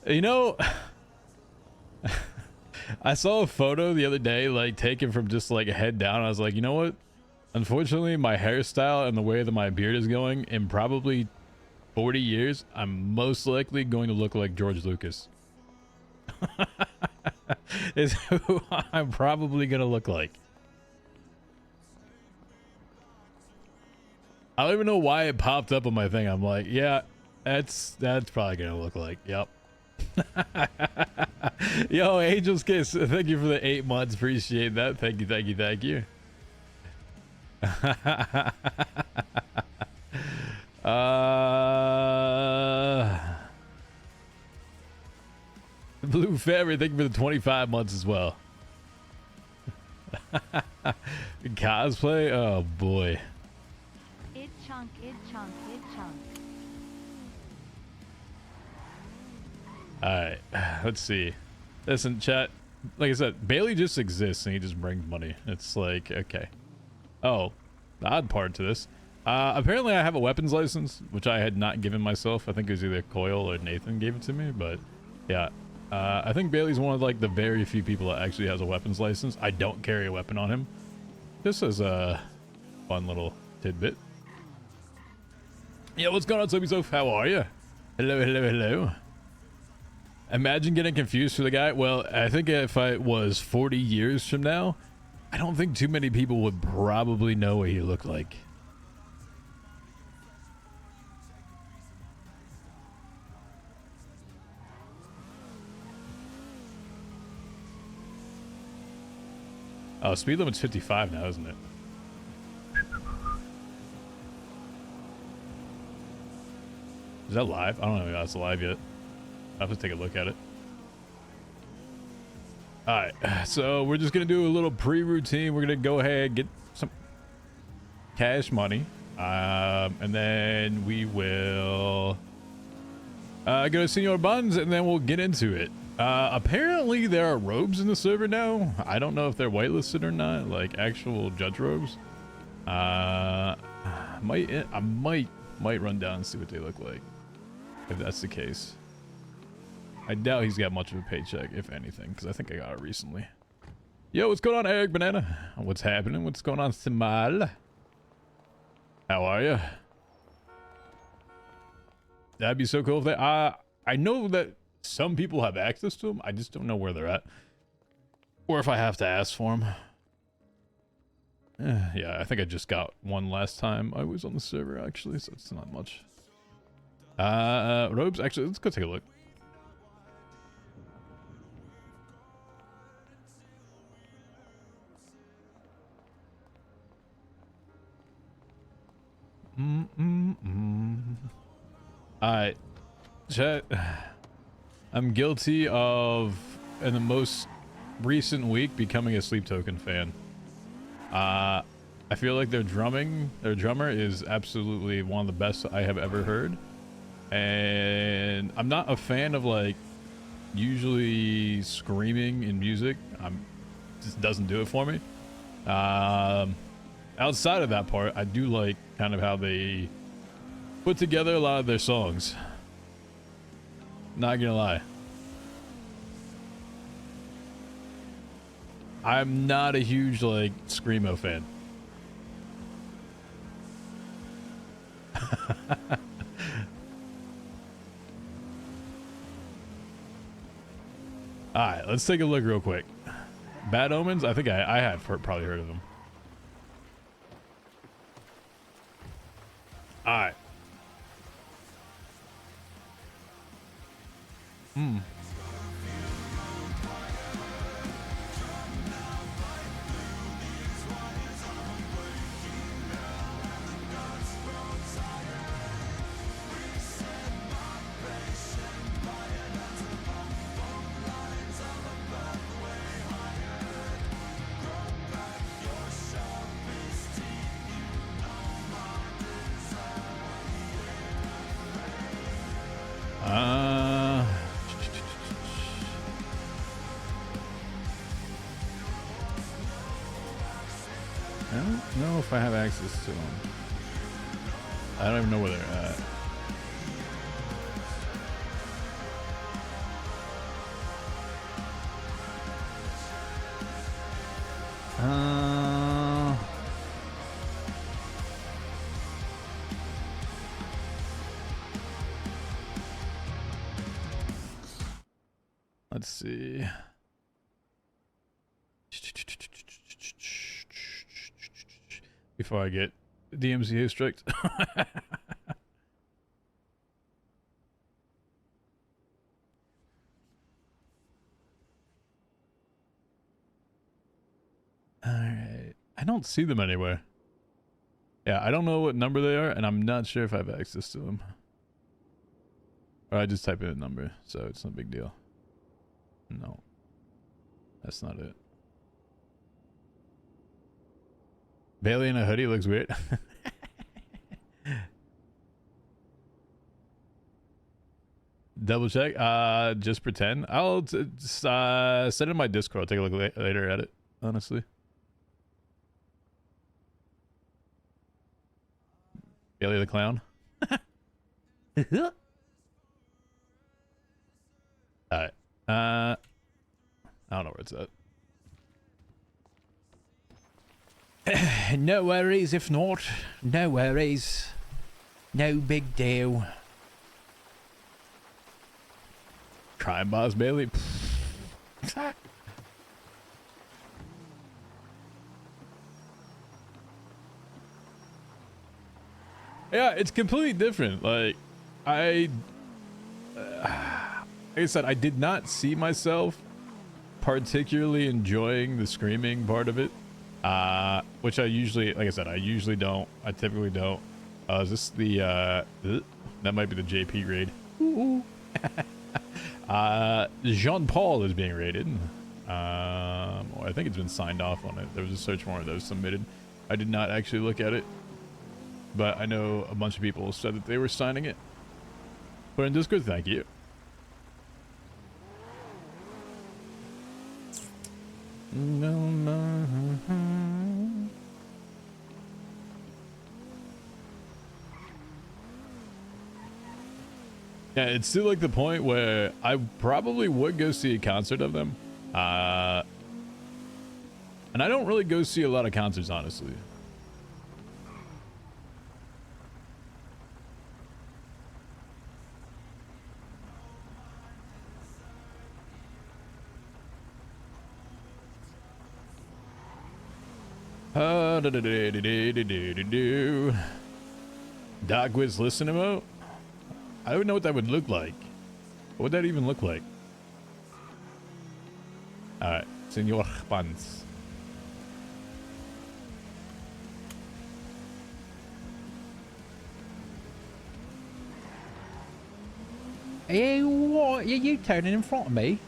You know, I saw a photo the other day, like taken from just like head down. I was like, you know what? Unfortunately, my hairstyle and the way that my beard is going, in probably 40 years, I'm most likely going to look like George Lucas. Is who I'm probably going to look like. I don't even know why it popped up on my thing. I'm like, yeah, that's probably going to look like, yep. Yo, Angel's Kiss, thank you for the 8 months. Appreciate that. Thank you, thank you, thank you. Blue Fairy, thank you for the 25 months as well. Cosplay? Oh boy. It chunk, it chunk, it chunk. Alright, let's see. Listen, chat. Like I said, Bailey just exists and he just brings money. It's like, okay. Oh, the odd part to this. Apparently I have a weapons license, which I had not given myself. I think it was either Coyle or Nathan gave it to me, but yeah. I think Bailey's one of like the very few people that actually has a weapons license. I don't carry a weapon on him. Just as a fun little tidbit. Yeah, what's going on, Soapy? How are you? Hello, hello, hello. Imagine getting confused for the guy. Well, I think if I was 40 years from now, I don't think too many people would probably know what he looked like. Oh, speed limit's 55 now, isn't it? Is that live? I don't know if that's live yet. I'll have to take a look at it. Alright, so we're just going to do a little pre-routine. We're going to go ahead and get some cash money. And then we will go to Senor Buns, and then we'll get into it. Apparently there are robes in the server now. I don't know if they're whitelisted or not, like actual judge robes. I might run down and see what they look like, if that's the case. I doubt he's got much of a paycheck, if anything, because I think I got it recently. Yo, what's going on, Eric Banana? What's happening? What's going on, Simal? How are you? That'd be so cool if they... I know that some people have access to them. I just don't know where they're at. Or if I have to ask for them. Yeah, I think I just got one last time I was on the server, actually, so it's not much. Robes? Actually, let's go take a look. Alright. Chat. I'm guilty of, in the most recent week, becoming a Sleep Token fan. I feel like their drummer is absolutely one of the best I have ever heard. And I'm not a fan of like usually screaming in music. Just doesn't do it for me. Outside of that part, I do like kind of how they put together a lot of their songs. Not gonna lie. I'm not a huge like screamo fan. Alright, let's take a look real quick. Bad Omens? I think I have probably heard of them. Alright. I don't know if I have access to them. I don't even know where they're at. Let's see. Before I get DMCA strict. Alright. I don't see them anywhere. Yeah, I don't know what number they are, and I'm not sure if I have access to them. Or I just type in a number, so it's no big deal. No. That's not it. Bailey in a hoodie looks weird. Double check. Just pretend. I'll send it in my Discord. I'll take a look later at it, honestly. Bailey the clown. Alright. I don't know where it's at. No worries if not. No worries. No big deal. Crime boss Bailey. Yeah, it's completely different. Like I said, I did not see myself particularly enjoying the screaming part of it, which I usually, like I said, I usually don't. I typically don't. Is this the that might be the JP raid? Ooh. Jean Paul is being raided, or I think it's been signed off on it. There was a search warrant that was submitted. I did not actually look at it, but I know a bunch of people said that they were signing it. But in Discord, thank you. Yeah, it's still like the point where I probably would go see a concert of them. And I don't really go see a lot of concerts, honestly. DocWizard listen emote? I don't know what that would look like. What would that even look like? Alright, Senor Pants. Hey, what? Are you turning in front of me?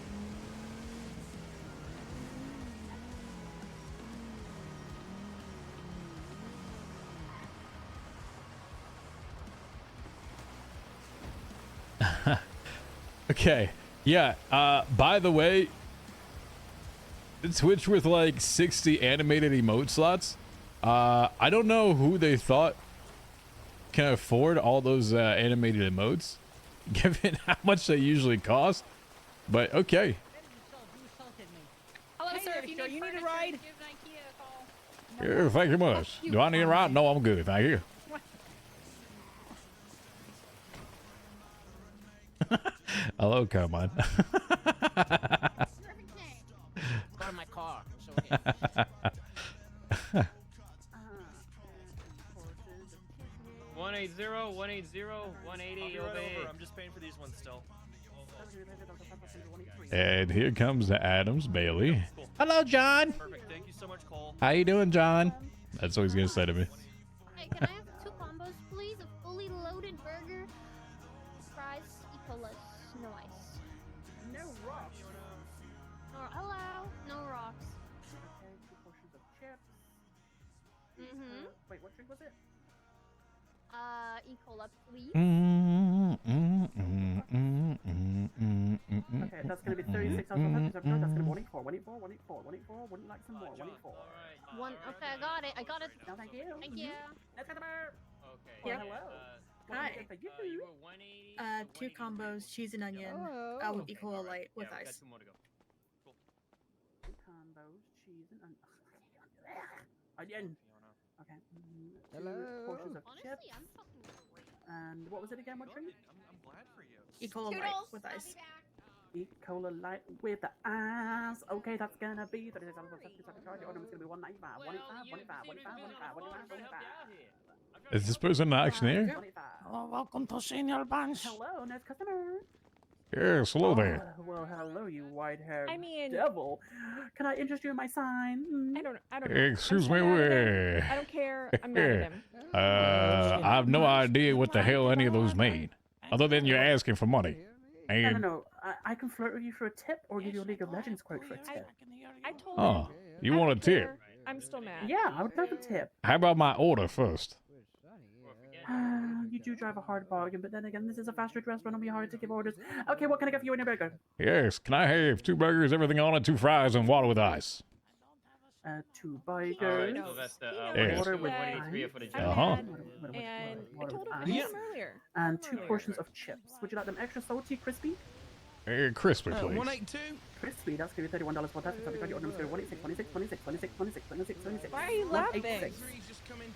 Okay, yeah, by the way, Twitch with like 60 animated emote slots, I don't know who they thought can afford all those animated emotes, given how much they usually cost, but okay. Hello, sir, if you need a ride. Yeah, thank you much. Do I need a ride? No, I'm good, thank you. Hello, come on. Go to my car. So 180, 180, 180. I'm just paying for these ones still. And here comes the Adams Bailey. Cool. Hello, John. Perfect. Thank you so much, Cole. How you doing, John? That's what he's gonna say to me. Hey, can I have 2 combos, please? A fully loaded burger, fries, equalus, no ice. No rocks. Or allow, no rocks. Okay, 2 portions of chips. Mm-hmm. Wait, what drink was it? Ecola, please. Okay, that's gonna be 36 ounces of that's gonna be 184, 184, 184, 184. Wouldn't like some more? 184. One. Okay, I got it. I got it. No, thank you. Thank you. Let's get the burger. Okay. Yeah. and, Hello. Good for you. You were 180. 2 combos, cheese and onion. With Okay, equal alright. light with Yeah, we got ice. 2 more to go. Cool. Combos, cheese, and onion. Fiona. Okay. Hello. 2 portions of Honestly, chips. I'm fucking great. And what was it again? What Good. drink? I'm glad for you. Equal light Toodles, with I'll ice. be back. Cola light with the ice. Okay, that's gonna be $36 plus $50 charge. Your order is gonna be $195. Is this person an auctioneer? Hello, welcome to Senior Bunch. Hello, nice customer. Yes, hello there. Well, hello, you white-haired I mean, devil. Can I interest you in my sign? I don't know. Excuse I'm me, so mad at him. wait. I don't care. I'm mad at him. I have no idea what the hell any of those mean, other than you're asking for money. And, No. I can flirt with you for a tip or give you a League of Legends quote for a tip. I told oh, him. you I want a don't tip? care. I'm still mad. Yeah, I would love a tip. How about my order first? You do drive a hard bargain, but then again, this is a fast food restaurant. It'll be hard to give orders. Okay, what can I get for you in your burger? Yes, can I have 2 burgers, everything on it, 2 fries, and water with ice? 2 Alright, burgers. Sylvester. Yes. Water with that ice. 183 for the I'm job. Uh-huh. mad, and I told him, I told ice. him earlier. And 2 portions of chips. Would you like them extra salty, crispy? Crispy, please. 182. Crispy, that's going to be $31 plus tax. So your order is going to be 186. Why are you laughing? 186. Just come in.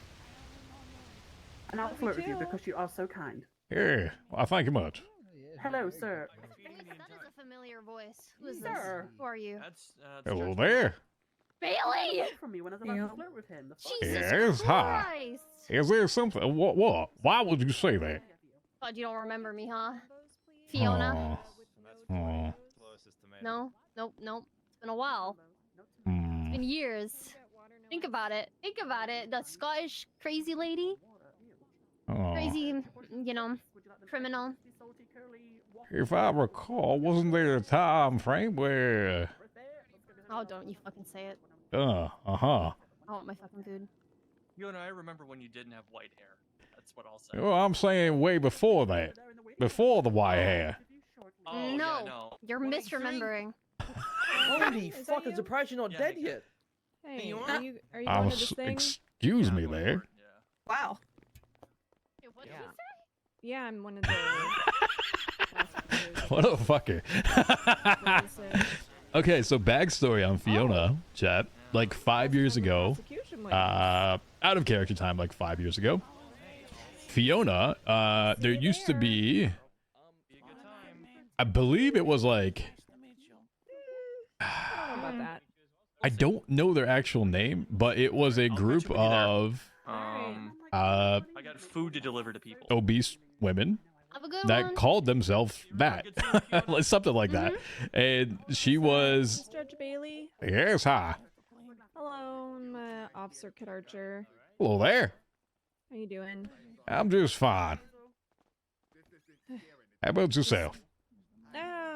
And I'll Love you flirt with you too. because you are so kind. Yeah, well, thank you much. Hello, sir. That is a familiar voice. Who is this? Sir. Who are you? That's Hello Judge there. Bailey! Away from me when I was about Yeah. to flirt with him. The fuck? Jesus Yes, hi. Christ! Is there something? What? Why would you say that? God, you don't remember me, huh? Fiona? Oh. closest to me. No? Nope. It's been a while. Hmm. It's been years. Think about it. The Scottish crazy lady? Oh. Crazy, criminal. If I recall, wasn't there a time frame where... Oh, don't you fucking say it. Uh-huh. I want my fucking food. Fiona, I remember when you didn't have white hair. That's what I'll say. Well, I'm saying way before that. Before the white hair. Oh, No. yeah, no. You're misremembering. Holy Is that fuck, I'm you? surprised you're not Yeah, dead me too. yet. Hey, you are want? you going to this thing? Excuse me there. Yeah. Wow. Wait, what did Yeah. you say? Yeah, I'm one of the. What a fucker. Okay, so backstory on Fiona, chat. Like 5 years ago, out of character time, like 5 years ago, Fiona, there used to be, Be a good time. I believe it was like, I don't know about that. I don't know their actual name, but it was a I'll group bet you we'll be there. of I got food to deliver to people. obese women Have a good that one. called themselves that. Like something like that. And she was, Judge Bailey. yes, hi. Hello, I'm Officer Kid Archer. Hello there. How you doing? I'm just fine. How about yourself?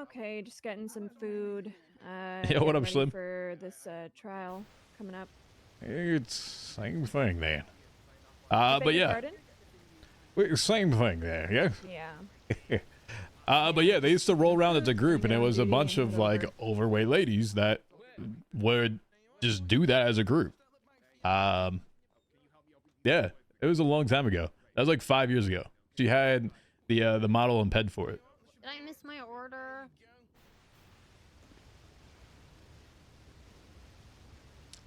Okay, just getting some food. Yeah, what getting up, ready Slim? For this trial coming up. It's same thing then. Beg But your yeah, pardon? same thing there, yeah. Yeah. But yeah, they used to roll around as a group, and it was a bunch of like overweight ladies that would just do that as a group. Yeah, it was a long time ago. That was like 5 years ago. She had the model and ped for it. Did I miss my order?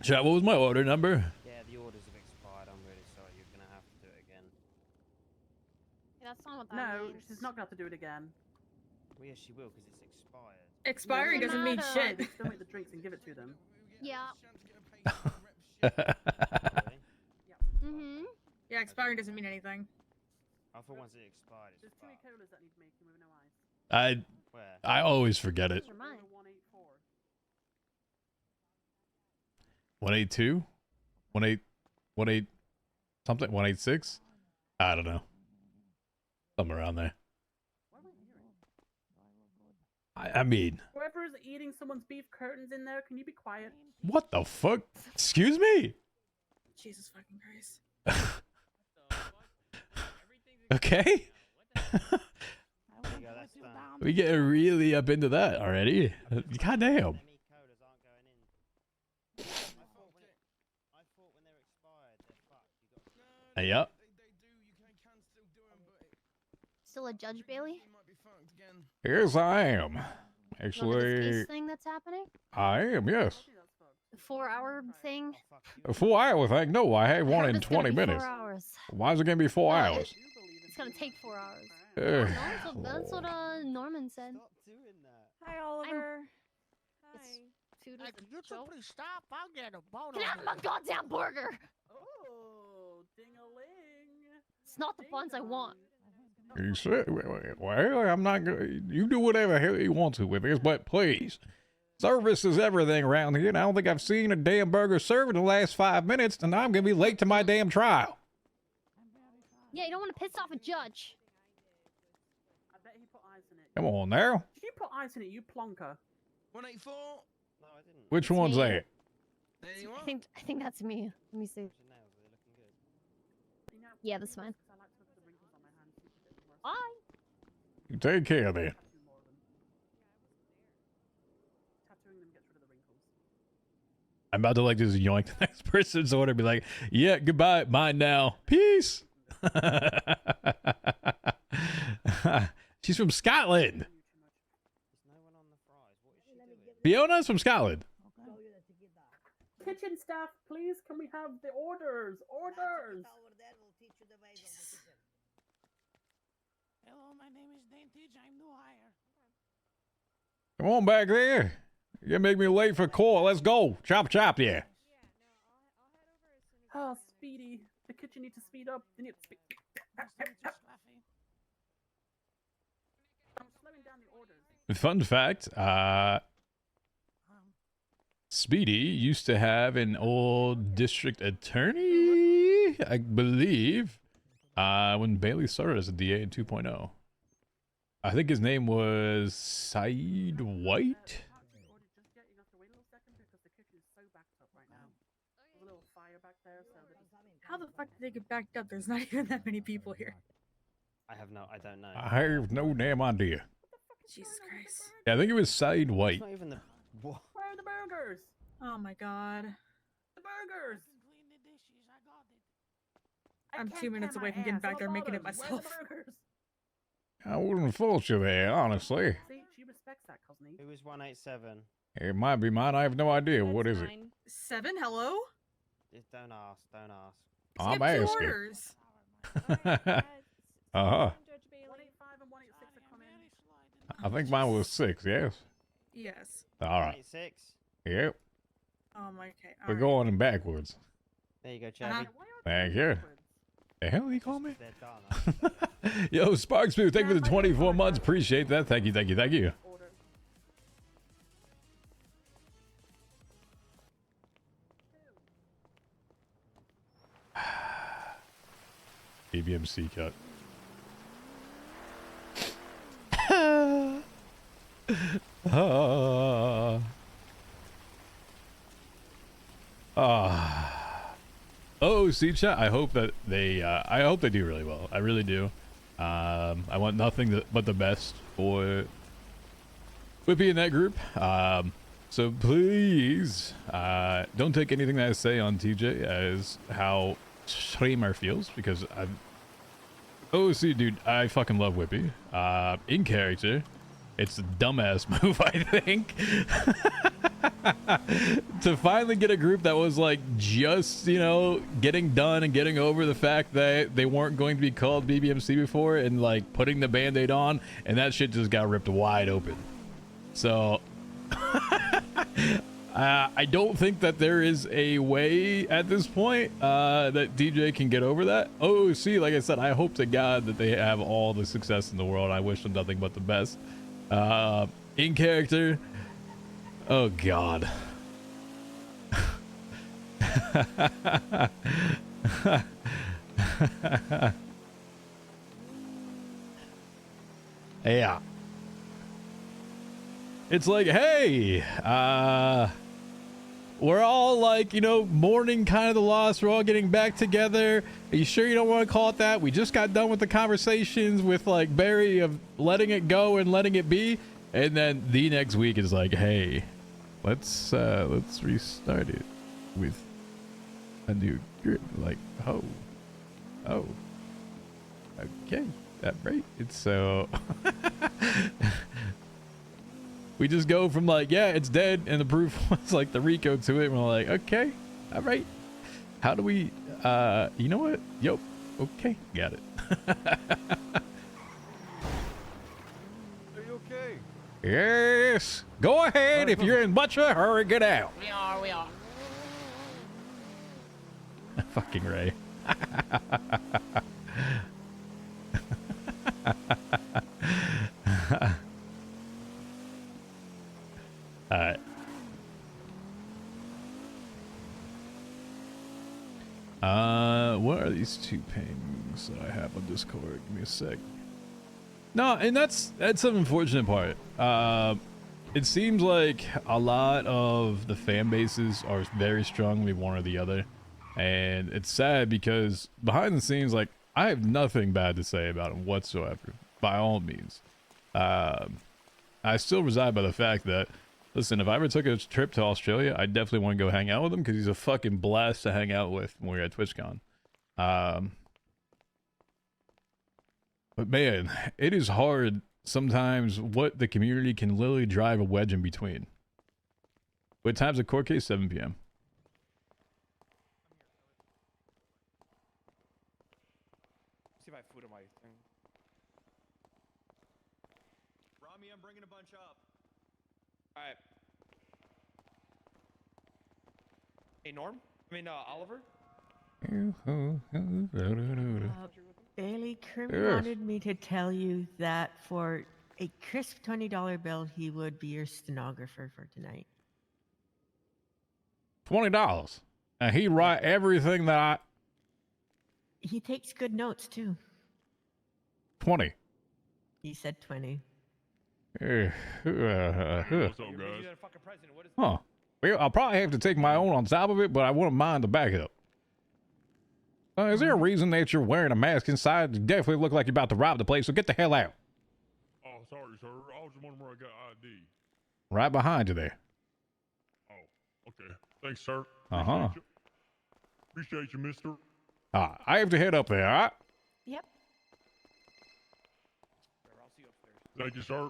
Chat, what was my order number? Yeah, the orders have expired. I'm really sorry. You're gonna have to do it again. Yeah, that's not what that No, means. she's not going to have to do it again. Well, yes, she will because it's expired. Expiring Doesn't doesn't mean matter. shit. Still make the drinks and give it to them. Yeah. Really? Mm-hmm. Yeah, expiring doesn't mean anything. I thought once it expired, it's There's 2 expired. colas that need making with no ice. Where? I always forget it. Those are mine. 184. 182, 18 something, 186. I don't know. Somewhere around there. What am I hearing? I mean, Whoever is eating someone's beef curtains in there, can you be quiet? what the fuck? Excuse me? Jesus fucking Christ. Okay. There you go, that's done. We get really up into that already. Goddamn. Enemy colas aren't going in. I thought when they're expired, they're fucked. You got. Yep. still a judge, Bailey? Yes, I am. Remember this Actually, case thing that's happening? I am, yes. The 4-hour thing? A 4 hour thing? No, I have I one heard in it's gonna 20 be minutes. 4 hours. Why is it going to be 4 No, hours? It's gonna take 4 hours. Ugh. No, that's what Norman said. Stop doing that. Hi, Oliver. It's Hi. food Hey, was can you a two joke. please stop? I'll get a bone Can I have my goddamn burger? Oh, ding-a-ling. It's not the buns I want. You said, well, I'm not going to. You do whatever the hell you want to with this, but please. Service is everything around here, and I don't think I've seen a damn burger served in the last 5 minutes, and I'm going to be late to my damn trial. Yeah, you don't want to piss off a judge. I bet he put ice in it. Come on now. Did you put ice in it, you plonker? 184. No, I didn't. Which It's one's me. that? There you I are. think that's me. Let me see. Your nails, are they looking good? You know, Yeah, that's fine. I like to look at the wrinkles on my hands. It's a bit worse. Bye. You take care of that. Tattoo more of them. Tattooing them gets rid of the wrinkles. I'm about to like just yoink the next person's order, be like, yeah, goodbye, mine now, peace. She's from Scotland. There's no one on the fries. What is she doing? Fiona's from Scotland. Kitchen staff, please, can we have the orders? Orders! Hello, my name is Dane Teach. I'm new hire. Come on back there. You make me late for court. Let's go. Chop, chop, yeah. Oh, Speedy. The kitchen needs to speed up. They need to speed. Nice to meet you, Slaffy. I'm slowing down the orders. Fun fact, Speedy used to have an old district attorney, I believe, when Bailey started as a DA in 2.0. I think his name was Saeed White. Just yet, you have to wait a little second because the kitchen is so backed up right now. There's a little fire back there, so that How the fuck did they get backed up? There's not even that many people here. I don't know. I have no damn idea. Jesus Christ. Yeah, I think it was Saeed It's White. not even the. What? Where are the burgers? Oh my god. The burgers! Clean the dishes. I got it. I I'm can't 2 minutes tear away my from getting ass. back there I'm making it bothered. Where are myself. the burgers? I wouldn't fault you there, honestly. See, she respects that, cousin. Who is 187? It might be mine. I have no idea. What is it? 7? Hello? Just don't ask. Don't ask. I'm Skip 2 asking. orders. Uh-huh. Judge Bailey. 185 and 186 are coming. I think mine was 6, yes. Yes. All right. 186. Yep. Okay. We're alright. going in backwards. There you go, Uh-huh. Chubby. Thank you. The hell did he call me? They're done. Yo, Sparksboo, thank you for the 24 months. Appreciate that. Thank you, thank you, thank you. Order. BBMC cut. Oh, see, chat. I hope that I hope they do really well. I really do. I want nothing but the best for Whippy in that group. So please, don't take anything that I say on TJ as how Streamer feels, because oh, see, dude, I fucking love Whippy. In character, it's a dumbass move, I think. To finally get a group that was like just, you know, getting done and getting over the fact that they weren't going to be called BBMC before, and like putting the band-aid on, and that shit just got ripped wide open. So I don't think that there is a way at this point that DJ can get over that. Oh, see, like I said, I hope to God that they have all the success in the world. I wish them nothing but the best. In character, oh God. Yeah. It's like, hey, we're all like, you know, mourning kind of the loss. We're all getting back together. Are you sure you don't want to call it that? We just got done with the conversations with like Barry of letting it go and letting it be. And then the next week is like, hey, let's restart it with a new group. Like, oh, okay. that right? It's so we just go from like, yeah, it's dead, and the proof was like the Rico to it. And we're like, okay, all right. How do we? You know what? Yup. Okay, got it. Are you okay? Yes. Go ahead. If you're in much of a hurry, get out. We are. Fucking Ray. All right. What are these two pings that I have on Discord? Give me a sec. No, and that's an unfortunate part. It seems like a lot of the fan bases are very strongly one or the other, and it's sad because behind the scenes, like, I have nothing bad to say about him whatsoever, by all means. I still reside by the fact that, listen, if I ever took a trip to Australia, I definitely want to go hang out with him because he's a fucking blast to hang out with when we're at TwitchCon. But man, it is hard sometimes what the community can literally drive a wedge in between. What time's the court case? 7 p.m. See if I have food in my thing. Rami, I'm bringing a bunch up. Alright. Hey, Norm? I mean, Oliver? Bailey Kermit Yes. wanted me to tell you that for a crisp $20 bill, he would be your stenographer for tonight. $20. And he write everything that He takes good notes too. 20. He said 20. Huh. Huh. Well, I'll probably have to take my own on top of it, but I wouldn't mind the backup. Is there a reason that you're wearing a mask inside? You definitely look like you're about to rob the place, so get the hell out. Oh, sorry, sir. I was just wondering where I got ID. Right behind you there. Oh, okay. Thanks, sir. Uh-huh. Appreciate you, mister. I have to head up there, all right? Yep. I'll see you upstairs. Thank you, sir.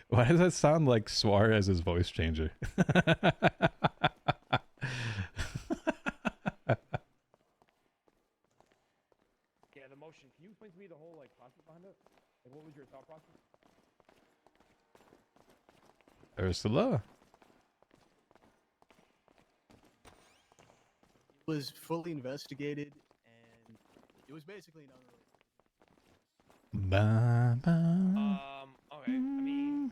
Why does that sound like Suarez's voice changer? Yeah, the motion. Can you explain to me the whole, like, process behind it? Like, what was your thought process? Ursula. It was fully investigated, and it was basically an unrelated. Okay, I mean...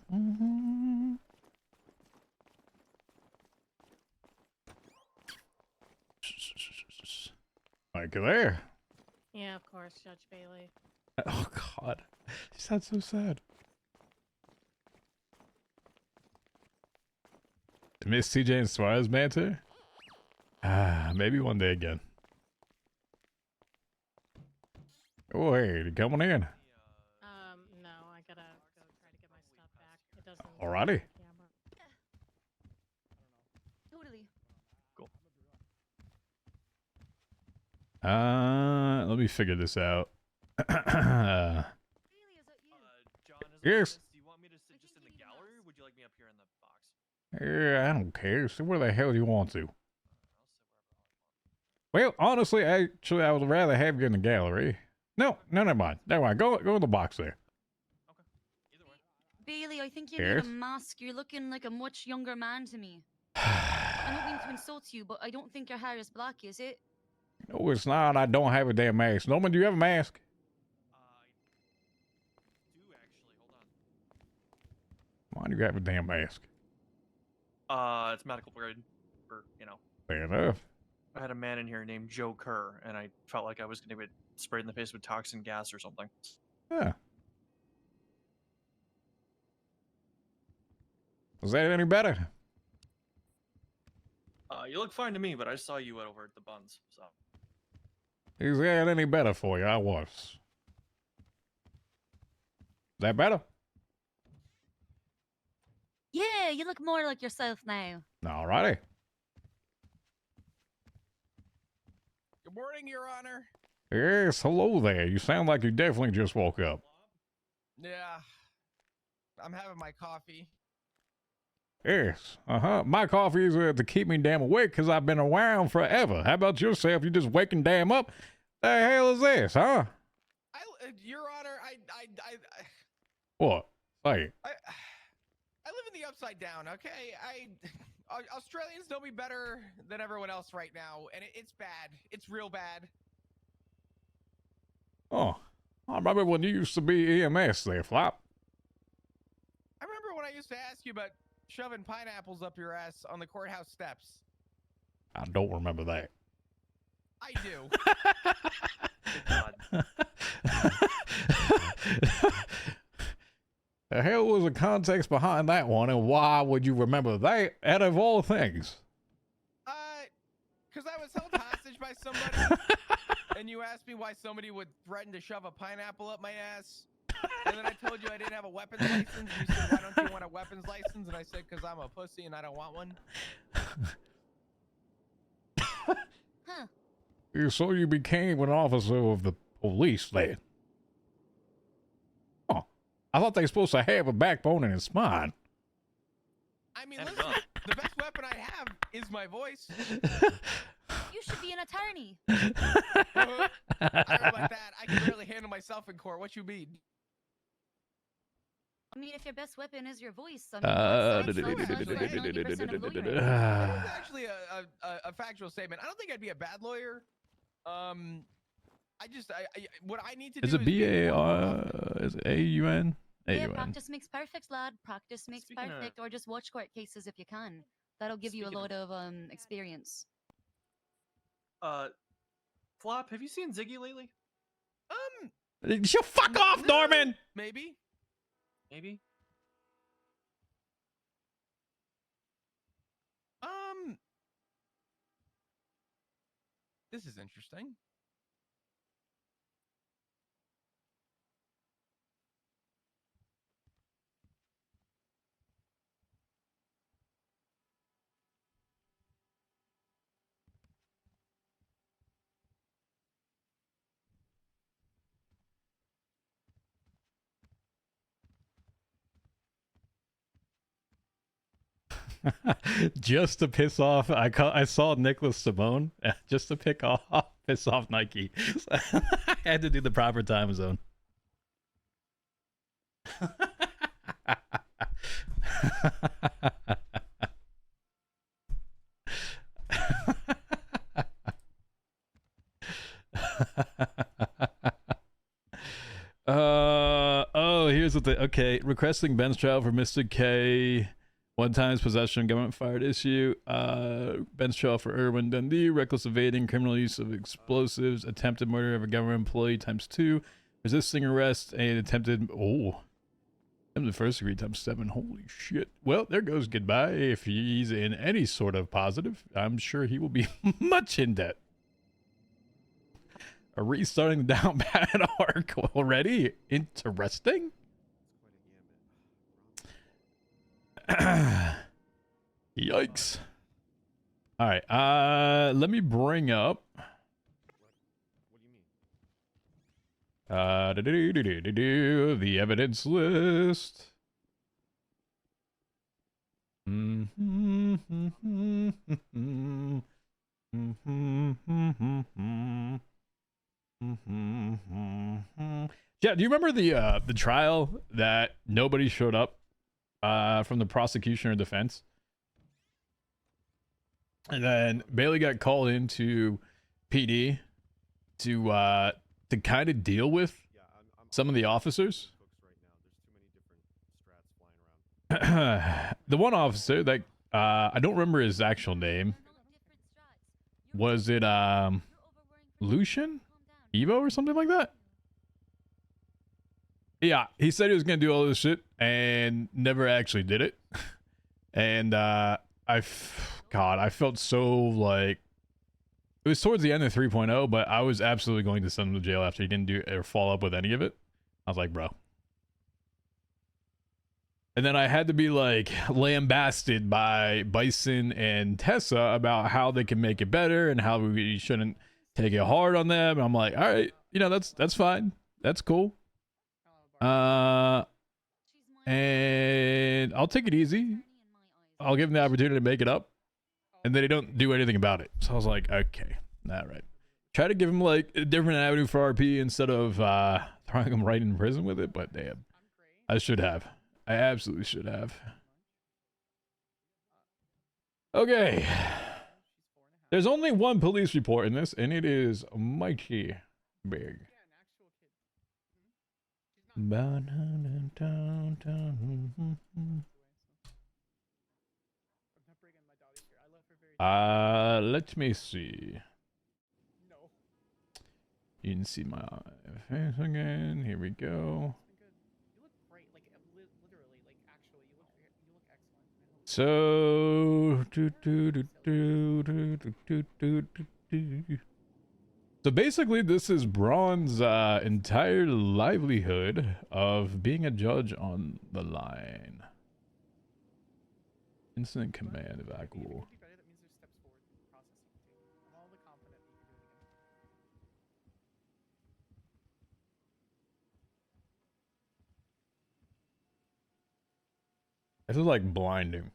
Like there. Yeah, of course, Judge Bailey. Oh, God. She sounds so sad. Miss TJ and Suarez banter? Maybe one day again. Oh, hey, you coming in? No, I gotta go try to get my stuff back. It doesn't. Alrighty. Totally. Let me figure this out. John, Yes. do you want me to sit just in the gallery, or would you like me up here in the box? Yeah, I don't care. So where the hell do you want to? Well, honestly, actually, I would rather have you in the gallery. No, never mind. Never mind. Go in the box there. Bailey, I think you Yes? need a mask. You're looking like a much younger man to me. I don't mean to insult you, but I don't think your hair is black, is it? No, it's not. I don't have a damn mask. Norman, do you have a mask? I do actually. Hold on. Why do you have a damn mask? It's medical grade, for, you know. Fair enough. I had a man in here named Joe Kerr, and I felt like I was going to get sprayed in the face with toxin gas or something. Yeah. Was that any better? You look fine to me, but I saw you over at the Buns, so. Is that any better for you? I was. Is that better? Yeah, you look more like yourself now. Alrighty. Good morning, Your Honor. Yes, hello there. You sound like you definitely just woke up. Yeah. I'm having my coffee. Yes, my coffee is to keep me damn awake because I've been around forever. How about yourself? You just waking damn up? The hell is this, huh? Your Honor, What? Say. I live in the upside down, okay? Australians know me better than everyone else right now, and it's bad. It's real bad. Oh, I remember when you used to be EMS there, Flop. I remember when I used to ask you about shoving pineapples up your ass on the courthouse steps. I don't remember that. I do. Good God. The hell was the context behind that one, and why would you remember that out of all things? Because I was held hostage by somebody, and you asked me why somebody would threaten to shove a pineapple up my ass. And then I told you I didn't have a weapons license. And you said, why don't you want a weapons license? And I said, because I'm a pussy and I don't want one. So you became an officer of the police then? Oh, I thought they were supposed to have a backbone and a spine. I mean, listen, the best weapon I have is my voice. You should be an attorney. I don't know about that. I can barely handle myself in court. What you mean? I mean, if your best weapon is your voice, I mean, That was actually a factual statement. I don't think I'd be a bad lawyer. What I need to do is it B-A-R? Is it A-U-N? Yeah, A-U-N. practice makes perfect, lad. Practice makes perfect. Or just watch court cases if you can. That'll give you a lot of experience. Flop, have you seen Ziggy lately? You fuck off, Norman! Maybe. Maybe. This is interesting. Just to piss off, I saw Nicholas Simone just to piss off Nike. I had to do the proper time zone. Oh, here's the thing. Okay, requesting bench trial for Mr. K. One times possession, government fired issue. Bench trial for Irwin Dundee, reckless evading, criminal use of explosives, attempted murder of a government employee ×2, resisting arrest, and attempted first degree ×7. Holy shit. Well, there goes goodbye. If he's in any sort of positive, I'm sure he will be much in debt. Restarting the down bad arc already? Interesting. Yikes. All right, let me bring up the evidence list. Yeah, do you remember the trial that nobody showed up from the prosecution or defense? And then Bailey got called into PD to kind of deal with some of the officers. The one officer that I don't remember his actual name. Was it Lucian? Evo or something like that? Yeah, he said he was gonna do all this shit and never actually did it. And God, I felt so like it was towards the end of 3.0, but I was absolutely going to send him to jail after he didn't do or follow up with any of it. I was like, bro. And then I had to be like lambasted by Bison and Tessa about how they can make it better and how we shouldn't take it hard on them. I'm like, all right, you know, that's fine. That's cool. And I'll take it easy. I'll give them the opportunity to make it up. And then they don't do anything about it. So I was like, okay, all right. Try to give them like a different avenue for RP instead of throwing them right in prison with it. But damn, I should have. I absolutely should have. Okay. There's only one police report in this, and it is mighty big. Let me see. You can see my face again. Here we go. So, so basically, this is Braun's entire livelihood of being a judge on the line. Incident command evacuable. This is like blinding.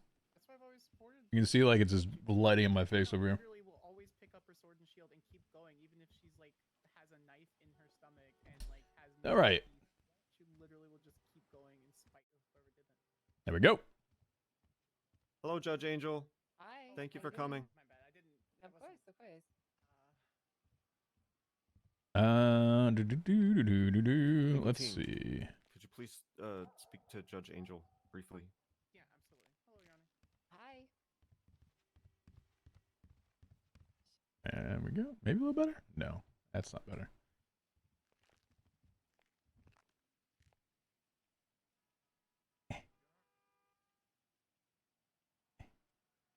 You can see like it's just lighting in my face over here. Will always pick up her sword and shield and keep going, even if she's like has a knife in her stomach and like has. All right. She literally will just keep going in spite of whoever did that. There we go. Hello, Judge Angel. Hi. Thank you for coming. My bad. I didn't. Of course, of course. Let's Team, see. Could you please speak to Judge Angel briefly? Yeah, absolutely. Hello, Your Honor. Hi. There we go. Maybe a little better? No, that's not better.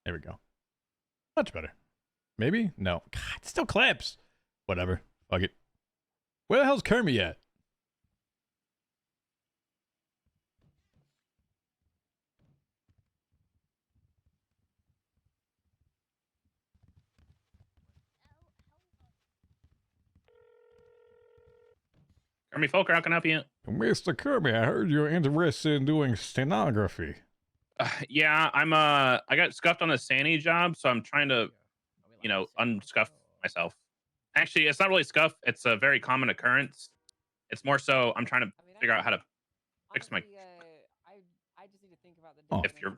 There we go. Much better. Maybe? No. God, it still clips. Whatever. Fuck it. Where the hell's Kermit at? Kermit Folker, how can I help you? Mr. Kirby, I heard you're interested in doing stenography. Yeah, I got scuffed on a Sani job, so I'm trying to, you know, unscuff myself. Actually, it's not really scuff. It's a very common occurrence. It's more so I'm trying to figure out how to fix my. I just need to think about the. If you're,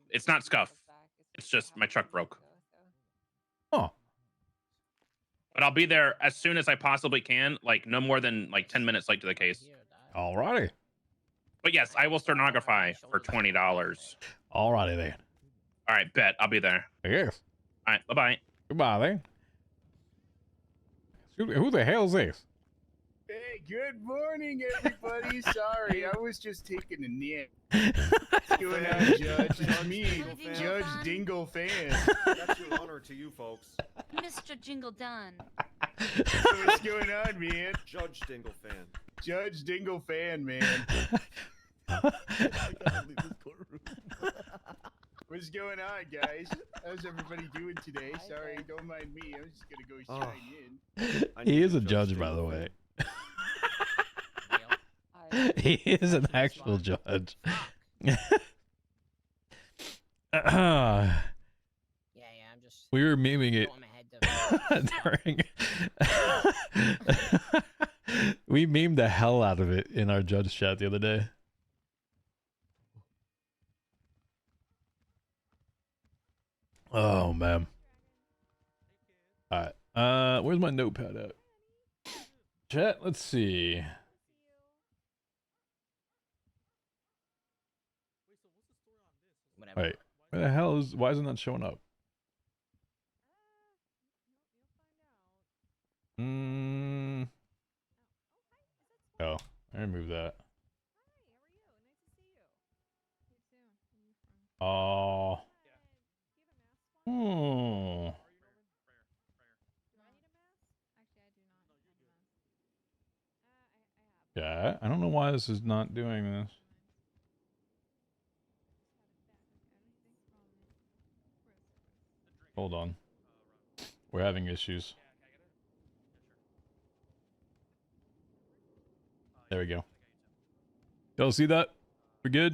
it's not scuff. It's just my truck broke. Oh. But I'll be there as soon as I possibly can, like no more than like 10 minutes late to the case. Alrighty. But yes, I will stenography for $20. Alrighty then. All right, bet. I'll be there. Yes. All right, bye-bye. Goodbye then. Who the hell is this? Hey, good morning, everybody. Sorry, I was just taking a nap. What's going on, Judge? It's me, Judge Dingle Fan. That's your honor to you, folks. Mr. Jingle Dan. What's going on, man? Judge Dingle Fan. Judge Dingle Fan, man. What's going on, guys? How's everybody doing today? Sorry, don't mind me. I'm just gonna go shine in. He is a judge, by the way. He is an actual judge. We were memeing it during. We memed the hell out of it in our judge chat the other day. Oh man. Alright. Where's my notepad at? Chat, let's see. Wait, where the hell is, why isn't that showing up? Oh, I removed that. Oh. Yeah, I don't know why this is not doing this. Hold on. We're having issues. There we go. Y'all see that? We good?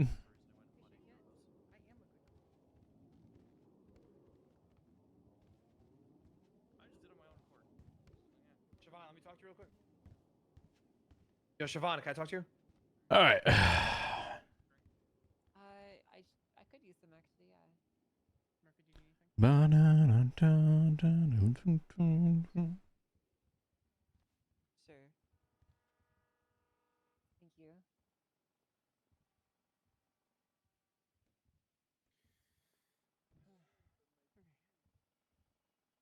Siobhan, let me talk to you real quick. Yo, Siobhan, can I talk to you? All right. I could use them actually, yeah. Sure. Thank you.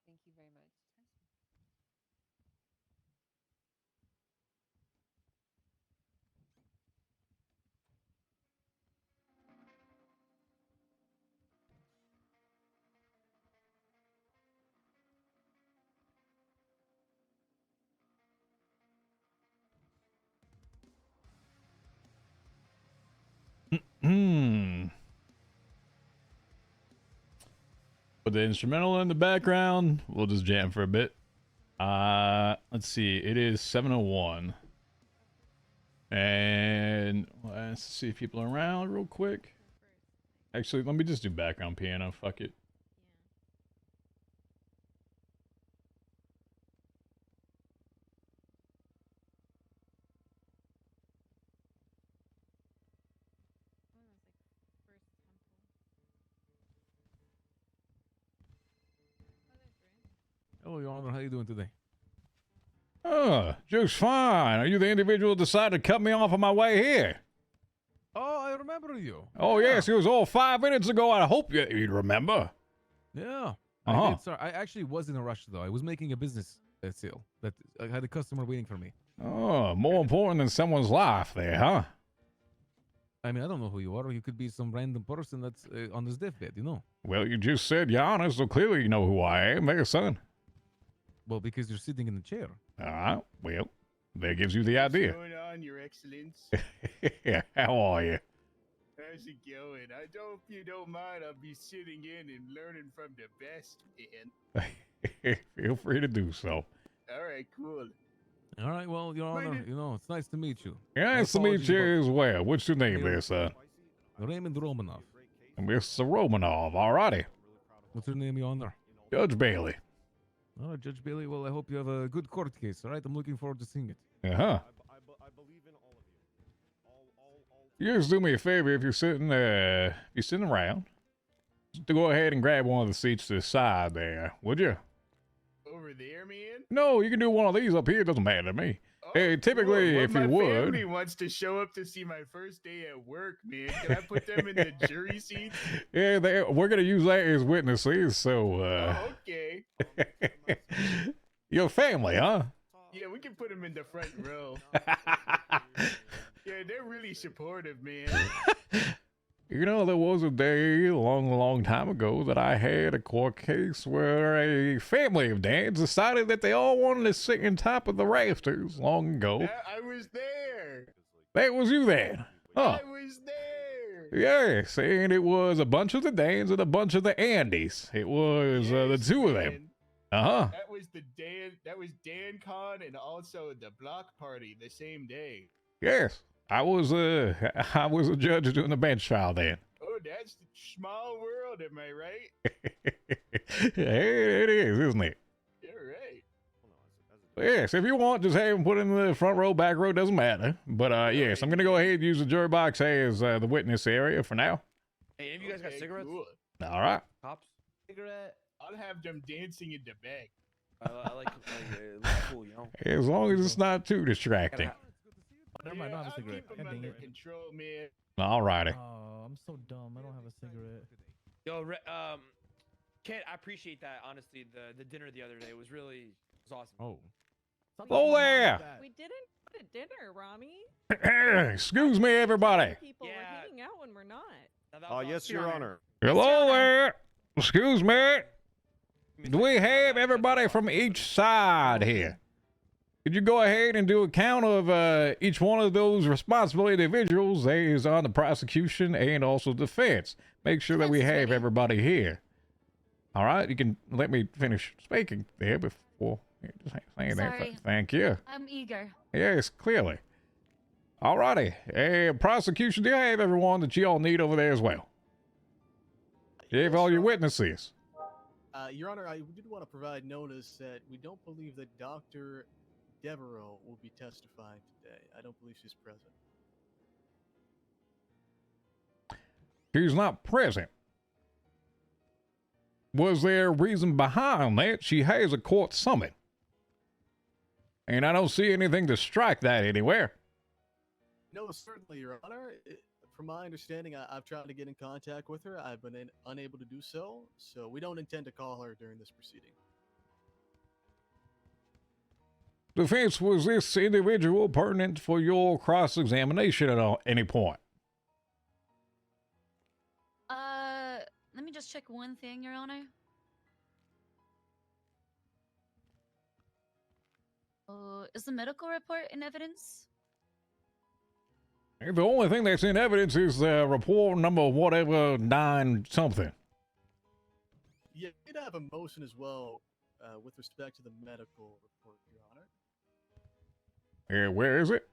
Thank you very much. Put the instrumental in the background. We'll just jam for a bit. Let's see. It is 7:01. And let's see if people are around real quick. Actually, let me just do background piano. Fuck it. Hello, Your Honor. How you doing today? Oh, just fine. Are you the individual who decided to cut me off on my way here? Oh, I remember you. Oh, yes. It was all 5 minutes ago. I hope you'd remember. Yeah. Uh-huh. I did, sir. I actually was in a rush, though. I was making a business sale. That I had a customer waiting for me. Oh, more important than someone's life there, huh? I mean, I don't know who you are. You could be some random person that's on his deathbed, you know? Well, you just said you're honest, so clearly you know who I am there, son. Well, because you're sitting in the chair. All right. Well, that gives you the idea. What's going on, Your Excellence? How are you? How's it going? I hope you don't mind. I'll be sitting in and learning from the best, man. Feel free to do so. All right, cool. All right, well, Your Honor, you know, it's nice to meet you. Yeah, nice to meet you as well. What's your name there, son? Raymond Romanov. Mr. Romanov, all righty. What's your name, Your Honor? Judge Bailey. All right, Judge Bailey. Well, I hope you have a good court case, all right? I'm looking forward to seeing it. Uh-huh. You just do me a favor if you're sitting around, just to go ahead and grab one of the seats to the side there, would you? Over there, man? No, you can do one of these up here. It doesn't matter to me. Hey, typically, Well, if you my would. family wants to show up to see my first day at work, man. Can I put them in the jury seats? Yeah, we're going to use that as witnesses, so, Oh, okay. Your family, huh? Yeah, we can put them in the front row. Yeah, they're really supportive, man. You know, there was a day a long time ago that I had a court case where a family of dads decided that they all wanted to sit on top of the rafters long ago. I was there. That was you then. Huh. I was there. Yes, and it was a bunch of the Dans and a bunch of the Andys. It was the two of them. Uh-huh. That was Dan Con and also the block party the same day. Yes. I was a judge doing the bench trial then. Oh, that's the small world, am I right? It is, isn't it? You're right. Yes, if you want, just have him put in the front row, back row, doesn't matter. But yes, I'm going to go ahead and use the jury box as the witness area for now. Hey, any of you guys got cigarettes? Cool. All right. Cops? Cigarette? I'll have them dancing in the back. I like it looks cool, you know? As long as it's not too distracting. Never mind, I don't have a I'll cigarette. keep them God dang under it. control, man. All righty. Oh, I'm so dumb. I don't have a cigarette. Yo, Kid, I appreciate that. Honestly, the dinner the other day was awesome. Oh. Hello there. We didn't go to dinner, Rami. Excuse me, everybody. People are hanging out when we're not. Oh, yes, Your Honor. Hello there. Excuse me. Do we have everybody from each side here? Could you go ahead and do a count of each one of those responsible individuals that is on the prosecution and also defense? Make sure that we have everybody here. All right, you can let me finish speaking there before just saying that. Sorry. Thank you. I'm eager. Yes, clearly. Alrighty. Prosecution, do you have everyone that you all need over there as well? Do you have all your witnesses? Your Honor, I did want to provide notice that we don't believe that Dr. Devereaux will be testifying today. I don't believe she's present. She's not present. Was there a reason behind that? She has a court summon. And I don't see anything to strike that anywhere. No, certainly, Your Honor. From my understanding, I've tried to get in contact with her. I've been unable to do so, so we don't intend to call her during this proceeding. Defense, was this individual pertinent for your cross-examination at any point? Let me just check one thing, Your Honor. Is the medical report in evidence? The only thing that's in evidence is report number whatever 9 something. Yeah, we did have a motion as well with respect to the medical report, Your Honor. Yeah, where is it?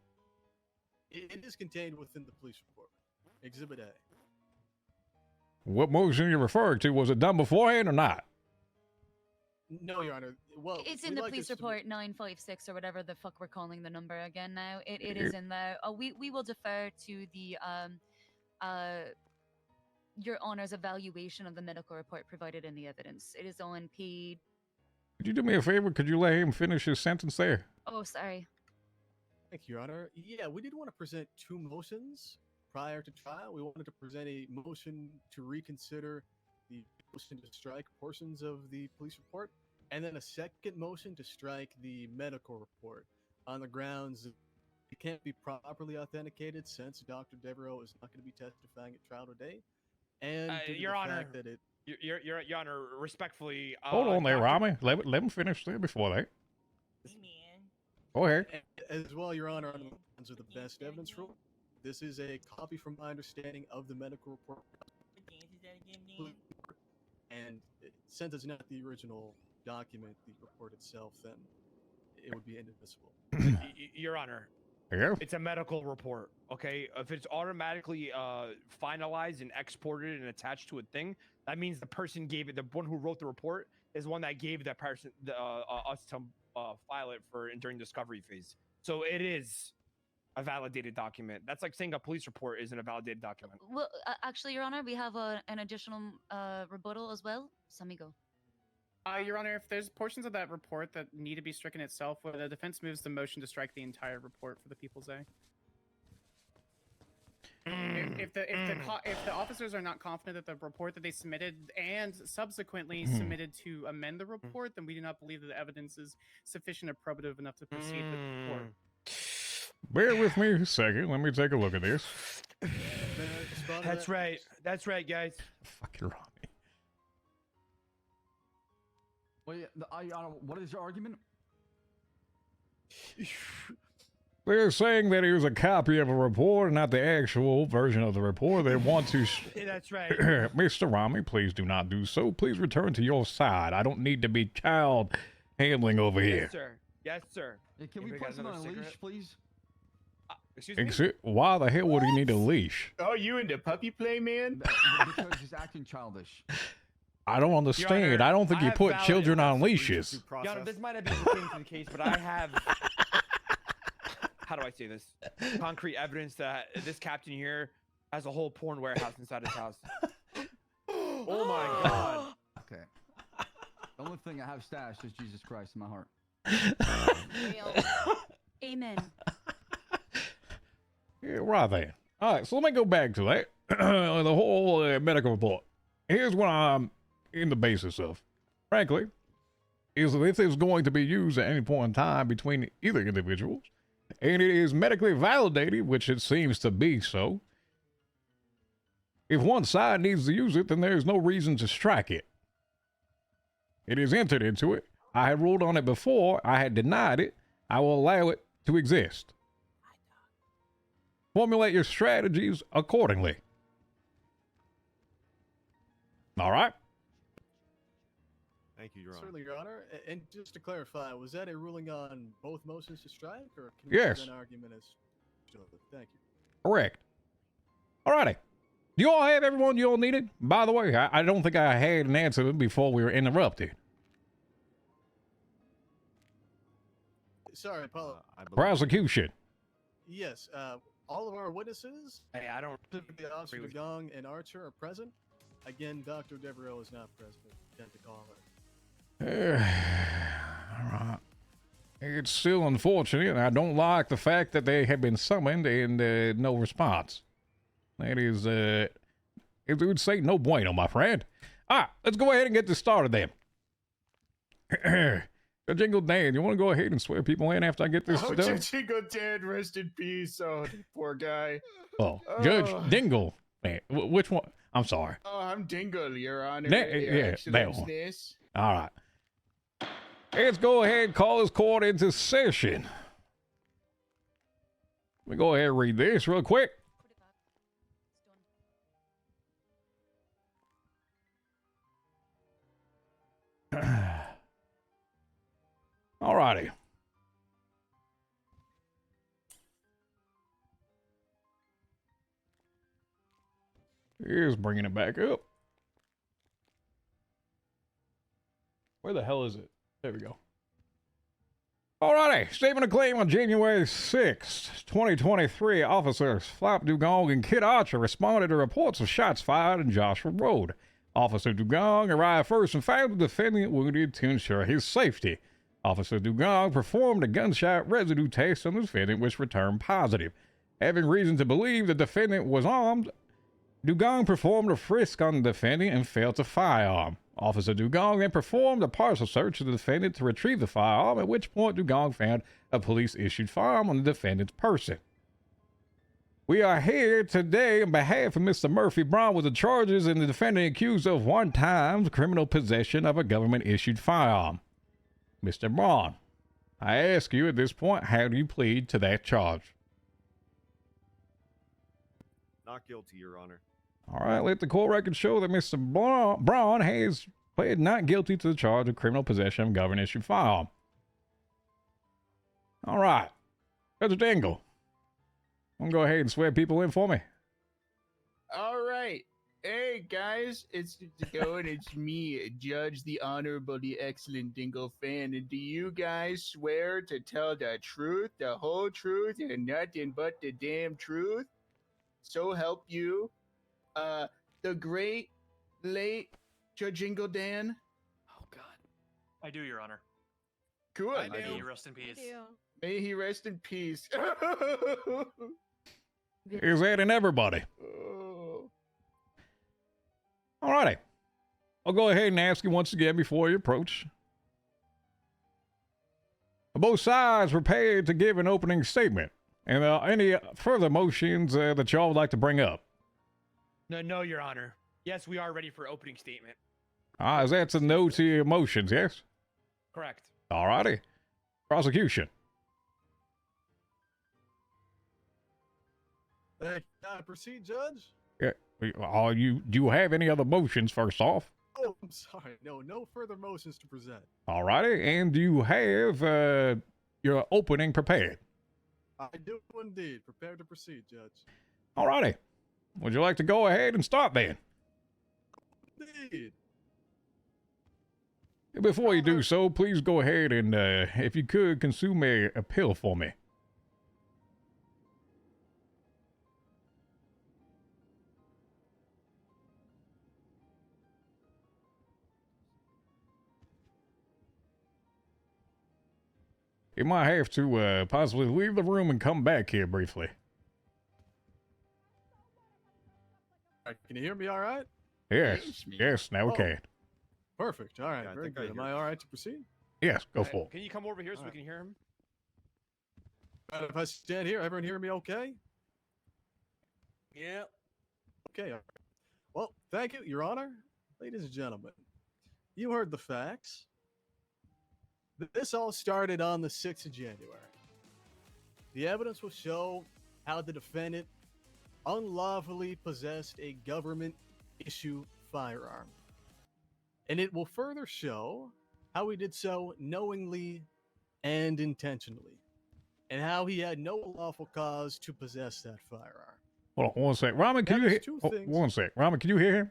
It is contained within the police report. Exhibit A. What motion are you referring to? Was it done beforehand or not? No, Your Honor. Well, It's in the police report 956 or whatever the fuck we're calling the number again now. It is in there. We will defer to the Your Honor's evaluation of the medical report provided in the evidence. It is on page. Could you do me a favor? Could you let him finish his sentence there? Oh, sorry. Thank you, Your Honor. Yeah, we did want to present 2 motions prior to trial. We wanted to present a motion to reconsider the motion to strike portions of the police report, and then a second motion to strike the medical report on the grounds that it can't be properly authenticated since Dr. Devereaux is not going to be testifying at trial today. And due to Your the Honor, fact that it... Your Honor, respectfully. Hold on there, Rami. Let him finish there before that. Go ahead. As well, Your Honor, on the grounds of the best evidence rule, this is a copy from my understanding of the medical report. And since it's not the original document, the report itself, then it would be indivisible. Your Honor. Yeah? It's a medical report, okay? If it's automatically finalized and exported and attached to a thing, that means the person gave it. The one who wrote the report is one that gave that person us to file it for during discovery phase. So it is a validated document. That's like saying a police report isn't a validated document. Well, actually, Your Honor, we have an additional rebuttal as well. Samigo. Your Honor, if there's portions of that report that need to be stricken itself, the defense moves the motion to strike the entire report for the People's A. If the officers are not confident that the report that they submitted and subsequently submitted to amend the report, then we do not believe that the evidence is sufficient or probative enough to proceed with the report. Bear with me a second. Let me take a look at this. That's right. That's right, guys. Fucking Rami. Well, yeah, what is your argument? They're saying that it was a copy of a report, not the actual version of the report. They want to... That's right. Mr. Rami, please do not do so. Please return to your side. I don't need to be child handling over here. Yes, sir. Yes, sir. Hey, can we put him on a leash, please? Excuse me? Why the hell would he need a leash? Oh, you into puppy play, man? Because he's acting childish. I don't understand. I don't think you put children on leashes. Your Honor, this might not be pertaining to the case, but I have... How do I say this? Concrete evidence that this captain here has a whole porn warehouse inside his house. Oh my God. Okay. The only thing I have stashed is Jesus Christ in my heart. Amen. Yeah, right then. All right, so let me go back to that. The whole medical report. Here's what I'm in the basis of. Frankly, is that if it's going to be used at any point in time between either individuals, and it is medically validated, which it seems to be so, if one side needs to use it, then there is no reason to strike it. It is entered into it. I had ruled on it before. I had denied it. I will allow it to exist. Formulate your strategies accordingly. All right? Thank you, Your Honor. Certainly, Your Honor. And just to clarify, was that a ruling on both motions to strike, or can Yes. we an argument as Understood. Thank you. Correct. Alrighty. Do you all have everyone you all needed? By the way, I don't think I had an answer before we were interrupted. Sorry, Apollo. Prosecution. Yes, all of our witnesses, Hey, I don't. specifically Officer DeGong and Archer, are present. Again, Dr. Devereaux is not present. Tend to call her. Alright. It's still unfortunate, and I don't like the fact that they have been summoned and no response. That is, it would say no bueno, my friend. Alright, let's go ahead and get this started then. Jingle Dan, you want to go ahead and swear people in after I get this done? Jingle Dan, rest in peace. Oh, poor guy. Oh, Judge Dingle. Man, which one? I'm sorry. Oh, I'm Dingle, Your Honor. Yeah, that one. This. All right. Let's go ahead and call this court into session. Let me go ahead and read this real quick. All righty. Here's bringing it back up. Where the hell is it? There we go. Alrighty, statement of claim on January 6th, 2023, officers Flap Dugong and Kid Archer responded to reports of shots fired in Joshua Road. Officer Dugong arrived first and found the defendant wounded to ensure his safety. Officer Dugong performed a gunshot residue test on the defendant, which returned positive. Having reason to believe the defendant was armed, Dugong performed a frisk on the defendant and failed to firearm. Officer Dugong then performed a partial search of the defendant to retrieve the firearm, at which point Dugong found a police-issued firearm on the defendant's person. We are here today on behalf of Mr. Murphy Braun with the charges and the defendant accused of one-time criminal possession of a government-issued firearm. Mr. Braun, I ask you at this point, how do you plead to that charge? Not guilty, Your Honor. All right, let the court record show that Mr. Braun has pled not guilty to the charge of criminal possession of a government-issued firearm. All right, Judge Dingle, I'm gonna go ahead and swear people in for me. All right. Hey, guys, it's going. It's me, Judge the Honorable, the Excellent Dingle Fan. And do you guys swear to tell the truth, the whole truth, and nothing but the damn truth? So help you. The great, late Judge Jingle Dan. Oh, God. I do, Your Honor. Good. I do. Rest in peace. May he rest in peace. Is that in everybody? Oh. Alrighty. I'll go ahead and ask you once again before you approach. Both sides prepared to give an opening statement. And any further motions that y'all would like to bring up? No, Your Honor. Yes, we are ready for opening statement. Is that a no to your motions, yes? Correct. Alrighty. Prosecution. Proceed, Judge. Yeah. Do you have any other motions first off? Oh, I'm sorry. No further motions to present. Alrighty. And do you have your opening prepared? I do indeed. Prepared to proceed, Judge. Alrighty. Would you like to go ahead and start then? Indeed. Before you do so, please go ahead and, if you could, consume a pill for me. You might have to possibly leave the room and come back here briefly. Can you hear me all right? Yes, now we can. Perfect. All right, Yeah, I very think I good. Am hear I you. all right to proceed? Yes, go for it. Can you come over here so we can hear him? If I stand here, everyone hear me okay? Yeah. Okay. All right. Well, thank you, Your Honor. Ladies and gentlemen, you heard the facts. This all started on the 6th of January. The evidence will show how the defendant unlawfully possessed a government-issue firearm. And it will further show how he did so knowingly and intentionally. and how he had no lawful cause to possess that firearm. Hold on one sec. Ramen, can Now, you there's hear? two Oh, things. one sec. Ramen, can you hear him?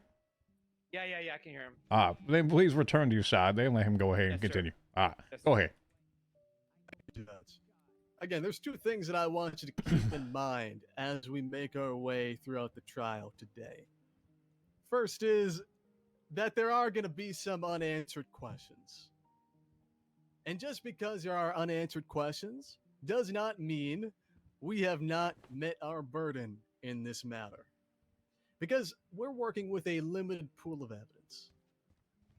Yeah, I can hear him. Then please return to your side. Then let him go ahead and Yes, sir. continue. All right, Yes, go sir. ahead. Again, there's two things that I want you to keep in mind as we make our way throughout the trial today. First is that there are going to be some unanswered questions. And just because there are unanswered questions does not mean we have not met our burden in this matter. Because we're working with a limited pool of evidence.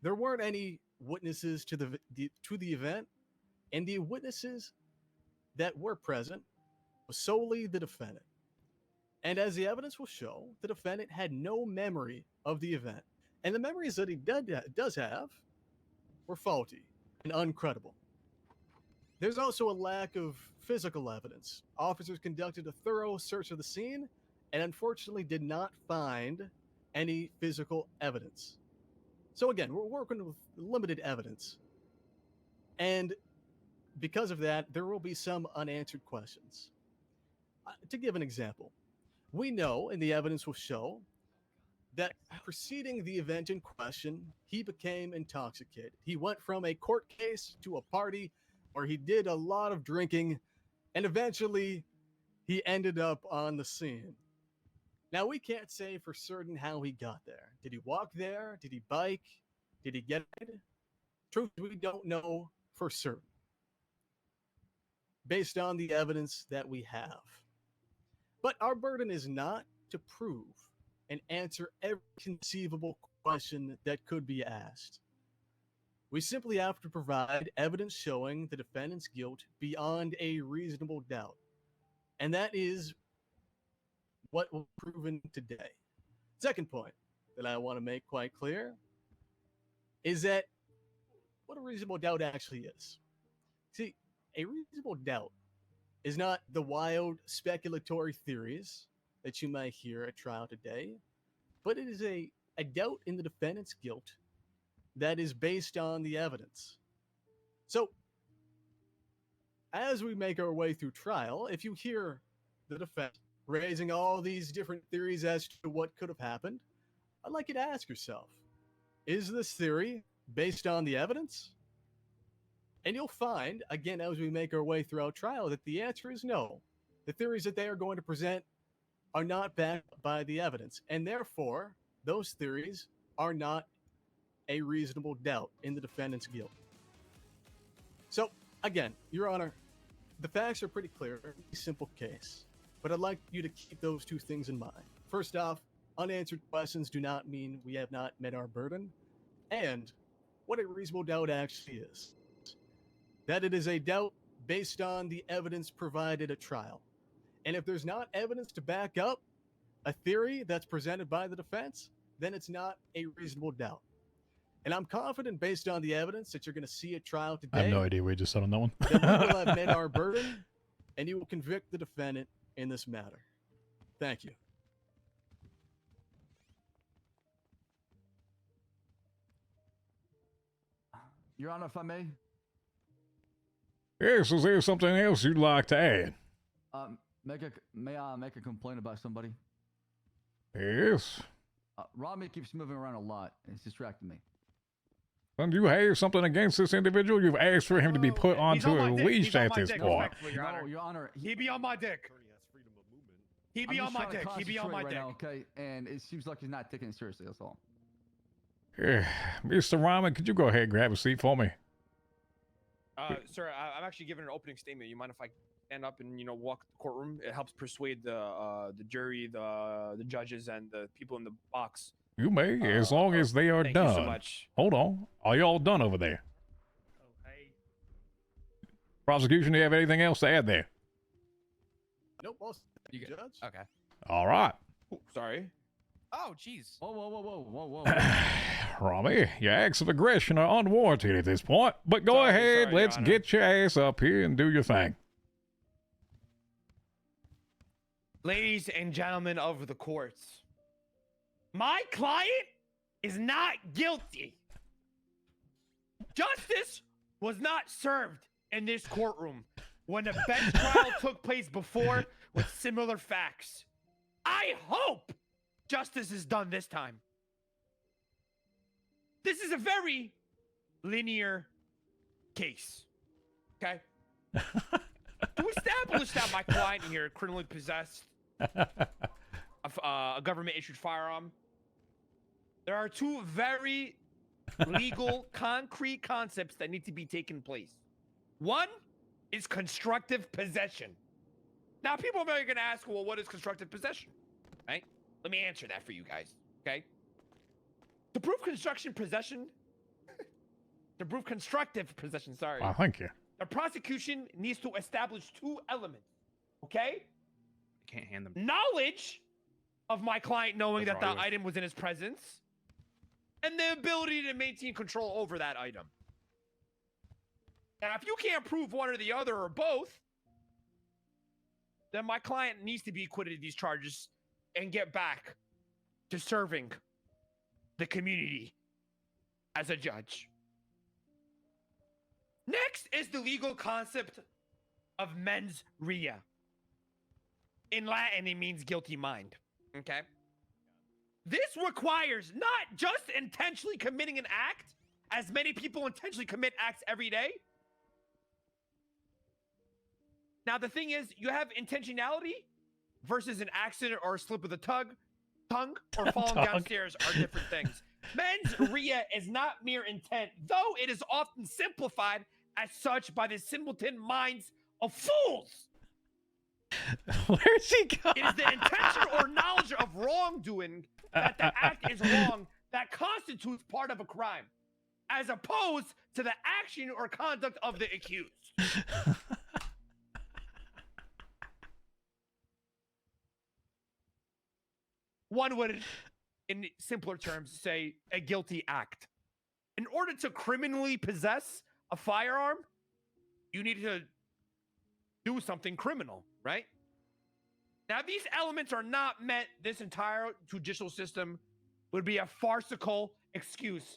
There weren't any witnesses to the event, and the witnesses that were present was solely the defendant. And as the evidence will show, the defendant had no memory of the event. And the memories that he does have were faulty and uncredible. There's also a lack of physical evidence. Officers conducted a thorough search of the scene and unfortunately did not find any physical evidence. So again, we're working with limited evidence. And because of that, there will be some unanswered questions. To give an example, we know, and the evidence will show, that preceding the event in question, he became intoxicated. He went from a court case to a party where he did a lot of drinking, and eventually he ended up on the scene. Now, we can't say for certain how he got there. Did he walk there? Did he bike? Did he get it? Truth, we don't know for certain, based on the evidence that we have. But our burden is not to prove and answer every conceivable question that could be asked. We simply have to provide evidence showing the defendant's guilt beyond a reasonable doubt. And that is what was proven today. Second point that I want to make quite clear is that what a reasonable doubt actually is. See, a reasonable doubt is not the wild speculatory theories that you might hear at trial today, but it is a doubt in the defendant's guilt that is based on the evidence. So, as we make our way through trial, if you hear the defense raising all these different theories as to what could have happened, I'd like you to ask yourself, is this theory based on the evidence? And you'll find, again, as we make our way throughout trial, that the answer is no. The theories that they are going to present are not backed by the evidence, and therefore, those theories are not a reasonable doubt in the defendant's guilt. So, again, Your Honor, the facts are pretty clear, a simple case, but I'd like you to keep those two things in mind. First off, unanswered questions do not mean we have not met our burden, and what a reasonable doubt actually is. That it is a doubt based on the evidence provided at trial. And if there's not evidence to back up a theory that's presented by the defense, then it's not a reasonable doubt. And I'm confident, based on the evidence that you're going to see at trial today, I have no idea what you just said on that one. that we will have met our burden, and you will convict the defendant in this matter. Thank you. Your Honor, if I may. Yes, is there something else you'd like to add? May I make a complaint about somebody? Yes. Rami keeps moving around a lot. It's distracting me. And you have something against this individual? You've asked for him to be put onto a leash at this point. No, Your Honor. He be on my dick. He be on my dick. He be on my dick. Okay, and it seems like he's not taking it seriously. That's all. Mr. Rahman, could you go ahead and grab a seat for me? Sir, I'm actually giving an opening statement. You mind if I stand up and walk the courtroom? It helps persuade the jury, the judges, and the people in the box. You may, as long as they are thank done. you so much. Hold on. Are y'all done over there? Okay. Prosecution, do you have anything else to add there? Nope, boss. Judge. Okay. All right. Sorry. Oh, jeez. Whoa. Rami, your acts of aggression are unwarranted at this point, but go ahead, sorry, let's Your Honor. get your ass up here and do your thing. Ladies and gentlemen of the courts, my client is not guilty. Justice was not served in this courtroom. when a bench trial took place before with similar facts. I hope justice is done this time. This is a very linear case. Okay? To establish that my client here criminally possessed a government-issued firearm, there are two very legal, concrete concepts that need to be taken place. One is constructive possession. Now, people are going to ask, well, what is constructive possession? Right? Let me answer that for you guys, okay? To prove constructive possession, sorry. Wow, thank you. The prosecution needs to establish two elements, okay? Can't hand them. Knowledge of my client knowing Those that are the yours. item was in his presence, and the ability to maintain control over that item. Now, if you can't prove one or the other or both, then my client needs to be acquitted of these charges and get back to serving the community as a judge. Next is the legal concept of mens rea. In Latin, it means guilty mind. Okay? This requires not just intentionally committing an act, as many people intentionally commit acts every day. Now, the thing is, you have intentionality versus an accident or a slip of the tongue or falling downstairs are different things. Mens rea is not mere intent, though it is often simplified as such by the simpleton minds of fools. Where's he going? It is the intention or knowledge of wrongdoing that the act is wrong that constitutes part of a crime, as opposed to the action or conduct of the accused. One would, in simpler terms, say a guilty act. In order to criminally possess a firearm, you need to do something criminal, right? Now, if these elements are not met, this entire judicial system would be a farcical excuse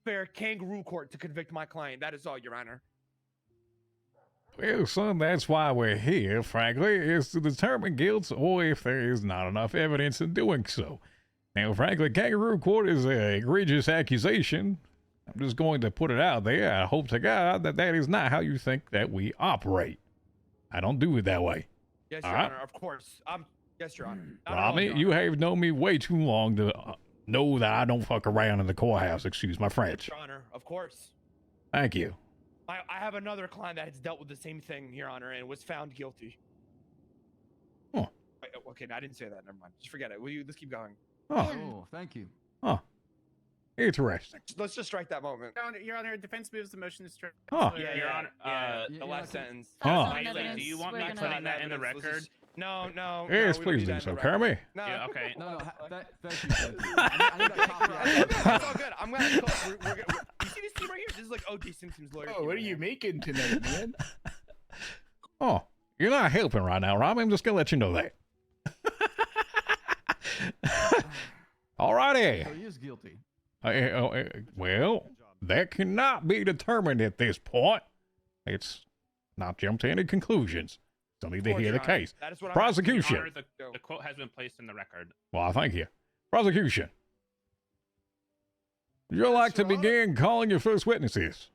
for a kangaroo court to convict my client. That is all, Your Honor. Well, son, that's why we're here, frankly, is to determine guilt or if there is not enough evidence in doing so. Now, frankly, kangaroo court is an egregious accusation. I'm just going to put it out there. I hope to God that that is not how you think that we operate. I don't do it that way. Yes, All Your right? Honor, of course. Yes, Your Honor. Not at all, Rami, Your you Honor. have known me way too long to know that I don't fuck around in the courthouse. Excuse my French. Your Honor, of course. Thank you. I have another client that has dealt with the same thing, Your Honor, and was found guilty. Oh. Okay, no, I didn't say that. Never mind. Just forget it. Let's keep going. Oh, thank you. Huh. Interesting. Let's just strike that moment. Your Honor, defense moves the motion to strike. Huh. Yeah, Your Honor. The last sentence. Huh. Wait, do you want me putting that in the record? No. Yes, we don't please do do that so, in the Kermit. record. No. Yeah, okay. No, thank you. Thank you. I need that copy. That's all good. I'm glad. You see this team right here? This is like O.J. Simpson's lawyer. Oh, what are you making tonight, man? Oh, you're not helping right now, Rami. I'm just going to let you know that. Alrighty. So he is guilty. Well, that cannot be determined at this point. It's not jumped to any conclusions. Still need to Of course, hear the Your Honor. case. That is what I'm Prosecution. asking, Your Honor. The quote has been placed in the record. Well, thank you. Prosecution. Would you like to begin calling your first witnesses?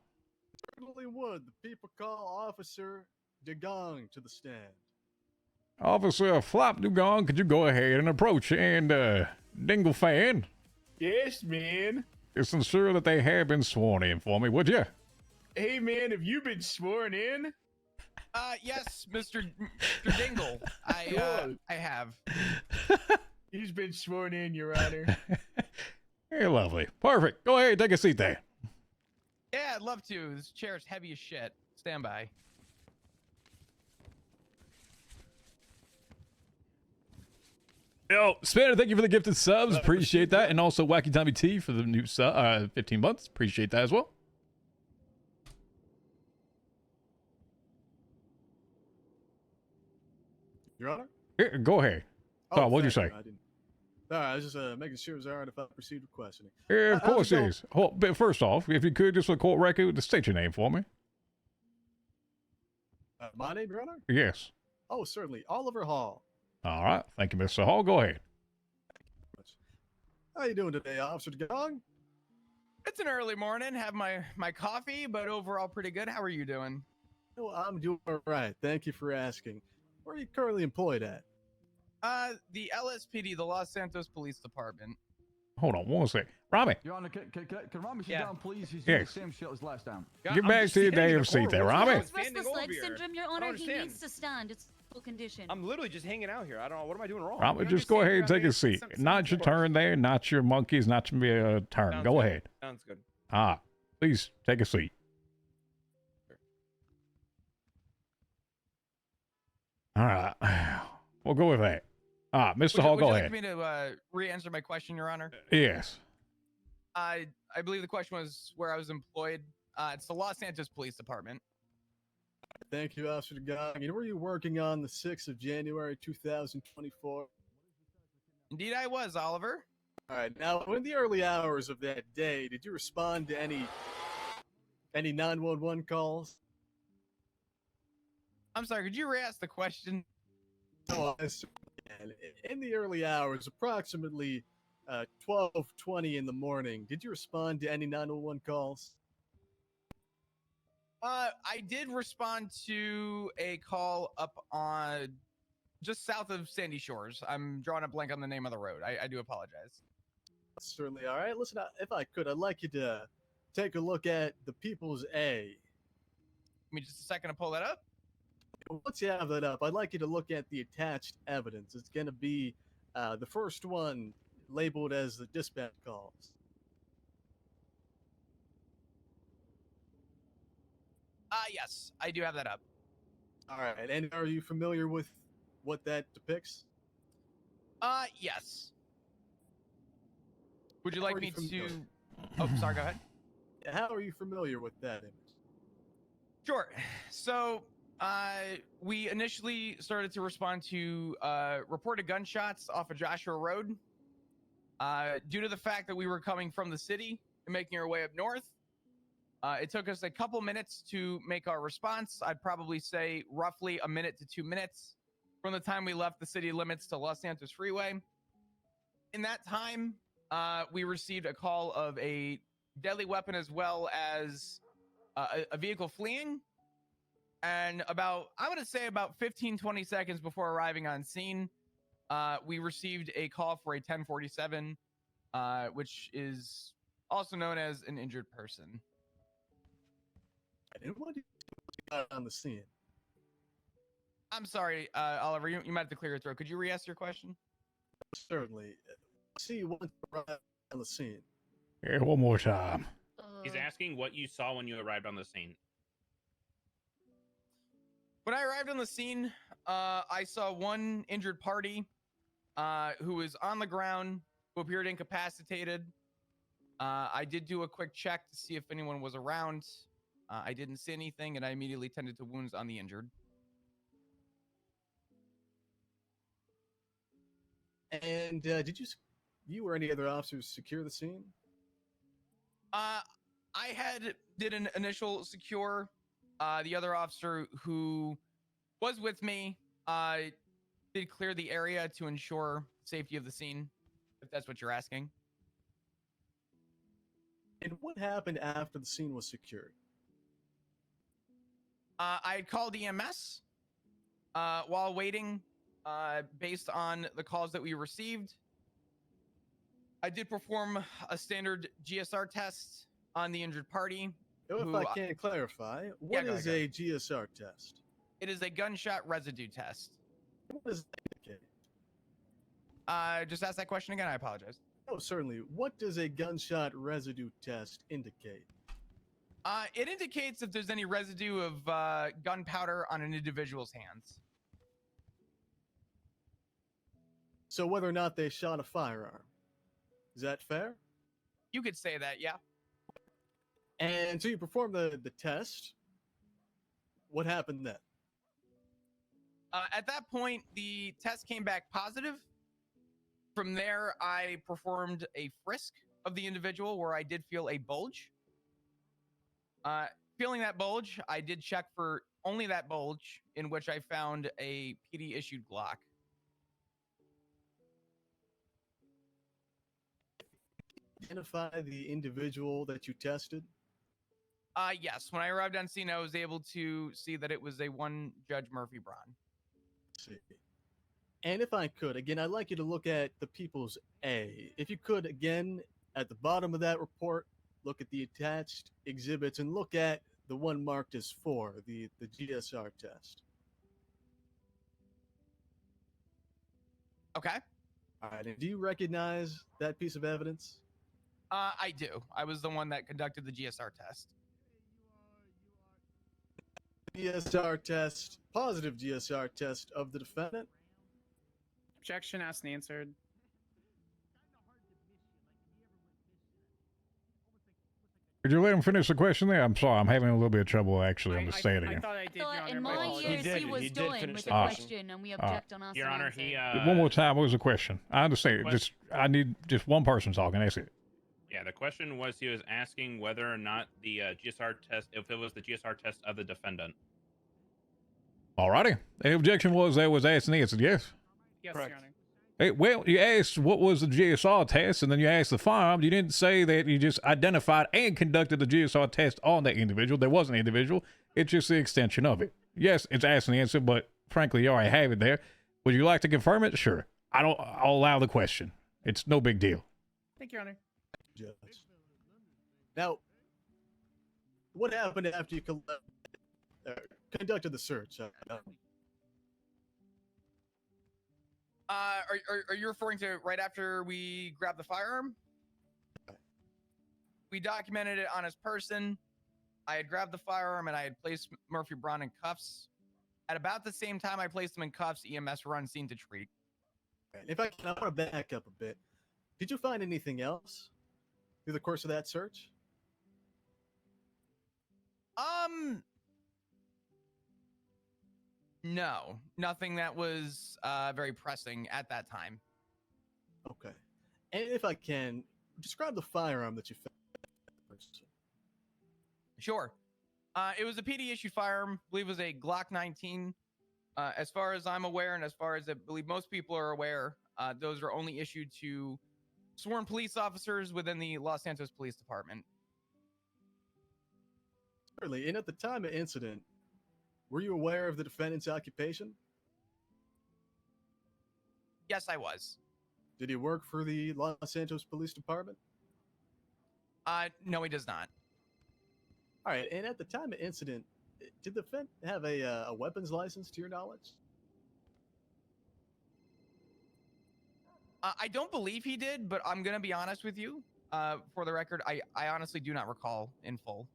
Certainly would. The people call Officer DeGong to the stand. Officer Flop Dugong, could you go ahead and approach and Dingle Fan? Yes, man. Just ensure that they have been sworn in for me, would you? Hey, man, have you been sworn in? Yes, Mr. Dingle. I have. He's been sworn in, Your Honor. Hey, lovely. Perfect. Go ahead, take a seat there. Yeah, I'd love to. This chair's heavy as shit. Stand by. Yo, Spanner, thank you for the gifted subs. Appreciate that. And also Wacky Tommy T for the new 15 months. Appreciate that as well. Your Honor? Here, go ahead. Oh, what'd you say? thank I didn't. No, I was just making sure it was all right if I proceed with questioning. Yeah, of How's course it it going? is. But first off, if you could, just for the court record, state your name for me. My name, Your Honor? Yes. Oh, certainly. Oliver Hall. All right. Thank you, Mr. Hall. Go ahead. How you doing today, Officer Gong? It's an early morning. Have my coffee, but overall pretty good. How are you doing? Oh, I'm doing all right. Thank you for asking. Where are you currently employed at? The LSPD, the Los Santos Police Department. Hold on one sec. Robbie, Your Honor, can Robbie sit Yeah. down, please? He's Yes. doing the same shit as last time. get back to your damn seat there, Robbie. Restless leg syndrome, Your Honor. He understand. needs to stand. It's a full condition. I'm literally just hanging out here. I don't know. What am I doing wrong? Robbie, just go ahead and take a seat. Not your turn there. Not your monkeys. Not your turn. Sounds Go good. ahead. Sounds good. Please take a seat. All right. We'll go with that. Mr. Hall, Would go you ahead. like me to re-answer my question, Your Honor? Yes. I believe the question was where I was employed. It's the Los Santos Police Department. Thank you, Officer Gong. And were you working on the 6th of January, 2024? Indeed, I was, Oliver. All right. Now, in the early hours of that day, did you respond to any 911 calls? I'm sorry. Could you re-ask the question? Oh, in the early hours, approximately 12:20 in the morning, did you respond to any 911 calls? I did respond to a call up on just south of Sandy Shores. I'm drawing a blank on the name of the road. I do apologize. Certainly. All right. Listen, if I could, I'd like you to take a look at the People's A. Give me just a second to pull that up. Once you have that up, I'd like you to look at the attached evidence. It's going to be the first one labeled as the dispatch calls. Yes, I do have that up. All right. And are you familiar with what that depicts? Yes. Would you How like are me you familiar? to... Oh, sorry, go ahead. How are you familiar with that image? Sure. So, we initially started to respond to reported gunshots off of Joshua Road. Due to the fact that we were coming from the city and making our way up north, it took us a couple minutes to make our response. I'd probably say roughly a minute to 2 minutes from the time we left the city limits to Los Santos Freeway. In that time, we received a call of a deadly weapon as well as a vehicle fleeing. And I want to say about 15-20 seconds before arriving on scene, we received a call for a 1047, which is also known as an injured person. And what did you got on the scene? I'm sorry, Oliver, you might have to clear your throat. Could you re-ask your question? Certainly. See once you arrive on the scene. Yeah, one more time. He's asking what you saw when you arrived on the scene. When I arrived on the scene, I saw one injured party who was on the ground, who appeared incapacitated. I did do a quick check to see if anyone was around. I didn't see anything, and I immediately tended to wounds on the injured. And did you or any other officers secure the scene? I did an initial secure. The other officer who was with me did clear the area to ensure safety of the scene, if that's what you're asking. And what happened after the scene was secured? I had called EMS while waiting based on the calls that we received. I did perform a standard GSR test on the injured party. If I can clarify, what is a GSR test? It is a gunshot residue test. What does that indicate? Just ask that question again. I apologize. Oh, certainly. What does a gunshot residue test indicate? It indicates if there's any residue of gunpowder on an individual's hands. So whether or not they shot a firearm. Is that fair? You could say that, yeah. And so you performed the test. What happened then? At that point, the test came back positive. From there, I performed a frisk of the individual where I did feel a bulge. Feeling that bulge, I did check for only that bulge in which I found a PD issued Glock. Identify the individual that you tested? Yes. When I arrived on scene, I was able to see that it was a one Judge Murphy Braun. See. And if I could, again, I'd like you to look at the People's A. If you could, again, at the bottom of that report, look at the attached exhibits and look at the one marked as 4, the GSR test. Okay. All right. And do you recognize that piece of evidence? I do. I was the one that conducted the GSR test. GSR test, positive GSR test of the defendant. Objection asked and answered. Could you let him finish the question there? I'm sorry, I'm having a little bit of trouble actually understanding I it. thought I did, Your Honor. In My my apologies. years, he was done with the question, and we object on us. Your Honor, he One more time, what was the question? I understand. I need just one person talking. That's it. Yeah, the question was he was asking whether or not the GSR test, if it was the GSR test of the defendant. Alrighty. The objection was that was asked and answered. Yes. Yes, Your Honor. Hey, well, you asked what was the GSR test, and then you asked the firearm. You didn't say that you just identified and conducted the GSR test on that individual. There was an individual. It's just the extension of it. Yes, it's asked and answered, but frankly, you already have it there. Would you like to confirm it? Sure. I'll allow the question. It's no big deal. Thank you, Your Honor. Judge. Now, what happened after you conducted the search? Are you referring to right after we grabbed the firearm? We documented it on his person. I had grabbed the firearm and I had placed Murphy Braun in cuffs. At about the same time I placed him in cuffs, EMS were on scene to treat. If I can, I want to back up a bit. Did you find anything else through the course of that search? No, nothing that was very pressing at that time. Okay. And if I can, describe the firearm that you found. Sure. It was a PD issued firearm. I believe it was a Glock 19. As far as I'm aware, and as far as I believe most people are aware, those are only issued to sworn police officers within the Los Santos Police Department. Certainly. And at the time of incident, were you aware of the defendant's occupation? Yes, I was. Did he work for the Los Santos Police Department? No, he does not. All right. And at the time of incident, did the defendant have a weapons license, to your knowledge? I don't believe he did, but I'm going to be honest with you. For the record, I honestly do not recall in full.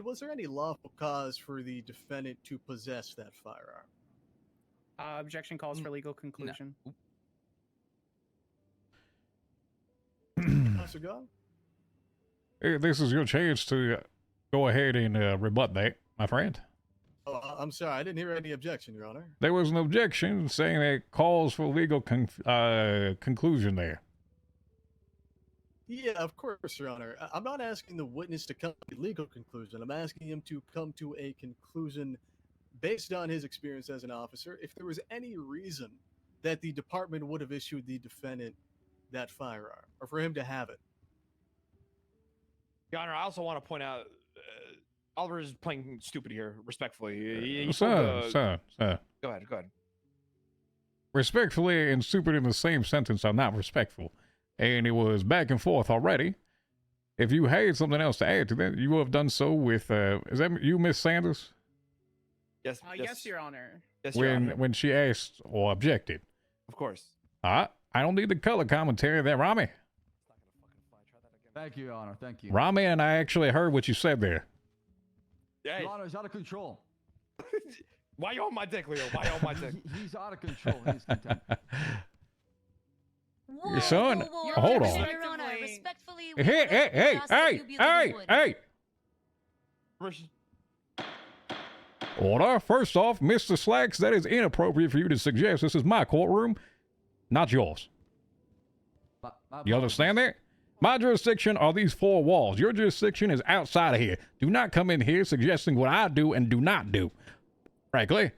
Was there any lawful cause for the defendant to possess that firearm? Objection calls for legal conclusion. Officer Gong? Hey, this is your chance to go ahead and rebut that, my friend. Oh, I'm sorry. I didn't hear any objection, Your Honor. There was an objection saying that calls for legal conclusion there. Yeah, of course, Your Honor. I'm not asking the witness to come to a legal conclusion. I'm asking him to come to a conclusion based on his experience as an officer. If there was any reason that the department would have issued the defendant that firearm, or for him to have it. Your Honor, I also want to point out Oliver is playing stupid here, respectfully. Sir. Go ahead. Respectfully and stupid in the same sentence are not respectful. And it was back and forth already. If you had something else to add to that, you would have done so with, is that you, Miss Sanders? Yes, yes, Your Honor. Yes, Your Honor. When she asked or objected. Of course. I don't need the color commentary there, Rami. Thank you, Your Honor. Thank you. Rami and I actually heard what you said there. Your Honor, he's out of control. Why you on my dick, Leo? Why you on my dick? He's out of control. He's content. Your son, hold on. Your Honor, respectfully, Hey! Order. First off, Mr. Slacks, that is inappropriate for you to suggest. This is my courtroom, not yours. You understand that? My jurisdiction are these four walls. Your jurisdiction is outside of here. Do not come in here suggesting what I do and do not do. Frankly,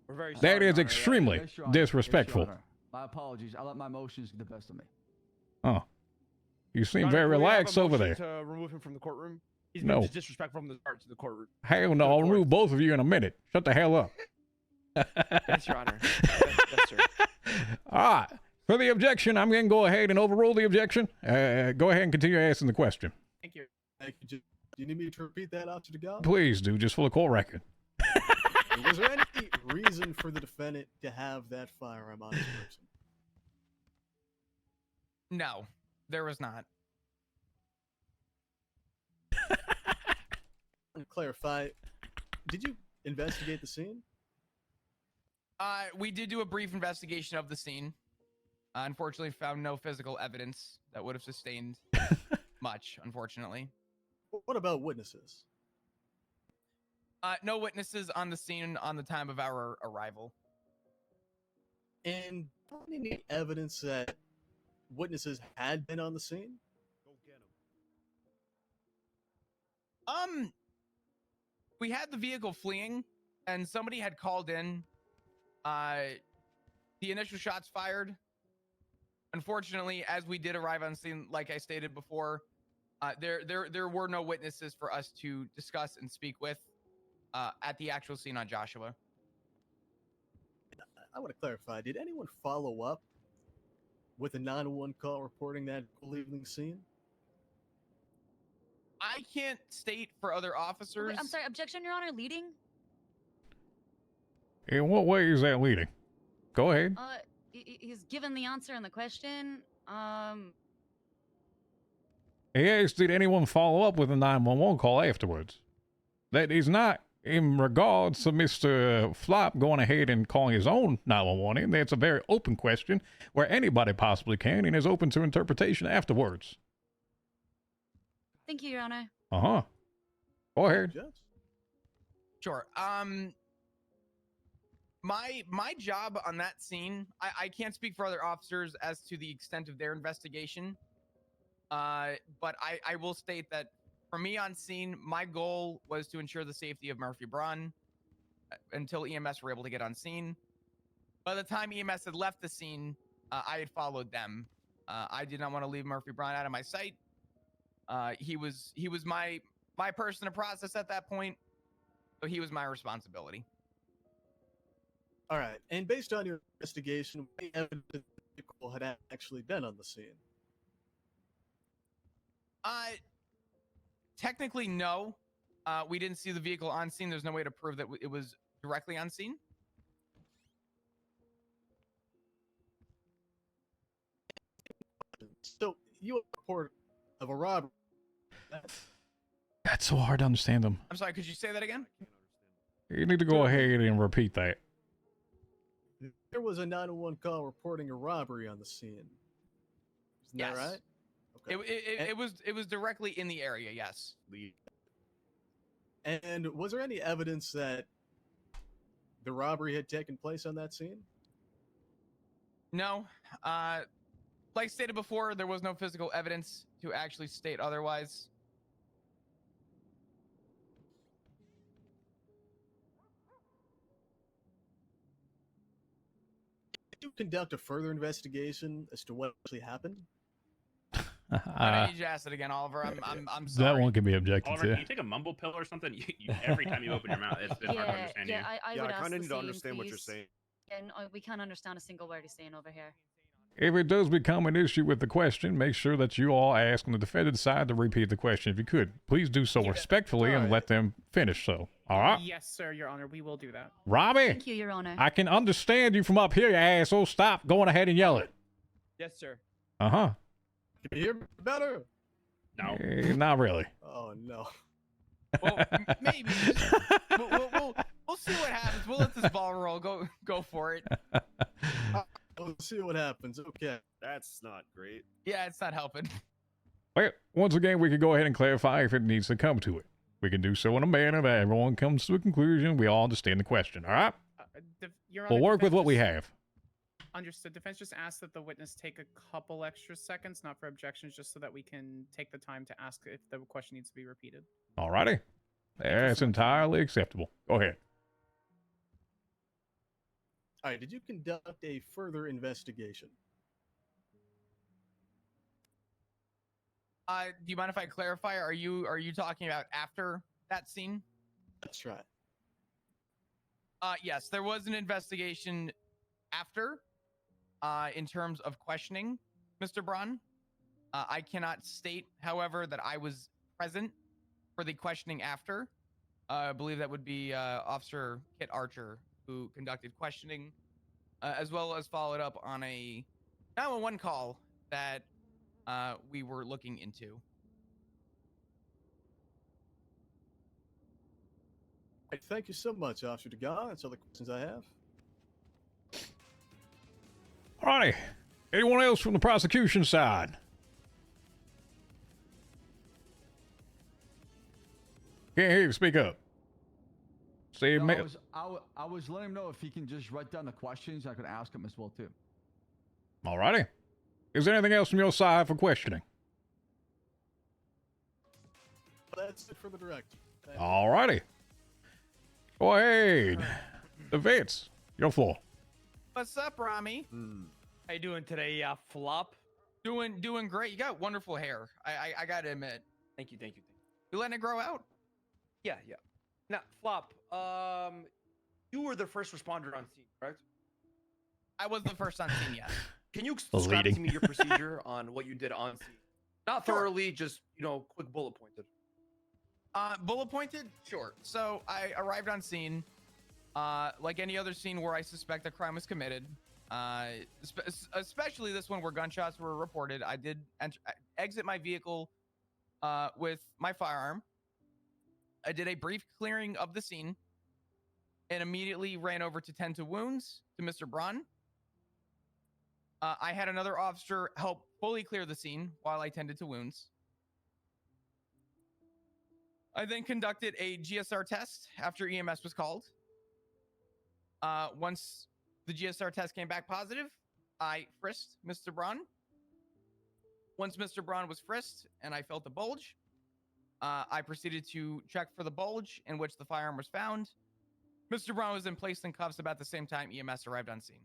We're very that sorry, is Your Honor. extremely Yes, Your Honor. Yes, Your disrespectful. Honor. My apologies. I let my emotions get the best of me. Oh, you seem Your very Honor, can we have a relaxed over motion there. To remove him from the courtroom. He's No. been disrespectful from the start to the courtroom. Hell no, I'll remove both of you in a minute. Shut the hell up. Yes, Your Honor. Yes, sir. All right. For the objection, I'm going to go ahead and overrule the objection. Go ahead and continue asking the question. Thank you. Thank you. Do you need me to repeat that, Officer DeGal? Please do, just for the court record. Was there any reason for the defendant to have that firearm on his person? No, there was not. To clarify, did you investigate the scene? We did do a brief investigation of the scene. Unfortunately, found no physical evidence that would have sustained much, unfortunately. What about witnesses? No witnesses on the scene on the time of our arrival. And any evidence that witnesses had been on the scene? We had the vehicle fleeing, and somebody had called in. The initial shots fired. Unfortunately, as we did arrive on scene, like I stated before, there were no witnesses for us to discuss and speak with at the actual scene on Joshua. I want to clarify, did anyone follow up with a 911 call reporting that leaving the scene? I can't state for other officers. Wait, I'm sorry, objection, Your Honor, leading? In what way is that leading? Go ahead. He's given the answer in the question. He asked, did anyone follow up with a 911 call afterwards? That is not in regards to Mr. Flop going ahead and calling his own 911 in. That's a very open question where anybody possibly can and is open to interpretation afterwards. Thank you, Your Honor. Uh-huh. Go ahead. Sure. My job on that scene, I can't speak for other officers as to the extent of their investigation. But I will state that for me on scene, my goal was to ensure the safety of Murphy Braun until EMS were able to get on scene. By the time EMS had left the scene, I had followed them. I did not want to leave Murphy Braun out of my sight. He was my person to process at that point, so he was my responsibility. All right, and based on your investigation, what evidence the vehicle had actually been on the scene? Technically, no. We didn't see the vehicle on scene. There's no way to prove that it was directly on scene. So you report of a robbery. That's so hard to understand them. I'm sorry, could you say that again? You need to go ahead and repeat that. There was a 911 call reporting a robbery on the scene. Isn't that right? It was directly in the area, yes. And was there any evidence that the robbery had taken place on that scene? No. Like stated before, there was no physical evidence to actually state otherwise. Did you conduct a further investigation as to what actually happened? I need you to ask it again, Oliver. I'm sorry. That one can be objected Oliver, to. can you take a mumble pill or something? Every time you open your mouth, it's been hard to understand you. I would ask kind of the need to same, understand what you're please. saying. And we can't understand a single word he's saying over here. If it does become an issue with the question, make sure that you all ask on the defendant's side to repeat the question if you could. Please do so respectfully and let them finish so. All right? Yes, sir, Your Honor. We will do that. Robbie? Thank you, Your Honor. I can understand you from up here, you asshole. Stop going ahead and yelling. Yes, sir. Uh-huh. Can you hear me better? No. Not really. Oh, no. Well, maybe. We'll see what happens. We'll let this ball roll. Go for it. We'll see what happens. Okay. That's not great. Yeah, it's not helping. Well, once again, we can go ahead and clarify if it needs to come to it. We can do so in a manner that everyone comes to a conclusion. We all understand the question, all right? Your We'll Honor, work with defense what we just- have. Understood. Defense just asked that the witness take a couple extra seconds, not for objections, just so that we can take the time to ask if the question needs to be repeated. Alrighty. That's entirely acceptable. Go ahead. All right. Did you conduct a further investigation? Do you mind if I clarify? Are you talking about after that scene? That's right. Yes, there was an investigation after, in terms of questioning Mr. Braun. I cannot state, however, that I was present for the questioning after. I believe that would be Officer Kit Archer, who conducted questioning, as well as followed up on a 911 call that we were looking into. Right, thank you so much, Officer DeGar. That's all the questions I have. Alrighty. Anyone else from the prosecution side? Can't hear you. Speak up. Say, No, I was letting him know if he can just write down the questions. I could ask him as well too. Alrighty. Is there anything else from your side for questioning? That's it for the director. Thank you. Alrighty. Go ahead. The Vince, your floor. What's up, Rami? How you doing today, Flop? Doing great. You got wonderful hair. I gotta admit. Thank you. You letting it grow out? Yeah. Now, Flop, you were the first responder on scene, correct? I was the first on scene, yes. Can you describe to me your procedure on what you did on scene? Not thoroughly, just, quick bullet pointed. Bullet pointed? Sure. So I arrived on scene, like any other scene where I suspect a crime was committed, especially this one where gunshots were reported. I did exit my vehicle with my firearm. I did a brief clearing of the scene and immediately ran over to tend to wounds to Mr. Braun. I had another officer help fully clear the scene while I tended to wounds. I then conducted a GSR test after EMS was called. Once the GSR test came back positive, I frisked Mr. Braun. Once Mr. Braun was frisked and I felt a bulge, I proceeded to check for the bulge in which the firearm was found. Mr. Braun was then placed in cuffs about the same time EMS arrived on scene.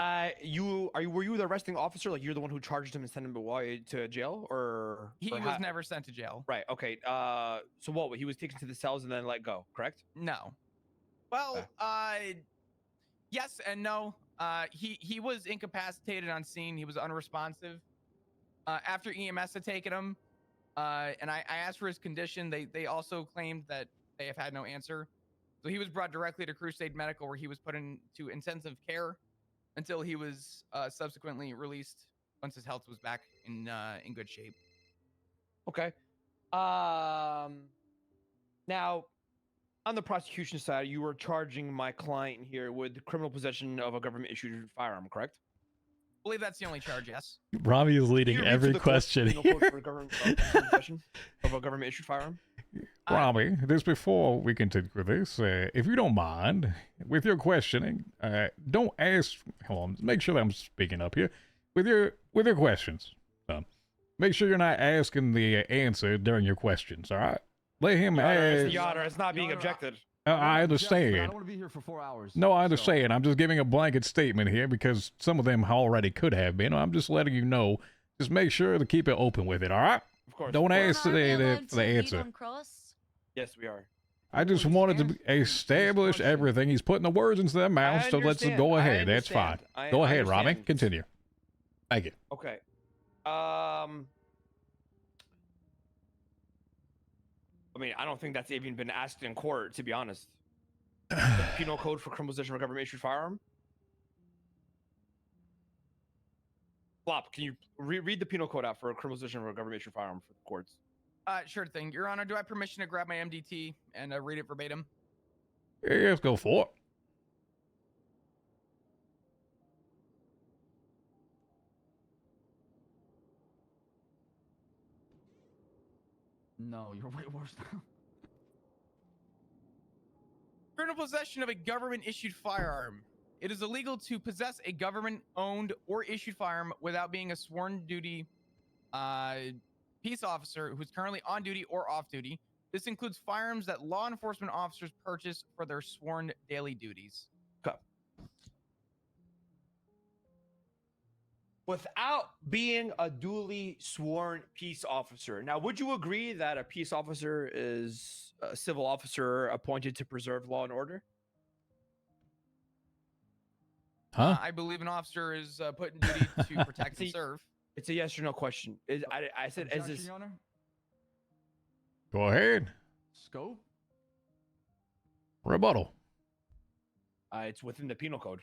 Were you the arresting officer? Like, you're the one who charged him and sent him away to jail, or He was never sent to jail. Right. Okay. So what? He was taken to the cells and then let go, correct? No. Well, yes and no. He was incapacitated on scene. He was unresponsive. After EMS had taken him, and I asked for his condition, they also claimed that they have had no answer. So he was brought directly to Crusade Medical, where he was put into intensive care until he was subsequently released once his health was back in good shape. Okay. Now, on the prosecution side, you were charging my client here with criminal possession of a government-issued firearm, correct? I believe that's the only charge, yes. Rami is leading every question here. Possession of a government-issued firearm? Rami, this before we continue with this, if you don't mind, with your questioning, don't ask. Hold on, make sure that I'm speaking up here. With your questions, make sure you're not asking the answer during your questions. All right, let him ask. Your Honor, it's not being objected. I understand. I don't want to be here for 4 hours. No, I understand. I'm just giving a blanket statement here because some of them already could have been. I'm just letting you know. Just make sure to keep it open with it. All right. Of course. Don't ask the answer. Yes, we are. I just wanted to establish everything. He's putting the words into their mouth, so let's go ahead. That's fine. Go ahead, Rami. Continue. Thank you. Okay. I mean, I don't think that's even been asked in court, to be honest. The penal code for criminal possession of a government-issued firearm? Flop, can you read the penal code out for a criminal possession of a government-issued firearm for the courts? Sure thing. Your Honor, do I have permission to grab my MDT and read it verbatim? Yeah, let's go for it. No, you're way worse now. Criminal possession of a government-issued firearm. It is illegal to possess a government-owned or issued firearm without being a sworn duty peace officer who's currently on duty or off duty. This includes firearms that law enforcement officers purchase for their sworn daily duties. Okay. Without being a duly sworn peace officer. Now, would you agree that a peace officer is a civil officer appointed to preserve law and order? Huh? I believe an officer is put in duty to protect and serve. It's a yes or no question. I said, is Objection, this... Your Honor? Go ahead. Scope? Rebuttal. It's within the penal code.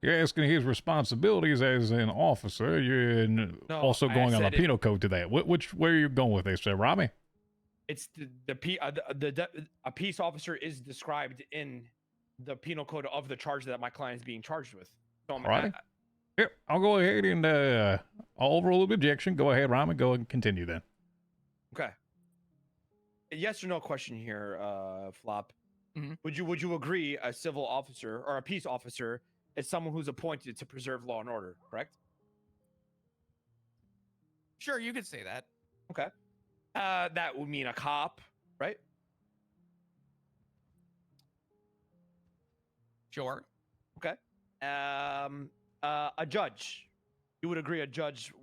You're asking his responsibilities as an officer. You're No, also I going on the said it- penal code to that. Where are you going with this, Rami? It's a peace officer is described in the penal code of the charge that my client is being charged with. So I'm, All right. Yep, I'll go ahead and I'll overrule the objection. Go ahead, Rami. Go and continue then. Okay. A yes or no question here, Flop. Mm-hmm. Would you agree a civil officer or a peace officer is someone who's appointed to preserve law and order, correct? Sure, you could say that. Okay. That would mean a cop, right? Sure. Okay. A judge. You would agree a judge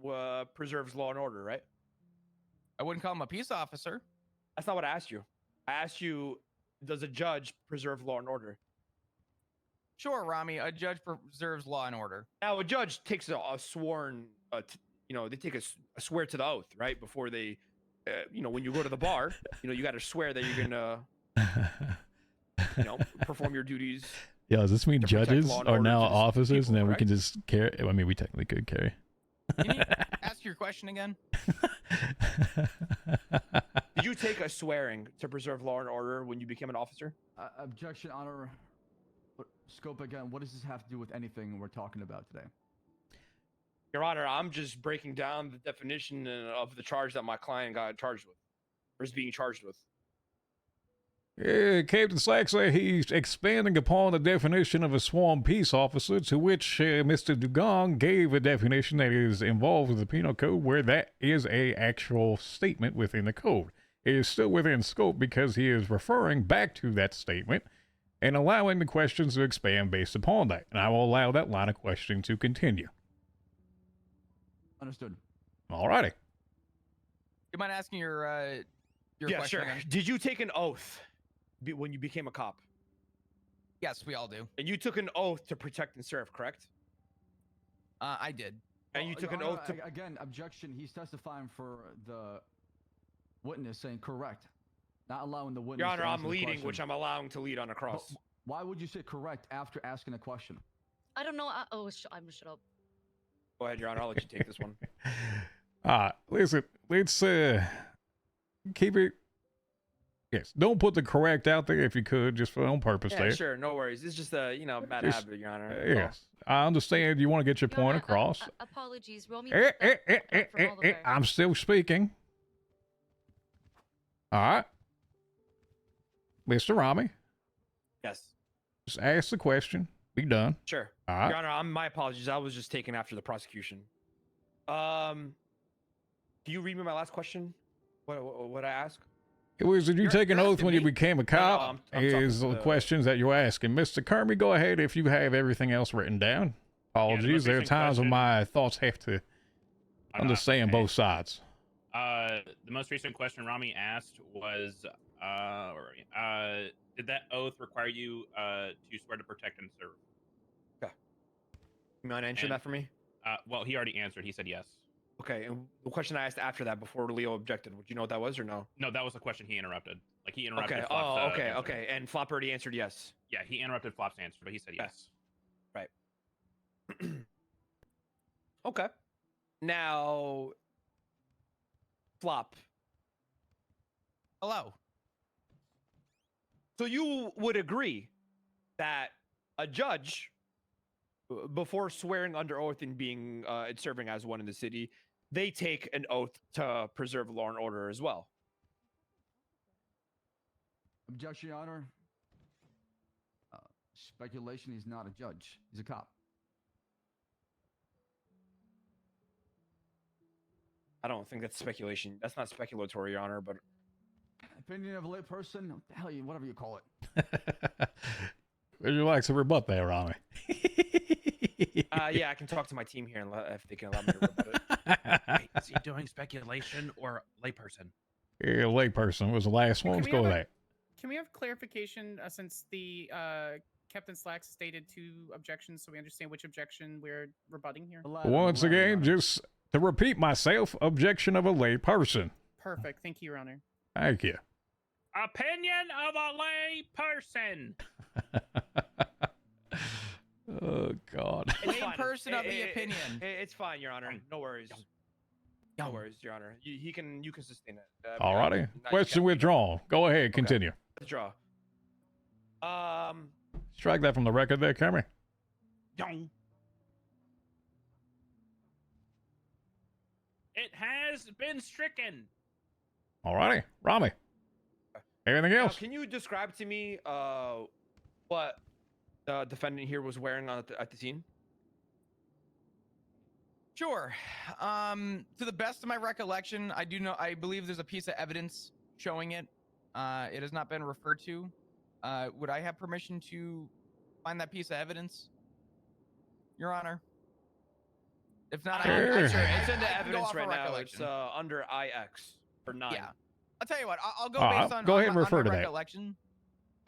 preserves law and order, right? I wouldn't call him a peace officer. That's not what I asked you. I asked you, does a judge preserve law and order? Sure, Rami. A judge preserves law and order. Now, a judge takes a sworn, they take a swear to the oath, right? Before they, when you go to the bar, you got to swear that you're gonna, perform your duties. Yeah, does this mean to protect judges law and are order now to the officers and then we correct? can just carry? I mean, we technically could carry. Can you ask your question again? Did you take a swearing to preserve law and order when you became an officer? Objection, Honor. Scope again. What does this have to do with anything we're talking about today? Your Honor, I'm just breaking down the definition of the charge that my client got charged with, or is being charged with. Yeah, Captain Slack said he's expanding upon the definition of a sworn peace officer, to which Mr. Dugong gave a definition that is involved with the penal code, where that is a actual statement within the code. It is still within scope because he is referring back to that statement and allowing the questions to expand based upon that. And I will allow that line of questioning to continue. Understood. Alrighty. You mind asking your Yeah, question sure. again? Did you take an oath when you became a cop? Yes, we all do. And you took an oath to protect and serve, correct? I did. And you took an Your oath Honor, to... Again, objection. He's testifying for the witness saying correct, not allowing the witness. Your Honor, to I'm answer the leading, question. which I'm allowing to lead on a cross. Why would you say correct after asking a question? I don't know. I'm gonna shut up. Go ahead, Your Honor. I'll let you take this one. Listen, let's keep it. Yes, don't put the correct out there if you could, just for on purpose Yeah, there. sure. No worries. It's just a, bad Just- habit, Your Honor. Yes, I understand you want to get your point across. Apologies. Roll me. I'm still speaking. All right, Mr. Rami, Yes. just ask the question. Be done. Sure. All right. Your Honor, my apologies. I was just taken after the prosecution. Can you read me my last question? What I ask? It was, did you take an oath when you became a cop? I'm talking is to the the- questions that you're asking. Mr. Kermie, go ahead if you have everything else written down. Apologies. There are recent times when question- my thoughts have to understand both sides. The most recent question Rami asked was, where are we? Did that oath require you to swear to protect and serve? Okay. You mind answering that for me? Well, he already answered. He said yes. Okay, and the question I asked after that, before Leo objected, would you know what that was or no? No, that was the question he interrupted. Like he interrupted. Okay. Flop's, Oh, okay, answer. okay. And Flop already answered yes. Yeah, he interrupted Flop's answer, but he said yes. Right. Okay. Now, Flop. Hello. So you would agree that a judge, before swearing under oath and being and serving as one in the city, they take an oath to preserve law and order as well. Objection, Your Honor. speculation. He's not a judge. He's a cop. I don't think that's speculation. That's not speculatory, Your Honor, but Opinion of a lay person. What the hell, whatever you call it. Would you like to rebut there, Rami? yeah, I can talk to my team here and if they can allow me to rebut it. Wait, is he doing speculation or layperson? Yeah, layperson was the last one. Let's go with that. Can we have clarification since the Captain Slacks stated 2 objections, so we understand which objection we're rebutting here? Once again, just to repeat myself, objection of a layperson. Perfect. Thank you, Your Honor. Thank you. Opinion of a lay person. Oh God. It's fine. Person of the opinion. It's fine, Your Honor. No worries. No worries, Your Honor. You can sustain it. Alrighty. Question withdrawn. Go ahead. Continue. Withdraw. Strike that from the record there, Camry. Young. It has been stricken. Alrighty. Rami. Anything else? Can you describe to me what the defendant here was wearing at the scene? Sure. To the best of my recollection, I believe there's a piece of evidence showing it. It has not been referred to. Would I have permission to find that piece of evidence, Your Honor? If not, sure. I It's in the I can go evidence off right of now. It's recollection. under IX or 9. Yeah. I'll tell you what. I'll go Alright, based on go ahead and on refer my to that. recollection.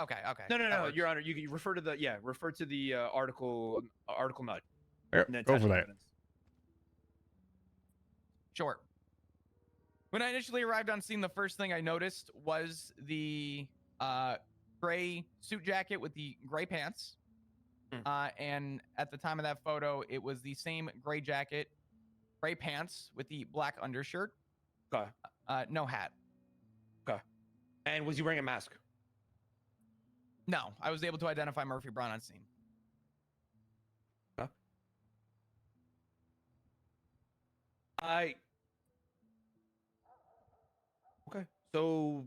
Okay. No, That works. Your Honor. You refer to the article note. Yep, and then go attach for the that. evidence. Sure. When I initially arrived on scene, the first thing I noticed was the gray suit jacket with the gray pants. And at the time of that photo, it was the same gray jacket, gray pants with the black undershirt. Okay. No hat. Okay. And was he wearing a mask? No, I was able to identify Murphy Brown on scene. Okay. So,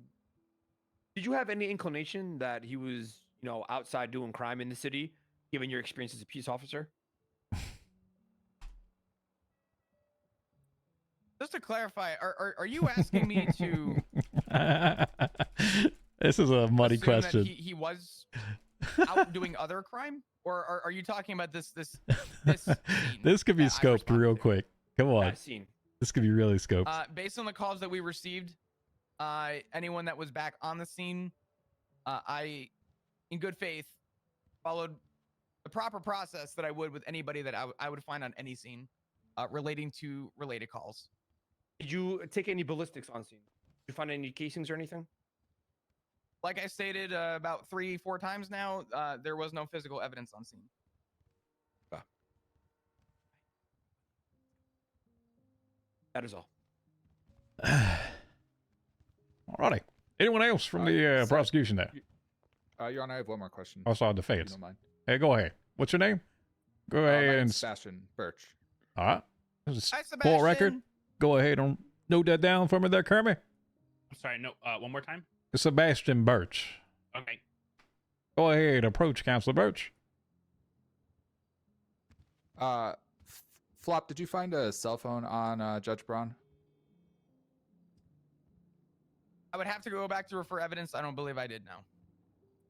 did you have any inclination that he was, outside doing crime in the city, given your experience as a peace officer? Just to clarify, are you asking me to This is a muddy assume question. that he was out doing other crime, or are you talking about this scene This could be that I scoped responded real to? quick. Come on. That scene. This could be really scoped. Based on the calls that we received, anyone that was back on the scene, I, in good faith, followed the proper process that I would with anybody that I would find on any scene relating to related calls. Did you take any ballistics on scene? Did you find any casings or anything? Like I stated about 3-4 times now, there was no physical evidence on scene. That is all. Alrighty. Anyone else from the prosecution there? Your Honor, I have one more question. I saw if you defense. don't mind. Hey, go ahead. What's your name? Go My ahead and name's Sebastian Birch. all right. This is Hi, full record. Sebastian. Go ahead and note that down for me there, Kermit. I'm sorry, no, one more time. Sebastian Birch. Okay. Go ahead, approach Counselor Birch. Flop, did you find a cell phone on Judge Braun? I would have to go back to refer evidence. I don't believe I did now.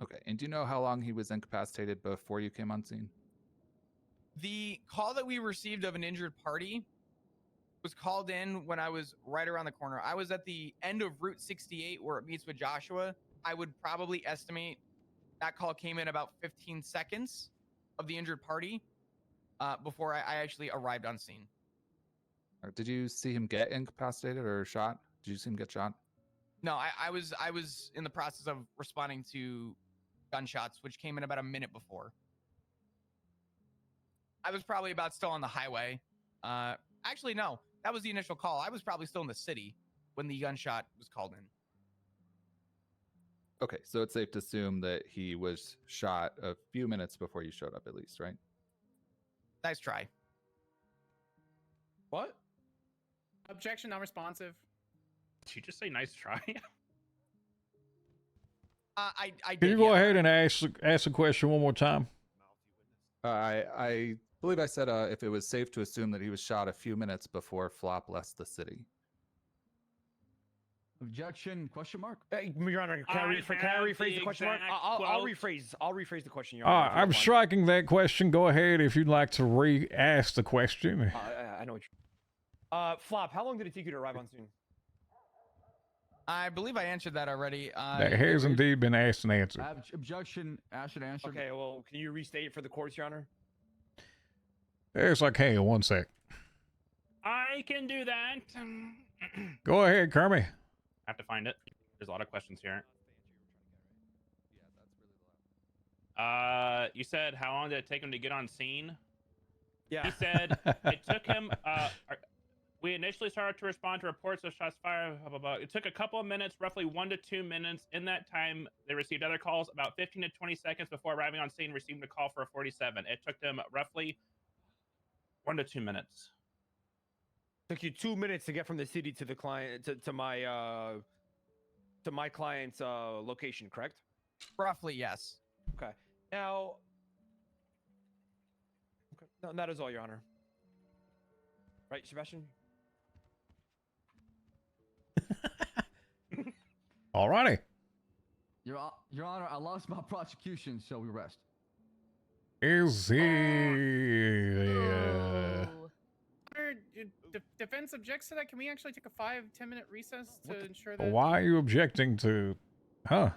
Okay, and do you know how long he was incapacitated before you came on scene? The call that we received of an injured party was called in when I was right around the corner. I was at the end of Route 68 where it meets with Joshua. I would probably estimate that call came in about 15 seconds of the injured party before I actually arrived on scene. Did you see him get incapacitated or shot? Did you see him get shot? No, I was in the process of responding to gunshots, which came in about a minute before. I was probably about still on the highway. Actually, no, that was the initial call. I was probably still in the city when the gunshot was called in. Okay, so it's safe to assume that he was shot a few minutes before you showed up, at least, right? Nice try. What? Objection, non-responsive. Did you just say nice try? I Can did, you go yeah. ahead and ask the question one more time? I believe I said if it was safe to assume that he was shot a few minutes before Flop left the city. Objection? Question mark. Your Honor, can I rephrase the question mark? I'll rephrase the question, Your All Honor. right, if you I'm don't mind. striking that question. Go ahead if you'd like to re-ask the question. I know what Flop, how long did it take you to arrive on scene? I believe I answered that already. That has indeed been asked and answered. Objection. Asked and answered. Okay, well, can you restate it for the courts, Your Honor? Yes, I can. 1 sec. I can do that. Go ahead, Kermit. I have to find it. There's a lot of questions here. You said how long did it take him to get on scene? Yeah. He said it took him. We initially started to respond to reports of shots fired. Blah, blah, blah. It took a couple of minutes, roughly 1 to 2 minutes. In that time, they received other calls. About 15 to 20 seconds before arriving on scene, received a call for a 47. It took them roughly 1 to 2 minutes. Took you 2 minutes to get from the city to the client to my client's location, correct? Roughly, yes. Okay. Now, no, that is all, Your Honor. Right, Sebastian? Alrighty. Your Honor, I lost my prosecution, so we rest. Is he? Defense objects to that. Can we actually take a 5-10 minute recess to ensure that? Why are you objecting to? Huh?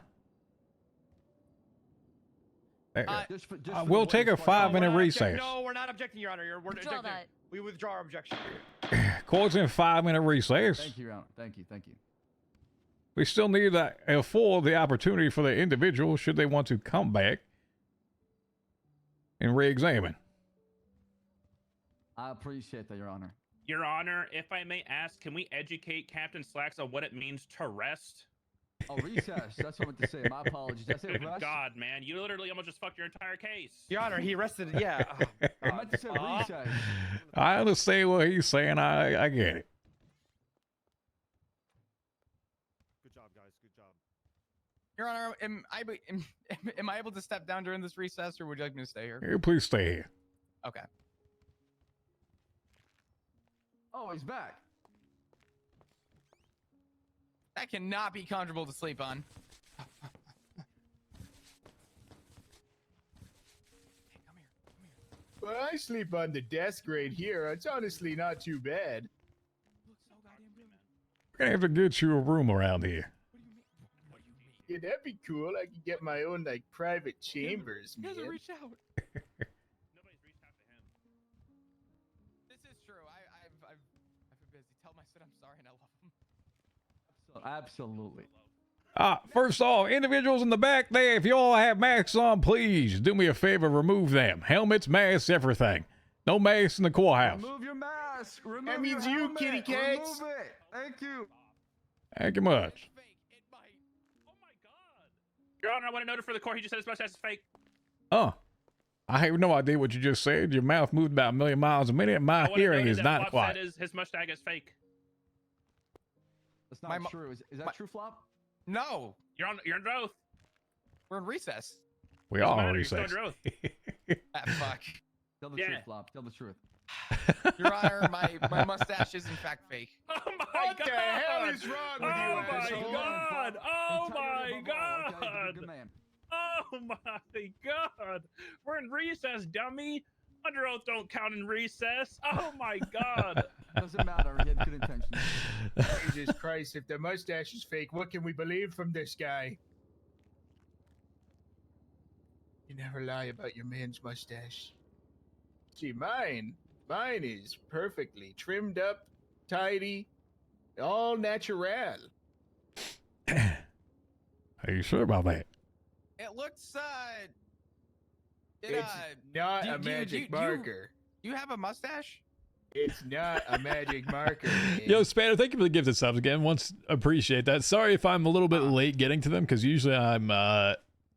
We'll take a 5-minute recess. No, we're not objecting, Your Honor. We're objecting. that. We withdraw our objection. Court's in 5-minute recess. Thank you, Your Honor. Thank you. We still need to afford the opportunity for the individual, should they want to come back and re-examine. I appreciate that, Your Honor. Your Honor, if I may ask, can we educate Captain Slacks on what it means to rest? Oh, recess. That's what I meant to say. My apologies. Did I say Good rest? God, man. You literally almost just fucked your entire case. Your Honor, he rested. Yeah. I meant to say recess. I understand what he's saying. I get it. Good job, guys. Good job. Your Honor, am I able to step down during this recess, or would you like me to stay here? Here, please stay here. Okay. Oh, he's back. That cannot be comfortable to sleep on. Well, I sleep on the desk right here. It's honestly not too bad. We're gonna have to get you a room around here. Yeah, that'd be cool. I could get my own like private chambers, man. out. Nobody's reached out to him. This is true. I've been busy. Tell him I said I'm sorry and I love him. Absolutely. First off, individuals in the back there, if you all have masks on, please do me a favor, remove them. Helmets, masks, everything. No masks in the courthouse. Remove your mask. Remove That means your you, helmet. kitty cats. Remove it. Thank you. Thank you much. Your Honor, I want to note it for the court. He just said his mustache is fake. Oh, I have no idea what you just said. Your mouth moved about 1,000,000 miles a minute. My hearing is not Flop quiet. said his mustache is fake. That's not true. Is that true, Flop? No. You're on oath. We're in recess. We Doesn't are matter, in you're still recess. under oath. Fuck. Tell the Yeah. truth, Flop. Tell the truth. Your Honor, my mustache is in fact fake. Oh my What God! the hell is wrong with you, Oh my asshole? God! Oh Tell your my little boy, okay? God! Good man. Oh my God! We're in recess, dummy. Under oath don't count in recess. Oh my God! Doesn't matter. He had good intentions. Jesus Christ, if the mustache is fake, what can we believe from this guy? You never lie about your man's mustache. See, mine is perfectly trimmed up, tidy, all natural. Are you sure about that? It looks It's not a do you- magic marker. You have a mustache? It's not a magic marker. man. Yo, Spanner, thank you for the gifted subs again. Once appreciate that. Sorry if I'm a little bit late getting to them, because usually I'm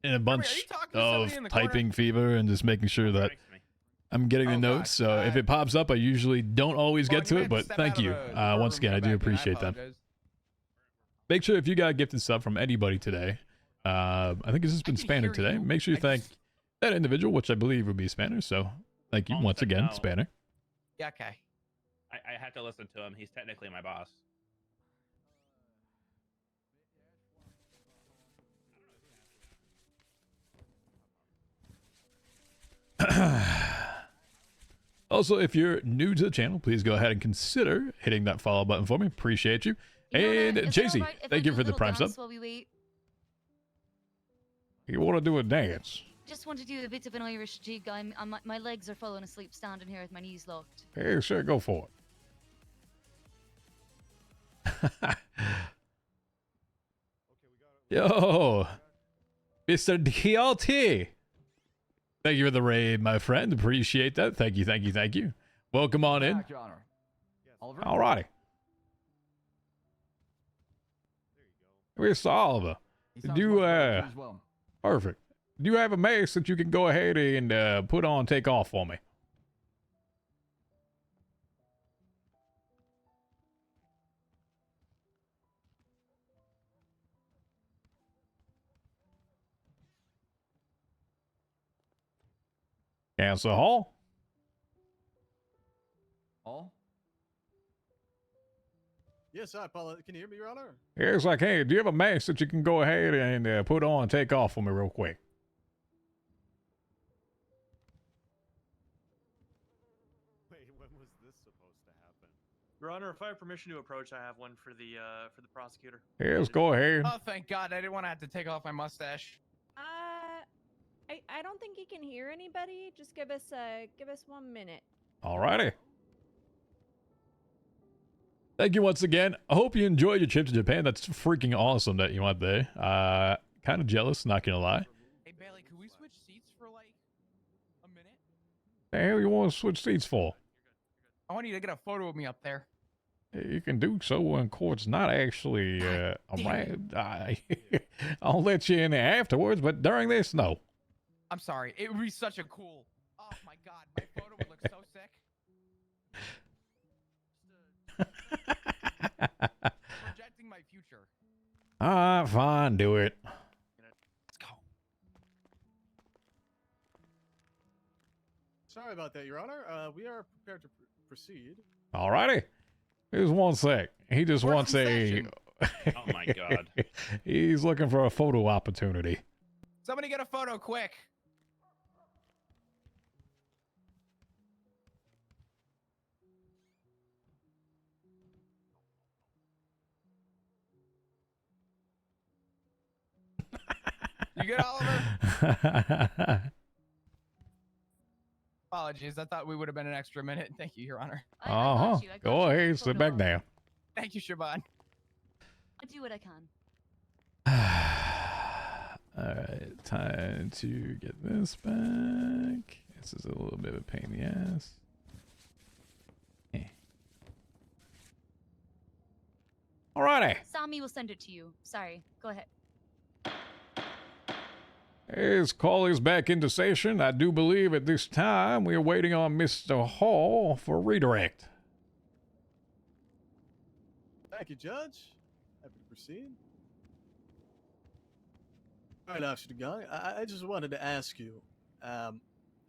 in a bunch of typing fever and just making sure that I'm getting the notes. So if it pops up, I usually don't always get to it, but thank you. Once again, I do appreciate that. Make sure if you got a gifted sub from anybody today, I think it's just been Spanner today. Make sure you thank that individual, which I believe would be Spanner. So thank you once again, no. Spanner. Yeah, okay. I have to listen to him. He's technically my boss. Also, if you're new to the channel, please go ahead and consider hitting that follow button for me. Appreciate you. And JC, thank you for the prime sub. While we wait. You want to do a dance? Just want to do a bit of an Irish jig. My legs are falling asleep standing here with my knees locked. Hey, sure, go for it. Yo, Mr. DLT. Thank you for the raid, my friend. Appreciate that. Thank you, thank you, thank you. Welcome on in. Back, Your Honor. Oliver? All righty. Mr. Oliver, do you, as well. perfect. Do you have a mask that you can go ahead and put on and take off for me? Council Hall? All? Yes, I apologize. Can you hear me, Your Honor? Yes, I can. Do you have a mask that you can go ahead and put on and take off for me real quick? Wait, when was this supposed to happen? Your Honor, if I have permission to approach, I have one for the prosecutor. Yes, go ahead. Oh, thank God! I didn't want to have to take off my mustache. I don't think he can hear anybody. Just give us 1 minute. Alrighty. Thank you once again. I hope you enjoyed your trip to Japan. That's freaking awesome that you went there. Kind of jealous, not gonna lie. Hey Bailey, could we switch seats for like a minute? The hell you want to switch seats for? I want you to get a photo of me up there. You can do so when court's not actually around. I'll let you in there afterwards, but during this, no. I'm sorry. It would be such a cool. Oh my God, my photo would look so sick. Projecting my future. Alright, fine, do it. Let's go. Sorry about that, Your Honor. We are prepared to proceed. Alrighty. Here's one sec. He just wants a. Oh my God. He's looking for a photo opportunity. Somebody get a photo quick. You good, Oliver? Apologies. I thought we would have been an extra minute. Thank you, Your Honor. Uh-huh. Go ahead, sit back down. Thank you, Siobhan. I do what I can. Alright, time to get this back. This is a little bit of a pain in the ass. Alrighty. Sammy will send it to you. Sorry. Go ahead. His call is back into session. I do believe at this time we are waiting on Mr. Hall for redirect. Thank you, Judge. Happy to proceed. All right, Officer DeGong, I just wanted to ask you, do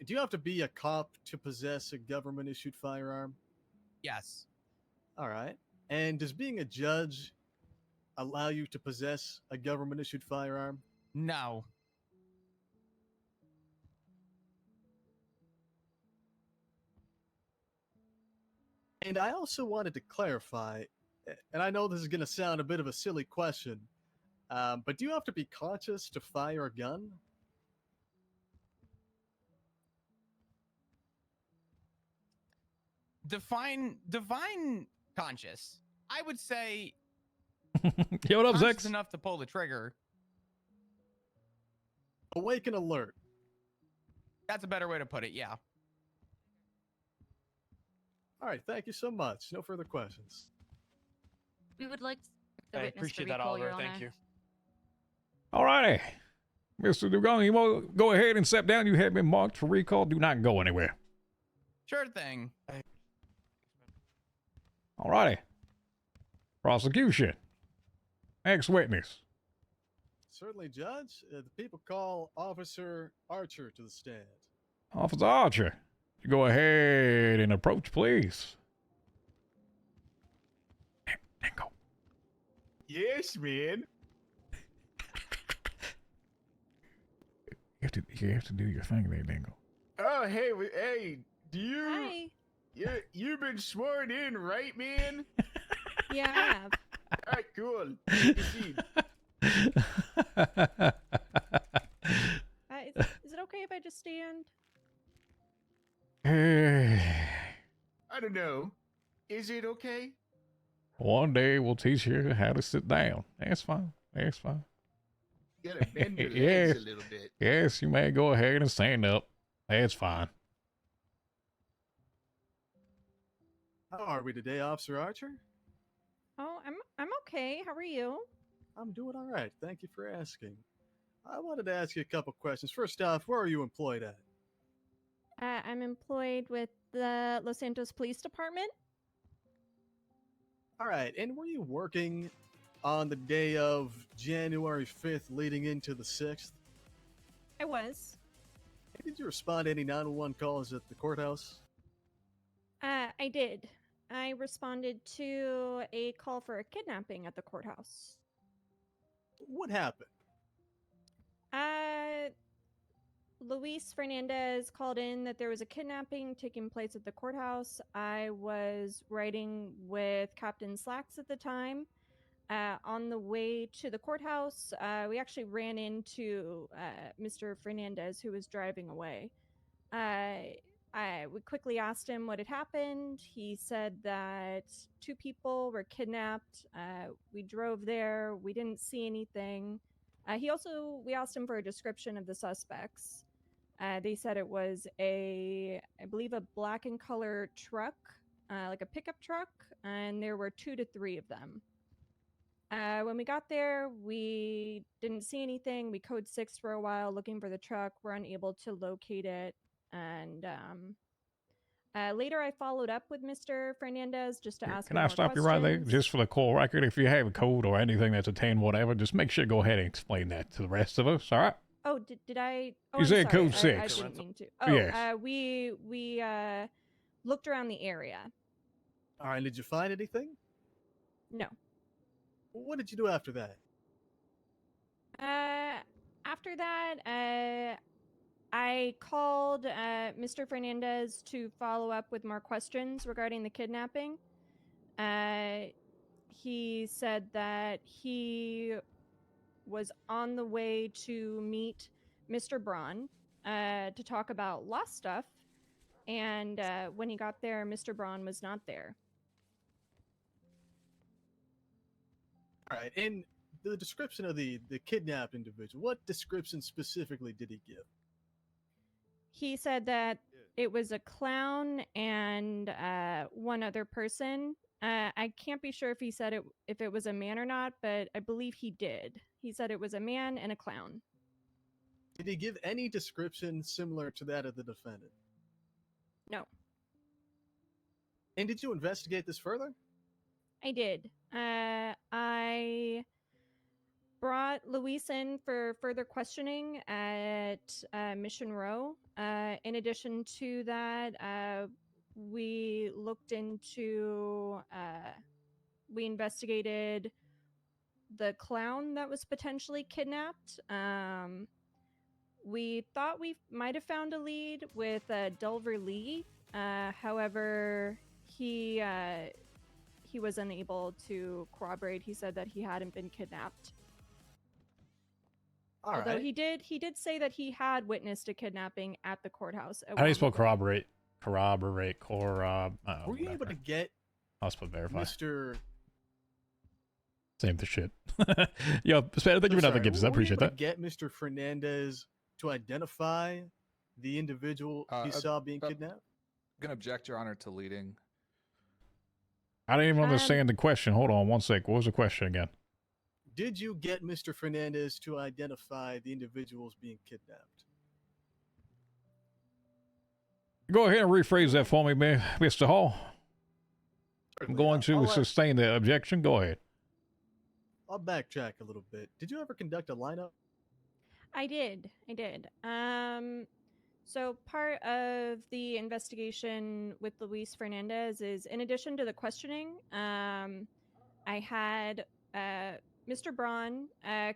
you have to be a cop to possess a government-issued firearm? Yes. All right. And does being a judge allow you to possess a government-issued firearm? No. And I also wanted to clarify, and I know this is going to sound a bit of a silly question, but do you have to be conscious to fire a gun? Define conscious. I would say Yo, what up, conscious Zex? enough to pull the trigger. Awake and alert. That's a better way to put it, yeah. All right, thank you so much. No further questions. We would like the I witness appreciate to that, recall, Oliver. Your Thank Honor. you. Alrighty. Mr. Dugong, you want go ahead and step down. You have been marked for recall. Do not go anywhere. Sure thing. Alrighty. Prosecution. Ex-witness. Certainly, Judge. The people call Officer Archer to the stand. Officer Archer, go ahead and approach, please. Dingo. Yes, man. You have to do your thing there, Dingo. Oh, hey, hey, do you? Hi. You've been sworn in, right, man? Yeah, I have. All right, cool. Proceed. Is it okay if I just stand? I don't know. Is it okay? One day we'll teach you how to sit down. That's fine. That's fine. You gotta bend your Yes. legs a little bit. Yes, you may go ahead and stand up. That's fine. How are we today, Officer Archer? Oh, I'm okay. How are you? I'm doing all right. Thank you for asking. I wanted to ask you a couple questions. First off, where are you employed at? I'm employed with the Los Santos Police Department. All right, and were you working on the day of January 5th leading into the 6th? I was. Did you respond to any 911 calls at the courthouse? I did. I responded to a call for a kidnapping at the courthouse. What happened? Luis Fernandez called in that there was a kidnapping taking place at the courthouse. I was riding with Captain Slacks at the time. On the way to the courthouse, we actually ran into Mr. Fernandez, who was driving away. We quickly asked him what had happened. He said that 2 people were kidnapped. We drove there. We didn't see anything. We asked him for a description of the suspects. They said it was I believe a black and color truck, like a pickup truck, and there were 2 to 3 of them. When we got there, we didn't see anything. We code 6 for a while looking for the truck. We're unable to locate it. And later I followed up with Mr. Fernandez just to ask Can him I more stop you right there? questions. Just for the call record, if you have a code or anything that's attained, whatever, just make sure to go ahead and explain that to the rest of us, all right? Oh, did I? Oh, You I'm said sorry. code I 6. didn't mean to. Oh, Yes. We looked around the area. All right, did you find anything? No. What did you do after that? After that, I called Mr. Fernandez to follow up with more questions regarding the kidnapping. He said that he was on the way to meet Mr. Braun to talk about lost stuff. And when he got there, Mr. Braun was not there. All right, and the description of the kidnapped individual, what description specifically did he give? He said that it was a clown and one other person. I can't be sure if he said if it was a man or not, but I believe he did. He said it was a man and a clown. Did he give any description similar to that of the defendant? No. And did you investigate this further? I did. I brought Luis in for further questioning at Mission Row. In addition to that, we looked into, we investigated the clown that was potentially kidnapped. We thought we might have found a lead with Delver Lee. However, he was unable to corroborate. He said that he hadn't been kidnapped. Although he did say that he had witnessed a kidnapping at the courthouse. How do you spell corroborate? Were you able to get I'll spell verify. Mr. Same the shit. Yo, Span, thank you for another gifts. I appreciate Were you that. able to get Mr. Fernandez to identify the individual he saw being kidnapped? I'm gonna object, Your Honor, to leading. I didn't even understand the question. Hold on one sec. What was the question again? Did you get Mr. Fernandez to identify the individuals being kidnapped? Go ahead and rephrase that for me, Mr. Hall. I'm going to sustain the objection. Go ahead. I'll backtrack a little bit. Did you ever conduct a lineup? I did. So part of the investigation with Luis Fernandez is, in addition to the questioning, I had Mr. Braun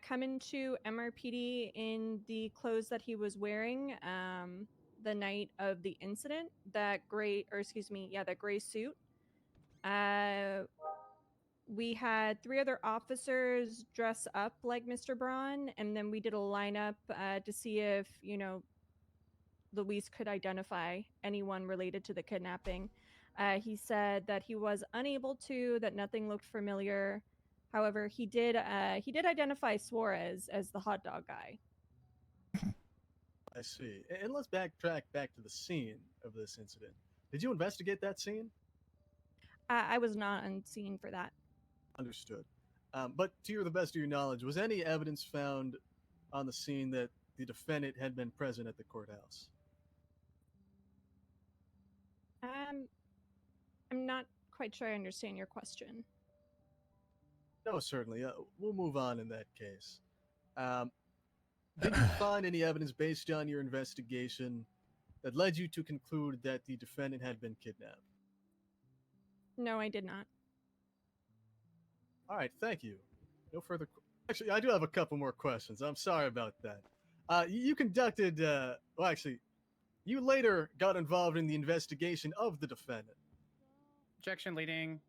come into MRPD in the clothes that he was wearing the night of the incident. That gray suit. We had 3 other officers dress up like Mr. Braun, and then we did a lineup to see if, Luis could identify anyone related to the kidnapping. He said that he was unable to, that nothing looked familiar. However, he did identify Suarez as the hot dog guy. I see. And let's backtrack back to the scene of this incident. Did you investigate that scene? I was not on scene for that. Understood. But to the best of your knowledge, was any evidence found on the scene that the defendant had been present at the courthouse? I'm not quite sure I understand your question. No, certainly. We'll move on in that case. Did you find any evidence based on your investigation that led you to conclude that the defendant had been kidnapped? No, I did not. All right, thank you. No further. Actually, I do have a couple more questions. I'm sorry about that. You conducted. You later got involved in the investigation of the defendant. Objection leading.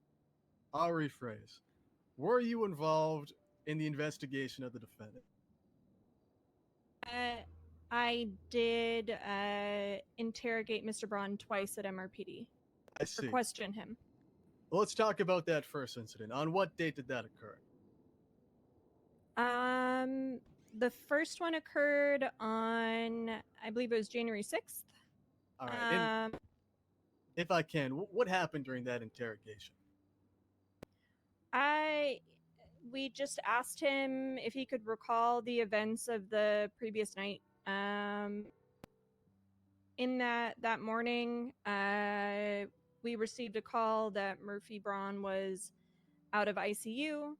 I'll rephrase. Were you involved in the investigation of the defendant? I did interrogate Mr. Braun twice at MRPD. I see. Or question him. Well, let's talk about that first incident. On what date did that occur? The first one occurred on, I believe it was January 6th. All right. And if I can, what happened during that interrogation? We just asked him if he could recall the events of the previous night. In that morning, we received a call that Murphy Braun was out of ICU.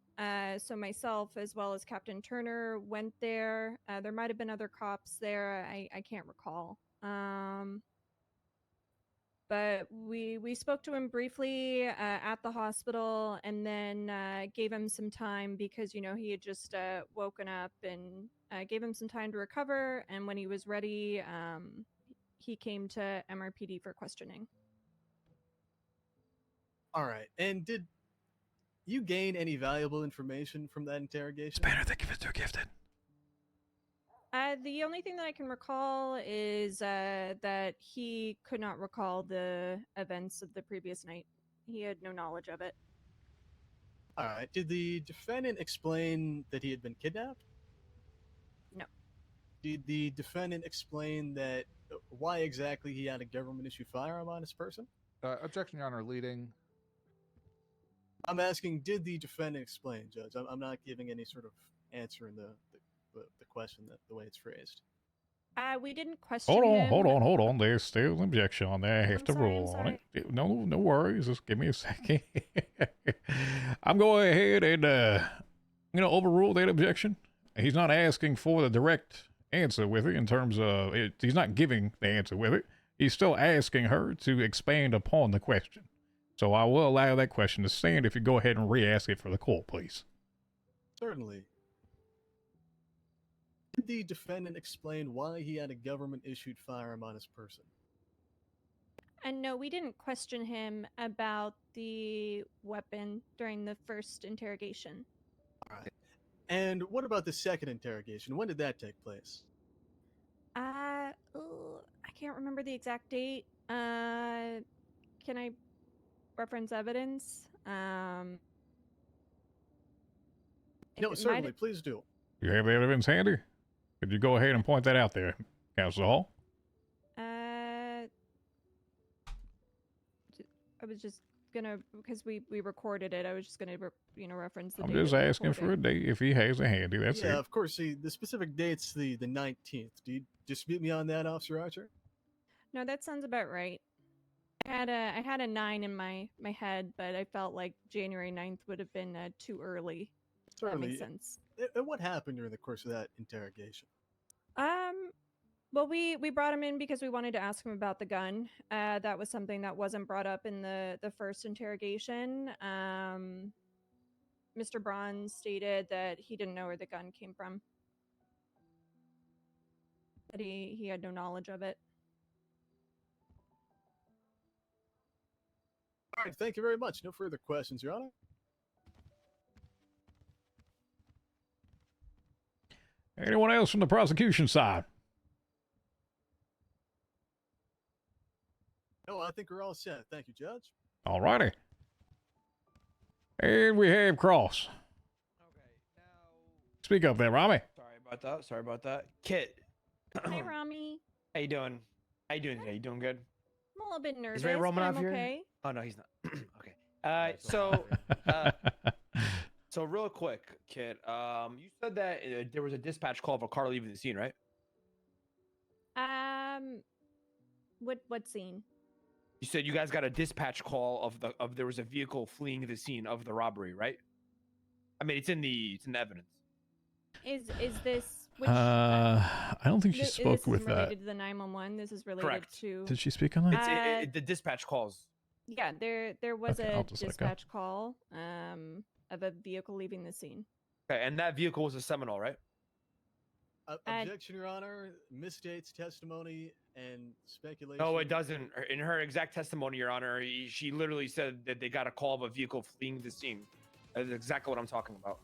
So myself, as well as Captain Turner, went there. There might have been other cops there. I can't recall. But we spoke to him briefly at the hospital, and then gave him some time because, he had just woken up, and gave him some time to recover. And when he was ready, he came to MRPD for questioning. All right. And did you gain any valuable information from that interrogation? Banner, thank you for so gifted. The only thing that I can recall is that he could not recall the events of the previous night. He had no knowledge of it. All right. Did the defendant explain that he had been kidnapped? No. Did the defendant explain that why exactly he had a government-issued firearm on his person? Objection, Your Honor, leading. I'm asking, did the defendant explain, Judge? I'm not giving any sort of answer in the question the way it's phrased. We didn't question Hold him. on. There's still an objection on there. I have to rule on it. No worries. Just give me a second. I'm going ahead and overrule that objection. He's not asking for the direct answer with it in terms of it. He's not giving the answer with it. He's still asking her to expand upon the question. So I will allow that question to stand if you go ahead and re-ask it for the court, please. Certainly. Did the defendant explain why he had a government-issued firearm on his person? And no, we didn't question him about the weapon during the first interrogation. All right. And what about the second interrogation? When did that take place? I can't remember the exact date. Can I reference evidence? No, certainly. Please do. You have the evidence handy? Could you go ahead and point that out there, Counsel Hall? I was just gonna, because we recorded it, I was just gonna reference the I'm date just that we asking for a recorded. date if he has it handy. That's Yeah, it. of course. See, the specific date's the 19th. Do you dispute me on that, Officer Archer? No, that sounds about right. I had a 9 in my head, but I felt like January 9th would have been too early. Certainly. makes sense. And what happened during the course of that interrogation? Well, we brought him in because we wanted to ask him about the gun. That was something that wasn't brought up in the first interrogation. Mr. Braun stated that he didn't know where the gun came from. That he had no knowledge of it. All right, thank you very much. No further questions, Your Honor. Anyone else from the prosecution side? No, I think we're all set. Thank you, Judge. All righty. And we have Cross. Speak up there, Rami. Sorry about that. Kit. Hey, Rami. How you doing? How you doing today? You doing good? I'm a little bit nervous. Is Ray but Romanoff I'm here? okay. Oh no, he's not. Okay. So real quick, Kit. You said that there was a dispatch call of a car leaving the scene, right? What scene? You said you guys got a dispatch call of there was a vehicle fleeing the scene of the robbery, right? I mean, it's in the evidence. Is this? Which, I don't think she spoke with this is that. related to the 911. This is related Correct. to. Did she speak on that? It's the dispatch calls. Yeah, there was Okay, a I'll just let go. dispatch call of a vehicle leaving the scene. Okay, and that vehicle was a Seminole, right? Objection, Your Honor. Misstates testimony and speculation. No, it doesn't. In her exact testimony, Your Honor, she literally said that they got a call of a vehicle fleeing the scene. That's exactly what I'm talking about.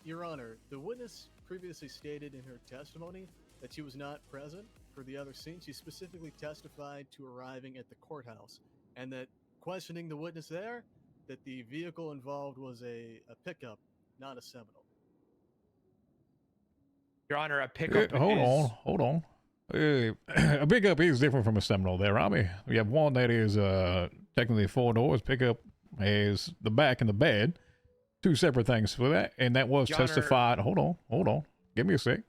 Your Honor, the witness previously stated in her testimony that she was not present for the other scene. She specifically testified to arriving at the courthouse and that questioning the witness there, that the vehicle involved was a pickup, not a Seminole. Your Honor, a pickup. Hold on. A pickup is different from a Seminole there, Rami. We have one that is technically 4 doors. Pickup has the back and the bed. 2 separate things for that. And that was Your Honor- testified. Hold on. Give me a sec.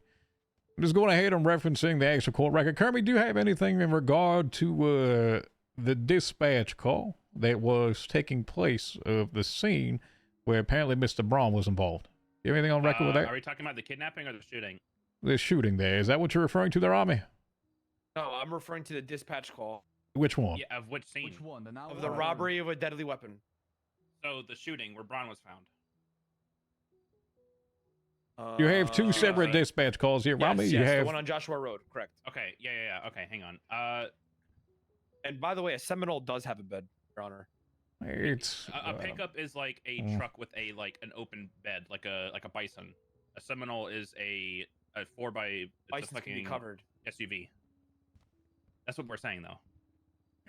I'm just going ahead and referencing the actual court record. Kermit, do you have anything in regard to the dispatch call that was taking place of the scene where apparently Mr. Braun was involved? You have anything on record with that? Are we talking about the kidnapping or the shooting? The shooting there. Is that what you're referring to there, Rami? No, I'm referring to the dispatch call Which one? Yeah, of which scene? Which one? The of the robbery of a deadly weapon. So the shooting where Braun was found. You have 2 separate dispatch calls here, Rami. Yes, You have the one on Joshua Road, correct. Okay, yeah. Okay, hang on. And by the way, a Seminole does have a bed, Your Honor. It's a pickup is like a truck with a an open bed, like a Bison. A Seminole is a 4x. Bison can be covered. SUV. That's what we're saying, though.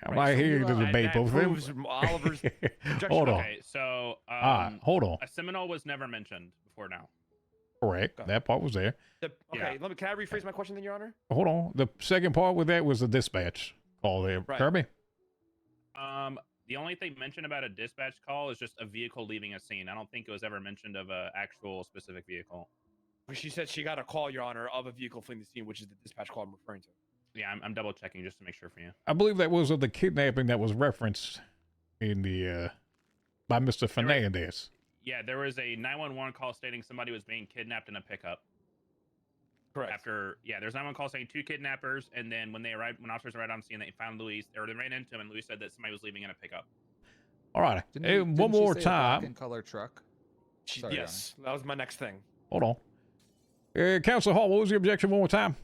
Am I here to debate both of them? Oliver's Hold on. Okay, so hold on. A Seminole was never mentioned before now. Correct. That part was there. Okay, can I rephrase my question then, Your Honor? Hold on. The second part with that was the dispatch call there. Right. Kirby? The only thing mentioned about a dispatch call is just a vehicle leaving a scene. I don't think it was ever mentioned of an actual specific vehicle. She said she got a call, Your Honor, of a vehicle fleeing the scene, which is the dispatch call I'm referring to. Yeah, I'm double checking just to make sure for you. I believe that was of the kidnapping that was referenced in the by Mr. Fernandez. Yeah, there was a 911 call stating somebody was being kidnapped in a pickup. Correct. There's 911 call saying 2 kidnappers, and then when officers arrived on scene, they found Luis, or they ran into him, and Luis said that somebody was leaving in a pickup. All right. Didn't one she more say a black time. and color truck? Sorry, Yes, that was my next thing. Hold on. Counsel Hall, what was your objection one more time?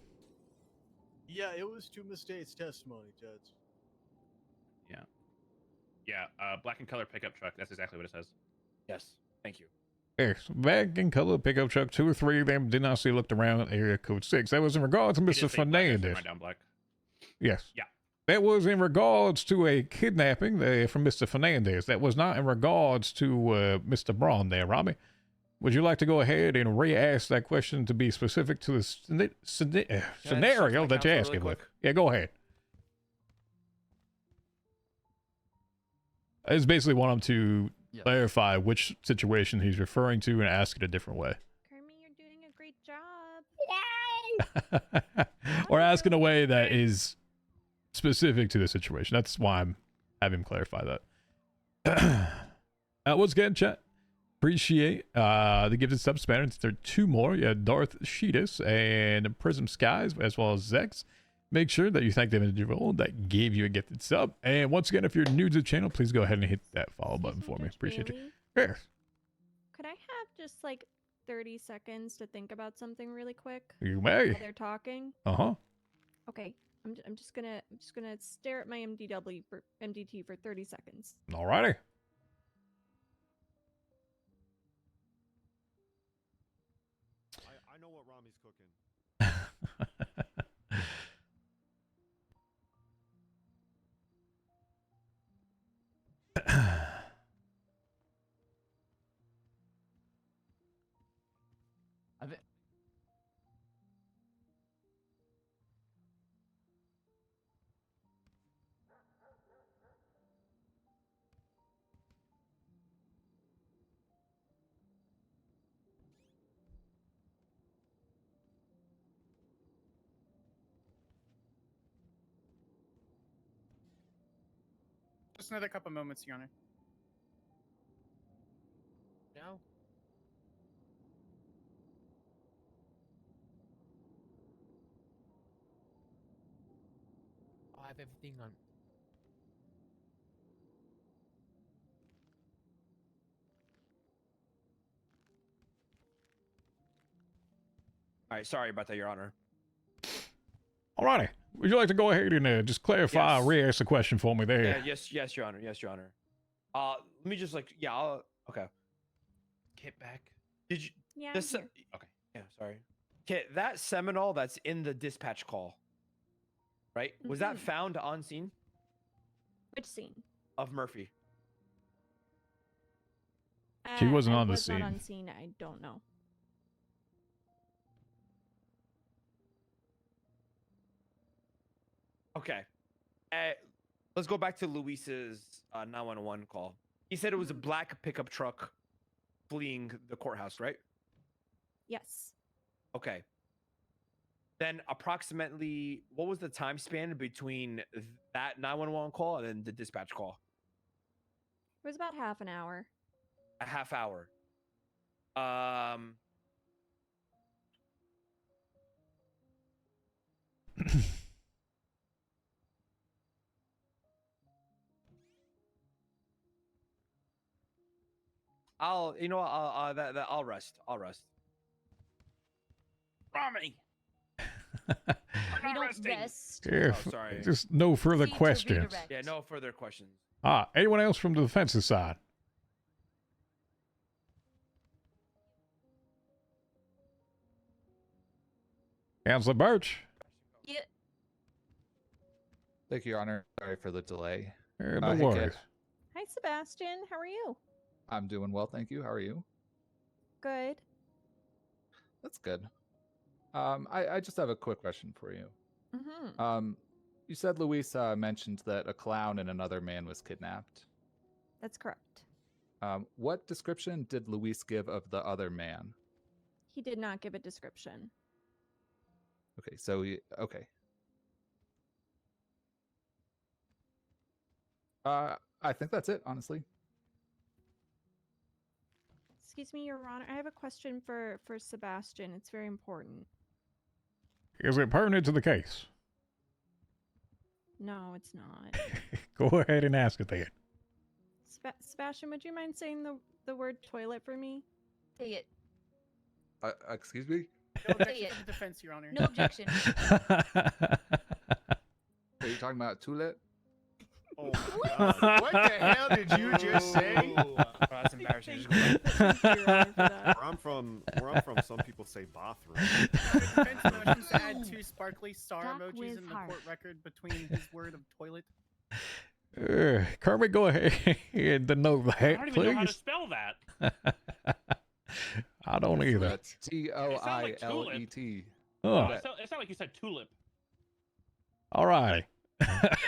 Yeah, it was to misstates testimony, Judge. Yeah, black and color pickup truck. That's exactly what it says. Yes, thank you. Yes, black and color pickup truck. 2 or 3 of them did not see looked around area code 6. That was in regards to He Mr. did say black, I said Fernandez. right down black. Yes. Yeah. That was in regards to a kidnapping there from Mr. Fernandez. That was not in regards to Mr. Braun there, Robbie. Would you like to go ahead and re-ask that question to be specific to the scenario that you're asking with? Yeah, go ahead. I just basically want him to clarify which situation he's referring to and ask it a different way. Kermit, you're doing a great job. Or ask in a way that is specific to the situation. That's why I'm having him clarify that. Once again, chat, Appreciate the gifted sub spanners. There are 2 more. You have Darth Sheetus and Prism Skies, as well as Zex. Make sure that you thank the individual that gave you a gifted sub. And once again, if you're new to the channel, please go ahead and hit that follow button for me. Appreciate you. Yes. Could I have just like 30 seconds to think about something really quick? You may. While they're talking. Uh-huh. Okay. I'm just gonna stare at my MDT for 30 seconds. Alrighty. I know what Rami's cooking. I think. Just another couple moments, Your Honor. No. I have everything on. All right, sorry about that, Your Honor. Alrighty. Would you like to go ahead and just clarify, Yes. re-ask the question for me there? Yeah, yes, Your Honor. Yes, Your Honor. Let me just okay. Get back. Did you? Yeah. this- okay. Yeah, sorry. Okay, that Seminole that's in the dispatch call, right? Was that found on scene Which scene? of Murphy? She wasn't I on the was not scene. on scene. I don't know. Okay. Let's go back to Luis's 911 call. He said it was a black pickup truck fleeing the courthouse, right? Yes. Okay. Then approximately, what was the time span between that 911 call and then the dispatch call? It was about half an hour. A half hour. I'll rest. I'll rest. Rami. We don't rest. Yeah, Oh, sorry. just no further Proceed to questions. redirect. Yeah, no further questions. Anyone else from the defense's side? Counselor Birch? Yeah. Thank you, Your Honor. Sorry for the delay. No Hey, kid. worries. Hi, Sebastian. How are you? I'm doing well, thank you. How are you? Good. That's good. I just have a quick question for you. Mm-hmm. You said Luis mentioned that a clown and another man was kidnapped. That's correct. What description did Luis give of the other man? He did not give a description. Okay, so okay. I think that's it, honestly. Excuse me, Your Honor. I have a question for Sebastian. It's very important. Is it pertinent to the case? No, it's not. Go ahead and ask it then. Sebastian, would you mind saying the word toilet for me? Say it. Excuse me? No Say objection it. to the defense, Your Honor. No objection. Are you talking about Tulet? Oh my God. What the hell did you just say? Oh, that's embarrassing. Where I'm from, some people say bathroom. The defense motions to add 2 sparkly star emojis in the court record between his word of toilet. Kermit, go ahead and denote that, I don't even know how to please. spell that. I don't either. That's Toilet. Oh. It sounded like you said tulip. All right.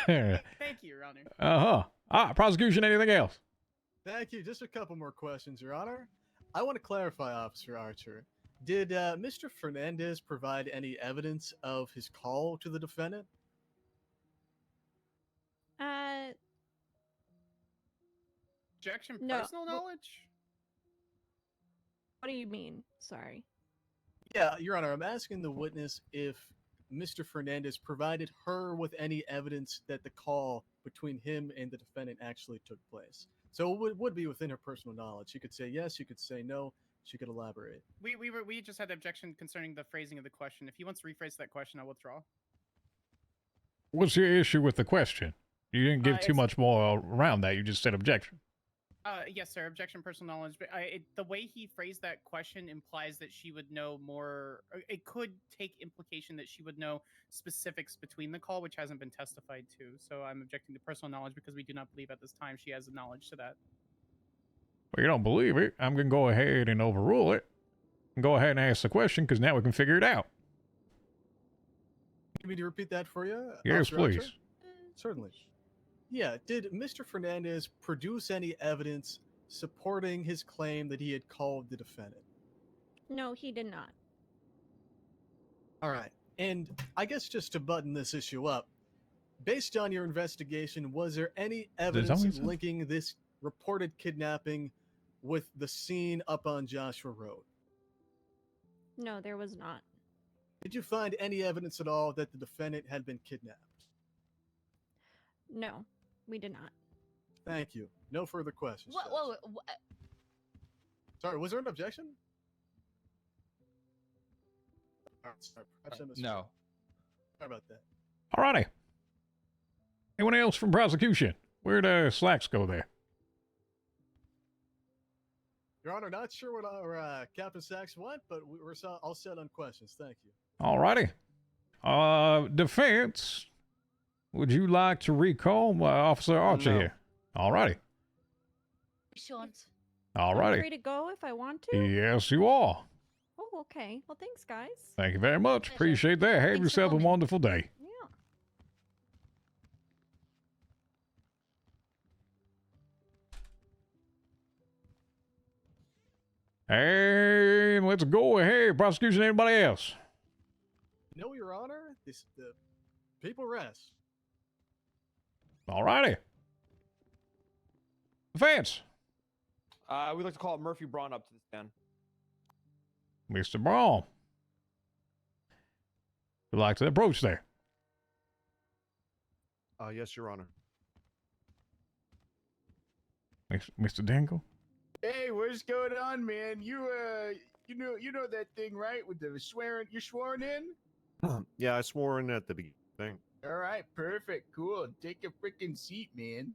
Thank you, Your Honor. Uh-huh. All right, prosecution, anything else? Thank you. Just a couple more questions, Your Honor. I want to clarify, Officer Archer. Did Mr. Fernandez provide any evidence of his call to the defendant? Objection, No, personal well- knowledge? What do you mean? Sorry. Yeah, Your Honor, I'm asking the witness if Mr. Fernandez provided her with any evidence that the call between him and the defendant actually took place. So it would be within her personal knowledge. She could say yes, she could say no, she could elaborate. We just had the objection concerning the phrasing of the question. If he wants to rephrase that question, I'll withdraw. What's your issue with the question? You didn't give too it's- much more around that. You just said objection. Yes, sir. Objection, personal knowledge. But the way he phrased that question implies that she would know more. It could take implication that she would know specifics between the call, which hasn't been testified to. So I'm objecting to personal knowledge because we do not believe at this time she has the knowledge to that. Well, you don't believe it. I'm going to go ahead and overrule it. And go ahead and ask the question because now we can figure it out. Need me to repeat that for you? Yes, Officer Archer? please. Certainly. Yeah, did Mr. Fernandez produce any evidence supporting his claim that he had called the defendant? No, he did not. All right. And I guess just to button this issue up, based on your investigation, was there any evidence linking this reported kidnapping with the scene up on Joshua Road? No, there was not. Did you find any evidence at all that the defendant had been kidnapped? No, we did not. Thank you. No further questions. Whoa. Sorry, was there an objection? All right, sorry. Perhaps I missed No. Sorry about that. Alrighty. Anyone else from prosecution? Where'd Slacks go there? Your Honor, not sure what our Captain Sachs went, but we're all set on questions. Thank you. Alrighty. Defense, would you like to recall Officer Archer No. here? Alrighty. Shan't. I'm Alrighty. free to go if I want to. Yes, you are. Oh, okay. Well, thanks, guys. Thank you very much. Appreciate that. Have yourself a wonderful day. Yeah. And let's go ahead. Prosecution, anybody else? No, Your Honor. The people rest. Alrighty. Defense, We'd like to call Murphy Braun up to the stand. Mr. Braun. Would like to approach there. Yes, Your Honor. Mr. Dingle? Hey, what's going on, man? You know that thing, right? With the swearing, you're sworn in? Yeah, I swore in at the beginning. All right, perfect, cool. Take a freaking seat, man.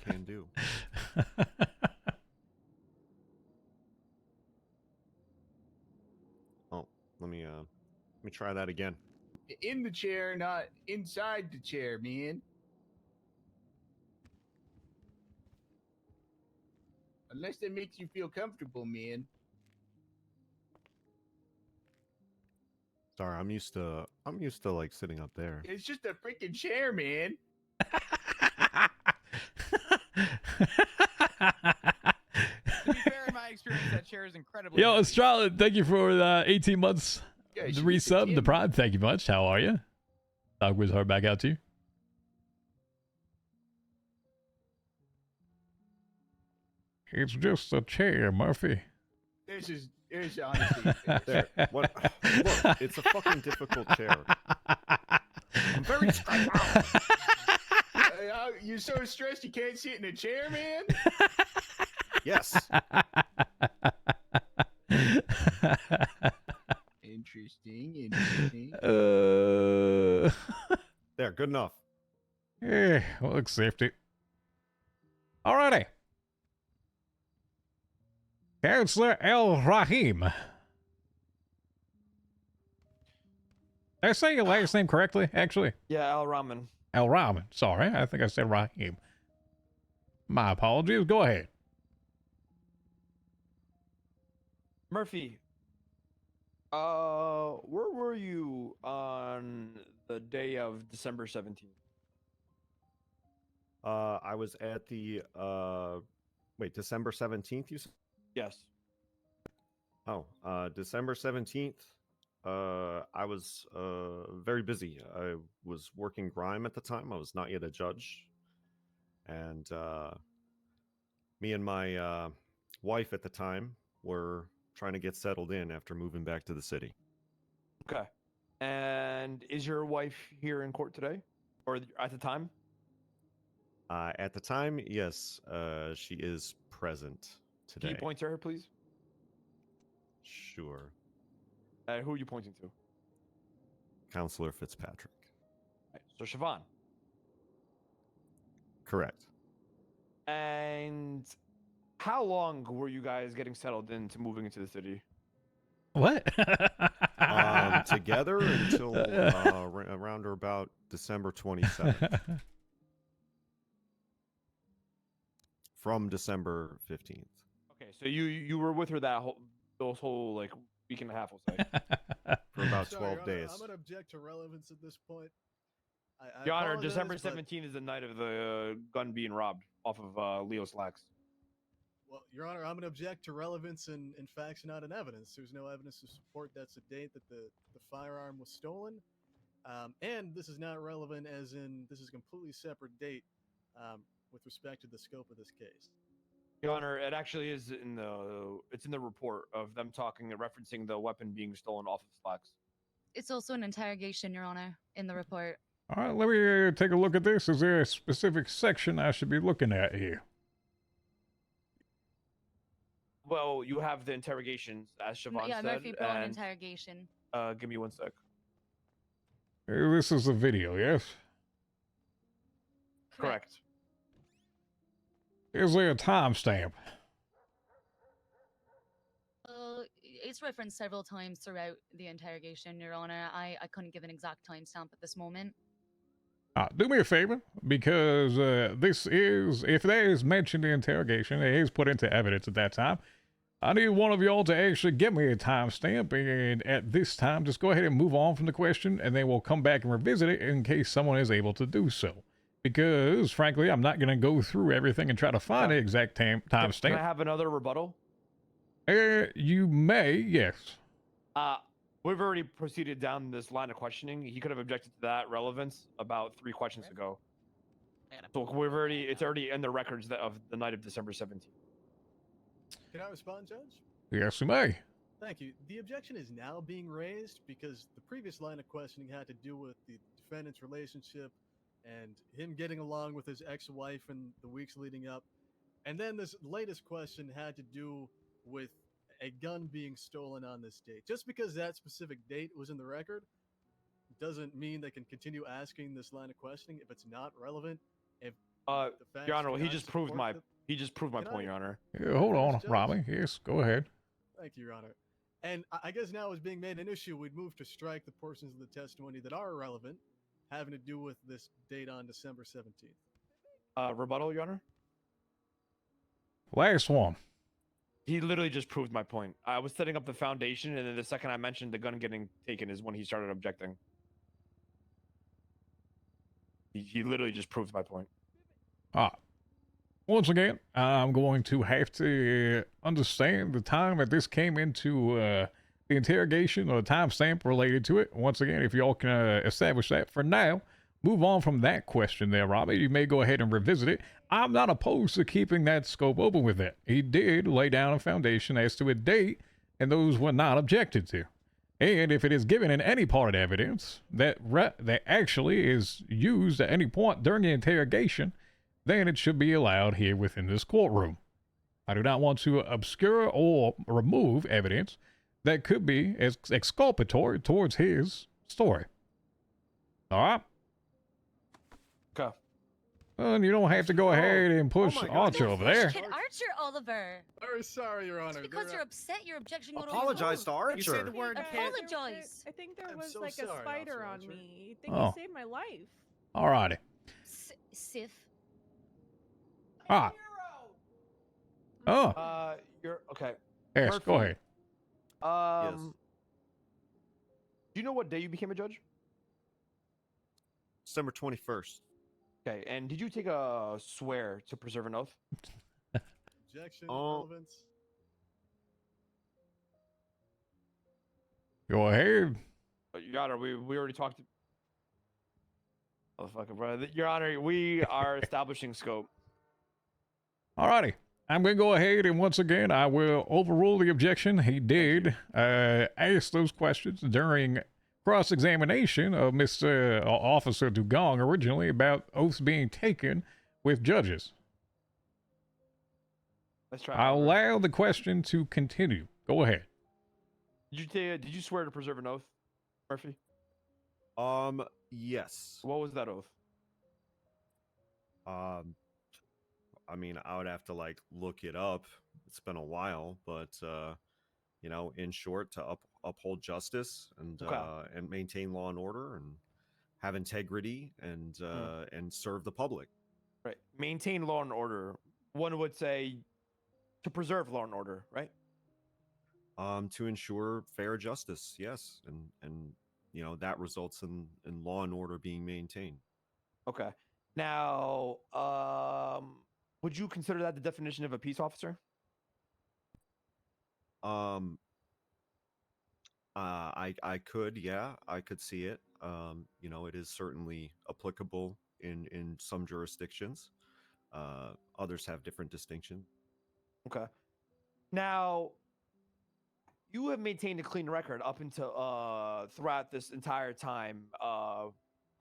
Can do. Oh, let me try that again. In the chair, not inside the chair, man. Unless that makes you feel comfortable, man. Sorry, I'm used to like sitting up there. It's just a freaking chair, man. To be fair, in my experience, that chair is incredibly. Yo, Estrella, thank you for 18 months. Yeah, The she resub, the did. prime. Thank you much. How are you? DocWizard back out to you. It's just a chair, Murphy. This is honestly. There. What? Look, it's a fucking difficult chair. I'm very stressed out. You're so stressed you can't sit in a chair, man? Yes. Interesting. There, good enough. Yeah, well, look, safety. Alrighty. Counselor El Rahim. Did I say your last name correctly, actually? Yeah, Al Rahman. El Rahman. Sorry, I think I said Rahim. My apologies. Go ahead. Murphy, where were you on the day of December 17th? I was at the wait, December 17th, you said? Yes. Oh, December 17th. I was very busy. I was working grime at the time. I was not yet a judge. And me and my wife at the time were trying to get settled in after moving back to the city. Okay. And is your wife here in court today, or at the time? At the time, yes, she is present today. Can you point to her, please? Sure. Who are you pointing to? Counselor Fitzpatrick. Right, so Siobhan. Correct. And how long were you guys getting settled into moving into the city? What? Together until around or about December 27th. From December 15th. Okay, so you were with her those whole like week and a half, we'll say. For about Sorry, 12 Your Honor, days. I'm gonna object to relevance at this point. I Your Honor, apologize, December but- 17th is the night of the gun being robbed off of Leo Slacks. Well, Your Honor, I'm going to object to relevance in facts, not in evidence. There's no evidence to support that's the date that the firearm was stolen. And this is not relevant as in this is a completely separate date with respect to the scope of this case. Your Honor, it actually is in the report of them referencing the weapon being stolen off of Slacks. It's also an interrogation, Your Honor, in the report. All right, let me take a look at this. Is there a specific section I should be looking at here? Well, you have the interrogations, as Siobhan Yeah, said. Murphy brought an and, interrogation. give me 1 sec. This is the video, yes? Correct. Is there a timestamp? It's referenced several times throughout the interrogation, Your Honor. I couldn't give an exact timestamp at this moment. Do me a favor, because this is, if that is mentioned in the interrogation, it is put into evidence at that time. I need one of y'all to actually give me a timestamp, and at this time, just go ahead and move on from the question, and then we'll come back and revisit it in case someone is able to do so. Because, frankly, I'm not going to go through everything and try to find the exact timestamp. Can I have another rebuttal? You may, yes. We've already proceeded down this line of questioning. He could have objected to that relevance about 3 questions ago. So it's already in the records of the night of December 17th. Can I respond, Judge? Yes, you may. Thank you. The objection is now being raised because the previous line of questioning had to do with the defendant's relationship and him getting along with his ex-wife in the weeks leading up. And then this latest question had to do with a gun being stolen on this date. Just because that specific date was in the record doesn't mean they can continue asking this line of questioning if it's not relevant. If the facts Your Honor, do he not just proved support my the- point, Your Honor. Yeah, hold on, Judge? Robbie. Yes, go ahead. Thank you, Your Honor. And I guess now is being made an issue, we'd move to strike the portions of the testimony that are relevant, having to do with this date on December 17th. Rebuttal, Your Honor? Last one. He literally just proved my point. I was setting up the foundation, and then the second I mentioned the gun getting taken is when he started objecting. He literally just proved my point. Once again, I'm going to have to understand the time that this came into the interrogation or the timestamp related to it. Once again, if y'all can establish that for now, move on from that question there, Robbie. You may go ahead and revisit it. I'm not opposed to keeping that scope open with it. He did lay down a foundation as to a date, and those were not objected to. And if it is given in any part of the evidence that actually is used at any point during the interrogation, then it should be allowed here within this courtroom. I do not want to obscure or remove evidence that could be exculpatory towards his story. All right? Okay. And you don't have to go ahead and push Archer over there. Kid Archer, Oliver. Very sorry, Your Honor. Just because you're upset, you're objecting. Apologize to Archer. You say the word kid. Apologize. I think there I'm was so like a sorry, spider Officer on Archer. me. I think Oh. he saved my life. All righty. Sif. Ah. Oh. You're okay. Yes, Murphy, go ahead. Do you know what day you became a judge? December 21st. Okay, and did you take a swear to preserve an oath? Objection, Oh. relevance. Go ahead. Your Honor, we already talked. Motherfucker, bro. Your Honor, we are establishing scope. All righty. I'm going to go ahead and once again, I will overrule the objection. He did ask those questions during cross-examination of Mr. Officer Dugong originally about oaths being taken with judges. Let's try. I'll allow the question to continue. Go ahead. Did you swear to preserve an oath, Murphy? Yes. What was that oath? I mean, I would have to like look it up. It's been a while, but you know, in short, to uphold justice and and maintain law and order and have integrity and and serve the public. Right. Maintain law and order. One would say to preserve law and order, right? To ensure fair justice, yes, and you know that results in law and order being maintained. Okay. Now, would you consider that the definition of a peace officer? I could, yeah, I could see it. You know, it is certainly applicable in some jurisdictions. Others have different distinctions. Okay. Now, you have maintained a clean record up until throughout this entire time.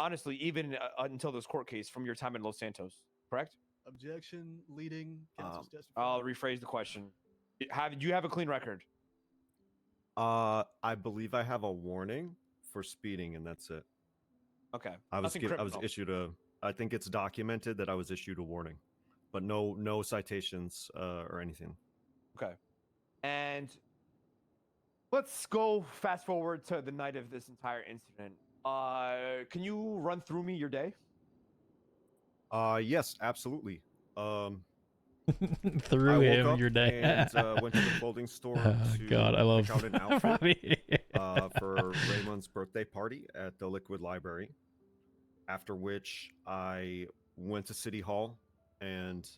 Honestly, even until this court case from your time in Los Santos, correct? Objection, leading, counsel's testify. I'll rephrase the question. Do you have a clean record? I believe I have a warning for speeding, and that's it. Okay. I was Nothing issued a. I think it's documented that I was issued a warning, but no citations or anything. Okay. And let's go fast forward to the night of this entire incident. Can you run through me your day? Yes, absolutely. Through I him woke up your day. and went to the clothing store Oh, to God, I love pick out an outfit Robbie. for Raymond's birthday party at the Liquid Library. After which I went to City Hall and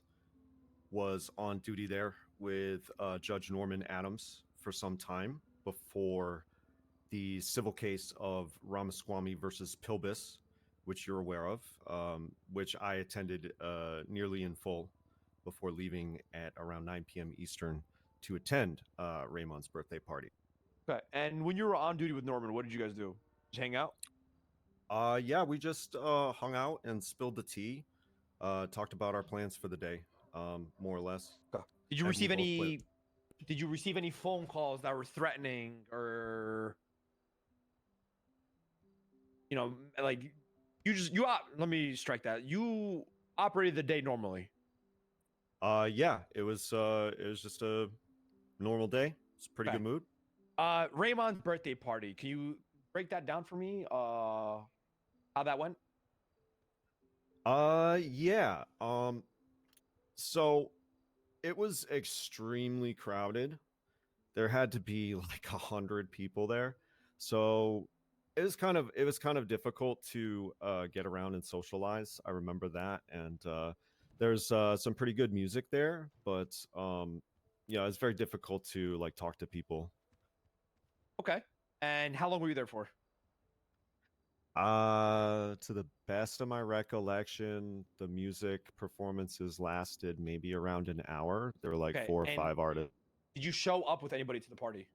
was on duty there with Judge Norman Adams for some time before the civil case of Ramaswamy versus Pilbis, which you're aware of, which I attended nearly in full before leaving at around 9 p.m. Eastern to attend Raymond's birthday party. Okay. And when you were on duty with Norman, what did you guys do? Just hang out? Yeah, we just hung out and spilled the tea, talked about our plans for the day, more or less. Did you As we receive both any? played. Did you receive any phone calls that were threatening, or you know, like let me strike that. You operated the day normally. Yeah, it was just a normal day. It's a pretty Okay. good mood. Raymond's birthday party. Can you break that down for me? How that went? Yeah. So it was extremely crowded. There had to be like 100 people there. So it was kind of difficult to get around and socialize. I remember that. And there's some pretty good music there, but yeah, it's very difficult to like talk to people. Okay. And how long were you there for? To the best of my recollection, the music performances lasted maybe around an hour. There were like Okay, 4 or and 5 artists. Did you show up with anybody to the party?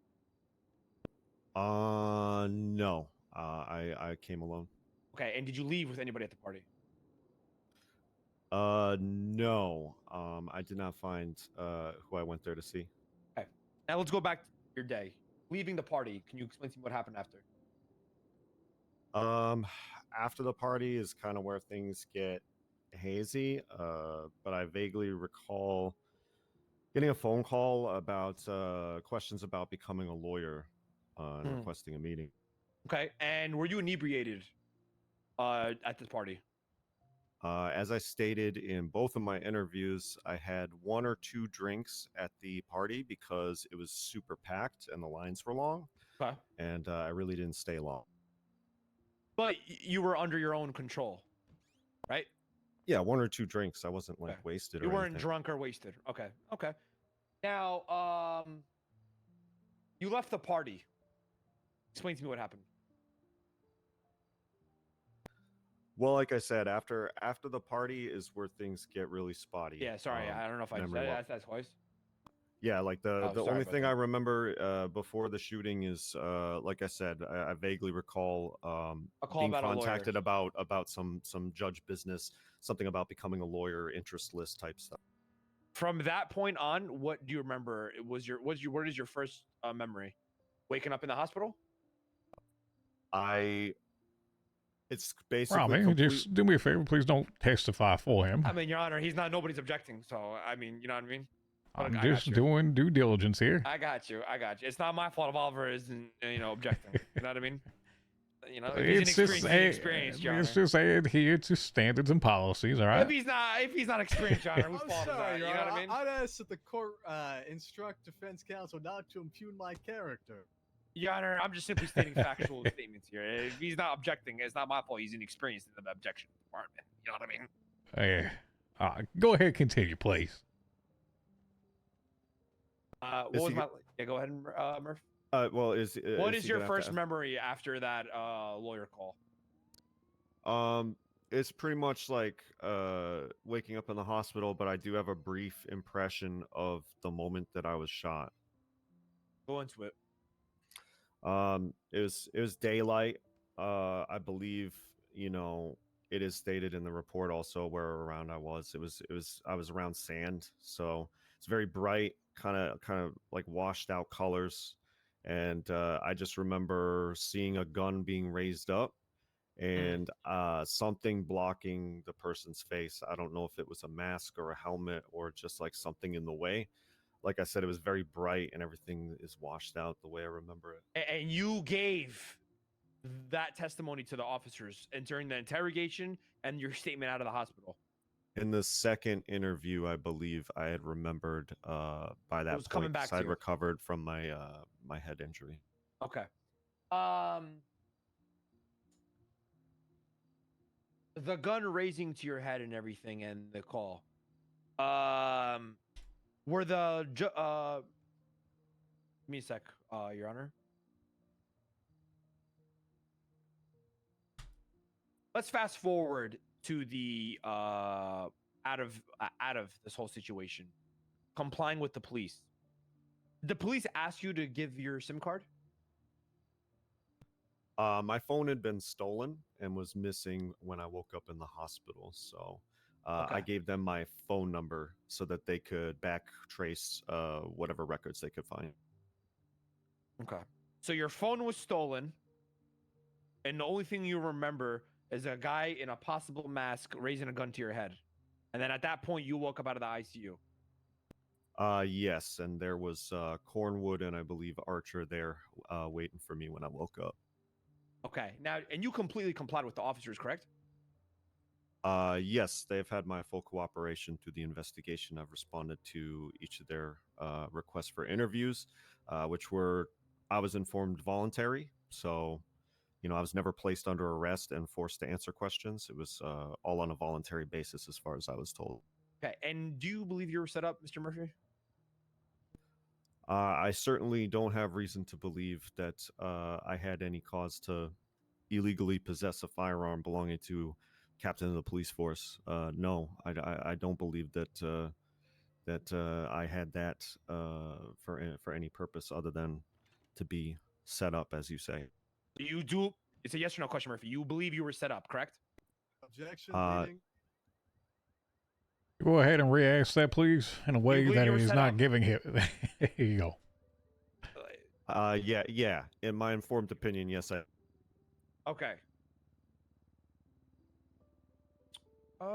No. I came alone. Okay. And did you leave with anybody at the party? No. I did not find who I went there to see. Okay. Now let's go back to your day. Leaving the party, can you explain to me what happened after? After the party is kind of where things get hazy. But I vaguely recall getting a phone call about questions about becoming a lawyer and requesting a meeting. Okay. And were you inebriated at this party? As I stated in both of my interviews, I had 1 or 2 drinks at the party because it was super packed and the lines were long. Okay. And I really didn't stay long. But you were under your own control, right? Yeah, 1 or 2 drinks. I wasn't like wasted. You or weren't anything. drunk or wasted. Okay. Okay. Now, you left the party. Explain to me what happened. Well, like I said, after the party is where things get really spotty. Yeah, sorry, I don't know if I said memory-wise. that twice. Yeah, like the sorry only about thing that. I remember before the shooting is like I said, I vaguely recall A call being about a lawyer. contacted about some judge business, something about becoming a lawyer, interest list type stuff. From that point on, what do you remember? What is your first memory? Waking up in the hospital? It's basically Robbie, complete. just do me a favor. Please don't testify for him. I mean, Your Honor, he's not. Nobody's objecting. So I mean, you know what I mean. I'm I got just you. doing due diligence here. I got you. It's not my fault if Oliver isn't, objecting. You know what I mean? You know, if he's inexperienced, he's inexperienced, Your it's Honor. just adhere to standards and policies, all right? If he's not experienced, Your Honor, whose I'm fault is sorry, that? You Your know Honor. what I mean? I'd ask that the court instruct defense counsel not to impugn my character. Your Honor, I'm just simply stating factual statements here. If he's not objecting, it's not my fault. He's inexperienced in the objection department. You know what I mean? Hey, go ahead, continue, please. What was my? Yeah, go ahead, Murph. Well, What is is he your gonna have to first memory after that lawyer call? It's pretty much like waking up in the hospital, but I do have a brief impression of the moment that I was shot. Go into it. It was daylight. I believe, it is stated in the report also where around I was. I was around sand, so it's very bright, kind of like washed out colors. And I just remember seeing a gun being raised up and something blocking the person's face. I don't know if it was a mask or a helmet or just like something in the way. Like I said, it was very bright and everything is washed out the way I remember it. And you gave that testimony to the officers and during the interrogation and your statement out of the hospital. In the second interview, I believe I had remembered by that was coming point back because to I'd you. recovered from my my head injury. Okay. The gun raising to your head and everything and the call. Were the give me a sec, Your Honor. Let's fast forward to the out of this whole situation, complying with the police. Did the police ask you to give your SIM card? My phone had been stolen and was missing when I woke up in the hospital. So I gave them my phone number so that they could back trace whatever records they could find. Okay. So your phone was stolen, and the only thing you remember is a guy in a possible mask raising a gun to your head. And then at that point, you woke up out of the ICU. Yes, and there was Cornwood and I believe Archer there waiting for me when I woke up. Okay. Now, and you completely complied with the officers, correct? Yes, they've had my full cooperation through the investigation. I've responded to each of their requests for interviews, which were, I was informed, voluntary. So, I was never placed under arrest and forced to answer questions. It was all on a voluntary basis as far as I was told. Okay. And do you believe you were set up, Mr. Murphy? I certainly don't have reason to believe that I had any cause to illegally possess a firearm belonging to captain of the police force. No, I don't believe that I had that for any purpose other than to be set up, as you say. You do. It's a yes or no question, Murphy. You believe you were set up, correct? Objection. Leading. Go ahead and re-ask that, please, in a way believe that you were he's set not up? giving him. Here you go. Yeah. In my informed opinion, yes, I. Okay.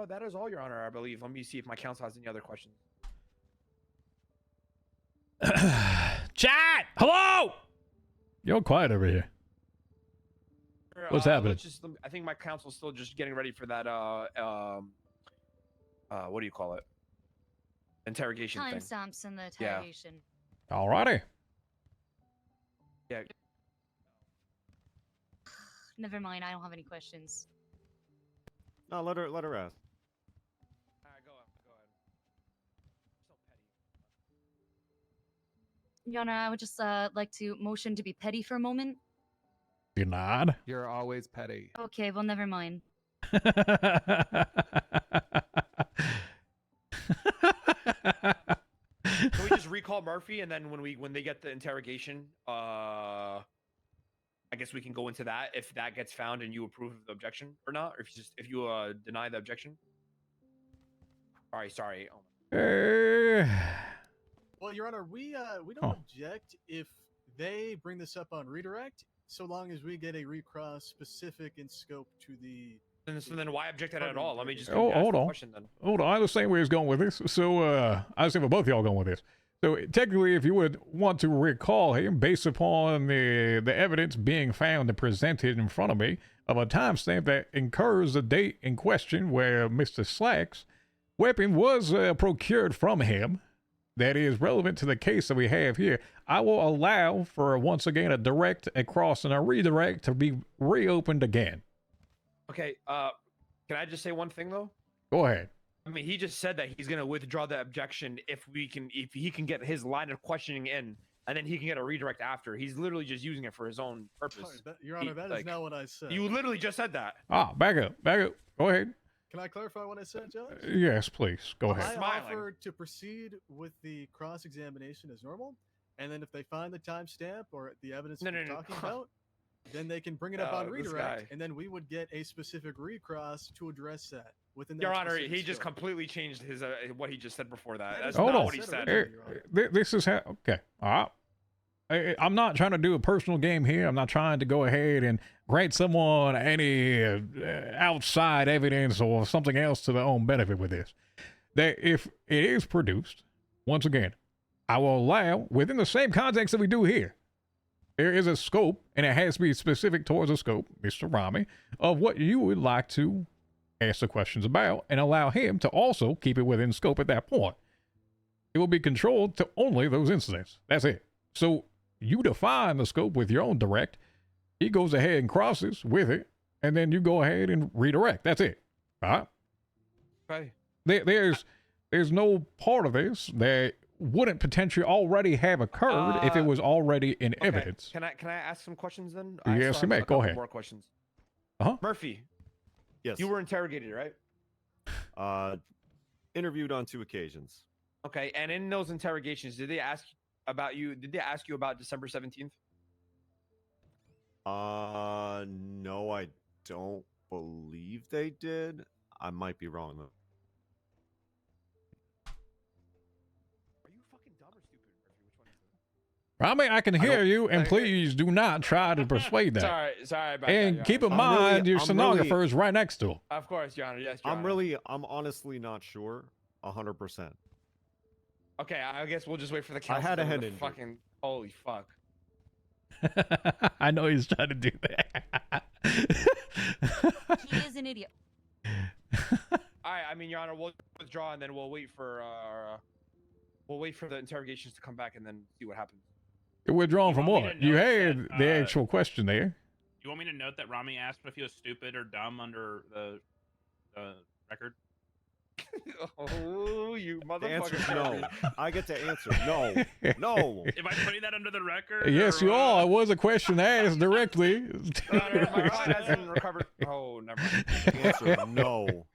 That is all, Your Honor, I believe. Let me see if my counsel has any other questions. Chat! Hello! You're quiet over here. What's happening? I think my counsel's still just getting ready for that, what do you call it? Interrogation thing. Timestamps in the Yeah. interrogation. Alrighty. Yeah. Never mind. I don't have any questions. No, let her ask. All right, go ahead. Your Honor, I would just like to motion to be petty for a moment. You nod. You're always petty. Okay, well, never mind. Can we just recall Murphy, and then when they get the interrogation, I guess we can go into that if that gets found and you approve of the objection or not, or if you deny the objection. Sorry. Oh. Well, Your Honor, we don't object if they bring this up on redirect, so long as we get a recross specific in scope to the. So then why object at all? Let me just Oh, ask hold the on. question then. Hold on. I understand where he's going with this. So, I understand where both of y'all going with this. So, technically, if you would want to recall him based upon the evidence being found and presented in front of me of a timestamp that incurs the date in question where Mr. Slack's weapon was procured from him, that is relevant to the case that we have here, I will allow for, once again, a direct, a cross, and a redirect to be reopened again. Okay, can I just say one thing though? Go ahead. I mean, he just said that he's gonna withdraw the objection if he can get his line of questioning in, and then he can get a redirect after. He's literally just using it for his own purpose. Your Honor, that is not what I said. You literally just said that. Back up. Go ahead. Can I clarify what I said, Judge? Yes, please. Go ahead. I offered to proceed with the cross-examination as normal, and then if they find the timestamp or the evidence we're talking about, then they can bring it up on redirect, and then we would get a specific recross to address that within that. Your Honor, specific he just scope. completely changed his what he just said before that. That's Hold not on. what he said. This is how. Okay. All right. I'm not trying to do a personal game here. I'm not trying to go ahead and grant someone any outside evidence or something else to their own benefit with this. That if it is produced, once again, I will allow within the same context that we do here. There is a scope, and it has to be specific towards a scope, Mr. Rami, of what you would like to ask the questions about, and allow him to also keep it within scope at that point. It will be controlled to only those incidents. That's it. So you define the scope with your own direct. He goes ahead and crosses with it, and then you go ahead and redirect. That's it. All right? Okay. There's no part of this that wouldn't potentially already have occurred if it was already in evidence. Can I ask some questions then? Yes, you may. Go ahead. More questions. Uh-huh. Murphy. Yes. You were interrogated, right? Interviewed on 2 occasions. Okay, and in those interrogations, did they ask about you? Did they ask you about December 17th? No, I don't believe they did. I might be wrong though. Rami, I can hear you, and please do not try to persuade that. Sorry about and that. keep in mind, your stenographer is right next to him. Of course, Your Honor. Yes, Your Honor. I'm honestly not sure, 100%. Okay, I guess we'll just wait for the counsel. I had a to head the injury. fucking holy fuck. I know he's trying to do that. He is an idiot. All right, I mean, Your Honor, we'll withdraw and then we'll wait for the interrogations to come back and then see what happens. You're withdrawn from what? You had the actual question there. You want me to note that Rami asked if he was stupid or dumb under the record? Oh, you The motherfucker. answer is no. I get to answer. No. No. Am I putting that under the record? Yes, you are. It was a question asked directly. My mind hasn't recovered. Oh, never mind. The answer no.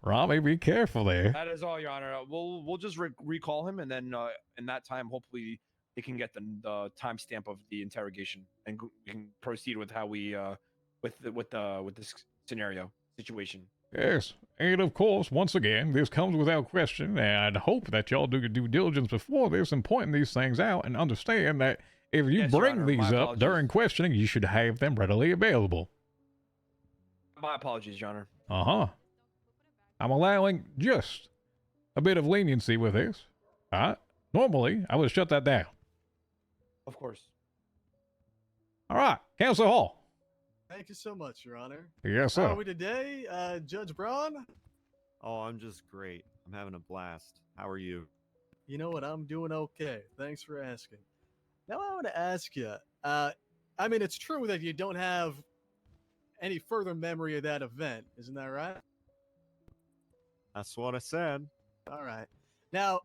Rami, be careful there. That is all, Your Honor. We'll just recall him, and then in that time, hopefully, he can get the timestamp of the interrogation, and we can proceed with how we with this scenario situation. Yes, and of course, once again, this comes without question, and I hope that y'all do your due diligence before this and pointing these things out and understand that if you Yes, Your bring Honor. these My up apologies. during questioning, you should have them readily available. My apologies, Your Honor. Uh-huh. I'm allowing just a bit of leniency with this. All right? Normally, I would shut that down. Of course. All right, Council Hall. Thank you so much, Your Honor. Yes, sir. How are we today, Judge Braun? Oh, I'm just great. I'm having a blast. How are you? You know what? I'm doing okay. Thanks for asking. Now I want to ask you. I mean, it's true that you don't have any further memory of that event, isn't that right? That's what I said. All right. Now,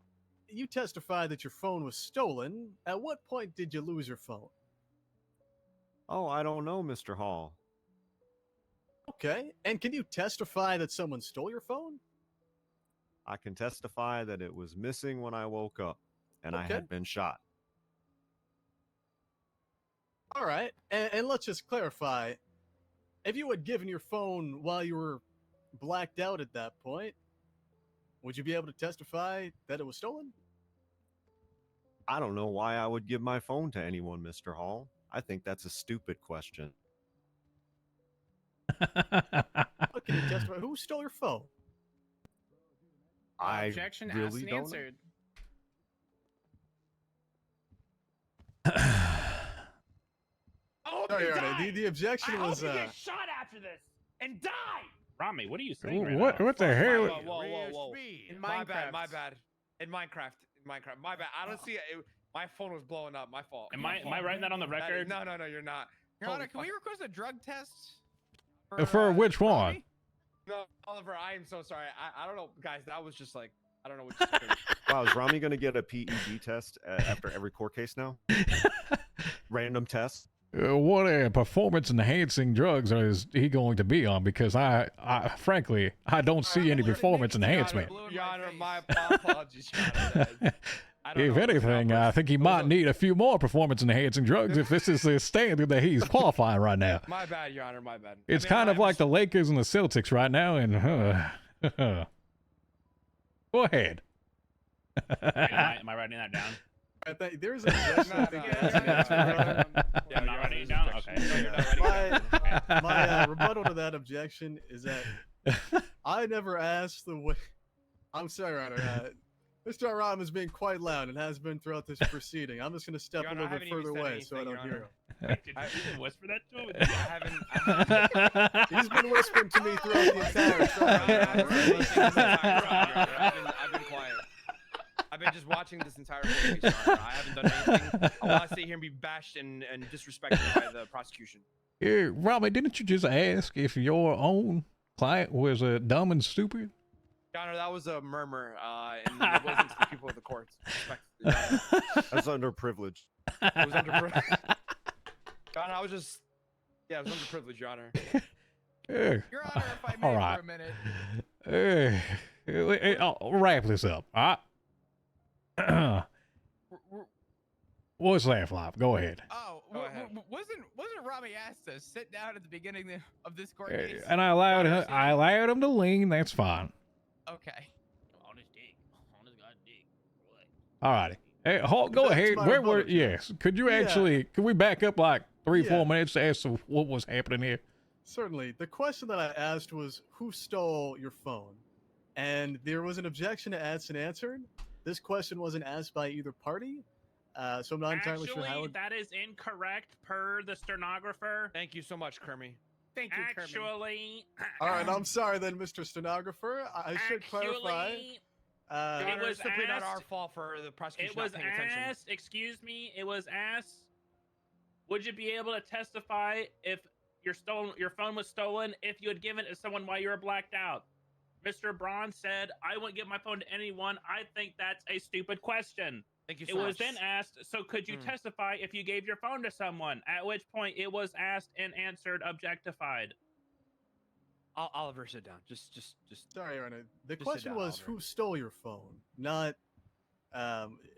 you testified that your phone was stolen. At what point did you lose your phone? Oh, I don't know, Mr. Hall. Okay. And can you testify that someone stole your phone? I can testify that it was missing when I woke up and I Okay. had been shot. All right. And let's just clarify. If you had given your phone while you were blacked out at that point, would you be able to testify that it was stolen? I don't know why I would give my phone to anyone, Mr. Hall. I think that's a stupid question. What can you testify? Who stole your phone? I Objection asked really and don't know. answered. Oh, Sorry, Your Honor, the objection I was hope you get shot after this and die. Rami, what are you saying right What? now? What the hell? Whoa. In My bad. Minecraft. My bad. In Minecraft. My bad. I don't see it. My phone was blowing up. My fault. Am I writing that on the record? No, you're not. Your Honor, Holy can we fuck. request a drug test? For which one? No, Oliver, I am so sorry. I don't know, guys. That was just like, I don't know what just occurred. Wow, is Rami going to get a PED test after every court case now? Random test? What performance enhancing drugs is he going to be on? Because I frankly, I don't see any performance enhancement. Your Honor, my apologies, Your Honor. I don't If know. anything, I think he might need a few more performance enhancing drugs if this is the standard that he's qualifying right now. My bad, Your Honor, my bad. It's kind of like the Lakers and the Celtics right now, and go ahead. Am I writing that down? I think there's an objection. I think asked and answered. I'm not writing it down? Okay. My rebuttal to that objection is that I never asked the way. I'm sorry, Your Honor. Mr. Aram is being quite loud and has been throughout this proceeding. I'm just going to step Your a Honor, little I bit haven't further even said away so I anything, don't Your hear him. Wait, did you whisper that to him? I haven't. He's been whispering to me throughout the entire trial. I've been quiet. I've been just watching this entire case, Your Honor. I haven't done anything. I want to sit here and be bashed and disrespected by the prosecution. Robbie, didn't you just ask if your own client was dumb and stupid? Your Honor, that was a murmur, and it wasn't to the people of the courts. Respectfully, That's underprivileged. It was underprivileged. Your Honor, I was just, it was underprivileged, Your Honor. Your Honor, if I may All right. for a minute. I'll wrap this up. All right. What's that, Flop? Go ahead. Oh, wasn't Rami asked to sit down at the beginning of this court case? And I allowed him to lean. That's fine. Okay. On his dick. On his god dick. All righty. Hey, Hulk, go Back to ahead. my Where were? rebuttal, Yes. Could you Yeah. actually? Could we back up like 3-4 Yeah. minutes to ask what was happening here? Certainly. The question that I asked was, who stole your phone? And there was an objection to asked and answered. This question wasn't asked by either party, so I'm not entirely sure how. That is incorrect per the stenographer. Thank you so much, Kermie. Thank you, Kermit. Actually, All right, I'm sorry then, Mr. Stenographer. I should clarify. Your Honor, was it's simply not our asked- fault for the prosecution it was not paying attention. asked, excuse me, it was asked, would you be able to testify if your phone was stolen if you had given it to someone while you were blacked out? Mr. Braun said, I wouldn't give my phone to anyone. I think that's a stupid question. Thank you It so was much. then asked, so could you testify if you gave your phone to someone? At which point it was asked and answered objectified. Oliver, sit down. Just. Sorry, Your Honor. The Just sit question down, was, Oliver. who stole your phone, not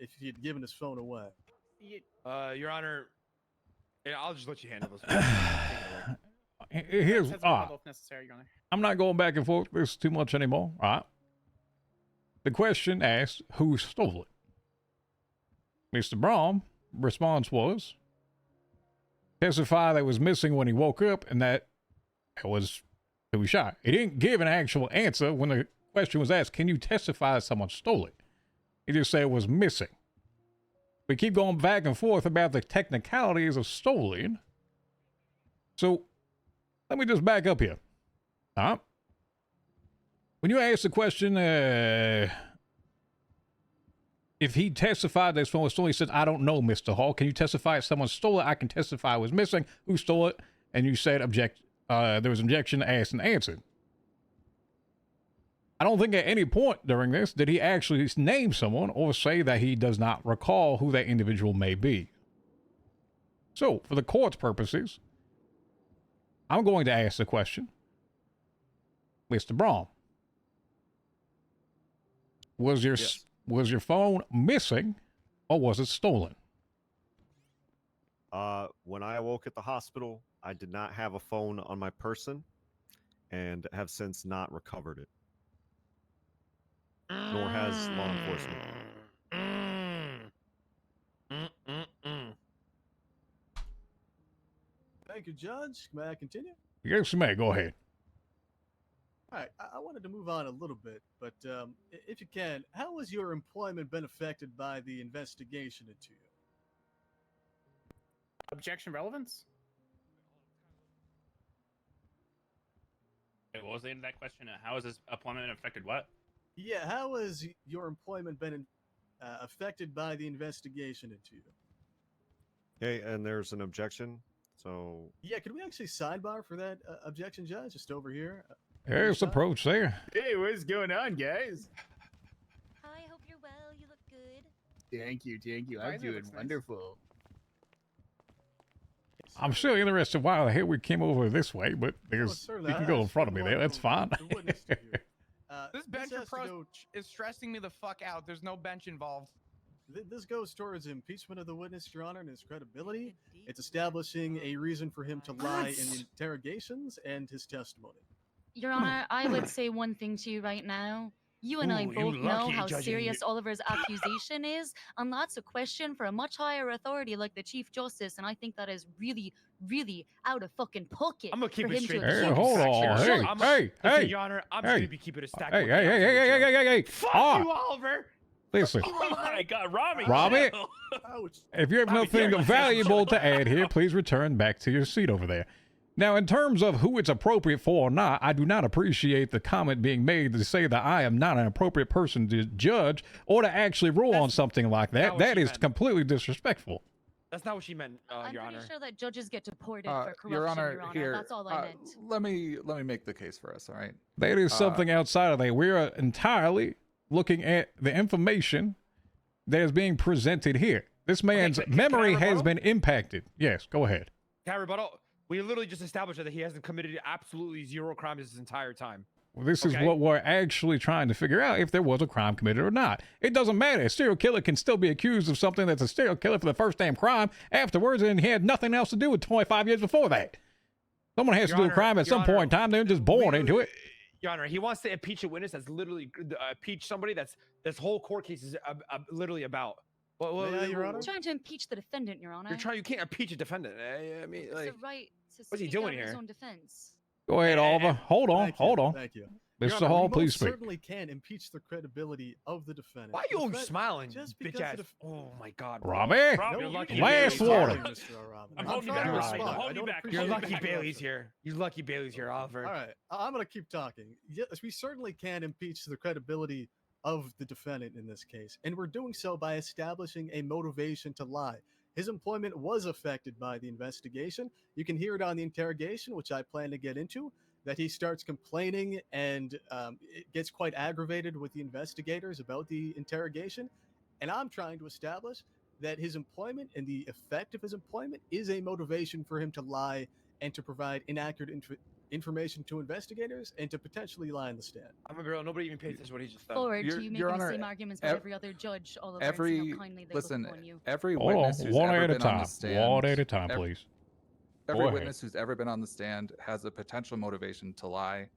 if he'd given his phone away. Your Honor, I'll just let you handle this. Here's That's rebuttal if necessary, Your Honor. I'm not going back and forth with this too much anymore. All right. The question asked, who stole it? Mr. Braun response was, testify that was missing when he woke up and that it was who was shot. He didn't give an actual answer when the question was asked, can you testify that someone stole it? He just said it was missing. We keep going back and forth about the technicalities of stolen. So let me just back up here. All right. When you ask the question, if he testified that someone stole it, he said, I don't know, Mr. Hall. Can you testify if someone stole it? I can testify it was missing. Who stole it? And you said there was objection asked and answered. I don't think at any point during this did he actually name someone or say that he does not recall who that individual may be. So, for the court's purposes, I'm going to ask the question, Mr. Braun, was your Yes. was your phone missing, or was it stolen? When I awoke at the hospital, I did not have a phone on my person, and have since not recovered it. Nor has law enforcement. Thank you, Judge. May I continue? Yes, you may. Go ahead. All right, I wanted to move on a little bit, but if you can, how has your employment been affected by the investigation into you? Objection relevance? Wait, what was the end of that question? How has this employment affected what? Yeah, how has your employment been affected by the investigation into you? Okay, and there's an objection. So Yeah, could we actually sidebar for that objection, Judge? Just over here. There's approach there. Hey, what's going on, guys? Hi, hope you're well. You look good. Thank you, thank you. I'm Visor doing looks nice. wonderful. I'm still interested why the hell we came over this way, but there's certainly. you can go in front of me there. That's fine. This bench has to approach go- is stressing me the fuck out. There's no bench involved. This goes towards impeachment of the witness, Your Honor, and his credibility. It's establishing a reason for him to lie in the interrogations and his testimony. Your Honor, I would say one thing to you right now. You and I Ooh, you both know lucky how judging serious you- Oliver's accusation is, and that's a question for a much higher authority like the Chief Justice, and I think that is really, really out of fucking pocket. I'm gonna keep for it him straight. to Hey, accuse hold such a on. Hey, judge. hey, Listen, hey. Your Honor, I'm just hey. gonna be keeping a stack. Hey, with hey, the hey, hey, answer, hey, hey, hey, hey. Fuck Ah, you, Oliver. listen. Oh my God, Rami! Robbie? chill. If you have nothing valuable to add here, please return back to your seat over there. Now, in terms of who it's appropriate for or not, I do not appreciate the comment being made to say that I am not an appropriate person to judge or to actually rule on something like that. what That she is meant. completely disrespectful. That's not what she meant, I'm Your pretty Honor. sure that judges get deported Uh, for corruption, Your Honor, Your Honor. here. That's all I meant. Let me make the case for us. All right. That is something outside of that. We are entirely looking at the information that is being presented here. This man's can I memory has rebuttal? been impacted. Yes, go ahead. Can I rebuttal? We literally just established that he hasn't committed absolutely zero crimes his entire time. Well, this is Okay. what we're actually trying to figure out, if there was a crime committed or not. It doesn't matter. A serial killer can still be accused of something that's a serial killer for the first damn crime afterwards, and he had nothing else to do with 25 years before that. Someone has Your to do Honor, a crime at Your some point in Honor, time. They're just born into it. Your Honor, he wants to impeach a witness that's literally impeach somebody that's this whole court case is literally about. May I, Your Honor? I'm trying to impeach the defendant, Your Honor. You can't impeach a defendant. I mean, It's like, the right to what's he speak doing out in his here? own defense. Go ahead, Oliver. Hold on. Thank you, Hold on. Thank you. Your Mr. Honor, Hall, we please most speak. certainly can impeach the credibility of the defendant. Why are The you always defend- smiling, just bitch because ass? the def- Oh my God, Robbie? You're lucky Last Bailey's water. here. Mr. Robin. I'm I'm holding you trying back, to Robbie. respond. I'm holding I you don't back. appreciate You're the lucky interruption. Bailey's here. You're lucky Bailey's here, Oliver. All right, I'm going to keep talking. Yes, we certainly can impeach the credibility of the defendant in this case, and we're doing so by establishing a motivation to lie. His employment was affected by the investigation. You can hear it on the interrogation, which I plan to get into, that he starts complaining and it gets quite aggravated with the investigators about the interrogation. And I'm trying to establish that his employment and the effect of his employment is a motivation for him to lie and to provide inaccurate information to investigators and to potentially lie in the stand. I'm a girl. Nobody even pays attention to what he just said. Forward Your- to you making Your the Honor, same arguments by every other judge, Oliver, and see every how kindly they listen, look upon you. every Hold on. witness who's One ever at a been on time. the stand, One at a time, ev- please. Every Go ahead. witness who's ever been on the stand has a potential motivation to lie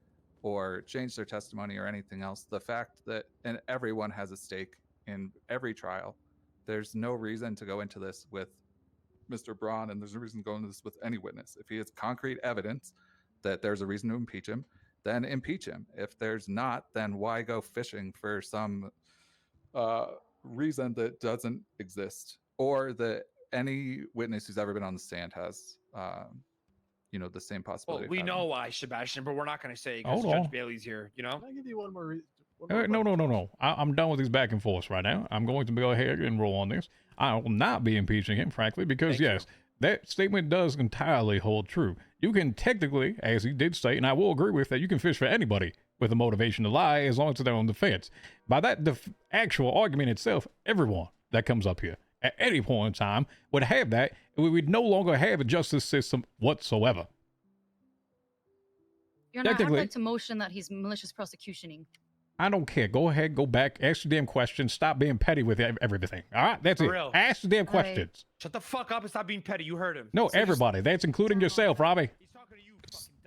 or change their testimony or anything else. The fact that and everyone has a stake in every trial. There's no reason to go into this with Mr. Braun, and there's no reason to go into this with any witness. If he has concrete evidence that there's a reason to impeach him, then impeach him. If there's not, then why go fishing for some reason that doesn't exist, or that any witness who's ever been on the stand has, the same Well, possibility. of we having. know why, Sebastian, but we're not going to say because Hold Judge on. Bailey's here. You know. Can I give you one more? No. I'm done with these back and forths right now. I'm going to go ahead and roll on this. I will not be impeaching him, frankly, because yes, that statement does entirely hold true. You can technically, as he did say, and I will agree with that, you can fish for anybody with a motivation to lie as long as they're on defense. By that actual argument itself, everyone that comes up here at any point in time would have that, and we would no longer have a justice system whatsoever. Your Honor, I'd Technically- like to motion that he's malicious prosecutioning. I don't care. Go ahead, go back, ask your damn questions. Stop being petty with everything. All right, that's For it. real. Ask the damn All right. questions. Shut the fuck up and stop being petty. You heard him. No, So just- everybody. That's including yourself, Robbie.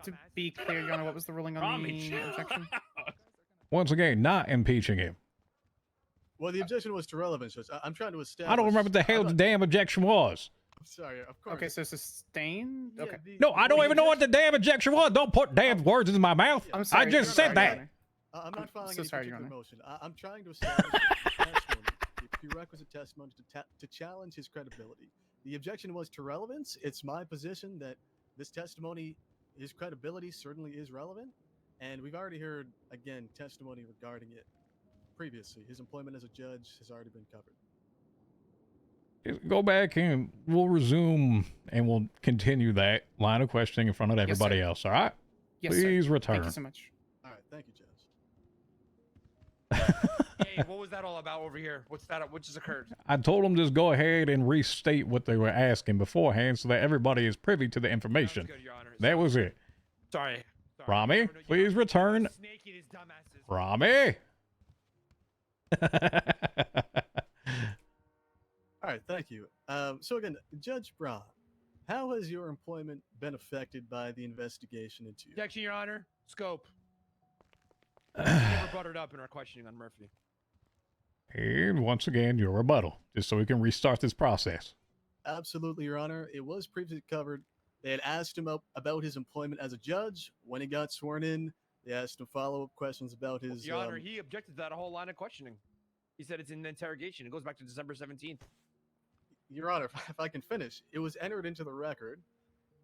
To be clear, Your Honor, what was the ruling on the objection? Once again, not impeaching him. Well, the objection was to relevance. Judge. I'm trying to establish. I don't remember what the hell the damn objection was. I'm sorry, of course. Okay, so sustain. Okay. No, I don't even know what the damn objection was. Don't put damn words into my mouth. I'm sorry. I just said that. I'm not filing so any sorry, Your particular Honor. motion. I'm trying to establish testimony, the prerequisite testimony to challenge his credibility. The objection was to relevance. It's my position that this testimony, his credibility certainly is relevant, and we've already heard, again, testimony regarding it previously. His employment as a judge has already been covered. Just go back and we'll resume and we'll continue that line of questioning in front of everybody else. All right? Yes, sir. Please return. Thank you so much. All right, thank you, Judge. Hey, what was that all about over here? What just occurred? I told them just go ahead and restate what they were asking beforehand so that everybody is privy to the information. Good, Your Honor. That was it. Sorry. Rami, please return. Snaky, these dumbasses. Rami. All right, thank you. So again, Judge Braun, how has your employment been affected by the investigation into you? Objection, Your Honor. Scope. We never brought it up in our questioning on Murphy. And once again, your rebuttal, just so we can restart this process. Absolutely, Your Honor. It was previously covered. They had asked him about his employment as a judge. When he got sworn in, they asked him follow-up questions about his... Your Honor, he objected to that whole line of questioning. He said it's in interrogation. It goes back to December 17th. Your Honor, if I can finish, it was entered into the record.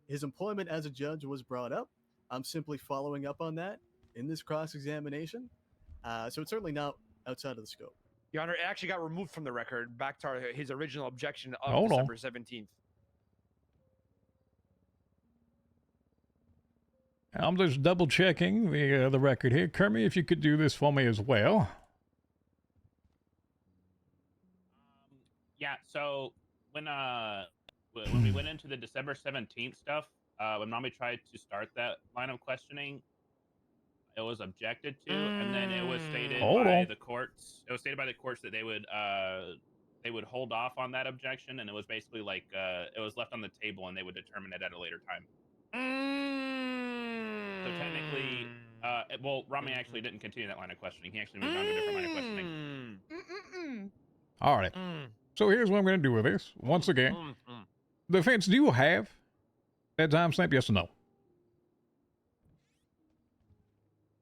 His employment as a judge was brought up. I'm simply following up on that in this cross-examination. So it's certainly not outside of the scope. Your Honor, it actually got removed from the record back to his original objection of Hold on. December 17th. I'm just double checking the record here. Kermit, if you could do this for me as well. Yeah, so when we went into the December 17th stuff, when Mommy tried to start that line of questioning, it was objected to, and then it was stated by the courts. It was stated by the courts that they would hold off on that objection, and it was basically like it was left on the table, and they would determine it at a later time. So technically, well, Rami actually didn't continue that line of questioning. He actually moved on to a different line of questioning. All right. So here's what I'm going to do with this. Once again, defense, do you have that timestamp? Yes or no?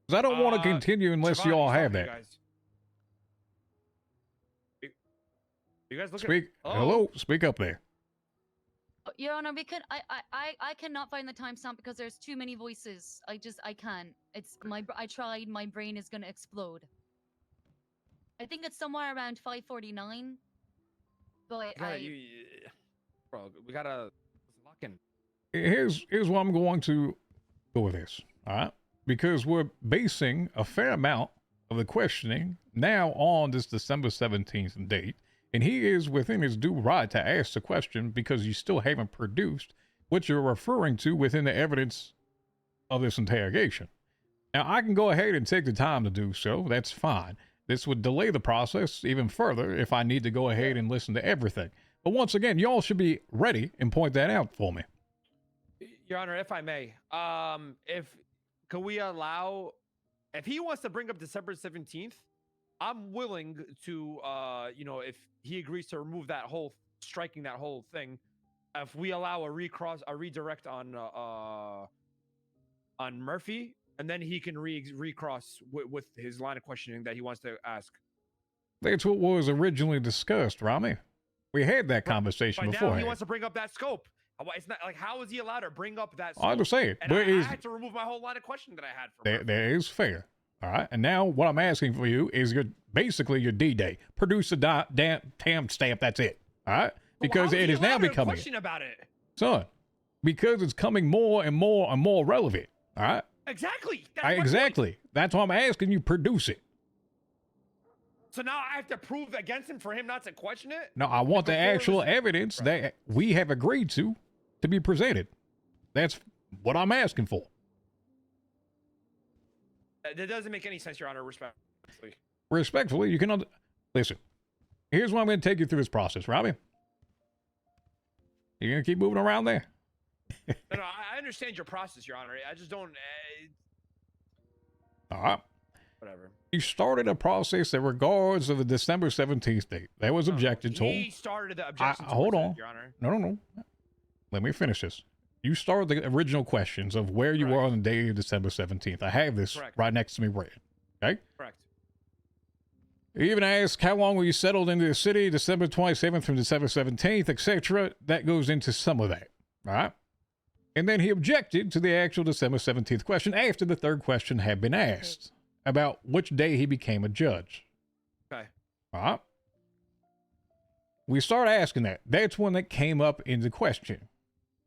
Because I don't want to continue unless you all have that. You guys look Speak. at... Hello. Speak up there. Your Honor, we could. I cannot find the timestamp because there's too many voices. I can't. It's I tried. My brain is gonna explode. I think it's somewhere around 5:49. But bro, we gotta lock in. Here's what I'm going to go with this. All right, because we're basing a fair amount of the questioning now on this December 17th date. And he is within his due right to ask the question because you still haven't produced what you're referring to within the evidence of this interrogation. Now, I can go ahead and take the time to do so. That's fine. This would delay the process even further if I need to go ahead and listen to everything. But once again, y'all should be ready and point that out for me. Your Honor, if I may, could we allow, if he wants to bring up December 17th, I'm willing to, if he agrees to remove that striking that whole thing, if we allow a redirect on Murphy, and then he can recross with his line of questioning that he wants to ask. That's what was originally discussed, Rami. We had that conversation But beforehand. now he wants to bring up that scope. It's not like, how is he allowed to bring up that scope? I understand, And but I is had to remove my whole line of questioning that I had for that is fair. All right, and now what I'm asking for you is basically your D-Day. Produce a damn stamp. That's it. All right, because it is now becoming question about it. son, because it's coming more and more and more relevant. All right, Exactly. exactly. That's why I'm asking you produce it. So now I have to prove against him for him not to question it? No, I want the actual evidence that we have agreed to be presented. That's what I'm asking for. That doesn't make any sense, Your Honor. Respectfully. Respectfully, you can listen. Here's why I'm going to take you through this process, Robbie. You're going to keep moving around there. No, I understand your process, Your Honor. I just don't. All right. Whatever. You started a process that regards of the December 17th date. That was objected to. He started the objection. Hold towards on. it, Your Honor. No. Let me finish this. You started the original questions of where you were on the day of December 17th. I have this right next to me read. Okay? Correct. You even asked how long were you settled into the city, December 27th from December 17th, etc. That goes into some of that. All right? And then he objected to the actual December 17th question after the third question had been asked about which day he became a judge. Okay. All right? We start asking that. That's when that came up in the question.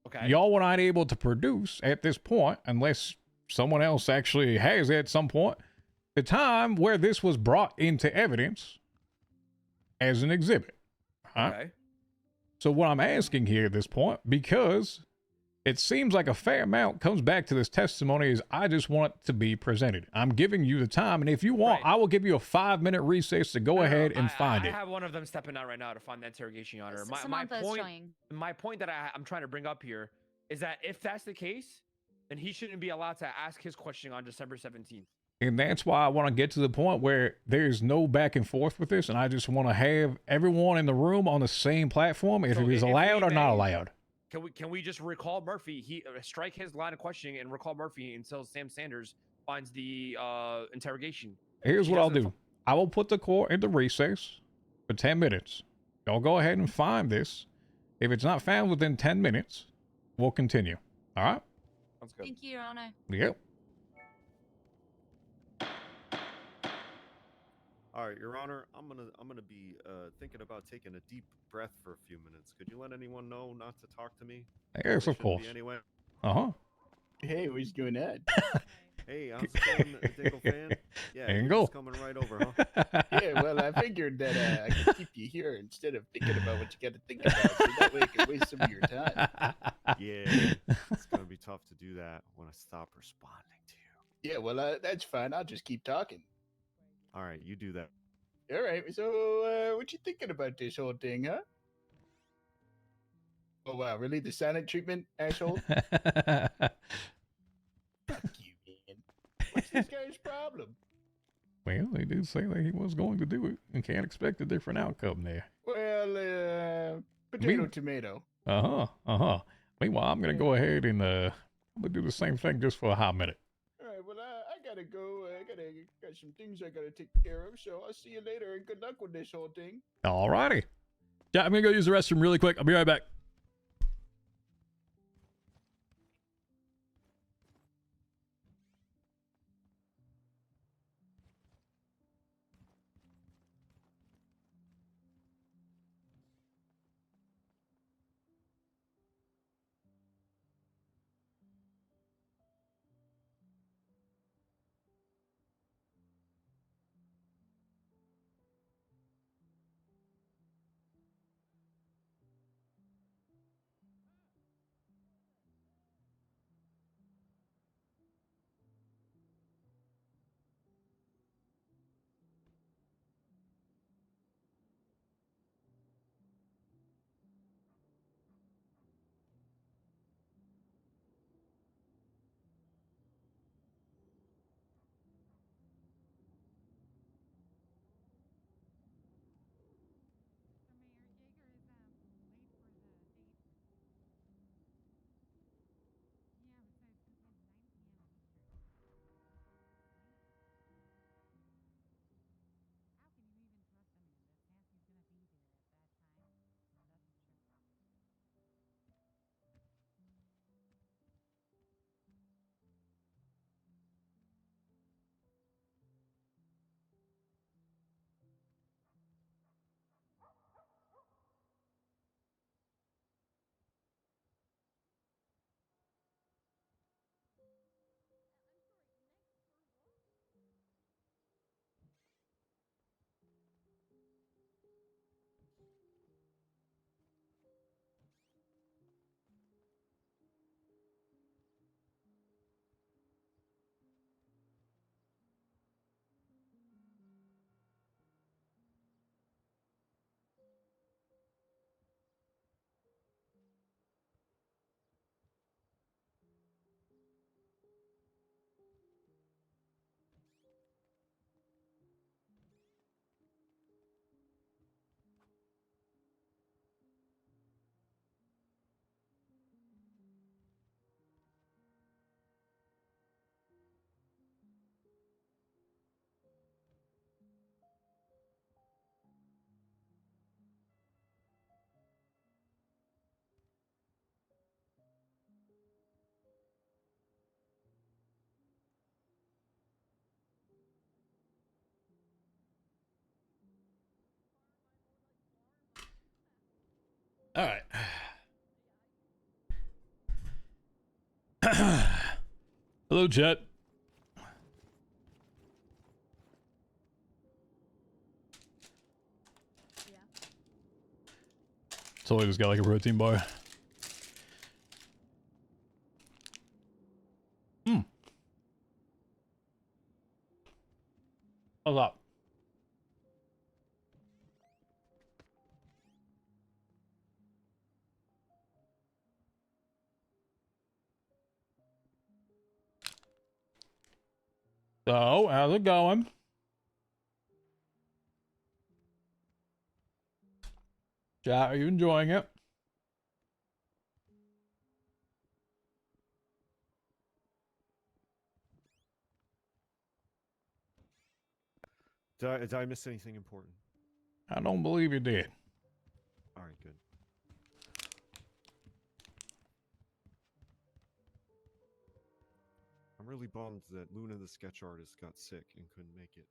Okay. Y'all were not able to produce at this point, unless someone else actually has at some point, the time where this was brought into evidence as an exhibit. Huh? Okay. So what I'm asking here at this point, because it seems like a fair amount comes back to this testimony, is I just want it to be presented. I'm giving you the time, and if you want, I will give you a 5-minute recess to go ahead and find I it. have one of them stepping out right now to find the interrogation, Your Honor. Samantha is trying. My point that I'm trying to bring up here is that if that's the case, then he shouldn't be allowed to ask his question on December 17th. And that's why I want to get to the point where there's no back and forth with this, and I just want to have everyone in the room on the same platform, if it is allowed or not allowed. Can we just recall Murphy? He strike his line of questioning and recall Murphy until Sam Sanders finds the interrogation. Here's what I'll do. I will put the court into recess for 10 minutes. Y'all go ahead and find this. If it's not found within 10 minutes, we'll continue. All right? Sounds good. Thank you, Your Honor. Yep. All right, Your Honor, I'm gonna be thinking about taking a deep breath for a few minutes. Could you let anyone know not to talk to me? Yes, They of shouldn't be course. Anyway. Uh-huh. Hey, what's going on? Hey, how's it going, Dingle fan? Yeah, you're Dingle. just coming right over, huh? Yeah, well, I figured that I could keep you here instead of thinking about what you got to think about, so that way I can waste some of your time. Yeah, it's gonna be tough to do that when I stop responding to you. Yeah, well, that's fine. I'll just keep talking. All right, you do that. All right. So, what you thinking about this whole thing, huh? Oh wow, really? The silent treatment, asshole? Fuck you, man. What's this guy's problem? Well, they did say that he was going to do it and can't expect a different outcome there. Well, potato, tomato. Uh-huh. Meanwhile, I'm going to go ahead and I'm going to do the same thing just for a hot minute. All right. Well, I gotta go. Got some things I gotta take care of. So I'll see you later, and good luck with this whole thing. All righty. Yeah, I'm going to go use the restroom really quick. I'll be right back. All right. Hello, chat. So I just got like a protein bar. A lot. So, how's it going? Chat, are you enjoying it? Did I miss anything important? I don't believe you did. All right, good. I'm really bummed that Luna the sketch artist got sick and couldn't make it.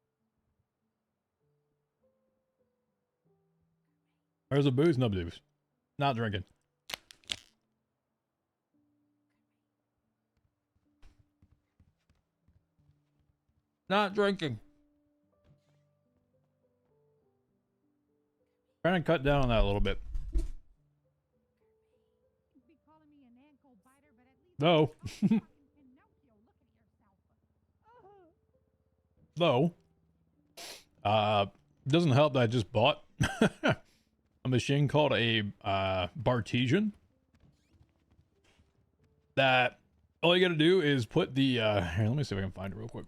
Where's the booze? No booze. Not drinking. Not drinking. Trying to cut down on that a little bit. Though. Though. Doesn't help that I just bought a machine called a Bartesian. That all you gotta do is put the here, let me see if I can find it real quick.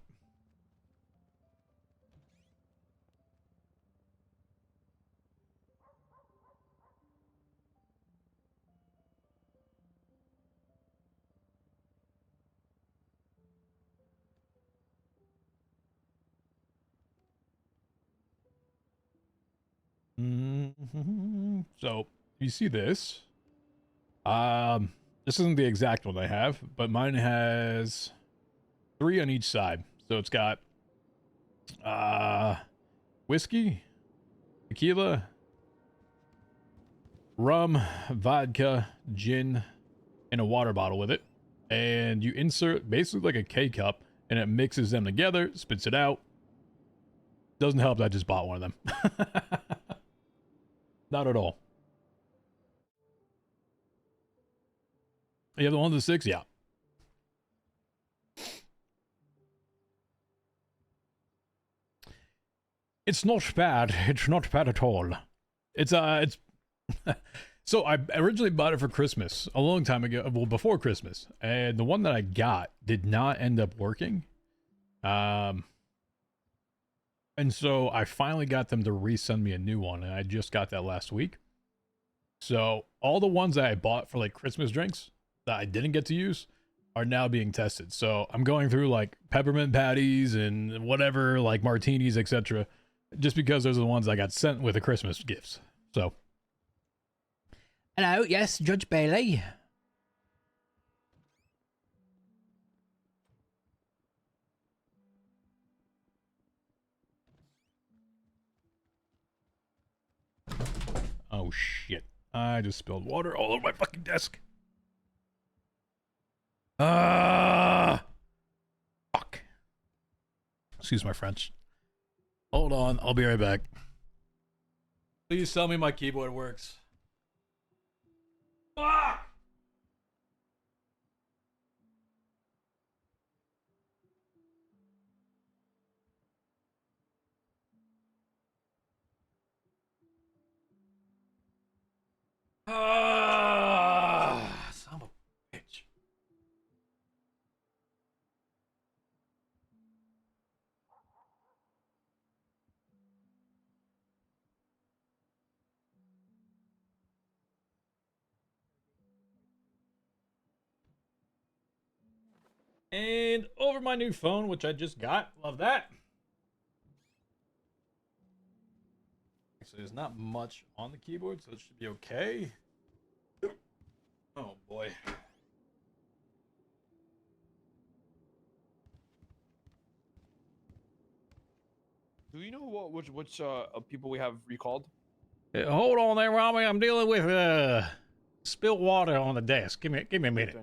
So you see this. This isn't the exact one I have, but mine has 3 on each side. So it's got whiskey, tequila, rum, vodka, gin, and a water bottle with it. And you insert basically like a K-cup, and it mixes them together, spits it out. Doesn't help that I just bought one of them. Not at all. You have the 1 to 6? Yeah. It's not bad. It's not bad at all. It's so I originally bought it for Christmas a long time ago, well, before Christmas, and the one that I got did not end up working. And so I finally got them to resend me a new one, and I just got that last week. So all the ones that I bought for like Christmas drinks that I didn't get to use are now being tested. So I'm going through like peppermint patties and whatever, like martinis, etc. Just because those are the ones I got sent with the Christmas gifts. So. Hello, yes, Judge Bailey. Oh shit. I just spilled water all over my fucking desk. Fuck. Excuse my French. Hold on, I'll be right back. Please tell me my keyboard works. Fuck! Son of a bitch. And over my new phone, which I just got. Love that. So there's not much on the keyboard, so it should be okay. Oh boy. Do you know which people we have recalled? Hold on there, Rami. I'm dealing with spilled water on the desk. Give me a minute.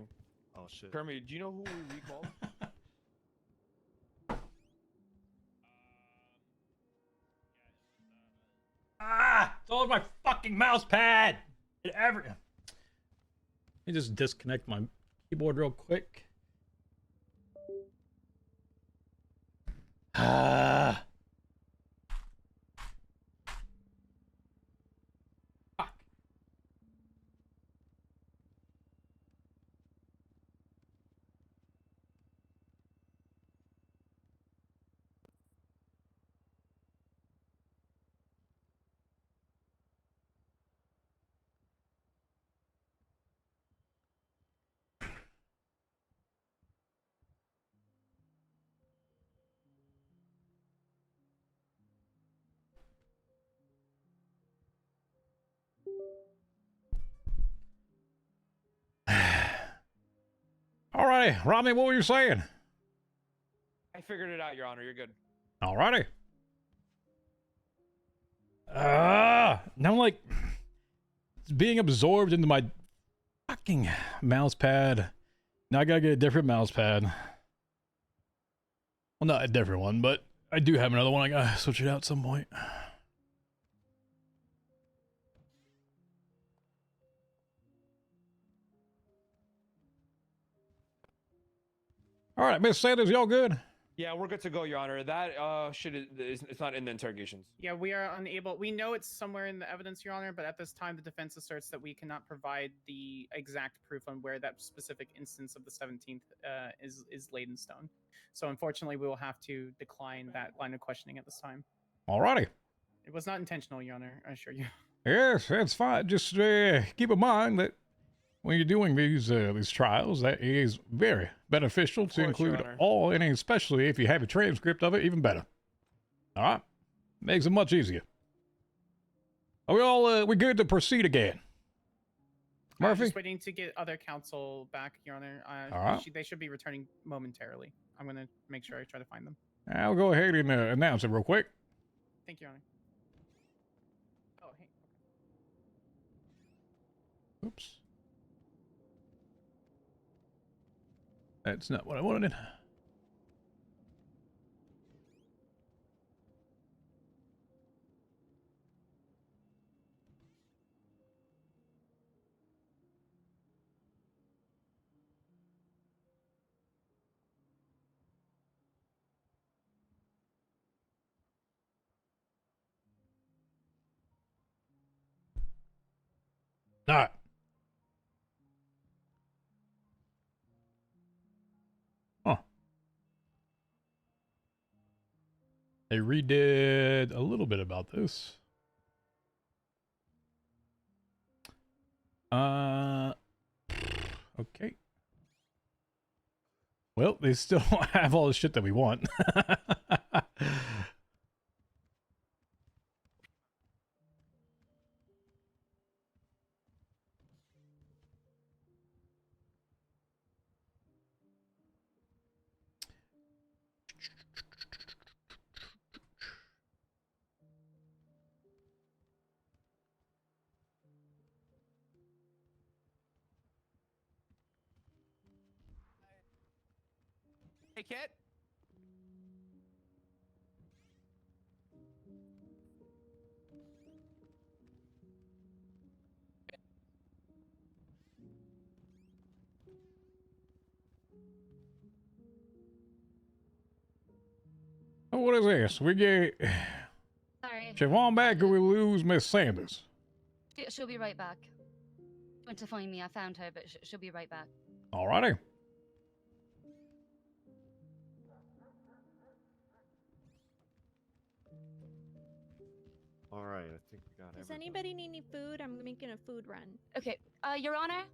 Oh shit. Kermit, do you know who we recalled? Ah! It's all over my fucking mouse pad. Let me just disconnect my keyboard real quick. Ah. Alrighty, Rami, what were you saying? I figured it out, Your Honor. You're good. Alrighty. Now I'm like, it's being absorbed into my fucking mouse pad. Now I gotta get a different mouse pad. Well, not a different one, but I do have another one. I gotta switch it out at some point. All right, Miss Sanders, y'all good? Yeah, we're good to go, Your Honor. That it's not in the interrogations. Yeah, we are unable. We know it's somewhere in the evidence, Your Honor, but at this time, the defense asserts that we cannot provide the exact proof on where that specific instance of the 17th is laid in stone. So unfortunately, we will have to decline that line of questioning at this time. Alrighty. It was not intentional, Your Honor, I assure you. Yes, that's fine. Just keep in mind that when you're doing these trials, that is very beneficial to include all, and especially if you have a transcript of it, even better. All right, makes it much easier. Are we all we good to proceed again? Murphy? Just waiting to get other counsel back, Your Honor. All right. They should be returning momentarily. I'm going to make sure I try to find them. I'll go ahead and announce it real quick. Thank you, Your Honor. Oh, hey. Oops. That's not what I wanted. All right. Huh. They redid a little bit about this. Okay. Well, they still don't have all the shit that we want. Hey, Kit. Oh, what is this? We get Sorry. Siobhan back or we lose Miss Sanders? She'll be right back. Went to find me. I found her, but she'll be right back. Alrighty. All right, I think we got Does everything. anybody need any food? I'm making a food run. Okay, Your Honor,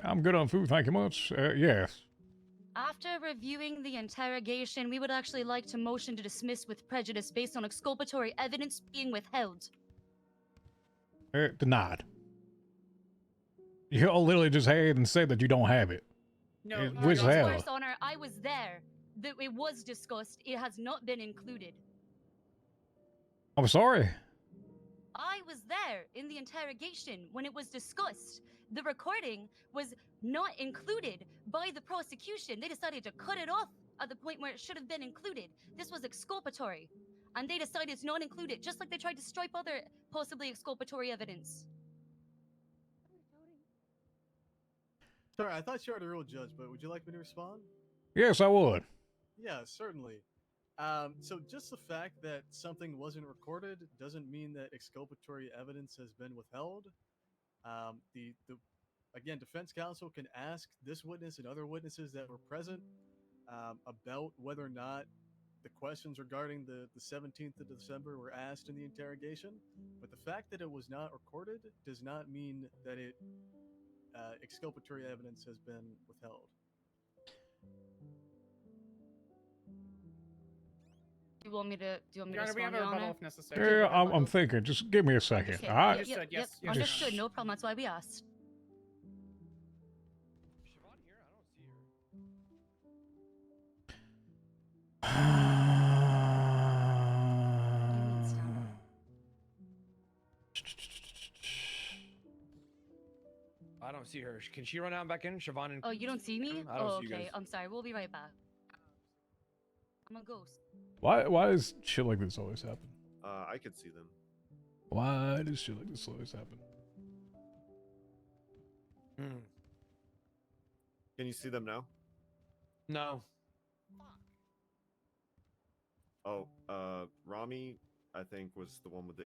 I'm good on food, thank you much. Yes. after reviewing the interrogation, we would actually like to motion to dismiss with prejudice based on exculpatory evidence being withheld. Denied. You all literally just had and said that you don't have it. No, Which hell? Your Honor, I was there. It was discussed. It has not been included. I'm sorry. I was there in the interrogation when it was discussed. The recording was not included by the prosecution. They decided to cut it off at the point where it should have been included. This was exculpatory, and they decided to not include it, just like they tried to stripe other possibly exculpatory evidence. Sorry, I thought you were the real judge, but would you like me to respond? Yes, I would. Yeah, certainly. So just the fact that something wasn't recorded doesn't mean that exculpatory evidence has been withheld. The again, defense counsel can ask this witness and other witnesses that were present about whether or not the questions regarding the 17th of December were asked in the interrogation. But the fact that it was not recorded does not mean that it exculpatory evidence has been withheld. Do you want me to? Do you want me Your to Honor, we respond, have a Your rebuttal Honor? if necessary. Yeah, I'm thinking. Just give me a second. Understood. All right. Understood, yes, yes, Yep. sir. Understood. No problem. That's why we asked. I don't see her. Can she run out and back in? Siobhan and Oh, you don't see me? I don't Oh, see you okay. guys. I'm sorry. We'll be right back. I'm a ghost. Why does shit like this always happen? I could see them. Why does shit like this always happen? Can you see them now? No. Oh, Rami, I think, was the one with the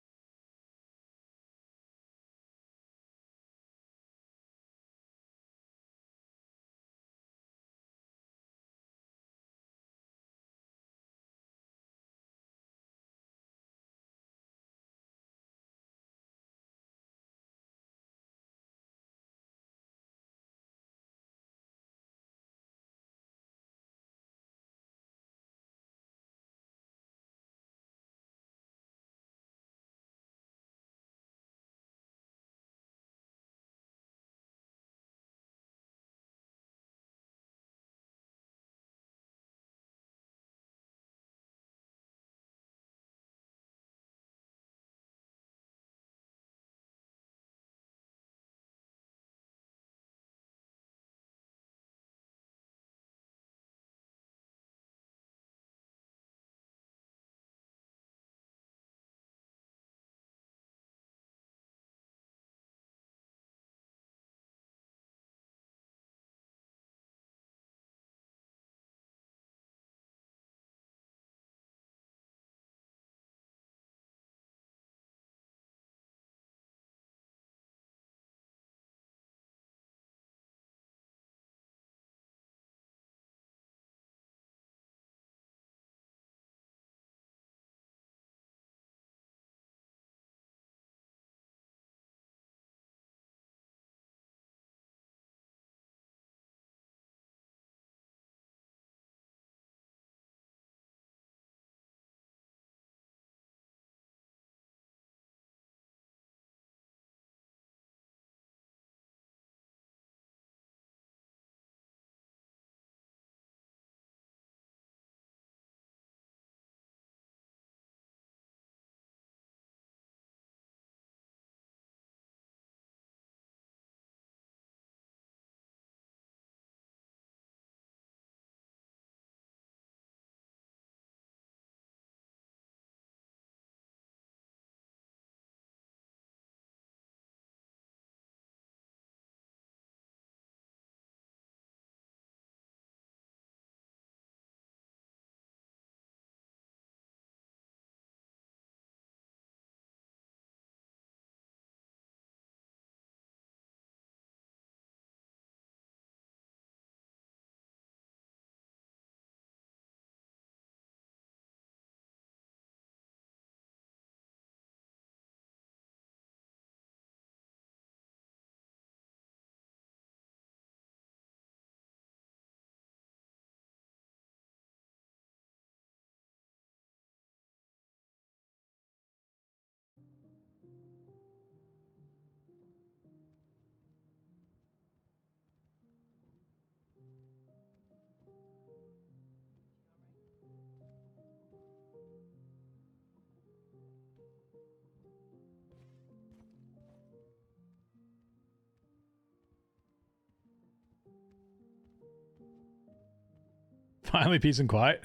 Finally, peace and quiet.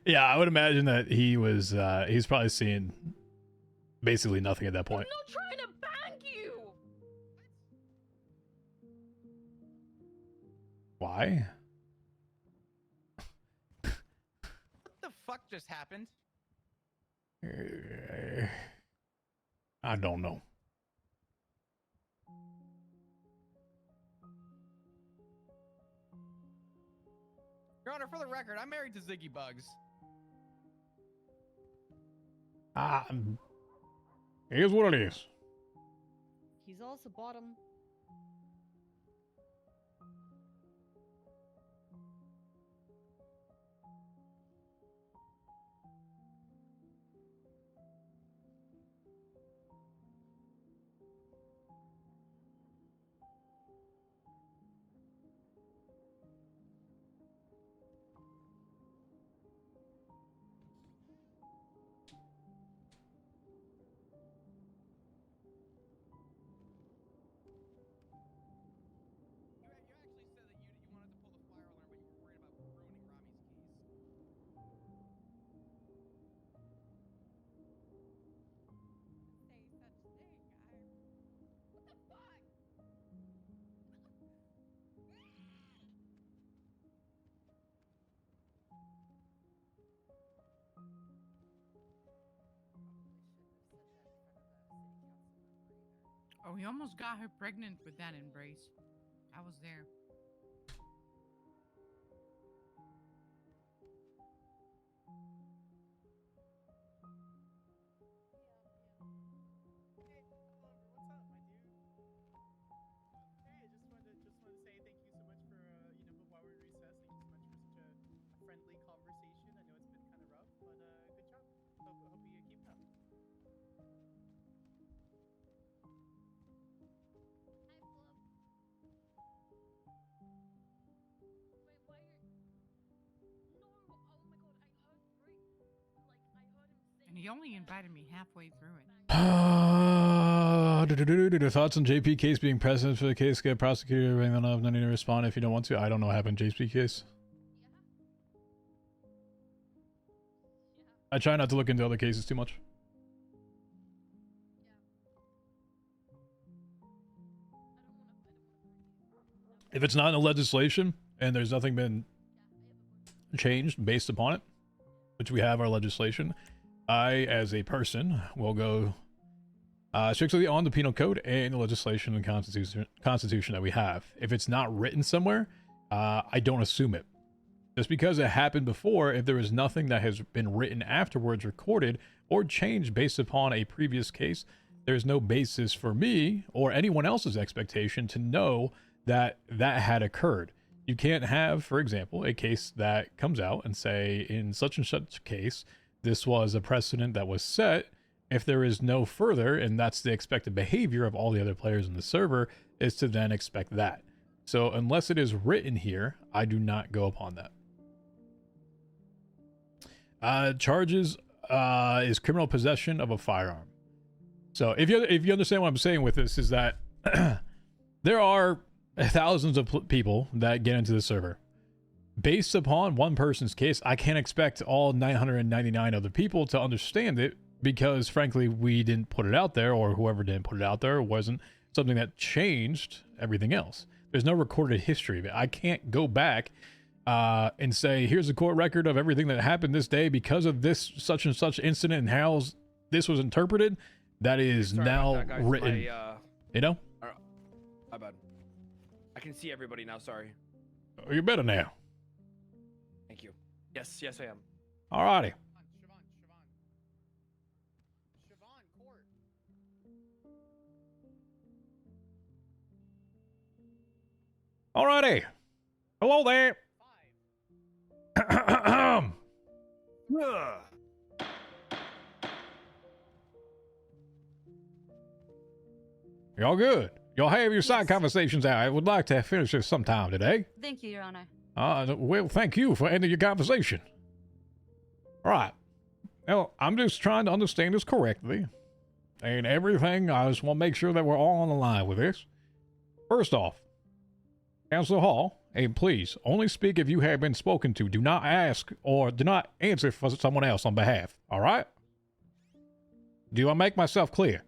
Yeah, I would imagine that he's probably seeing basically nothing at that point. I'm not trying to bang you. Why? What the fuck just happened? I don't know. Your Honor, for the record, I'm married to Ziggy Bugs. Here's what it is. He's also bottom. Oh, he almost got her pregnant with that embrace. I was there. And he only invited me halfway through it. Thoughts on JP case being precedent for the case? Get prosecutor, ring them up, no need to respond if you don't want to. I don't know what happened in JP case. I try not to look into other cases too much. If it's not in the legislation and there's nothing been changed based upon it, which we have our legislation, I, as a person, will go strictly on the penal code and the legislation and constitution that we have. If it's not written somewhere, I don't assume it. Just because it happened before, if there is nothing that has been written afterwards, recorded, or changed based upon a previous case, there's no basis for me or anyone else's expectation to know that that had occurred. You can't have, for example, a case that comes out and say, in such and such case, this was a precedent that was set. If there is no further, and that's the expected behavior of all the other players in the server, is to then expect that. So unless it is written here, I do not go upon that. Charges is criminal possession of a firearm. So if you understand what I'm saying with this, is that there are thousands of people that get into the server. Based upon one person's case, I can't expect all 999 other people to understand it, because frankly, we didn't put it out there, or whoever didn't put it out there wasn't something that changed everything else. There's no recorded history of it. I can't go back and say, here's a court record of everything that happened this day because of this such and such incident and how this was interpreted. That is now written. You know? My bad. I can see everybody now, sorry. Oh, you're better now. Thank you. Yes, yes I am. Alrighty. Alrighty. Hello there. Y'all good? Y'all have your side conversations out. I would like to finish this sometime today. Thank you, Your Honor. Well, thank you for ending your conversation. All right. Well, I'm just trying to understand this correctly. And everything, I just want to make sure that we're all on the line with this. First off, Counselor Hall, hey, please, only speak if you have been spoken to. Do not ask or do not answer for someone else on behalf, all right? Do I make myself clear?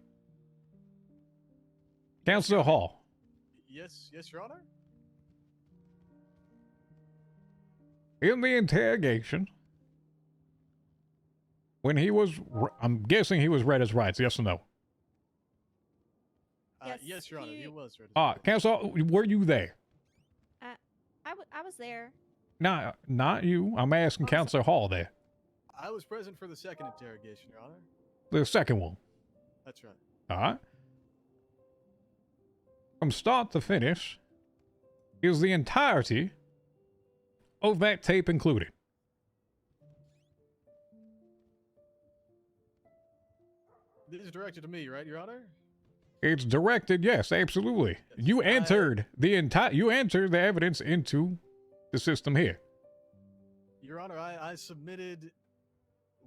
Counselor Hall. Yes, Your Honor. In the interrogation, when he was, I'm guessing he was read his rights, yes or no? Yes, Your Honor, he was ready. Counselor, were you there? I was there. No, not you. I'm asking Counselor Hall there. I was present for the second interrogation, Your Honor. The second one. That's right. All right. From start to finish, is the entirety of that tape included? This is directed to me, right, Your Honor? It's directed, yes, absolutely. You entered the evidence into the system here. Your Honor, I submitted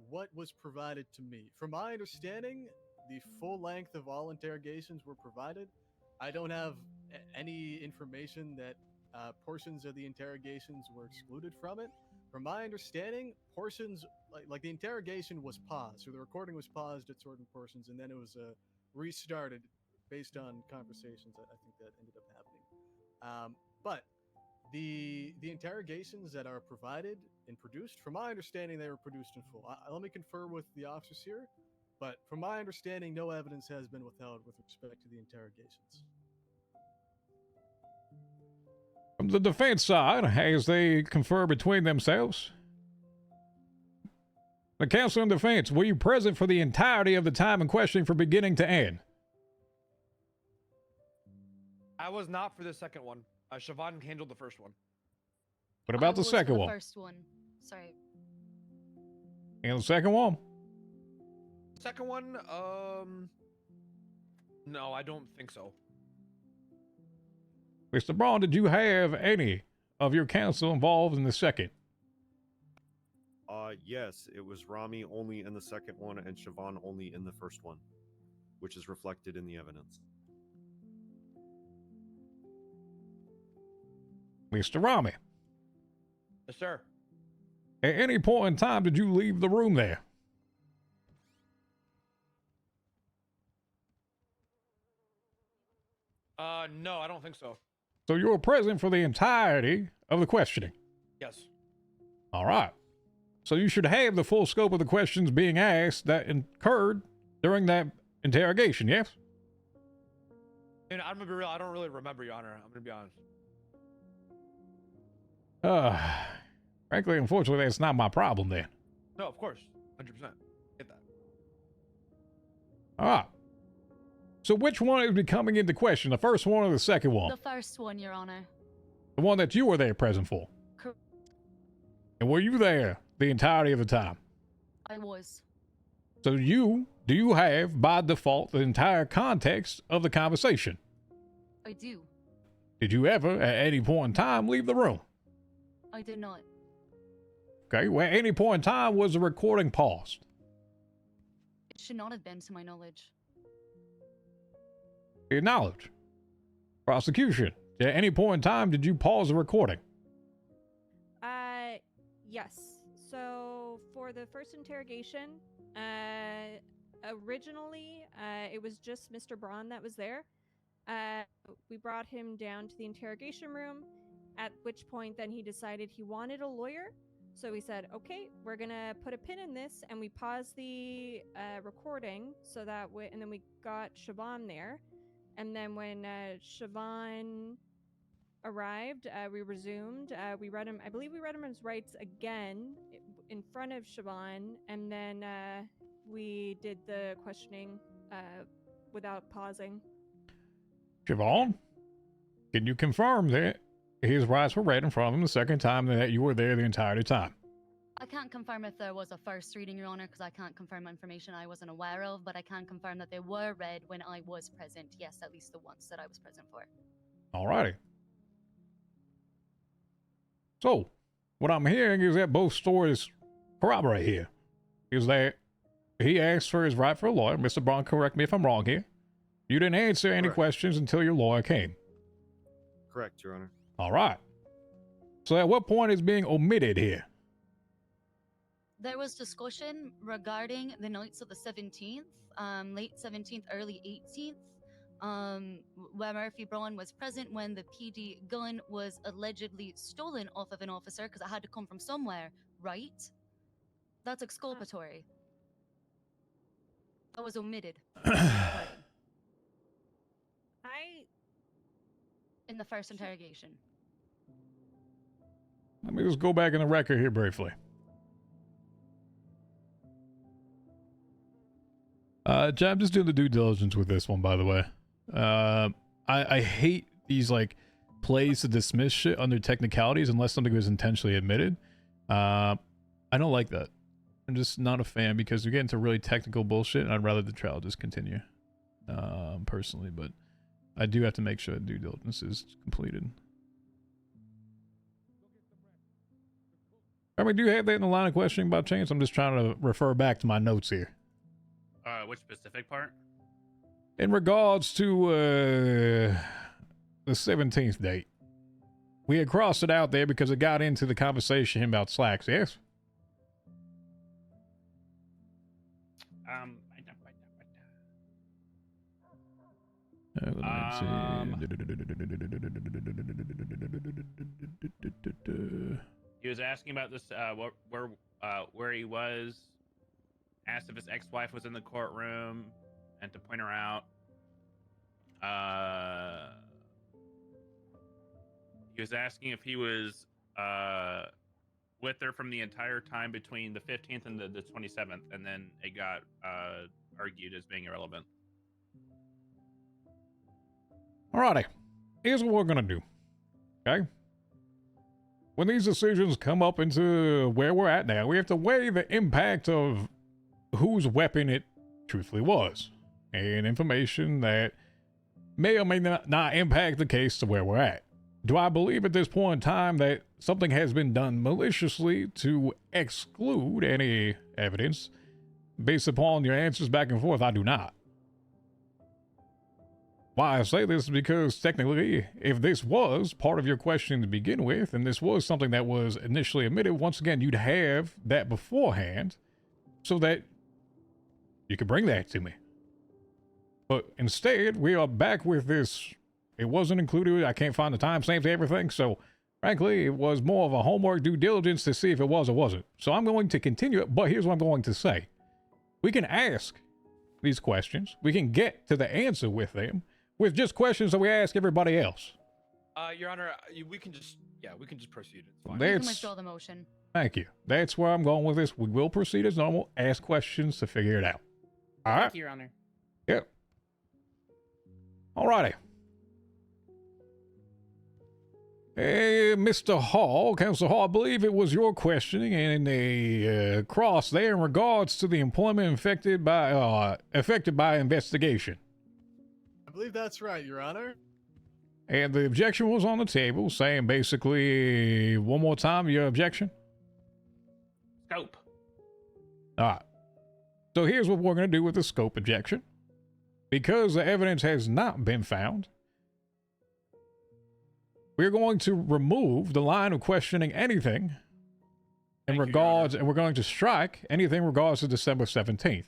what was provided to me. From my understanding, the full length of all interrogations were provided. I don't have any information that portions of the interrogations were excluded from it. From my understanding, portions, like the interrogation was paused, so the recording was paused at certain portions, and then it was restarted based on conversations. I think that ended up happening. But the interrogations that are provided and produced, from my understanding, they were produced in full. Let me confer with the officers here, but from my understanding, no evidence has been withheld with respect to the interrogations. From the defense side, as they confer between themselves, the counsel in defense, were you present for the entirety of the time in question from beginning to end? I was not for the second one. Siobhan handled the first one. What about the second one? The first one. Sorry. And the second one? Second one, no, I don't think so. Mr. Braun, did you have any of your counsel involved in the second? Yes, it was Rami only in the second one and Siobhan only in the first one, which is reflected in the evidence. Mr. Rami. Yes, sir. At any point in time, did you leave the room there? No, I don't think so. So you were present for the entirety of the questioning? Yes. All right. So you should have the full scope of the questions being asked that occurred during that interrogation, yes? And I'm gonna be real, I don't really remember, Your Honor. I'm gonna be honest. Frankly, unfortunately, that's not my problem then. No, of course. 100%. Get that. All right. So which one is becoming into question, the first one or the second one? The first one, Your Honor. The one that you were there present for? Correct. And were you there the entirety of the time? I was. So do you have, by default, the entire context of the conversation? I do. Did you ever, at any point in time, leave the room? I did not. Okay, well, at any point in time, was the recording paused? It should not have been, to my knowledge. Your knowledge. Prosecution. At any point in time, did you pause the recording? Yes. So for the first interrogation, originally it was just Mr. Braun that was there. We brought him down to the interrogation room, at which point then he decided he wanted a lawyer. So we said, okay, we're gonna put a pin in this, and we paused the recording so that way, and then we got Siobhan there. And then when Siobhan arrived, we resumed. We read him, I believe we read him his rights again in front of Siobhan, and then we did the questioning without pausing. Siobhan, can you confirm that his rights were read in front of him the second time and that you were there the entire time? I can't confirm if there was a first reading, Your Honor, because I can't confirm information I wasn't aware of, but I can confirm that they were read when I was present. Yes, at least the ones that I was present for. Alrighty. So, what I'm hearing is that both stories corroborate here. Is that he asked for his right for a lawyer. Mr. Braun, correct me if I'm wrong here. You didn't answer any questions until your lawyer came. Correct, Your Honor. All right. So at what point is being omitted here? There was discussion regarding the nights of the 17th, late 17th, early 18th, where Murphy Braun was present when the PD gun was allegedly stolen off of an officer because it had to come from somewhere, right? That's exculpatory. That was omitted. I In the first interrogation. Let me just go back in the record here briefly. Jam, just do the due diligence with this one, by the way. I hate these like plays to dismiss shit under technicalities unless something was intentionally admitted. I don't like that. I'm just not a fan because you get into really technical bullshit, and I'd rather the trial just continue. Personally, but I do have to make sure due diligence is completed. I mean, do you have that in the line of questioning by chance? I'm just trying to refer back to my notes here. Which specific part? In regards to the 17th date, we had crossed it out there because it got into the conversation about slacks, yes? He was asking about this, where he was, asked if his ex-wife was in the courtroom, and to point her out. He was asking if he was with her from the entire time between the 15th and the 27th, and then it got argued as being irrelevant. Alrighty, here's what we're gonna do, okay? When these decisions come up into where we're at now, we have to weigh the impact of whose weapon it truthfully was, and information that may or may not impact the case to where we're at. Do I believe at this point in time that something has been done maliciously to exclude any evidence? Based upon your answers back and forth, I do not. Why I say this is because technically, if this was part of your question to begin with, and this was something that was initially admitted, once again, you'd have that beforehand so that you could bring that to me. But instead, we are back with this. It wasn't included. I can't find the timestamps to everything. So, frankly, it was more of a homework due diligence to see if it was or wasn't. So I'm going to continue it, but here's what I'm going to say. We can ask these questions. We can get to the answer with them, with just questions that we ask everybody else. Your Honor, we can just proceed. It's fine. You can withdraw the motion. Thank you. That's where I'm going with this. We will proceed as normal, ask questions to figure it out. All right? Thank you, Your Honor. Yep. Alrighty. Hey, Mr. Hall, Counsel Hall, I believe it was your questioning and a cross there in regards to the employment affected by investigation. I believe that's right, Your Honor. And the objection was on the table, saying basically, one more time, your objection? Scope. All right. So here's what we're going to do with the scope objection. Because the evidence has not been found, we're going to remove the line of questioning anything in regards, and we're going to strike anything in regards to December 17th.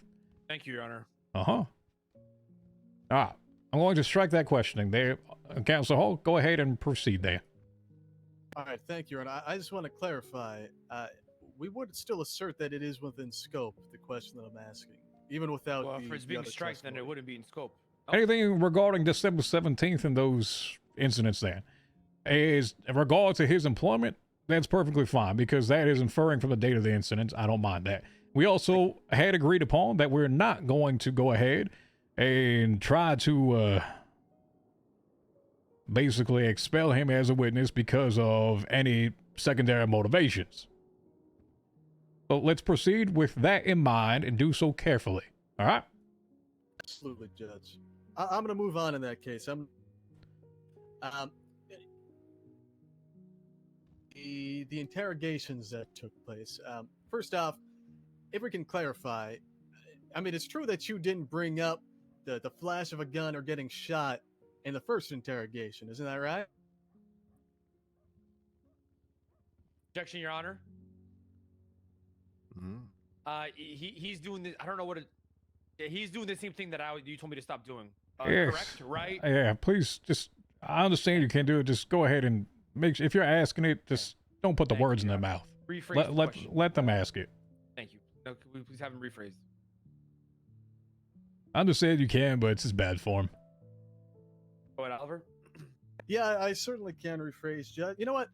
Thank you, Your Honor. Uh-huh. All right. I'm going to strike that questioning there. Counsel Hall, go ahead and proceed there. All right, thank you, Your Honor. I just want to clarify. We would still assert that it is within scope, the question that I'm asking, even without Well, if it's being striked, then it wouldn't be in scope. Anything regarding December 17th and those incidents then is in regard to his employment, that's perfectly fine because that is inferring from the date of the incidents. I don't mind that. We also had agreed upon that we're not going to go ahead and try to basically expel him as a witness because of any secondary motivations. So let's proceed with that in mind and do so carefully. All right? Absolutely, Judge. I'm going to move on in that case. The interrogations that took place. First off, if we can clarify, I mean, it's true that you didn't bring up the flash of a gun or getting shot in the first interrogation, isn't that right? Objection, Your Honor. He's doing this. I don't know what it. Yeah, he's doing the same thing that you told me to stop doing. Yes. Correct, right? Yeah, please just. I understand you can't do it. Just go ahead and make sure if you're asking it, just don't put the words in their mouth. Rephrase the question. Let them ask it. Thank you. No, can we please have him rephrased? I understand you can, but it's just bad form. Go ahead, Oliver. Yeah, I certainly can rephrase, Judge. You know what?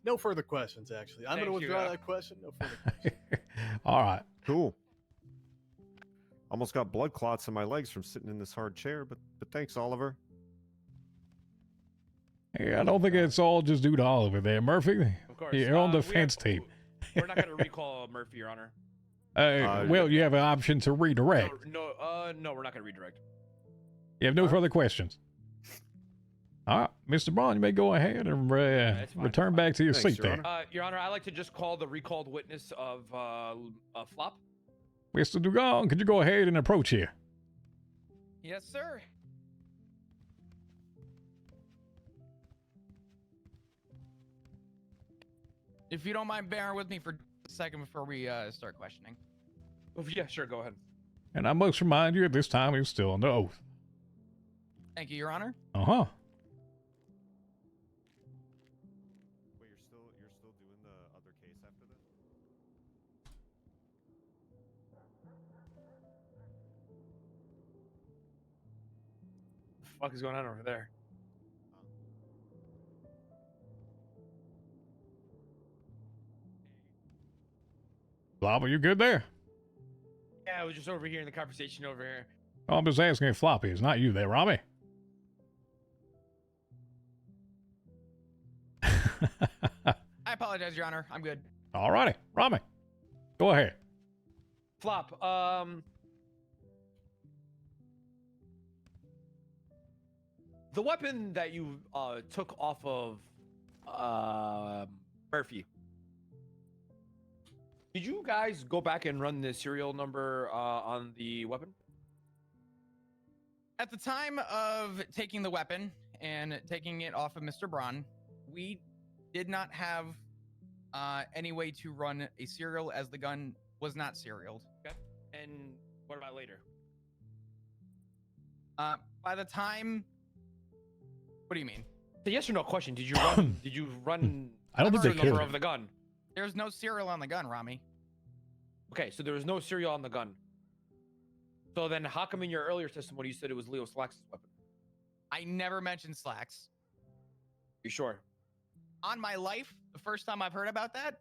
No further questions, actually. I'm going to Thank you, withdraw that question. No further questions. All right. Cool. Almost got blood clots in my legs from sitting in this hard chair, but thanks, Oliver. Yeah, I don't think it's all just due to Oliver there, Murphy. Of course. You're on the we defense have- team. We're not going to recall Murphy, Your Honor. Well, you have an option to redirect. No, we're not going to redirect. You have no further questions. All right, Mr. Braun, you may go ahead and return back to your seat there. Your Honor, I'd like to just call the recalled witness of Flop. Mr. Dugan, could you go ahead and approach here? Yes, sir. If you don't mind bearing with me for a second before we start questioning. Oh, yeah, sure, go ahead. And I must remind you, at this time, you're still under oath. Thank you, Your Honor. Uh-huh. Wait, you're still doing the other case after this? What the fuck is going on over there? Flop, are you good there? Yeah, I was just overhearing the conversation over here. Oh, I'm just asking if Floppy is not you there, Rami. I apologize, Your Honor. I'm good. All righty, Rami, go ahead. Flop, the weapon that you took off of Murphy. Did you guys go back and run the serial number on the weapon? At the time of taking the weapon and taking it off of Mr. Braun, we did not have any way to run a serial as the gun was not serialed. Okay. And what about later? By the time, what do you mean? The yes or no question. Did you run? Did you run? I don't think they the number care. of the gun. There's no serial on the gun, Rami. Okay, so there was no serial on the gun. So then, how come in your earlier testimony you said it was Leo Slack's weapon? I never mentioned Slacks. You sure? On my life, the first time I've heard about that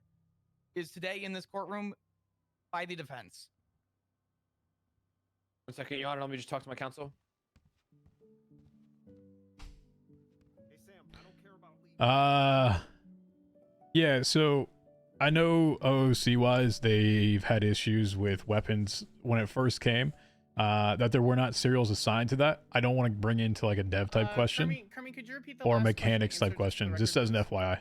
is today in this courtroom by the defense. 1 second, Your Honor. Let me just talk to my counsel. Hey, Sam, I don't care about legal. Yeah, so I know OOC-wise, they've had issues with weapons when it first came, that there were not serials assigned to that. I don't want to bring into like a dev type question Kermit, could you repeat the or last mechanics question? type question, just as an FYI.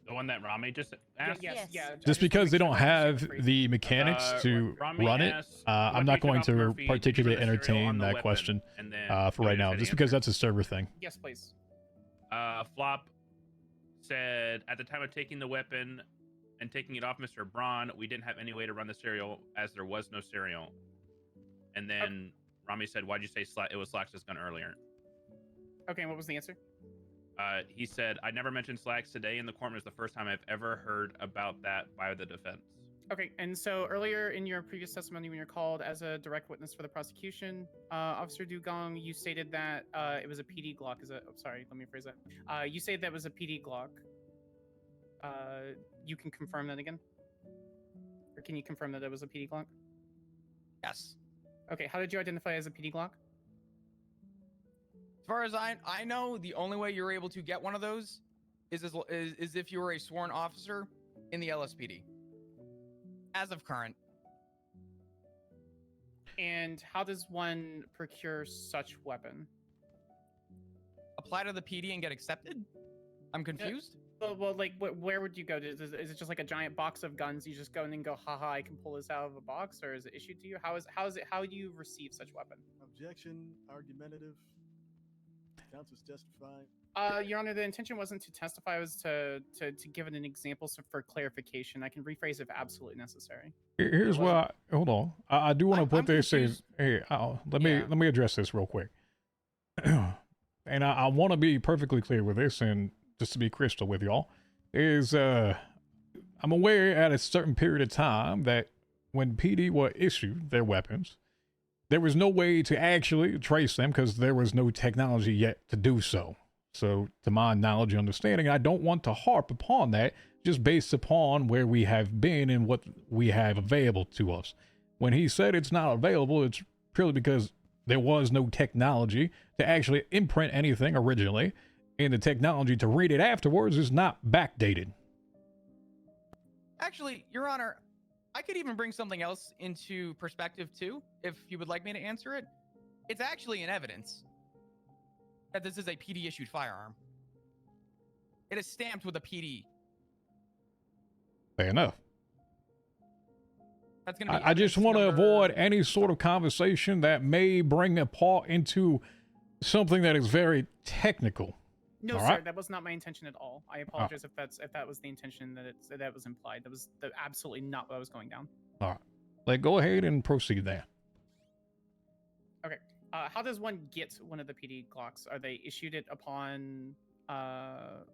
The one that Rami just asked? Yes, yeah. Just because they don't have the mechanics to Rami run it, asked, I'm when not you took going off to Murphy, did you particularly run the serial on entertain the that weapon? question And then for right you now, didn't just answer. because that's a server thing. Yes, please. Flop said, at the time of taking the weapon and taking it off Mr. Braun, we didn't have any way to run the serial as there was no serial. And then Rami said, why'd you say it was Slack's gun earlier? Okay, and what was the answer? He said, I never mentioned Slacks today in the court. It's the first time I've ever heard about that by the defense. Okay, and so earlier in your previous testimony, when you're called as a direct witness for the prosecution, Officer Dugong, you stated that it was a PD Glock. Sorry, let me phrase that. You said that was a PD Glock. You can confirm that again? Or can you confirm that it was a PD Glock? Yes. Okay, how did you identify as a PD Glock? As far as I know, the only way you're able to get one of those is if you were a sworn officer in the LSPD. As of current. And how does one procure such weapon? Apply to the PD and get accepted? I'm confused. Well, like, where would you go? Is it just like a giant box of guns? You just go in and go, haha, I can pull this out of a box, or is it issued to you? How do you receive such weapon? Objection, argumentative. Counsel's testifying. Your Honor, the intention wasn't to testify; it was to give it an example for clarification. I can rephrase if absolutely necessary. Here's why. Hold on. I do want to put this in. Hey, let me address this real quick. And I want to be perfectly clear with this, and just to be crystal with y'all, is I'm aware at a certain period of time that when PD were issued their weapons, there was no way to actually trace them because there was no technology yet to do so. So, to my knowledge and understanding, I don't want to harp upon that just based upon where we have been and what we have available to us. When he said it's not available, it's purely because there was no technology to actually imprint anything originally, and the technology to read it afterwards is not backdated. Actually, Your Honor, I could even bring something else into perspective too, if you would like me to answer it. It's actually in evidence that this is a PD-issued firearm. It is stamped with a PD. Fair enough. That's gonna be I just want to avoid any sort of conversation that may bring a part into something that is very technical. No, All sir, right? that was not my intention at all. I apologize if that was the intention that was implied. That was absolutely not what I was going down. All right. Go ahead and proceed there. Okay. How does one get one of the PD Glocks? Are they issued it upon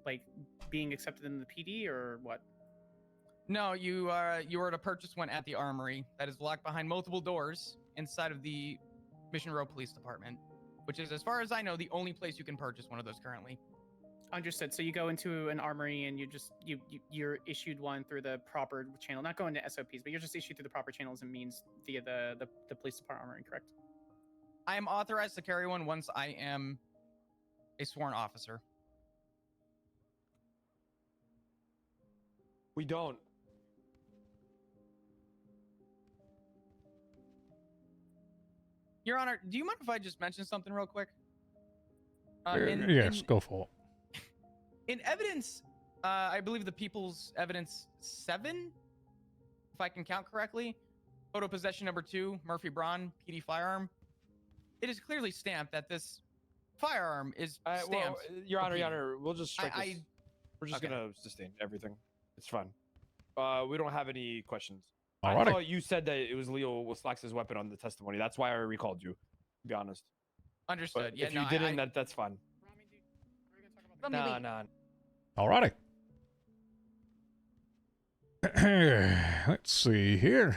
like being accepted in the PD or what? No, you are to purchase one at the armory that is locked behind multiple doors inside of the Mission Row Police Department, which is, as far as I know, the only place you can purchase one of those currently. Understood. So you go into an armory and you're issued one through the proper channel, not going to SOPs, but you're just issued through the proper channels and means via the police department armory, correct? I am authorized to carry one once I am a sworn officer. We don't. Your Honor, do you mind if I just mention something real quick? Yes, go for it. In evidence, I believe the People's Evidence 7, if I can count correctly, photo possession number 2, Murphy Braun, PD firearm. It is clearly stamped that this firearm is stamped. Well, Your Honor, PD. Your Honor, we'll just strike this. We're just gonna sustain everything. It's fine. We don't have any questions. I Alrighty. thought you said that it was Leo Slax's weapon on the testimony. That's why I recalled you, to be honest. Understood. But Yeah, if you no, didn't, that's fine. Nah. Alrighty. Let's see here.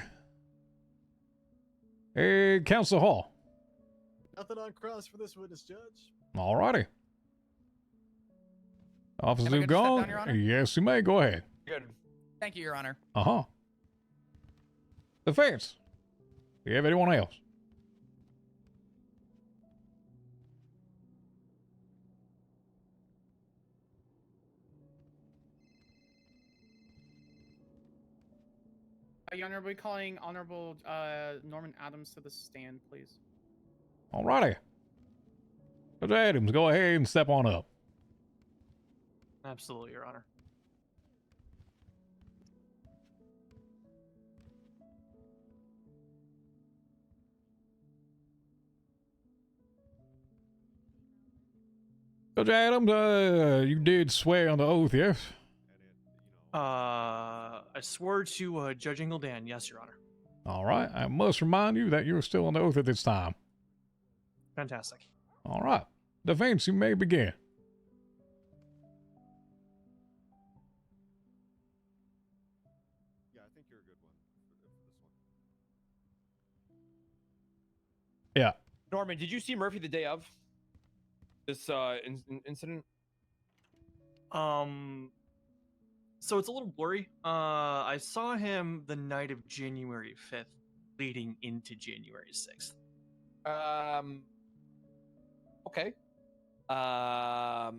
Hey, Counsel Hall. Nothing on cross for this witness, Judge. Alrighty. Officers Am I have good to step gone. down, Your Honor? Yes, you may. Go ahead. Good. Thank you, Your Honor. Uh-huh. Defense. Do you have anyone else? Your Honor, we're calling Honorable Norman Adams to the stand, please. Alrighty. Judge Adams, go ahead and step on up. Absolutely, Your Honor. Judge Adams, you did swear on the oath, yes? I swore to Judge Ingledan, yes, Your Honor. All right. I must remind you that you're still on the oath at this time. Fantastic. All right. Defense, you may begin. Yeah, I think you're a good one for this one. Yeah. Norman, did you see Murphy the day of this incident? So it's a little blurry. I saw him the night of January 5th, leading into January 6th. Okay. Can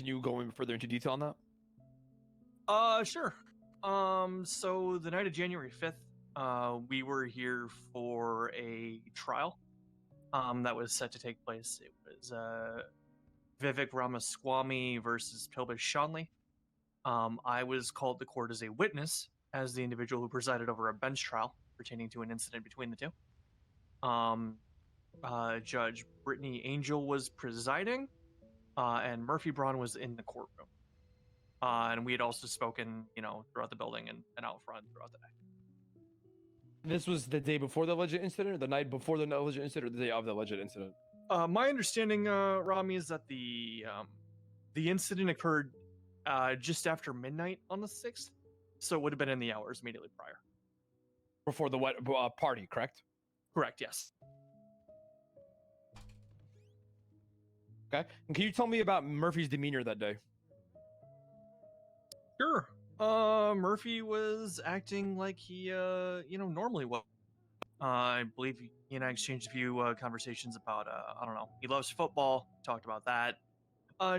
you go in further into detail on that? Sure. So the night of January 5th, we were here for a trial, that was set to take place. It was, Vivek Ramaswamy versus Tobias Shanley. I was called to court as a witness, as the individual who presided over a bench trial pertaining to an incident between the two. Judge Brittany Angel was presiding. and Murphy Braun was in the courtroom. And we had also spoken, throughout the building and out front throughout the day. This was the day before the alleged incident, or the night before the alleged incident, or the day of the alleged incident? My understanding, Rami, is that the incident occurred just after midnight on the 6th, so it would have been in the hours immediately prior. Before the party, correct? Correct, yes. Okay. And can you tell me about Murphy's demeanor that day? Sure. Murphy was acting like he, normally would. I believe he and I exchanged a few conversations about, I don't know, he loves football. Talked about that.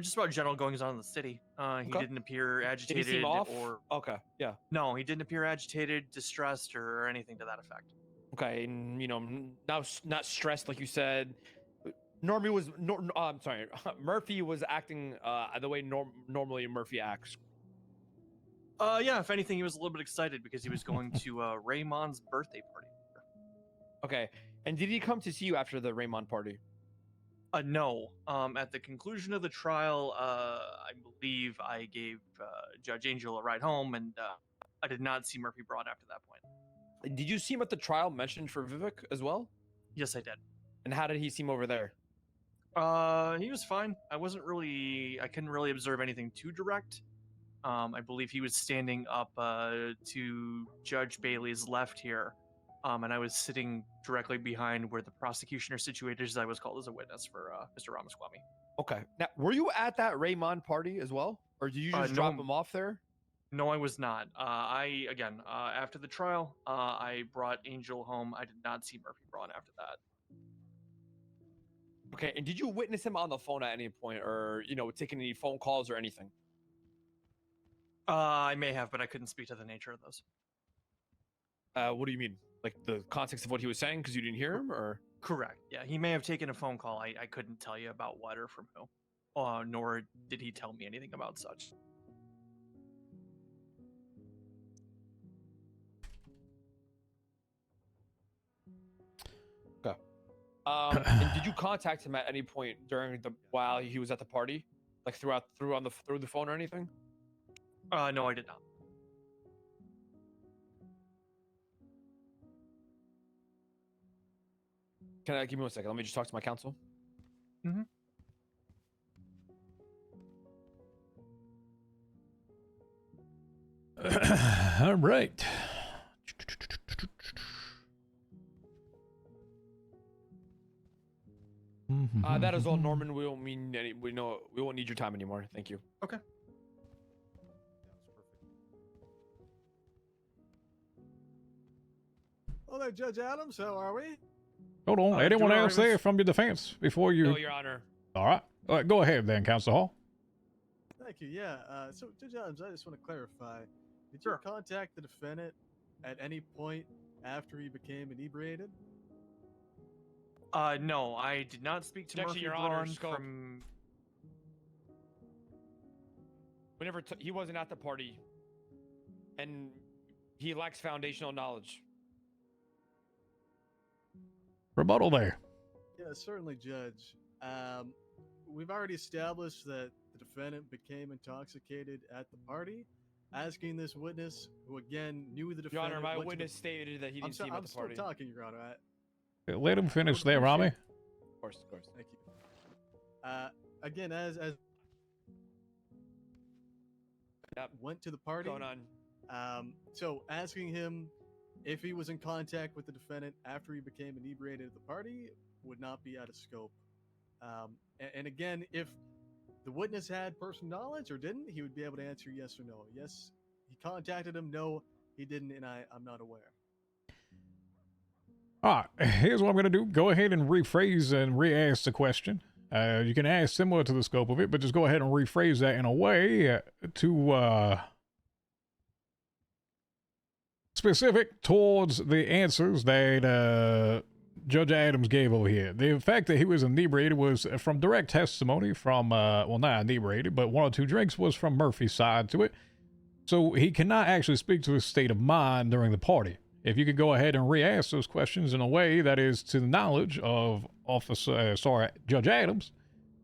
Just about general goings on in the city. He Okay. didn't appear Did agitated he seem off? or. Okay, yeah. No, he didn't appear agitated, distressed, or anything to that effect. Okay, and not stressed like you said. Murphy was acting the way normally Murphy acts. Yeah, if anything, he was a little bit excited because he was going to Raymond's birthday party. Okay, and did he come to see you after the Raymond party? No. At the conclusion of the trial, I believe I gave Judge Angel a ride home, and I did not see Murphy Braun after that point. Did you see him at the trial mentioned for Vivek as well? Yes, I did. And how did he seem over there? He was fine. I couldn't really observe anything too direct. I believe he was standing up to Judge Bailey's left here. And I was sitting directly behind where the prosecution are situated, as I was called as a witness for Mr. Ramaswamy. Okay. Now, were you at that Raymond party as well? Or did you just drop him off there? No, I was not. After the trial, I brought Angel home. I did not see Murphy Braun after that. Okay, and did you witness him on the phone at any point, or taking any phone calls or anything? I may have, but I couldn't speak to the nature of those. What do you mean? Like the context of what he was saying because you didn't hear him, or? Correct. Yeah, he may have taken a phone call. I couldn't tell you about what or from who. Nor did he tell me anything about such. Okay. And did you contact him at any point while he was at the party, like through the phone or anything? No, I did not. Give me 1 second? Let me just talk to my counsel. Mm-hmm. All right. That is all, Norman. We won't need your time anymore. Thank you. Okay. Well, there, Judge Adams. How are we? Hold on. Anyone doing else all right, there from your defense before you? No, Your Honor. All right. All right. Go ahead then, Counsel Hall. Thank you. Yeah. So, Judge Adams, I just want to clarify. Did you contact the defendant at any point after he became inebriated? No, I did not speak to Objection, Murphy Your Honor. Braun Scope. from. He wasn't at the party, and he lacks foundational knowledge. Rebuttal there. Yeah, certainly, Judge. We've already established that the defendant became intoxicated at the party. Asking this witness, who again knew the Your defendant. Honor, my went to witness stated that he didn't see him at I'm the still party. talking, Your Honor. Let him finish there, Rami. Of course. Thank you. Again, as went to the party. Going on. So asking him if he was in contact with the defendant after he became inebriated at the party would not be out of scope. And again, if the witness had personal knowledge or didn't, he would be able to answer yes or no. Yes, he contacted him. No, he didn't, and I'm not aware. All right, here's what I'm going to do. Go ahead and rephrase and re-ask the question. You can ask similar to the scope of it, but just go ahead and rephrase that in a way to specific towards the answers that Judge Adams gave over here. The fact that he was inebriated was from direct testimony from, well, not inebriated, but 1 or 2 drinks was from Murphy's side to it. So he cannot actually speak to his state of mind during the party. If you could go ahead and re-ask those questions in a way that is to the knowledge of Judge Adams,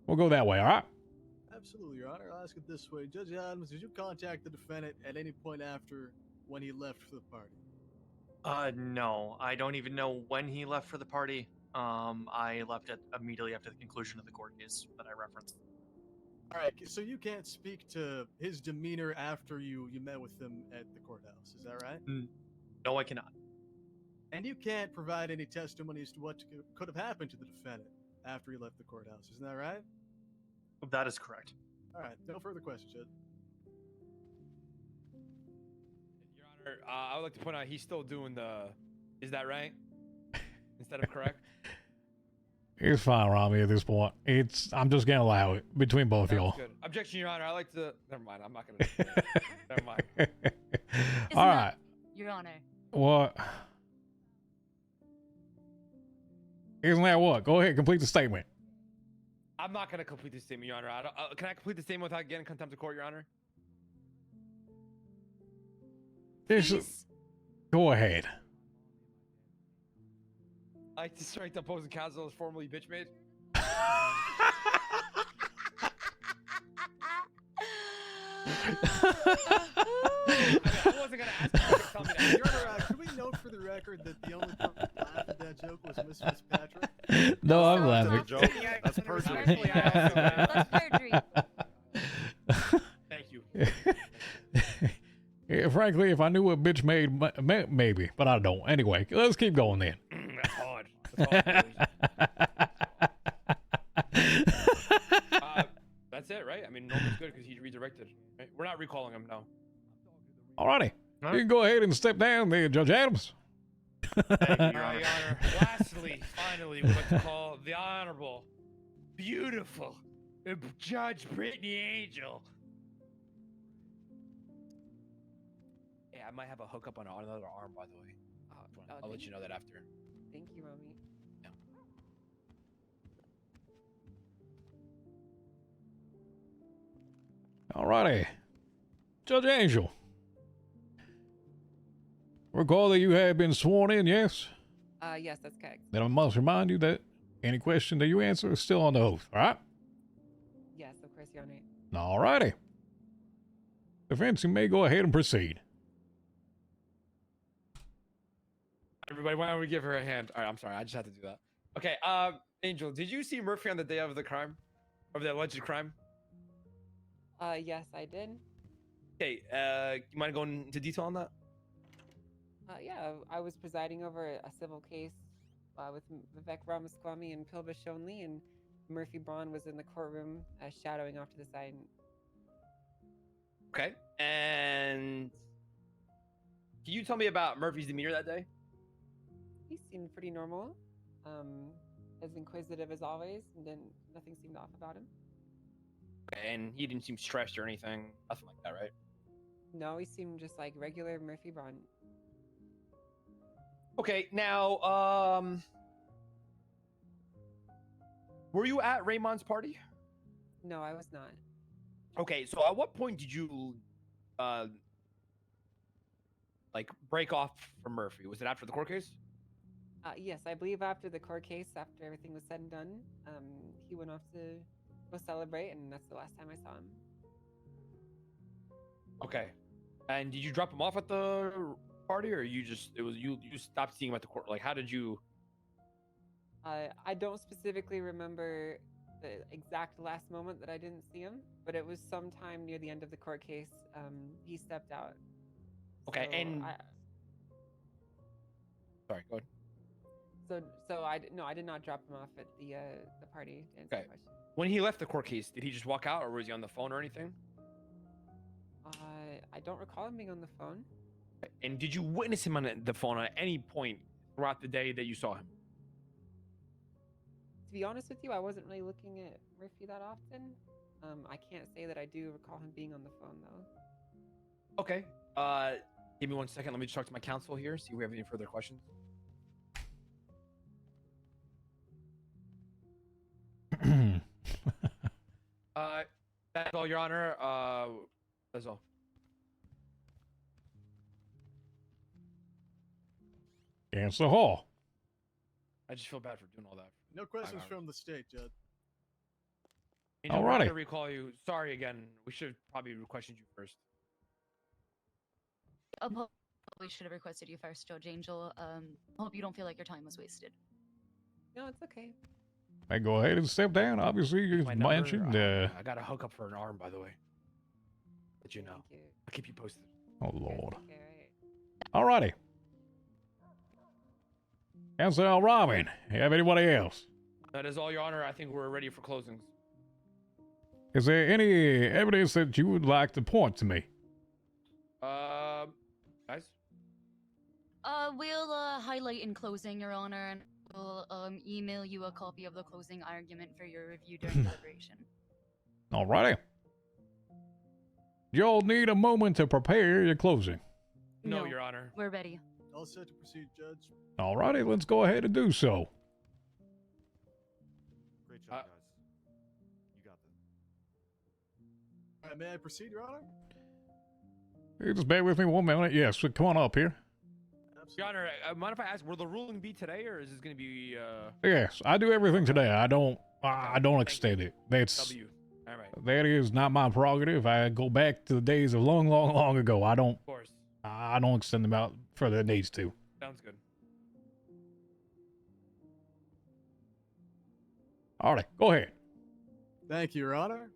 we'll go that way, all right? absolutely, Your Honor. I'll ask it this way. Judge Adams, did you contact the defendant at any point after when he left for the party? No, I don't even know when he left for the party. I left it immediately after the conclusion of the court case that I referenced. All right, so you can't speak to his demeanor after you met with him at the courthouse, is that right? No, I cannot. And you can't provide any testimony as to what could have happened to the defendant after he left the courthouse, isn't that right? That is correct. All right, no further questions, Judge. Your Honor, I would like to point out he's still doing the. Is that right? Instead of correct. It's fine, Rami, at this point. I'm just gonna allow it between both of y'all. Good. Objection, Your Honor. I like to. Never mind. I'm not gonna. Never mind. All right. Your Honor. What? Isn't that what? Go ahead, complete the statement. I'm not gonna complete this statement, Your Honor. Can I complete the statement without getting contempt of court, Your Honor? Go ahead. I like to strike the opposing counsel as formerly bitch made. I wasn't gonna ask you to tell me that. Your Honor, can we note for the record that the only person who laughed at that joke was Miss Fitzpatrick? No, I'm laughing. That's perjury. That's perjury. Thank you. Yeah, frankly, if I knew what bitch made, maybe, but I don't. Anyway, let's keep going then. That's hard. That's it, right? I mean, Norman's good because he redirected. Right? We're not recalling him, no. Alrighty. You can go ahead and step down there, Judge Adams. Thank you, Your Honor. Lastly, finally, we'd like to call the Honorable, beautiful Judge Brittany Angel. Yeah, I might have a hookup on another arm, by the way. I'll let you know that after. Thank you, Romy. Alrighty. Judge Angel. Recall that you have been sworn in, yes? Yes, that's correct. Then I must remind you that any question that you answer is still on the oath, alright? Yes, of course, Your Honor. Alrighty. Defense, you may go ahead and proceed. Everybody, why don't we give her a hand? All right, I'm sorry, I just had to do that. Okay, Angel, did you see Murphy on the day of the crime? Of the alleged crime? Yes, I did. Okay, you mind going into detail on that? Yeah, I was presiding over a civil case with Vivek Ramaswamy and Pilbish only, and Murphy Braun was in the courtroom shadowing off to the side. Okay, and can you tell me about Murphy's demeanor that day? He seemed pretty normal, as inquisitive as always, and nothing seemed off about him. Okay, and he didn't seem stressed or anything, nothing like that, right? No, he seemed just like regular Murphy Braun. Okay, now, were you at Raymond's party? No, I was not. Okay, so at what point did you, like, break off from Murphy? Was it after the court case? Yes, I believe after the court case, after everything was said and done, he went off to go celebrate, and that's the last time I saw him. Okay, and did you drop him off at the party, or you stopped seeing him at the court? Like, how did you? I don't specifically remember the exact last moment that I didn't see him, but it was sometime near the end of the court case. He stepped out. Okay, So and sorry, go ahead. So I did not drop him off at the party. To answer your question. When he left the court case, did he just walk out, or was he on the phone or anything? I don't recall him being on the phone. And did you witness him on the phone at any point throughout the day that you saw him? To be honest with you, I wasn't really looking at Murphy that often. I can't say that I do recall him being on the phone though. Okay. Give me 1 second. Let me just talk to my counsel here. See if we have any further questions. That's all, Your Honor. That's all. Answer Hall. I just feel bad for doing all that. No questions from the state, Judge. Angel, we're not Alrighty. gonna recall you. Sorry again. We should have probably requested you first. We should have requested you first, Judge Angel. Hope you don't feel like your time was wasted. No, it's okay. Hey, go ahead and step down. Obviously, you My number, mentioned. I got a hookup for an arm, by the way. Let you know. I'll keep you posted. Oh Lord. Alrighty. Council Robin, you have anybody else? That is all, Your Honor. I think we're ready for closings. Is there any evidence that you would like to point to me? Guys? We'll highlight in closing, Your Honor, and we'll email you a copy of the closing argument for your review during deliberation. Alrighty. You'll need a moment to prepare your closing. No, Your Honor. We're ready. All set to proceed, Judge. Alrighty, let's go ahead and do so. Great job, guys. You got that. All right, may I proceed, Your Honor? You just bear with me 1 minute. Yes, come on up here. Your Honor, mind if I ask, will the ruling be today, or is this going to be? Yes, I do everything today. I don't extend it. W. All right. That is not my prerogative. I go back to the days of long, long, long ago. I don't. Of course. I don't extend them out further than it needs to. Sounds good. All right, go ahead. Thank you, Your Honor.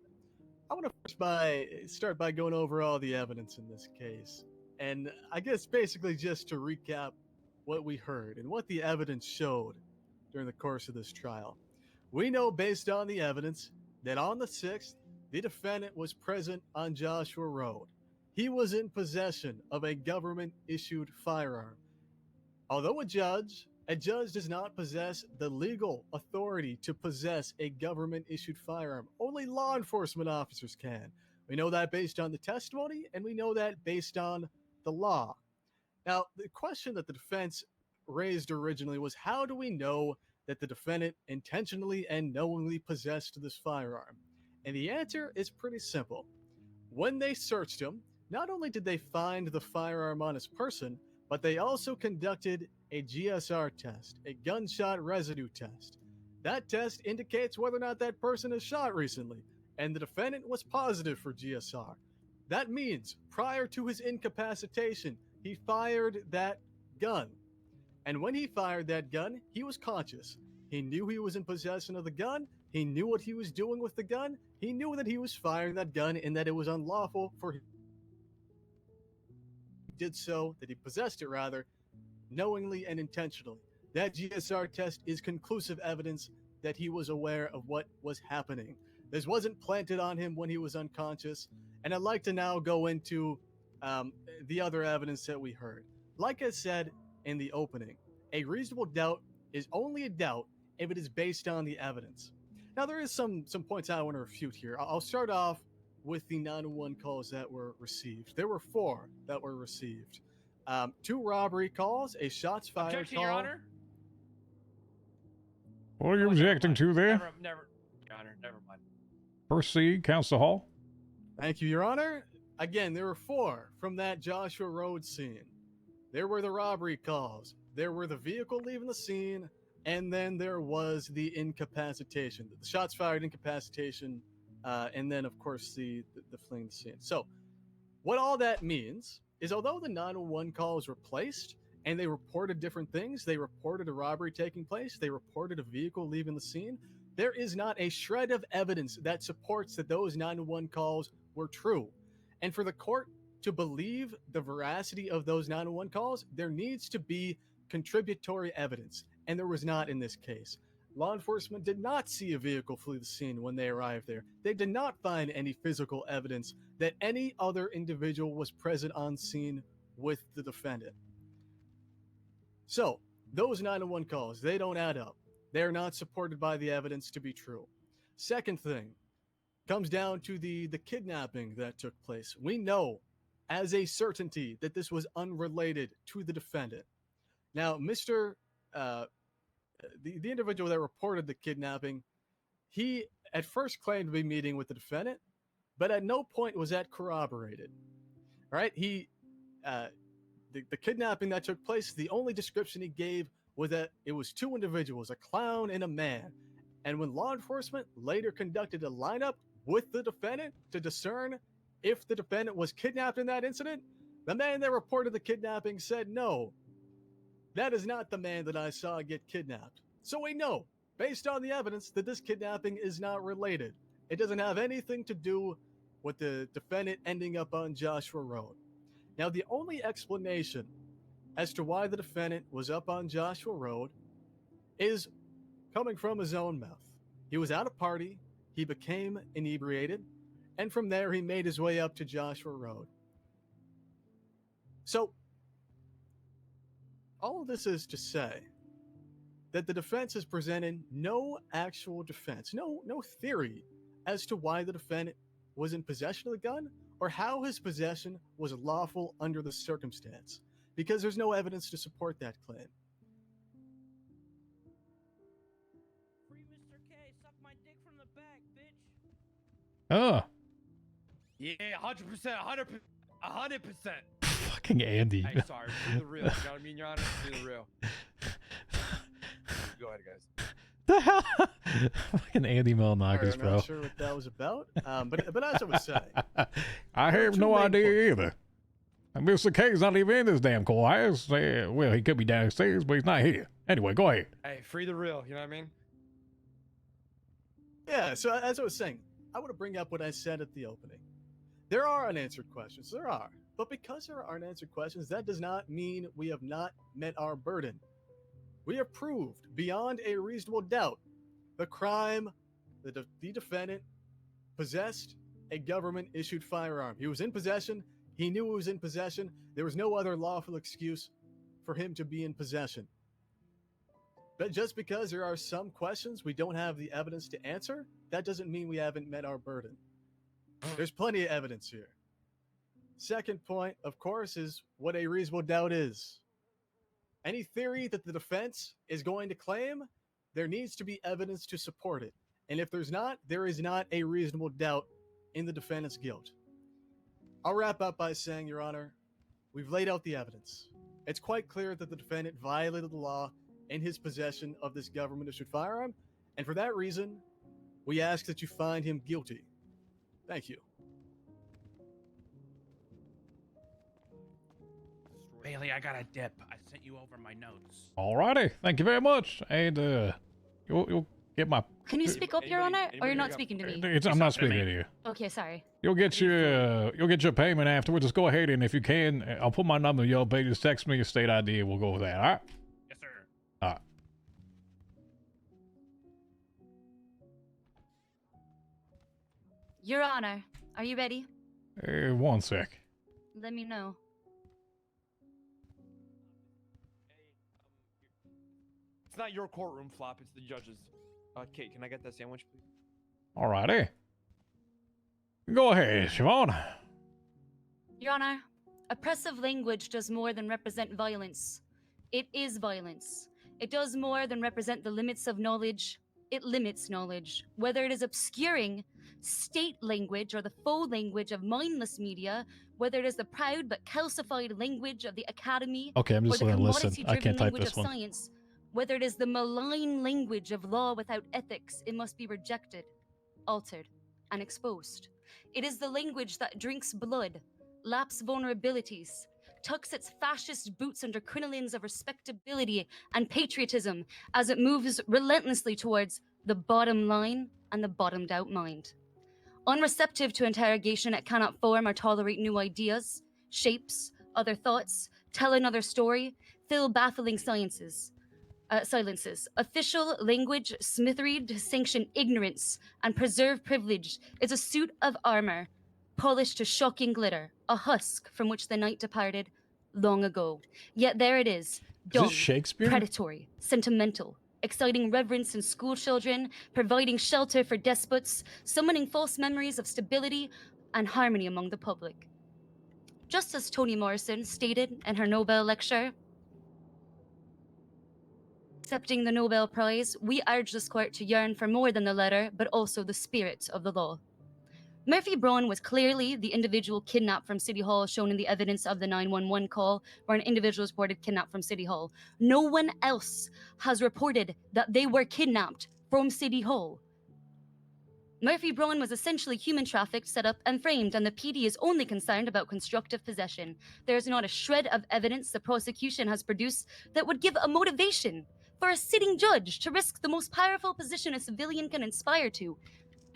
I want to start by going over all the evidence in this case. And I guess basically just to recap what we heard and what the evidence showed during the course of this trial. We know based on the evidence that on the 6th, the defendant was present on Joshua Road. He was in possession of a government-issued firearm. Although a judge does not possess the legal authority to possess a government-issued firearm. Only law enforcement officers can. We know that based on the testimony, and we know that based on the law. Now, the question that the defense raised originally was, how do we know that the defendant intentionally and knowingly possessed this firearm? And the answer is pretty simple. When they searched him, not only did they find the firearm on his person, but they also conducted a GSR test, a gunshot residue test. That test indicates whether or not that person has shot recently, and the defendant was positive for GSR. That means prior to his incapacitation, he fired that gun. And when he fired that gun, he was conscious. He knew he was in possession of the gun. He knew what he was doing with the gun. He knew that he was firing that gun and that it was unlawful for him. He did so, that he possessed it rather, knowingly and intentionally. That GSR test is conclusive evidence that he was aware of what was happening. This wasn't planted on him when he was unconscious. And I'd like to now go into the other evidence that we heard. Like I said in the opening, a reasonable doubt is only a doubt if it is based on the evidence. Now, there is some points I want to refute here. I'll start off with the 911 calls that were received. There were 4 that were received. 2 robbery calls, a shots fired Objection, call. Your Honor. What are you objecting to there? Never, Your Honor, never mind. Proceed, Counsel Hall. Thank you, Your Honor. Again, there were 4 from that Joshua Road scene. There were the robbery calls. There were the vehicle leaving the scene. And then there was the incapacitation, the shots fired, incapacitation, and then, of course, the fleeing the scene. So what all that means is, although the 911 calls were placed and they reported different things, they reported a robbery taking place, they reported a vehicle leaving the scene, there is not a shred of evidence that supports that those 911 calls were true. And for the court to believe the veracity of those 911 calls, there needs to be contributory evidence. And there was not in this case. Law enforcement did not see a vehicle flee the scene when they arrived there. They did not find any physical evidence that any other individual was present on scene with the defendant. So, those 911 calls, they don't add up. They're not supported by the evidence to be true. Second thing comes down to the kidnapping that took place. We know as a certainty that this was unrelated to the defendant. Now, the individual that reported the kidnapping, he at first claimed to be meeting with the defendant, but at no point was that corroborated. All right, the kidnapping that took place, the only description he gave was that it was 2 individuals, a clown and a man. And when law enforcement later conducted a lineup with the defendant to discern if the defendant was kidnapped in that incident, the man that reported the kidnapping said, no, that is not the man that I saw get kidnapped. So we know, based on the evidence, that this kidnapping is not related. It doesn't have anything to do with the defendant ending up on Joshua Road. Now, the only explanation as to why the defendant was up on Joshua Road is coming from his own mouth. He was at a party, he became inebriated, and from there he made his way up to Joshua Road. So, all of this is to say that the defense has presented no actual defense, no theory as to why the defendant was in possession of the gun or how his possession was lawful under the circumstance, because there's no evidence to support that claim. Oh, Yeah, 100%, 100%. fucking Andy. Hey, sorry, do the real. You know what I mean, Your Honor? Do the real. Go ahead, guys. The hell? Fucking Andy Milonakis, I'm bro. not sure what that was about, but as I was saying, I have two no main idea either. And Mr. K's not even in this damn courthouse. Well, he could be downstairs, but he's not here. Anyway, go ahead. Hey, free the real. You know what I mean? yeah, so as I was saying, I want to bring up what I said at the opening. There are unanswered questions. There are. But because there are unanswered questions, that does not mean we have not met our burden. We have proved beyond a reasonable doubt the crime, the defendant possessed a government-issued firearm. He was in possession. He knew he was in possession. There was no other lawful excuse for him to be in possession. But just because there are some questions we don't have the evidence to answer, that doesn't mean we haven't met our burden. There's plenty of evidence here. Second point, of course, is what a reasonable doubt is. Any theory that the defense is going to claim, there needs to be evidence to support it. And if there's not, there is not a reasonable doubt in the defendant's guilt. I'll wrap up by saying, Your Honor, we've laid out the evidence. It's quite clear that the defendant violated the law in his possession of this government-issued firearm, and for that reason, we ask that you find him guilty. Thank you. Bailey, I got a dip. I sent you over my notes. Alrighty, thank you very much. And you'll get my. Can you speak up, Your Honor, or you're not speaking to me? I'm not speaking to you. Okay, sorry. You'll get your payment afterwards. Just go ahead and if you can, I'll put my number in your page. Just text me your state ID and we'll go with that. All right. Yes, sir. All right. Your Honor, are you ready? One sec. Let me know. It's not your courtroom, Flop. It's the judge's. Kate, can I get that sandwich, please? Alrighty. Go ahead, Siobhan. Your Honor, oppressive language does more than represent violence. It is violence. It does more than represent the limits of knowledge. It limits knowledge. Whether it is obscuring state language or the faux language of mindless media, whether it is the proud but calcified language of the academy, Okay, I'm just or the gonna listen. I commodity-driven can't type language this of one. science, whether it is the malign language of law without ethics, it must be rejected, altered, and exposed. It is the language that drinks blood, laps vulnerabilities, tucks its fascist boots under crinolines of respectability and patriotism as it moves relentlessly towards the bottom line and the bottomed out mind. Unreceptive to interrogation, it cannot form or tolerate new ideas, shapes, other thoughts, tell another story, fill baffling silences. Official language smithery to sanction ignorance and preserve privilege is a suit of armor, polished to shocking glitter, a husk from which the night departed long ago. Yet there it is, this dumb, Shakespeare? predatory, sentimental, exciting reverence in school children, providing shelter for despots, summoning false memories of stability and harmony among the public. Just as Toni Morrison stated in her Nobel lecture, accepting the Nobel Prize, we urge this court to yearn for more than the letter, but also the spirit of the law. Murphy Braun was clearly the individual kidnapped from City Hall shown in the evidence of the 911 call where an individual was reported kidnapped from City Hall. No one else has reported that they were kidnapped from City Hall. Murphy Braun was essentially human trafficked, set up, and framed, and the PD is only concerned about constructive possession. There is not a shred of evidence the prosecution has produced that would give a motivation for a sitting judge to risk the most powerful position a civilian can aspire to.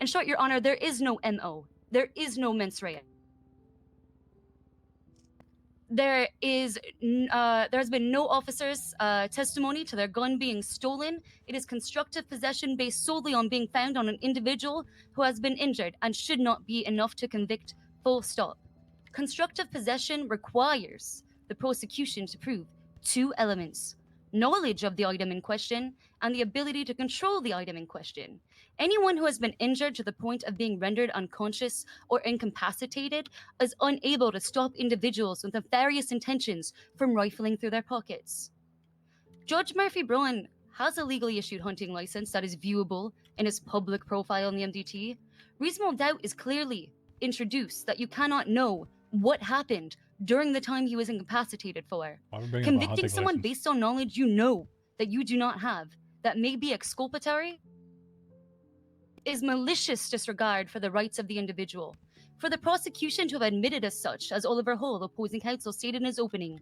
In short, Your Honor, there is no MO. There is no mens rea. There has been no officer's testimony to their gun being stolen. It is constructive possession based solely on being found on an individual who has been injured and should not be enough to convict, full stop. Constructive possession requires the prosecution to prove two elements: knowledge of the item in question and the ability to control the item in question. Anyone who has been injured to the point of being rendered unconscious or incapacitated is unable to stop individuals with nefarious intentions from rifling through their pockets. Judge Murphy Braun has a legally issued hunting license that is viewable in his public profile in the MDT. Reasonable doubt is clearly introduced that you cannot know what happened during the time he was incapacitated for. Why are we bringing up a Convicting hunting someone license? based on knowledge you know that you do not have, that may be exculpatory, is malicious disregard for the rights of the individual. For the prosecution to have admitted as such, as Oliver Hull, opposing counsel, stated in his opening,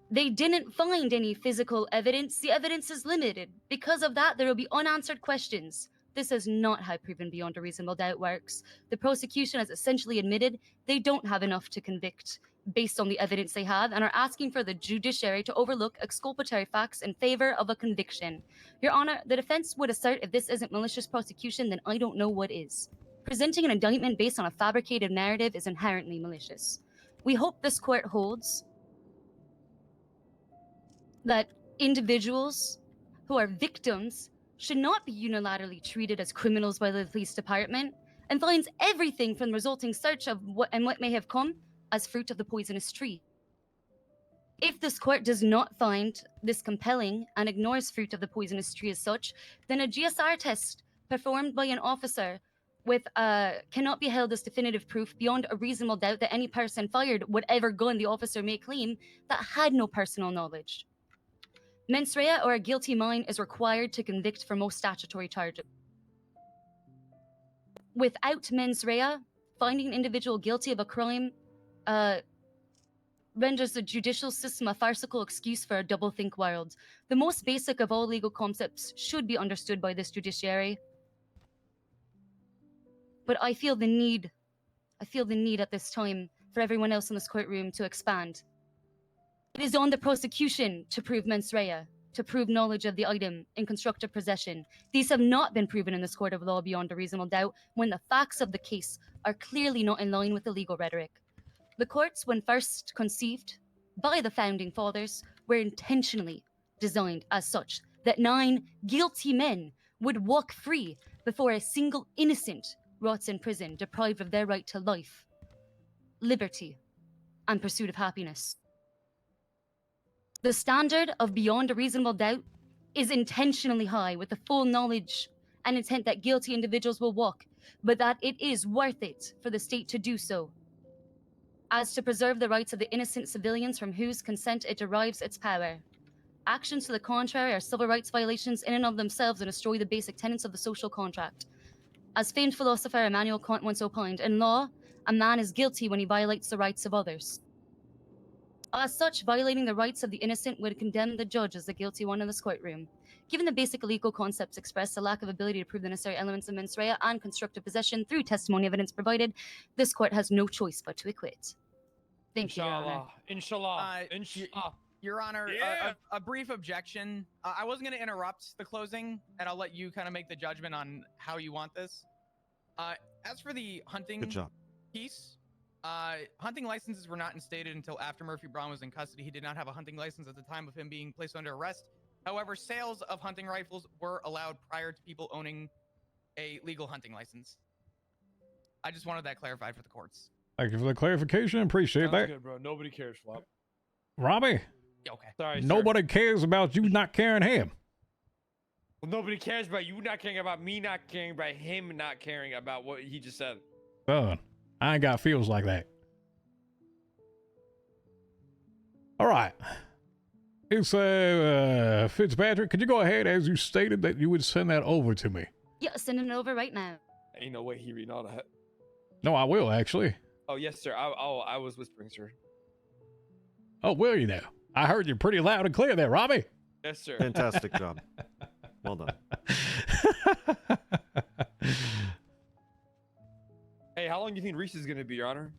they didn't find any physical evidence. The evidence is limited. Because of that, there will be unanswered questions. This is not how proven beyond a reasonable doubt works. The prosecution has essentially admitted they don't have enough to convict based on the evidence they have and are asking for the judiciary to overlook exculpatory facts in favor of a conviction. Your Honor, the defense would assert if this isn't malicious prosecution, then I don't know what is. Presenting an indictment based on a fabricated narrative is inherently malicious. We hope this court holds that individuals who are victims should not be unilaterally treated as criminals by the police department and finds everything from the resulting search of what may have come as fruit of the poisonous tree. If this court does not find this compelling and ignores fruit of the poisonous tree as such, then a GSR test performed by an officer with cannot be held as definitive proof beyond a reasonable doubt that any person fired whatever gun the officer may claim that had no personal knowledge. Mens rea or a guilty mind is required to convict for most statutory charges. Without mens rea, finding an individual guilty of a crime renders the judicial system a farcical excuse for a double-think world. The most basic of all legal concepts should be understood by this judiciary. But I feel the need at this time for everyone else in this courtroom to expand. It is on the prosecution to prove mens rea, to prove knowledge of the item in constructive possession. These have not been proven in this court of law beyond a reasonable doubt when the facts of the case are clearly not in line with the legal rhetoric. The courts, when first conceived by the founding fathers, were intentionally designed as such that 9 guilty men would walk free before a single innocent rots in prison, deprived of their right to life, liberty, and pursuit of happiness. The standard of beyond a reasonable doubt is intentionally high with the full knowledge and intent that guilty individuals will walk, but that it is worth it for the state to do so, as to preserve the rights of the innocent civilians from whose consent it derives its power. Actions to the contrary are civil rights violations in and of themselves and destroy the basic tenets of the social contract. As famed philosopher Immanuel Kant once opined, in law, a man is guilty when he violates the rights of others. As such, violating the rights of the innocent would condemn the judge as the guilty one in this courtroom. Given the basic legal concepts expressed, the lack of ability to prove the necessary elements of mens rea and constructive possession through testimony evidence provided, this court has no choice but to acquit. Thank you, Your Honor. Inshallah. Inshallah. Your Honor, a brief objection. I wasn't going to interrupt the closing, and I'll let you kind of make the judgment on how you want this. As for the hunting piece, hunting licenses were not instated until after Murphy Braun was in custody. He did not have a hunting license at the time of him being placed under arrest. However, sales of hunting rifles were allowed prior to people owning a legal hunting license. I just wanted that clarified for the courts. Thank you for the clarification. Appreciate that. Good, bro. Nobody cares, Flop. Robbie. Yeah, okay. Sorry, sir. Nobody cares about you not caring him. Well, nobody cares about you not caring about me not caring about him not caring about what he just said. Son, I ain't got feels like that. All right. It's Fitzpatrick. Could you go ahead, as you stated, that you would send that over to me? Yeah, sending it over right now. Ain't no way he reading all that. No, I will actually. Oh yes, sir. I was whispering, sir. Oh, will you now? I heard you pretty loud and clear there, Robbie. Yes, sir. Fantastic job. Well done. Hey, how long do you think Reese is gonna be, Your Honor?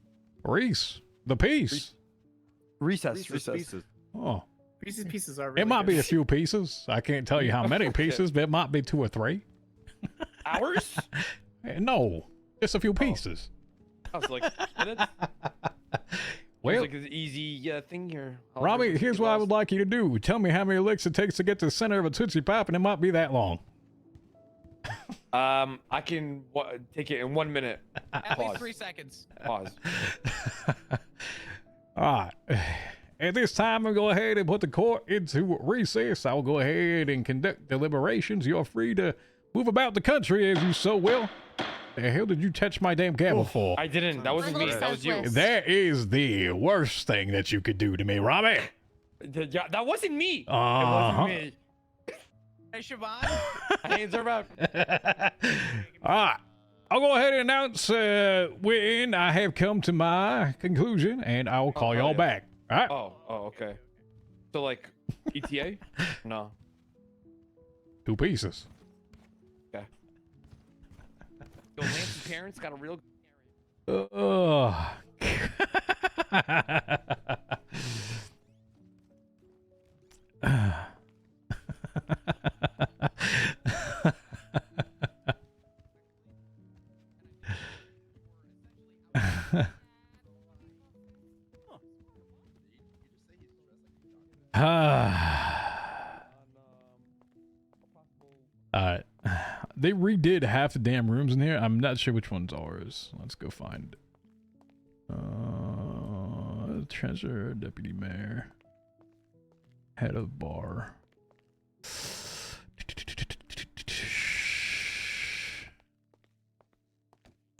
Reese, the piece. Recess. Oh, Reese's Pieces are really it might be good. a few pieces. I can't tell you how many Okay. pieces, but it might be 2 or 3. Hours? No, just a few pieces. I was like, minutes. Well, like an easy thing here. Robbie, here's what I would like you to do. Tell me how many licks it takes to get to the center of a Tootsie Pop, and it might be that long. I can take it in 1 minute. At least Pause. 3 seconds. Pause. All right. At this time, I'll go ahead and put the court into recess. I'll go ahead and conduct deliberations. You're free to move about the country as you so will. The hell did you touch my damn gavel for? I didn't. That wasn't me. That was you. That is the worst thing that you could do to me, Robbie. Yeah, that wasn't me. Uh-huh. It wasn't me. Hey, Siobhan. Hands are up. All right. I'll go ahead and announce when I have come to my conclusion, and I will call y'all back. All right? Oh, okay. So like ETA? No. 2 pieces. Okay. Yo, Lance's parents got a real. Alright. They redid half the damn rooms in here. I'm not sure which one's ours. Let's go find treasurer, deputy mayor, head of bar. Is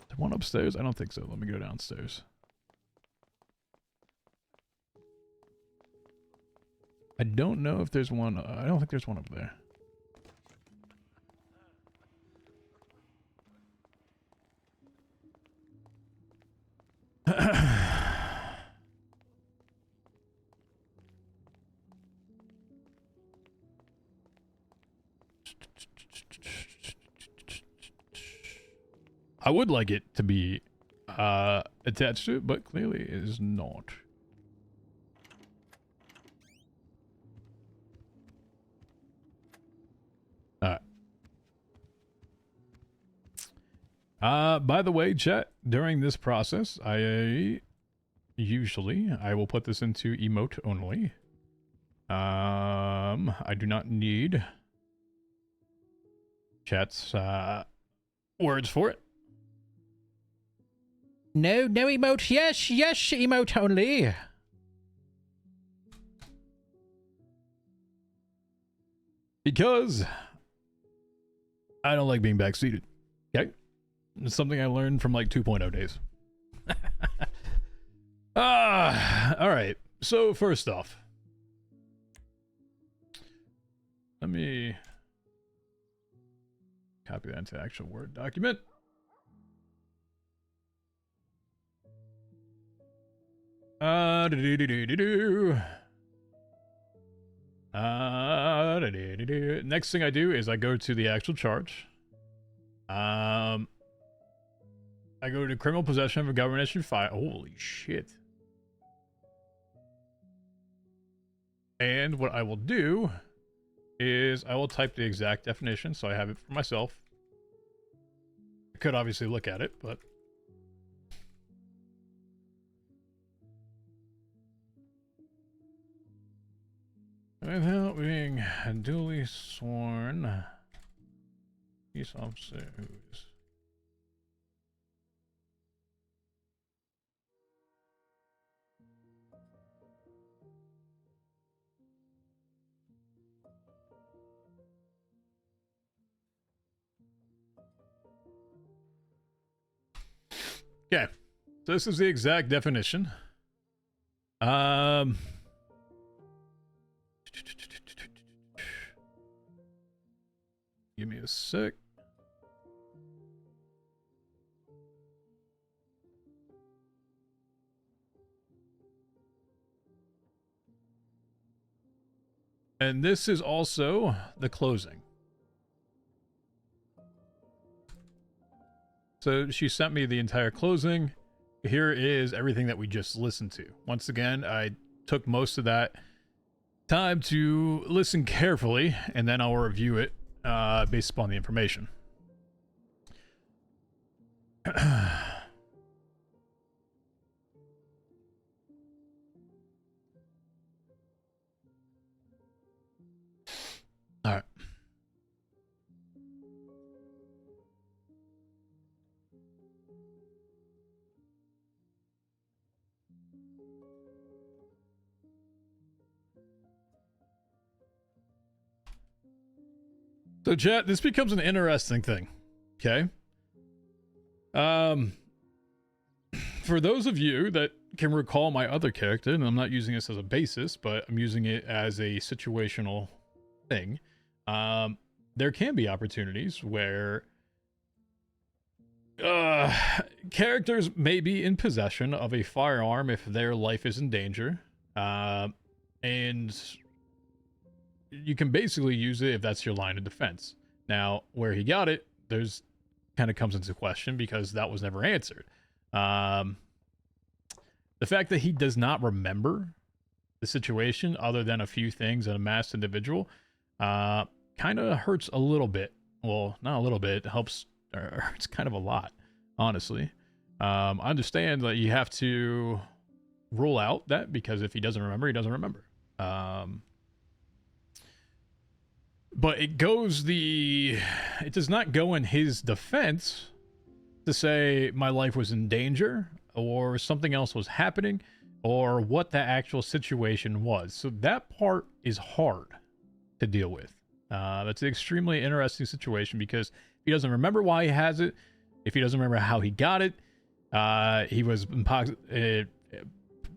there one upstairs? I don't think so. Let me go downstairs. I don't know if there's one. I don't think there's one up there. I would like it to be attached to it, but clearly it is not. By the way, chat, during this process, I will put this into emote only. I do not need chat's words for it. No emote. Yes, emote only. Because I don't like being backseated. Okay? It's something I learned from like 2.0 days. Alright. So first off, let me copy that into actual Word document. Next thing I do is I go to the actual charge. I go to criminal possession of a government issued fire. Holy shit. And what I will do is I will type the exact definition so I have it for myself. I could obviously look at it, but without being duly sworn, police officer who's okay, so this is the exact definition. Give me a sec. And this is also the closing. So she sent me the entire closing. Here is everything that we just listened to. Once again, I took most of that time to listen carefully, and then I'll review it based upon the information. All right. So, chat, this becomes an interesting thing. Okay. For those of you that can recall my other character, and I'm not using this as a basis, but I'm using it as a situational thing. There can be opportunities where characters may be in possession of a firearm if their life is in danger. And you can basically use it if that's your line of defense. Now, where he got it, there's kind of comes into question because that was never answered. The fact that he does not remember the situation other than a few things and a masked individual kind of hurts a little bit. Well, not a little bit. It helps. It's kind of a lot, honestly. I understand that you have to rule out that because if he doesn't remember, he doesn't remember. But it does not go in his defense to say my life was in danger or something else was happening or what the actual situation was. So that part is hard to deal with. That's an extremely interesting situation because if he doesn't remember why he has it, if he doesn't remember how he got it, he was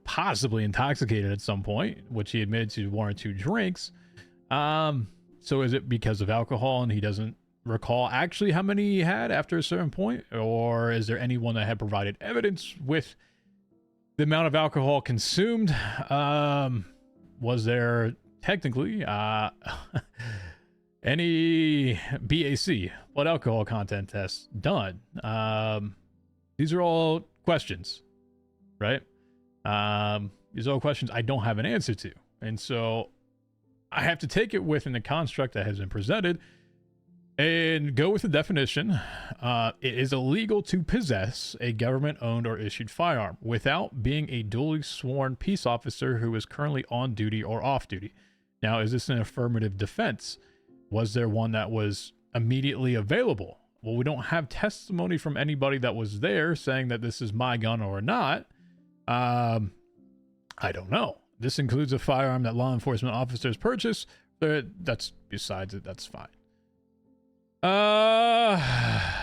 possibly intoxicated at some point, which he admitted to 1 or 2 drinks. So is it because of alcohol and he doesn't recall actually how many he had after a certain point? Or is there anyone that had provided evidence with the amount of alcohol consumed? Was there technically any BAC, blood alcohol content tests done? These are all questions, right? These are all questions I don't have an answer to. And so I have to take it within the construct that has been presented and go with the definition. It is illegal to possess a government-owned or issued firearm without being a duly sworn peace officer who is currently on duty or off duty. Now, is this an affirmative defense? Was there one that was immediately available? Well, we don't have testimony from anybody that was there saying that this is my gun or not. I don't know. This includes a firearm that law enforcement officers purchase. That's besides it. That's fine.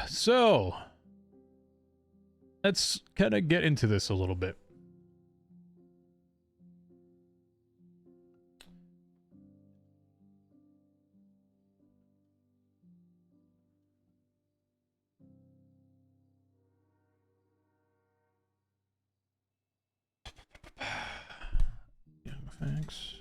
So let's kind of get into this a little bit. Yeah, thanks.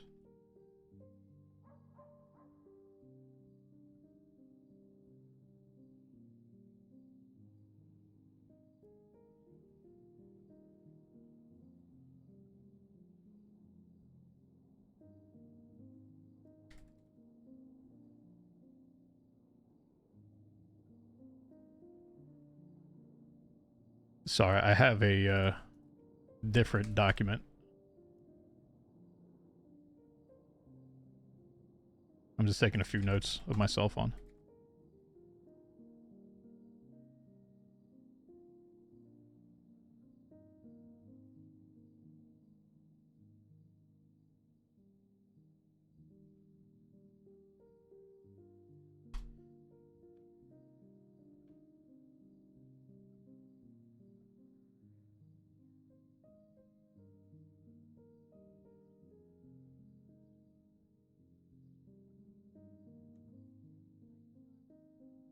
Sorry, I have a different document. I'm just taking a few notes of my cell phone.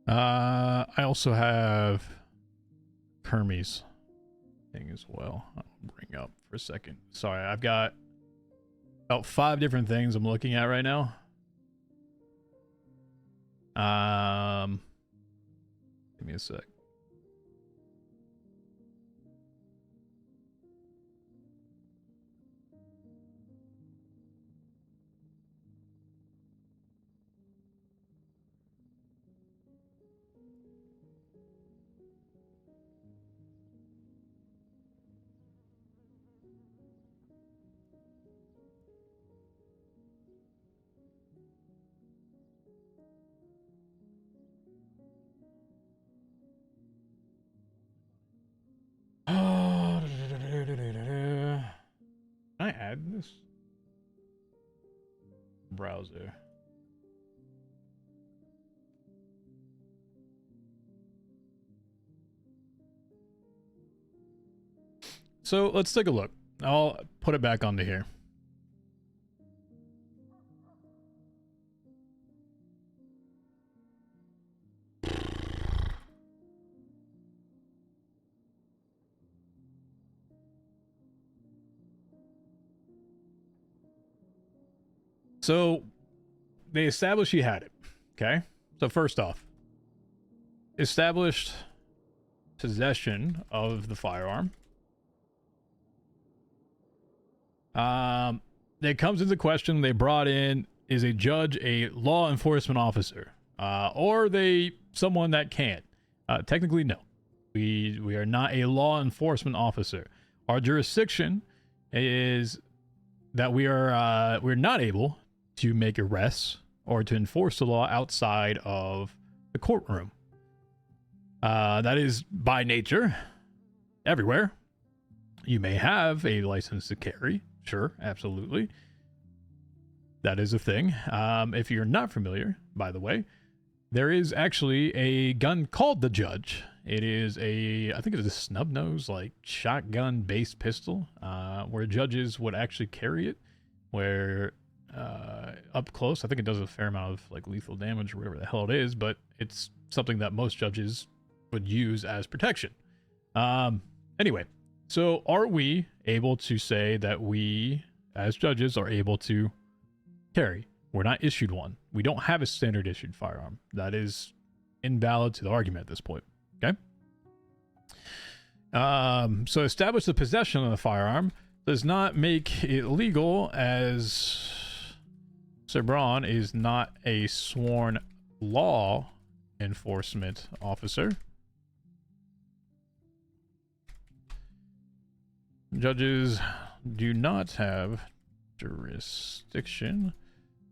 I also have Kermie's thing as well. I'll bring up for a second. Sorry, I've got about 5 different things I'm looking at right now. Give me a sec. Can I add this? Browser. So let's take a look. I'll put it back onto here. So they established he had it. Okay. So first off, established possession of the firearm. It comes into question. They brought in, is a judge a law enforcement officer, or someone that can't? Technically, no. We are not a law enforcement officer. Our jurisdiction is that we're not able to make arrests or to enforce the law outside of the courtroom. That is by nature everywhere. You may have a license to carry. Sure, absolutely. That is a thing. If you're not familiar, by the way, there is actually a gun called the Judge. It is I think it is a snub nose, like shotgun based pistol, where judges would actually carry it, where up close, I think it does a fair amount of like lethal damage or whatever the hell it is, but it's something that most judges would use as protection. Anyway, so are we able to say that we as judges are able to carry? We're not issued one. We don't have a standard issued firearm. That is invalid to the argument at this point. Okay. So establish the possession of the firearm does not make it legal, as Sir Braun is not a sworn law enforcement officer. Judges do not have jurisdiction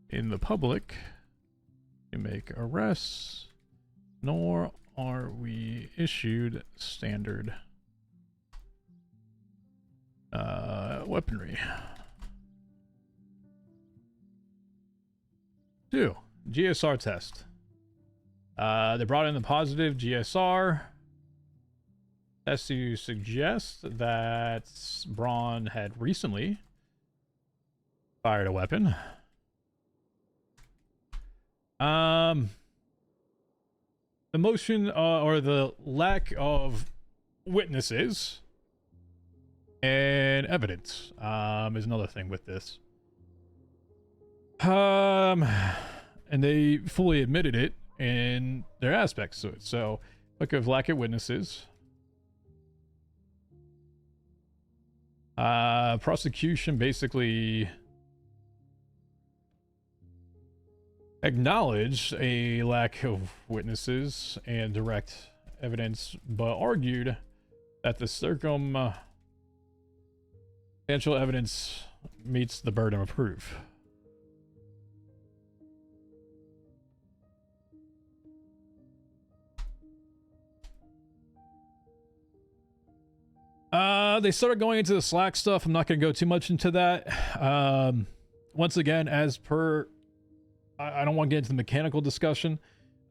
in the public to make arrests, nor are we issued standard weaponry. 2. GSR test. They brought in the positive GSR. That's to suggest that Braun had recently fired a weapon. The motion or the lack of witnesses and evidence is another thing with this. And they fully admitted it in their aspects to it. So, look of lack of witnesses. Prosecution basically acknowledged a lack of witnesses and direct evidence, but argued that the circumstantial evidence meets the burden of proof. They started going into the Slack stuff. I'm not going to go too much into that. Once again, as per, I don't want to get into the mechanical discussion.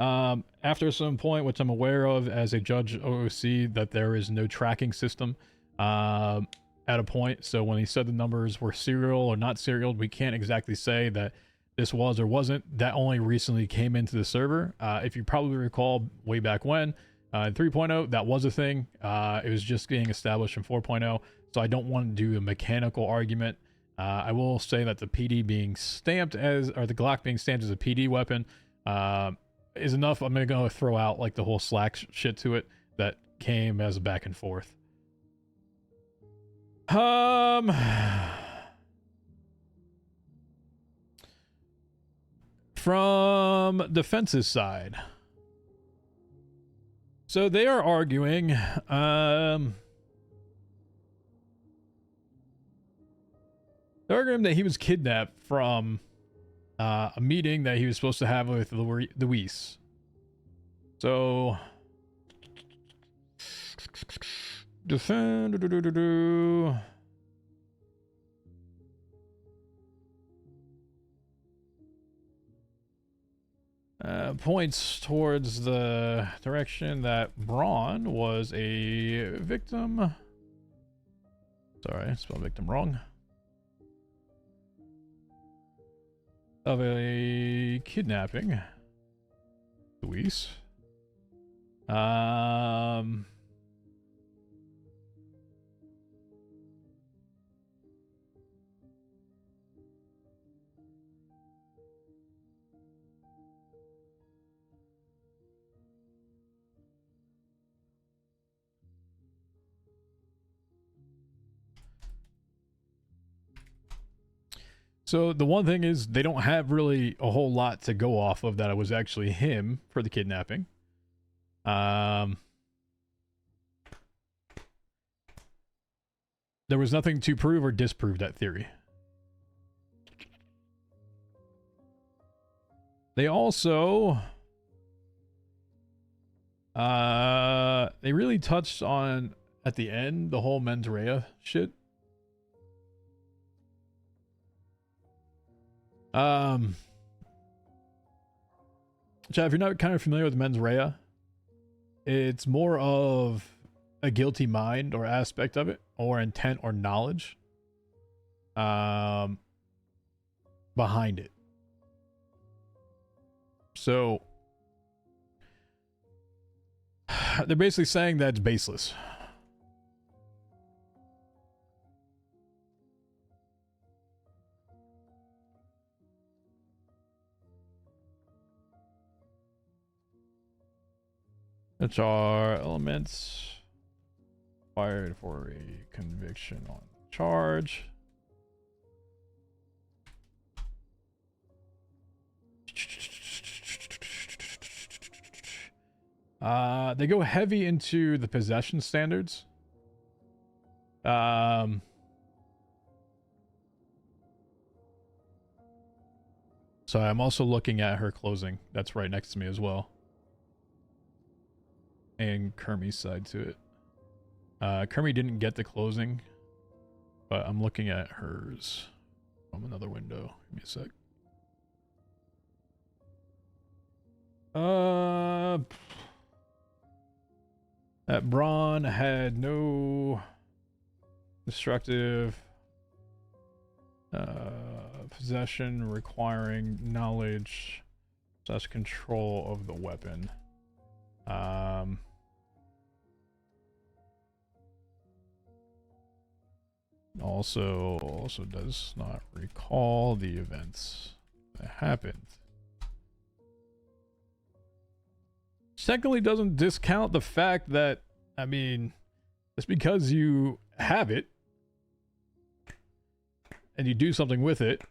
After some point, which I'm aware of as a judge OOC, that there is no tracking system at a point. So when he said the numbers were serial or not serial, we can't exactly say that this was or wasn't, that only recently came into the server. If you probably recall way back when, in 3.0, that was a thing. It was just getting established in 4.0, so I don't want to do a mechanical argument. I will say that the PD being stamped as, or the Glock being stamped as a PD weapon, is enough. I'm going to go throw out like the whole Slack shit to it that came as a back and forth. From defense's side, so they are arguing they're arguing that he was kidnapped from a meeting that he was supposed to have with Luis. So defend points towards the direction that Braun was a victim. Sorry, I spelled victim wrong. Of a kidnapping. Luis. So the one thing is they don't have really a whole lot to go off of that it was actually him for the kidnapping. There was nothing to prove or disprove that theory. They also they really touched on at the end the whole mens rea shit. Chad, if you're not kind of familiar with mens rea, it's more of a guilty mind or aspect of it, or intent or knowledge behind it. So they're basically saying that it's baseless. Which are elements required for a conviction on charge. They go heavy into the possession standards. Sorry, I'm also looking at her closing. That's right next to me as well. And Kermie's side to it. Kermie didn't get the closing, but I'm looking at hers from another window. Give me a sec. That Braun had no destructive possession requiring knowledge / control of the weapon. Also does not recall the events that happened. Technically doesn't discount the fact that, I mean, just because you have it and you do something with it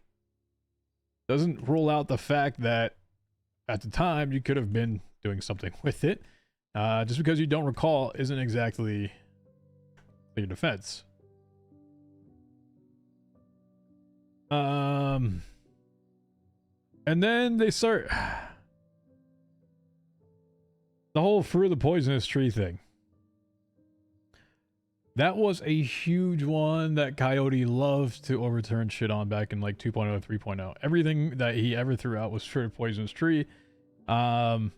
doesn't rule out the fact that at the time you could have been doing something with it. Just because you don't recall isn't exactly your defense. And then they start the whole fruit of the poisonous tree thing. That was a huge one that Coyote loved to overturn shit on back in like 2.0 and 3.0. Everything that he ever threw out was fruit of poisonous tree. I'm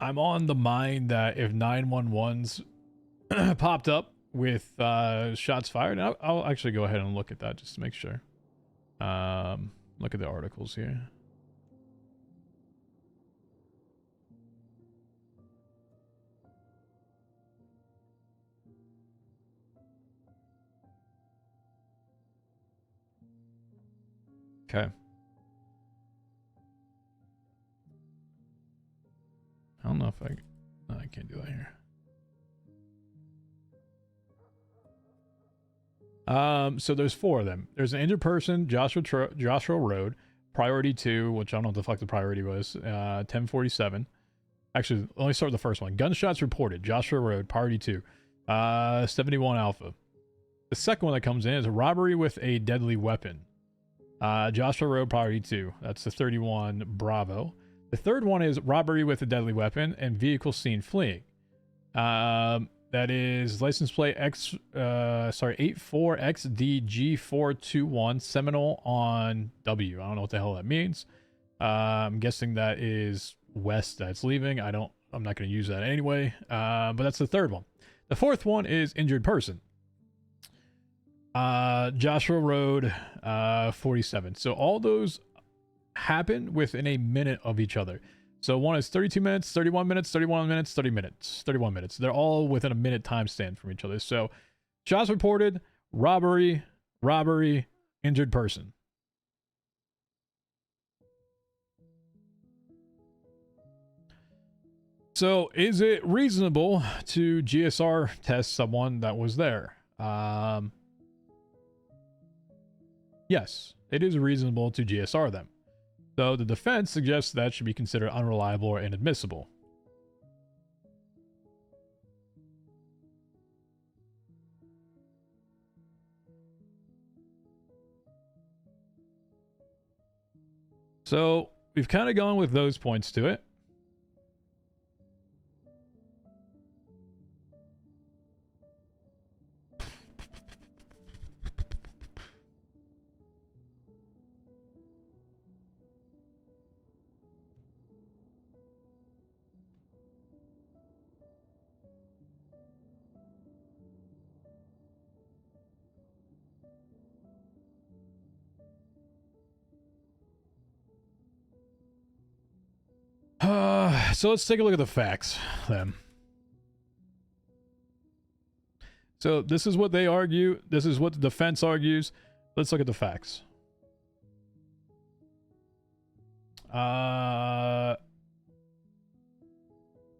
on the mind that if 911's popped up with shots fired. And I'll actually go ahead and look at that just to make sure. Look at the articles here. Okay. I don't know if no, I can't do that here. So there's 4 of them. There's an injured person, Joshua Road, priority 2, which I don't know what the fuck the priority was. 1047. Actually, let me start with the first one. Gunshots reported, Joshua Road, priority 2. 71 Alpha. The second one that comes in is a robbery with a deadly weapon. Joshua Road, priority 2. That's the 31 Bravo. The third one is robbery with a deadly weapon and vehicle seen fleeing. That is license plate 84XDG421 Seminole on W. I don't know what the hell that means. I'm guessing that is west that's leaving. I'm not going to use that anyway. But that's the third one. The fourth one is injured person. Joshua Road, 47. So all those happen within a minute of each other. So one is 32 minutes, 31 minutes, 31 minutes, 30 minutes, 31 minutes. They're all within a minute time stand from each other. So shots reported, robbery, injured person. So is it reasonable to GSR test someone that was there? Yes, it is reasonable to GSR them. So the defense suggests that should be considered unreliable or inadmissible. So we've kind of gone with those points to it. So let's take a look at the facts then. So this is what they argue. This is what the defense argues. Let's look at the facts.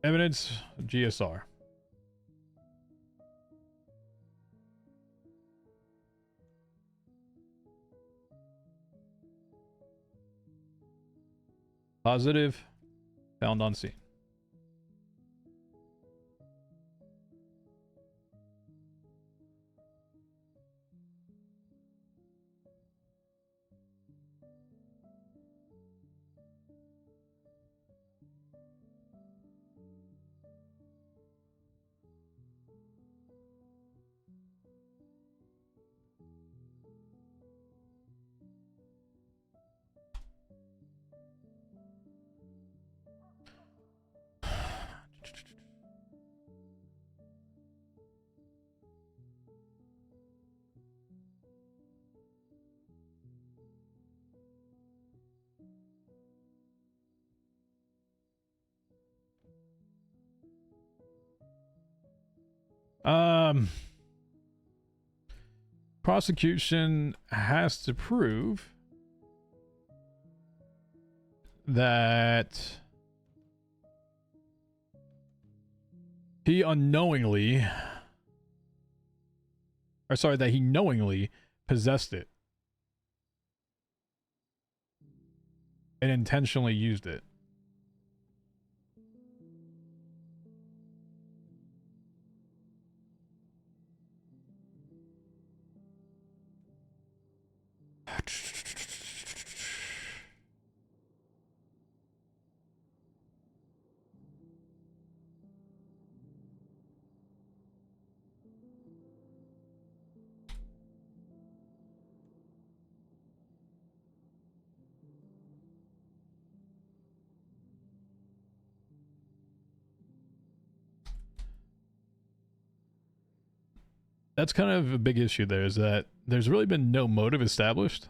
Evidence, GSR. Positive. Found on scene. Prosecution has to prove that he knowingly possessed it and intentionally used it. that's kind of a big issue there, is that there's really been no motive established.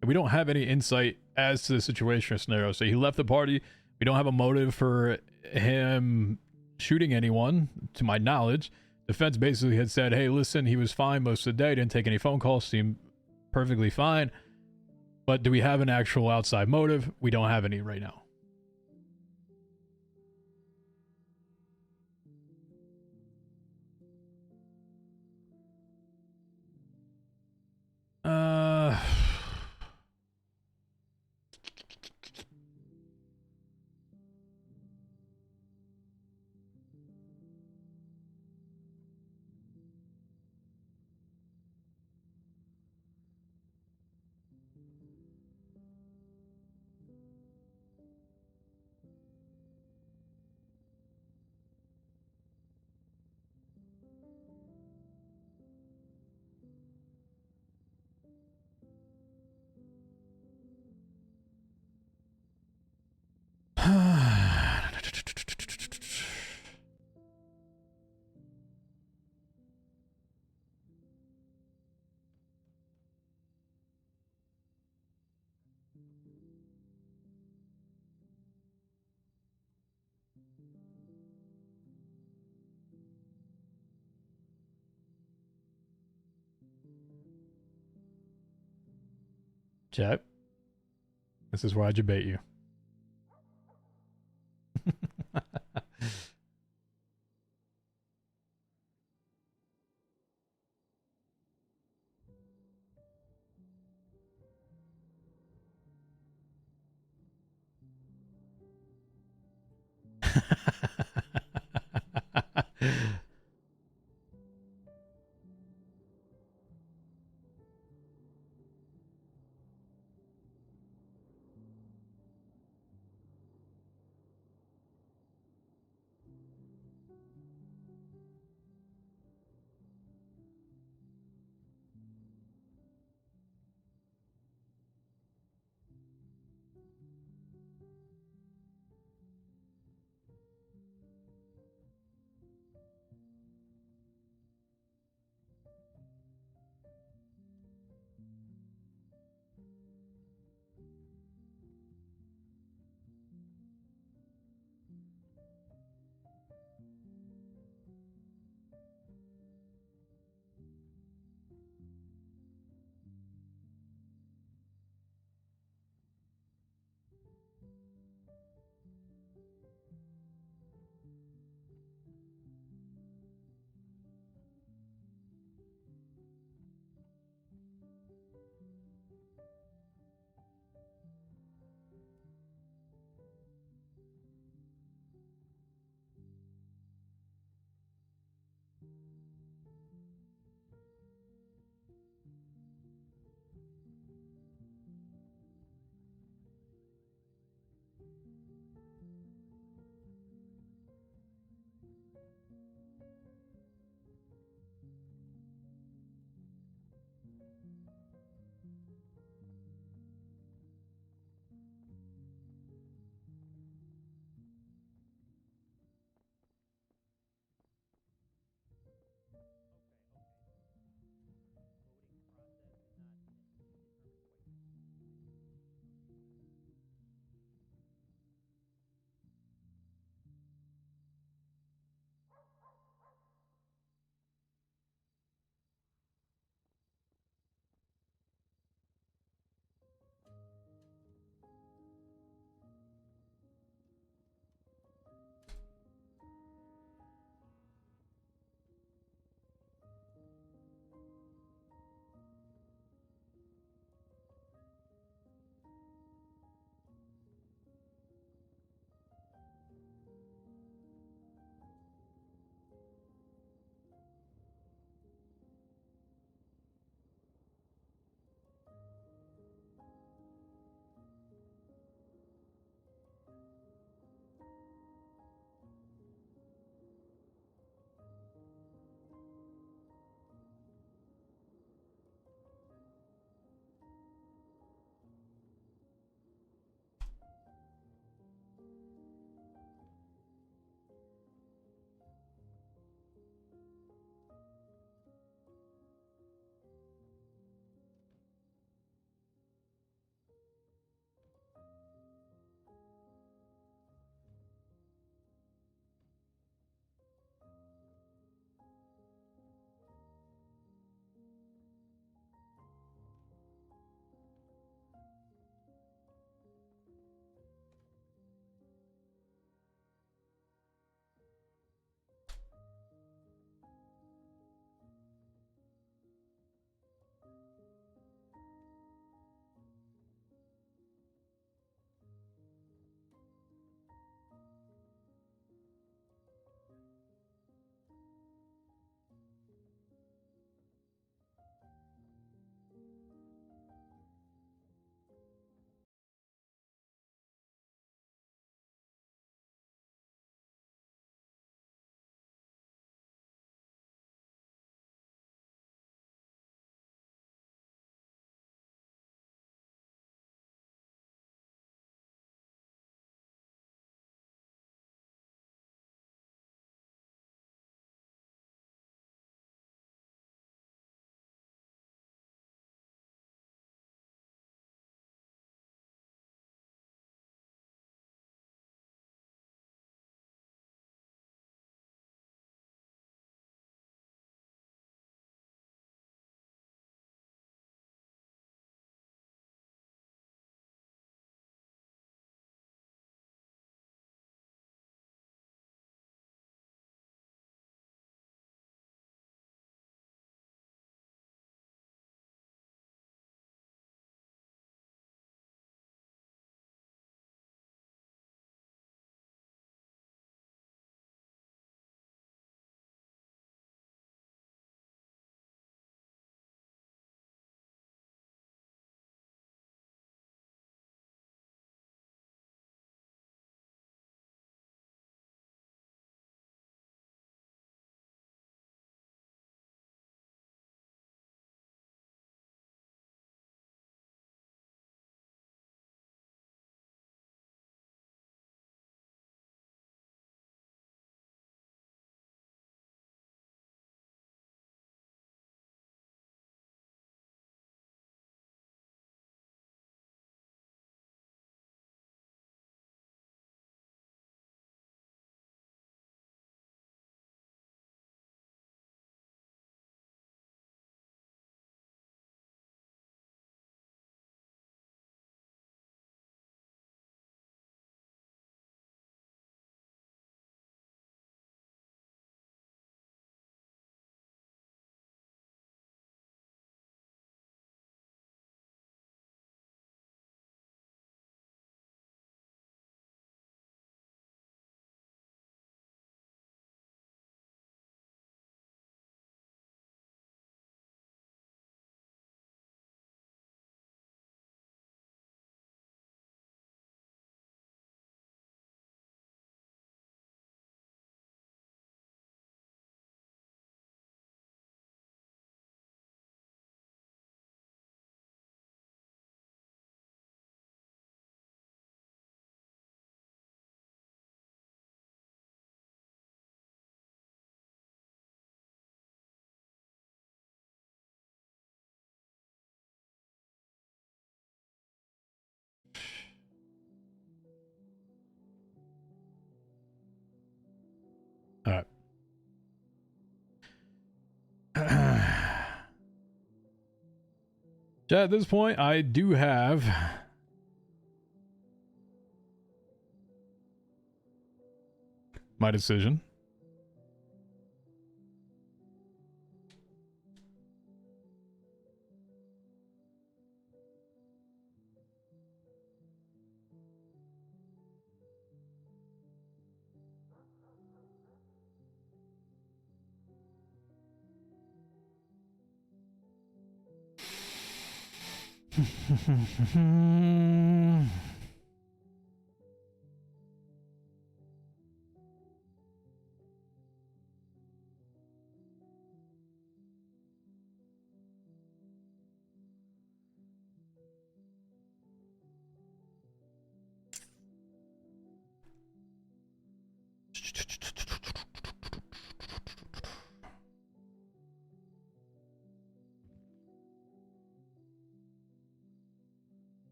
And we don't have any insight as to the situation or scenario. So he left the party. We don't have a motive for him shooting anyone, to my knowledge. Defense basically had said, hey, listen, he was fine most of the day, didn't take any phone calls, seemed perfectly fine. But do we have an actual outside motive? We don't have any right now. Chat. This is where I debate you. At this point, I do have my decision.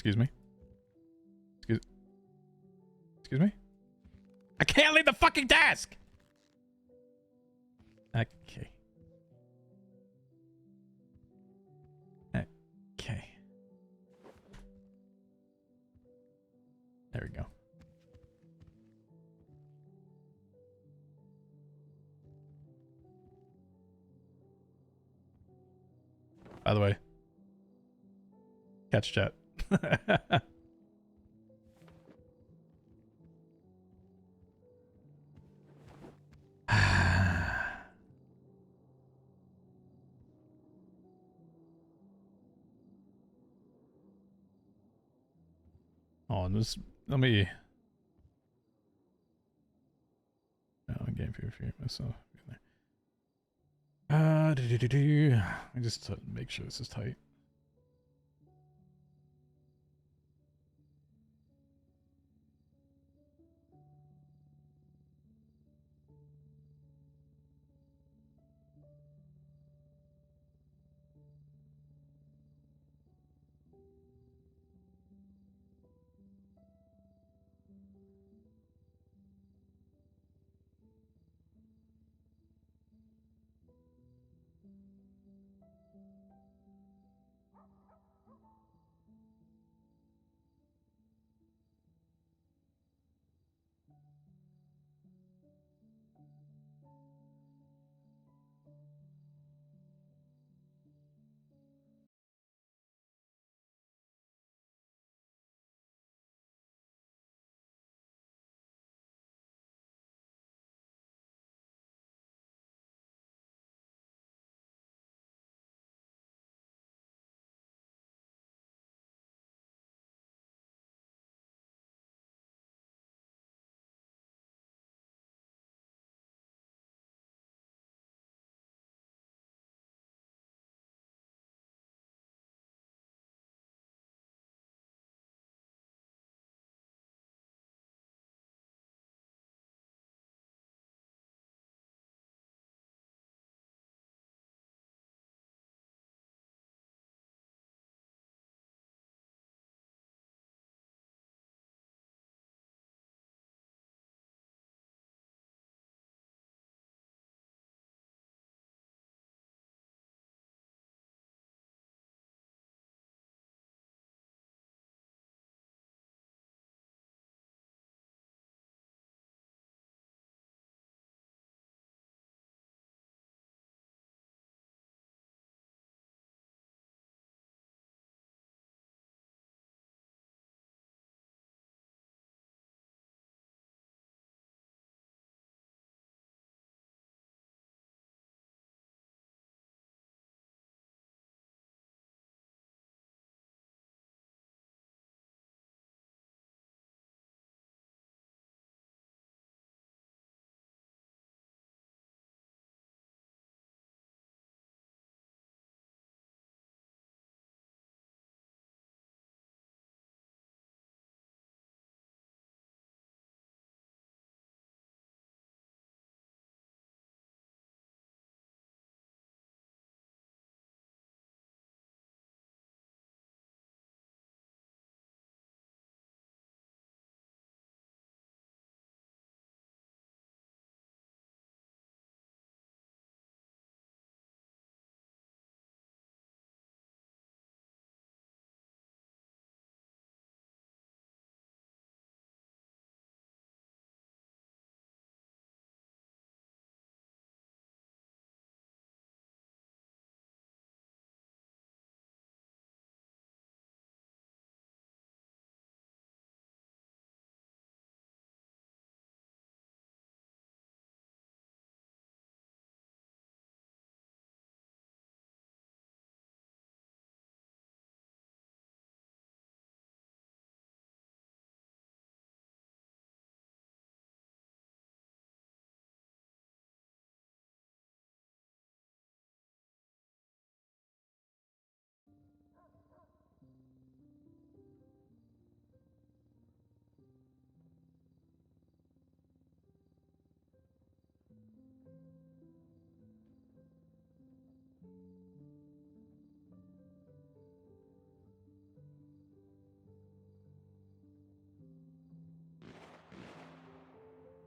Excuse me. Excuse me. I can't leave the fucking desk. Okay. Okay. There we go. By the way, catch chat. Oh, this. Let me. Oh, game fear myself. I just make sure this is tight.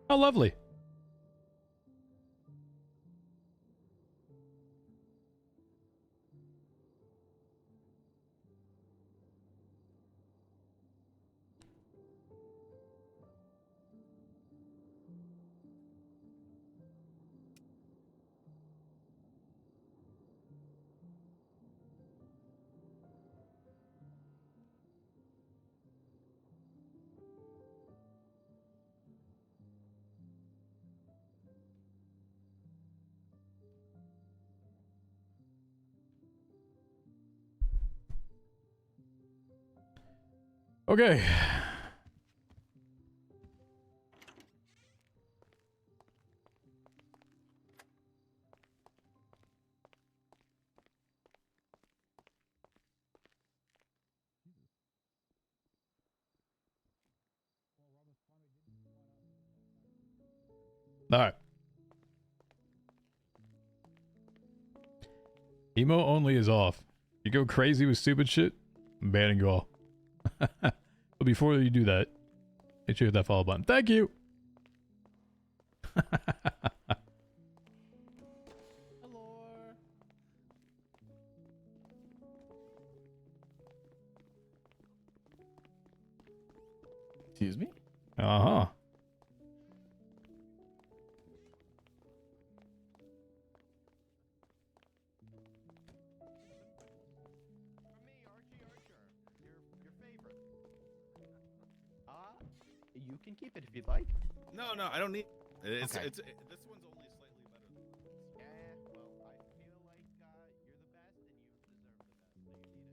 Oh, lovely. Okay. All right. Emo only is off. You go crazy with stupid shit, I'm banning you all. But before you do that, make sure you hit that follow button. Thank you. Excuse me? Uh-huh. You can keep it if you'd like. No, no, I don't need. It's Okay. this one's only slightly better than this. Yeah, well, I feel like you're the best and you deserve the best, so you need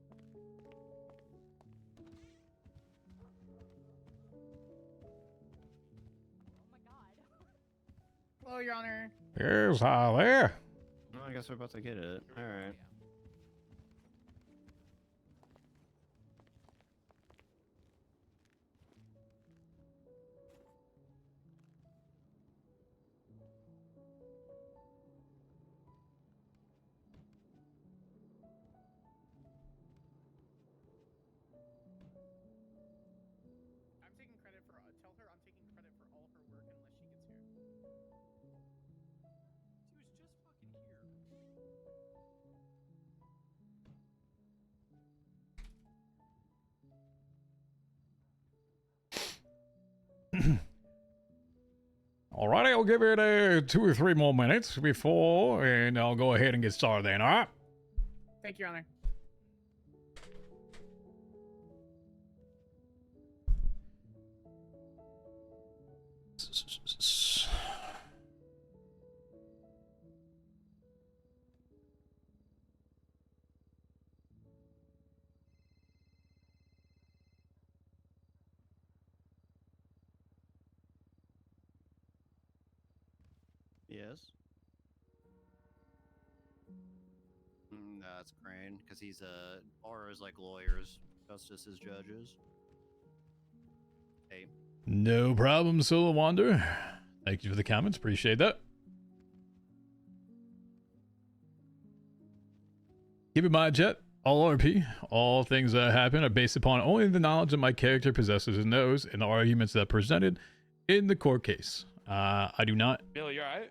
it. Hello, Your Honor. Here's how there. I guess we're about to get it. All right. I'm taking credit for. Tell her I'm taking credit for all her work unless she gets here. She was just fucking here. Alrighty, I'll give it 2 or 3 more minutes before, and I'll go ahead and get started then, alright? Thank you, Your Honor. Yes. That's Crane, because he's bars like lawyers, justice is judges. Hey. No problem, Solo Wander. Thank you for the comments, appreciate that. Keep in mind, Jet, all RP, all things that happen are based upon only the knowledge that my character possesses and knows, and the arguments that are presented in the court case. I do not. Bill, you alright?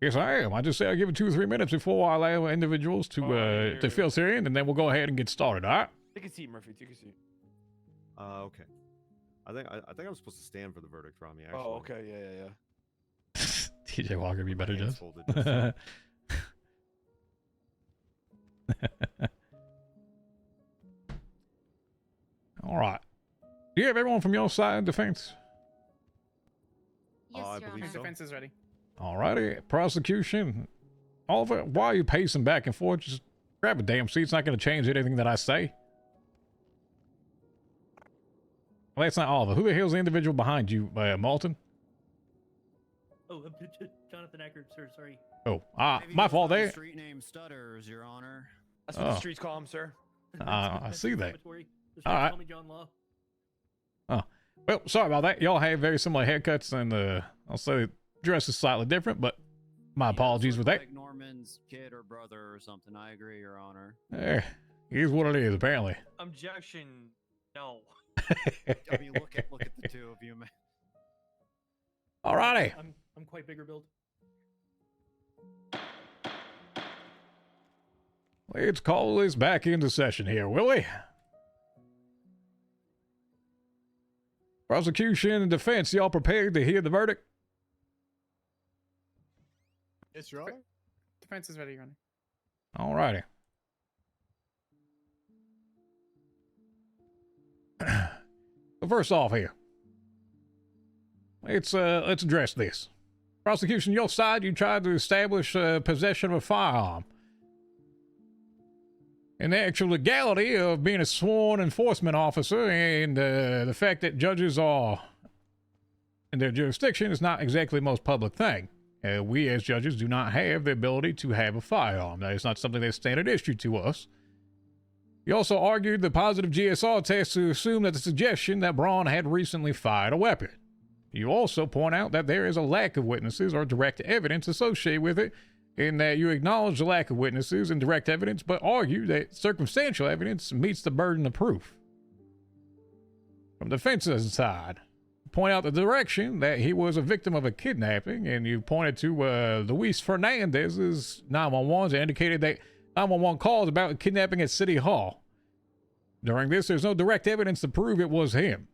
Yes, I am. I just say I give it 2 or 3 minutes before I allow individuals to fill in, and then we'll go ahead and get started. All right? Take a seat, Murphy. Take a seat. Okay. I think I'm supposed to stand for the verdict, Rami. Actually. Oh, okay. Yeah. TJ Walker, be better, hands just. folded, that's All right. Do you have everyone from your side defense? Yes, I Your believe Honor. so. Defense is ready. Alrighty, prosecution. Oliver, why are you pacing back and forth? Just grab a damn seat. It's not going to change anything that I say. Well, that's not Oliver. Who the hell's the individual behind you, Malton? Oh, Jonathan Eckert, sir. Sorry. Oh, my fault there. Street name Stutters, Your Honor. That's what the streets call him, sir. I see that. Just All right. call me John Law. Oh, well, sorry about that. Y'all have very similar haircuts, and I'll say dress is slightly different, but my apologies with that. Like Norman's kid or brother or something. I agree, Your Honor. Here's what it is, apparently. Objection. No. I mean, look at the two of you, man. Alrighty. I'm quite bigger build. Let's call this back into session here, will we? Prosecution and defense, y'all prepared to hear the verdict? Yes, Your Honor. Defense is ready, Your Honor. Alrighty. So first off here, let's address this. Prosecution, your side, you tried to establish possession of a firearm. And the actual legality of being a sworn enforcement officer and the fact that judges are in their jurisdiction is not exactly the most public thing. We as judges do not have the ability to have a firearm. That is not something that's standard issue to us. You also argued the positive GSR test to assume that the suggestion that Braun had recently fired a weapon. You also point out that there is a lack of witnesses or direct evidence associated with it, in that you acknowledge the lack of witnesses and direct evidence, but argue that circumstantial evidence meets the burden of proof. From the defense's side, you point out the direction that he was a victim of a kidnapping, and you pointed to Luis Fernandez's 911s and indicated that 911 calls about kidnapping at City Hall. During this, there's no direct evidence to prove it was him.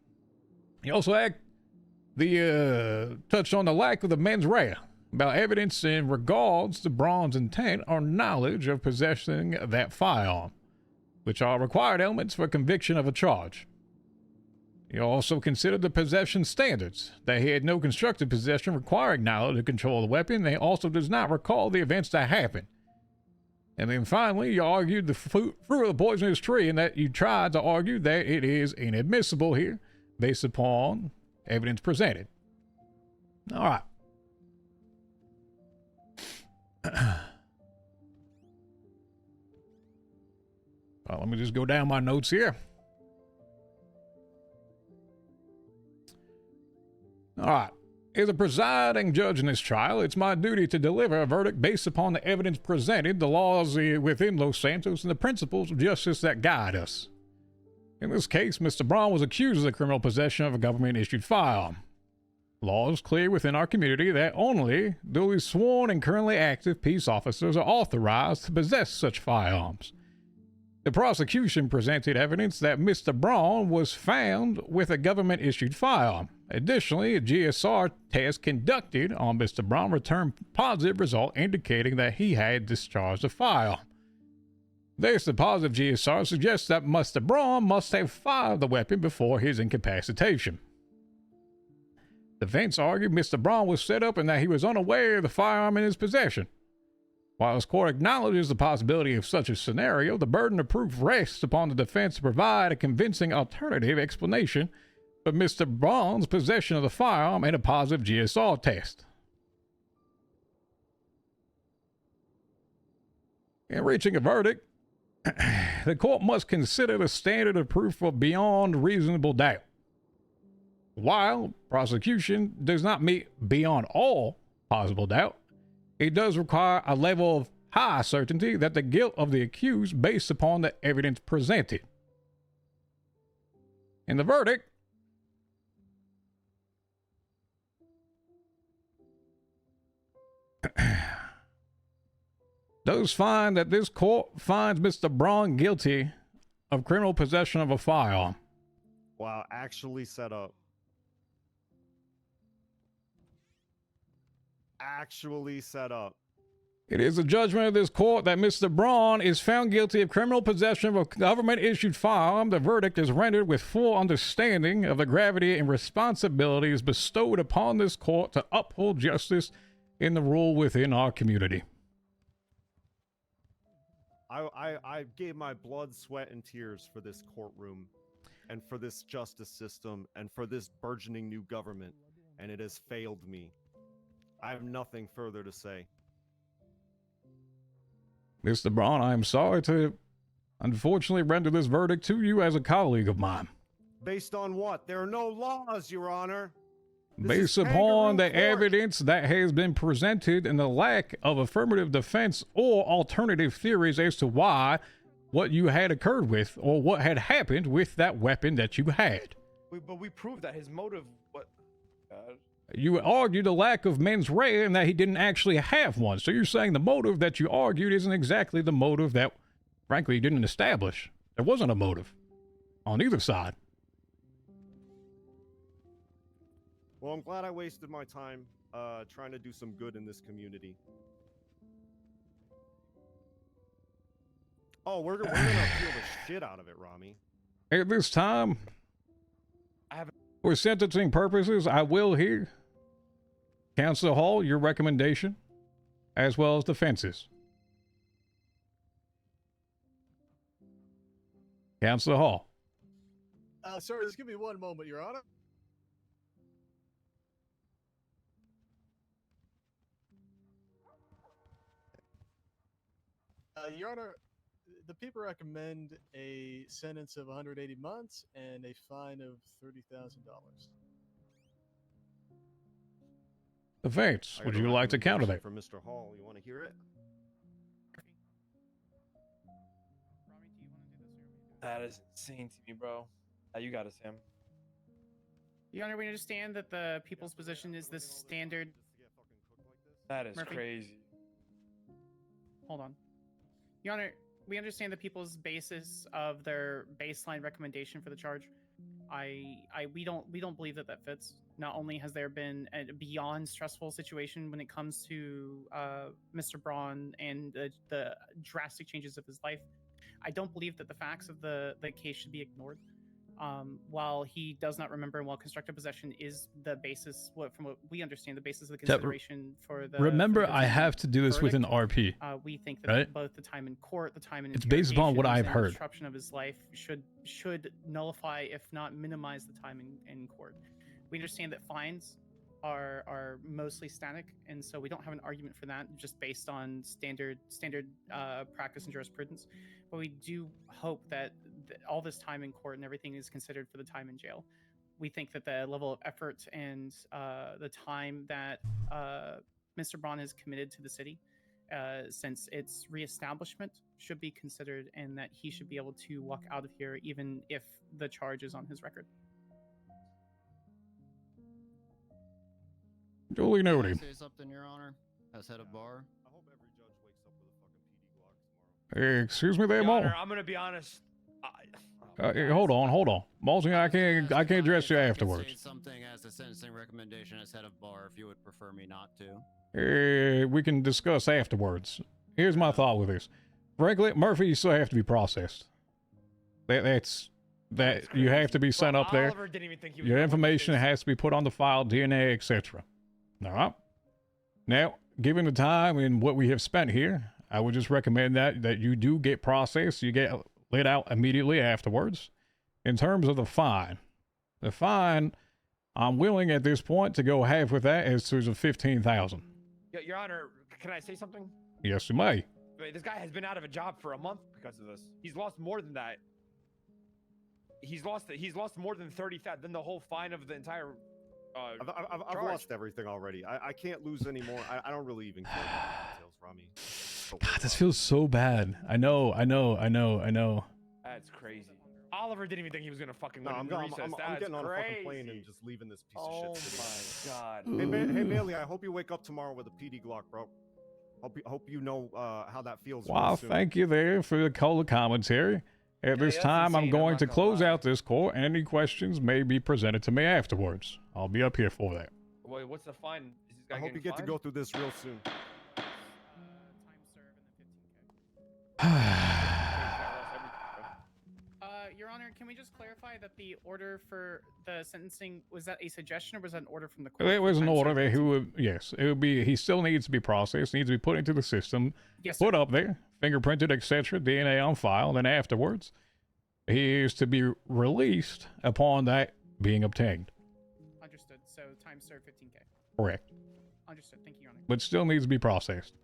You also touched on the lack of the mens rea, about evidence in regards to Braun's intent or knowledge of possessing that firearm, which are required elements for conviction of a charge. You also considered the possession standards, that he had no constructive possession requiring knowledge to control the weapon, and he also does not recall the events that happened. And then finally, you argued the fruit of the poisonous tree, and that you tried to argue that it is inadmissible here, based upon evidence presented. All right. Well, let me just go down my notes here. All right. As a presiding judge in this trial, it's my duty to deliver a verdict based upon the evidence presented, the laws within Los Santos, and the principles of justice that guide us. In this case, Mr. Braun was accused of the criminal possession of a government-issued firearm. Law is clear within our community that only duly sworn and currently active peace officers are authorized to possess such firearms. The prosecution presented evidence that Mr. Braun was found with a government-issued firearm. Additionally, a GSR test conducted on Mr. Braun returned positive result indicating that he had discharged a firearm. This, the positive GSR suggests that Mr. Braun must have fired the weapon before his incapacitation. The defense argued Mr. Braun was set up and that he was unaware of the firearm in his possession. While this court acknowledges the possibility of such a scenario, the burden of proof rests upon the defense to provide a convincing alternative explanation for Mr. Braun's possession of the firearm and a positive GSR test. In reaching a verdict, the court must consider the standard of proof of beyond reasonable doubt. While prosecution does not meet beyond all possible doubt, it does require a level of high certainty that the guilt of the accused based upon the evidence presented. In the verdict, does find that this court finds Mr. Braun guilty of criminal possession of a firearm. Wow, actually set up. Actually set up. It is the judgment of this court that Mr. Braun is found guilty of criminal possession of a government-issued firearm. The verdict is rendered with full understanding of the gravity and responsibilities bestowed upon this court to uphold justice in the rule within our community. I gave my blood, sweat, and tears for this courtroom, and for this justice system, and for this burgeoning new government, and it has failed me. I have nothing further to say. Mr. Braun, I am sorry to unfortunately render this verdict to you as a colleague of mine. Based on what? There are no laws, Your Honor. Based upon the evidence that has been presented and the lack of affirmative defense or alternative theories as to why what you had occurred with or what had happened with that weapon that you had. But we proved that his motive. What? You argued a lack of mens rea and that he didn't actually have one. So you're saying the motive that you argued isn't exactly the motive that, frankly, you didn't establish. There wasn't a motive on either side. Well, I'm glad I wasted my time trying to do some good in this community. Oh, we're gonna appeal the shit out of it, Rami. At this time, for sentencing purposes, I will hear Council Hall, your recommendation, as well as defenses. Council Hall. Sir, just give me one moment, Your Honor. Your Honor, the people recommend a sentence of 180 months and a fine of $30,000. Defense, would you like to counter that? From Mr. Hall, you want to hear it? That is insane to me, bro. You got it, Sam. Your Honor, we understand that the people's position is the standard. That is Murphy. crazy. Hold on. Your Honor, we understand the people's basis of their baseline recommendation for the charge. We don't believe that fits. Not only has there been a beyond stressful situation when it comes to Mr. Braun and the drastic changes of his life, I don't believe that the facts of the case should be ignored. While he does not remember, and while constructive possession is the basis, from what we understand, the basis of the consideration for the. Remember, for the I have to do this with an RP. We think that right? both the time in court, the time in It's based upon what interrogations, I've and the heard. disruption of his life should nullify, if not minimize, the time in court. We understand that fines are mostly static, and so we don't have an argument for that, just based on standard practice and jurisprudence. But we do hope that all this time in court and everything is considered for the time in jail. We think that the level of effort and the time that Mr. Braun has committed to the city since its reestablishment should be considered, and that he should be able to walk out of here even if the charge is on his record. Duly noted. Say something, Your Honor, as head of bar. I hope every judge wakes up with a fucking PD Glock tomorrow. Excuse me there, Your Maul. Honor, I'm gonna be honest. Hold on. Malsing, I can't address you afterwards. Say something as a sentencing recommendation as head of bar, if you would prefer me not to. We can discuss afterwards. Here's my thought with this. Frankly, Murphy, you still have to be processed. That's you have to be sent up there. Oliver didn't even think he was Your gonna information has to be put on the file, DNA, etc. All right. Now, given the time and what we have spent here, I would just recommend that you do get processed. You get let out immediately afterwards. In terms of the fine, I'm willing at this point to go half with that as to the 15,000. Your Honor, can I say something? Yes, you may. Wait, this guy has been out of a job for a month because of this. He's lost more than that. He's lost more than 30,000 than the whole fine of the entire. I've lost everything already. I can't lose anymore. I don't really even care about the details, Rami. God, this feels so bad. I know. That's crazy. Oliver didn't even think he was gonna fucking win I'm in recess. getting That's on a fucking plane crazy. and just leaving this piece of shit city. Oh my god. Hey, Bailey, I hope you wake up tomorrow with a PD Glock, bro. Hope you know how that feels. real Well, soon. thank you there for the color commentary. At this time, I'm going to close out this court. Any questions may be presented to me afterwards. I'll be up here for that. Wait, what's the fine? Is this guy I hope you getting get to fined? go through this real soon. Your Honor, can we just clarify that the order for the sentencing, was that a suggestion or was that an order from the court? There was an Time order served? that it would be, he still needs to be processed, needs to be put into the system, Yes, put up there, fingerprinted, etc., DNA on file, then afterwards, he is to be released upon that being obtained. Understood. So time served 15K. Correct. Understood. Thank you, Your Honor. But still needs to be processed.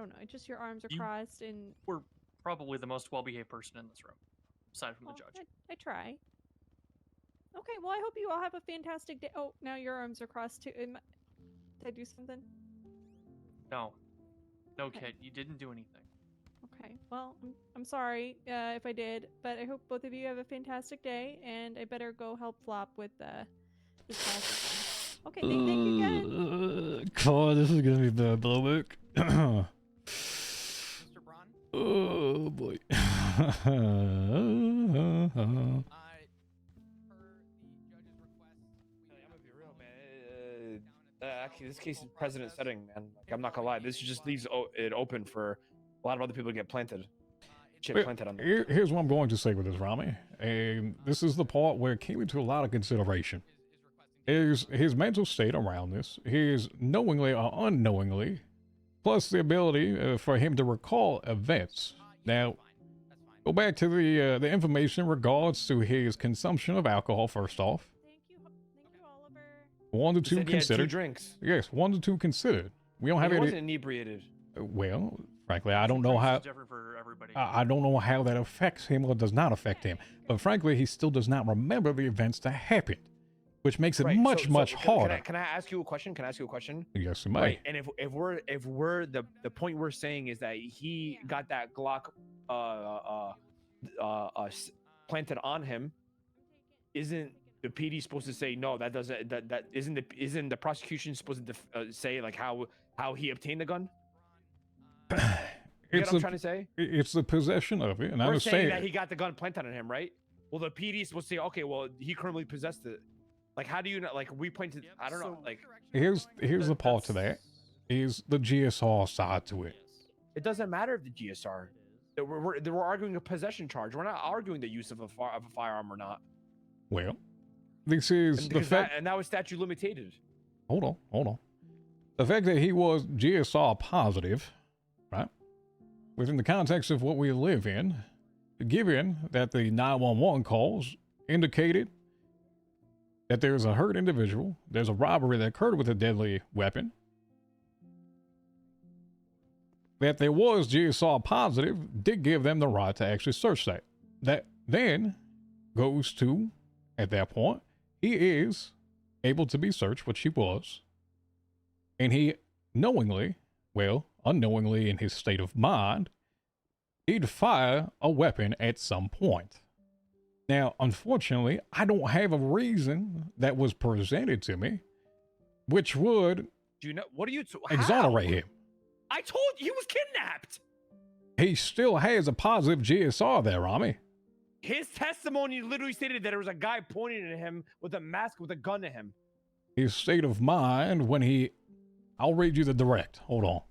don't know. It's just your arms are You- crossed and We're probably the most well-behaved person in this room, aside from the judge. I try. Okay, well, I hope you all have a fantastic day. Oh, now your arms are crossed too. Did I do something? No, kid, you didn't do anything. Okay, well, I'm sorry if I did, but I hope both of you have a fantastic day, and I better go help Flop with this process. Okay, thank you again. God, this is gonna be bad, Blowback. Mr. Braun? Oh boy. Actually, this case is precedent setting, man. Like, I'm not gonna lie. This just leaves it open for a lot of other people to get planted. Shit planted on them. Here's what I'm going to say with this, Rami. And this is the part where it came into a lot of consideration. Is his mental state around this, his knowingly or unknowingly, plus the ability for him to recall events. Now, go back to the information in regards to his consumption of alcohol first off. One to two He said he had 2 considered. drinks. Yes, 1 to 2 considered. We don't have He any. wasn't inebriated. Well, frankly, I don't know how. different for everybody. I don't know how that affects him or does not affect him. But frankly, he still does not remember the events that happened, which makes it Right, much, much harder. Can I ask you a question? Can I ask you a question? Yes, you may. Right, and if we're the point we're saying is that he got that Glock planted on him, isn't the PD supposed to say no? That doesn't that isn't the prosecution supposed to say like how he obtained the gun? You know what I'm trying to say? It's the possession of it, and I We're understand. saying that he got the gun planted on him, right? Well, the PD is supposed to say, okay, well, he currently possessed it. Like, how do you know? Like, we pointed. I don't know. Like, Here's the part to that is the GSR side to it. it doesn't matter if the GSR. We're arguing a possession charge. We're not arguing the use of a firearm or not. Well, this is the fact. And that was statute limited. Hold on. The fact that he was GSR positive, right? Within the context of what we live in, given that the 911 calls indicated that there's a hurt individual, there's a robbery that occurred with a deadly weapon, that there was GSR positive, did give them the right to actually search that. That then goes to, at that point, he is able to be searched, which he was, and he knowingly, well, unknowingly in his state of mind, he'd fire a weapon at some point. Now, unfortunately, I don't have a reason that was presented to me, which would Do you know what are you exonerate him. I told you he was kidnapped. He still has a positive GSR there, Rami. His testimony literally stated that there was a guy pointing at him with a mask with a gun to him. His state of mind when he... I'll read you the direct. Hold on.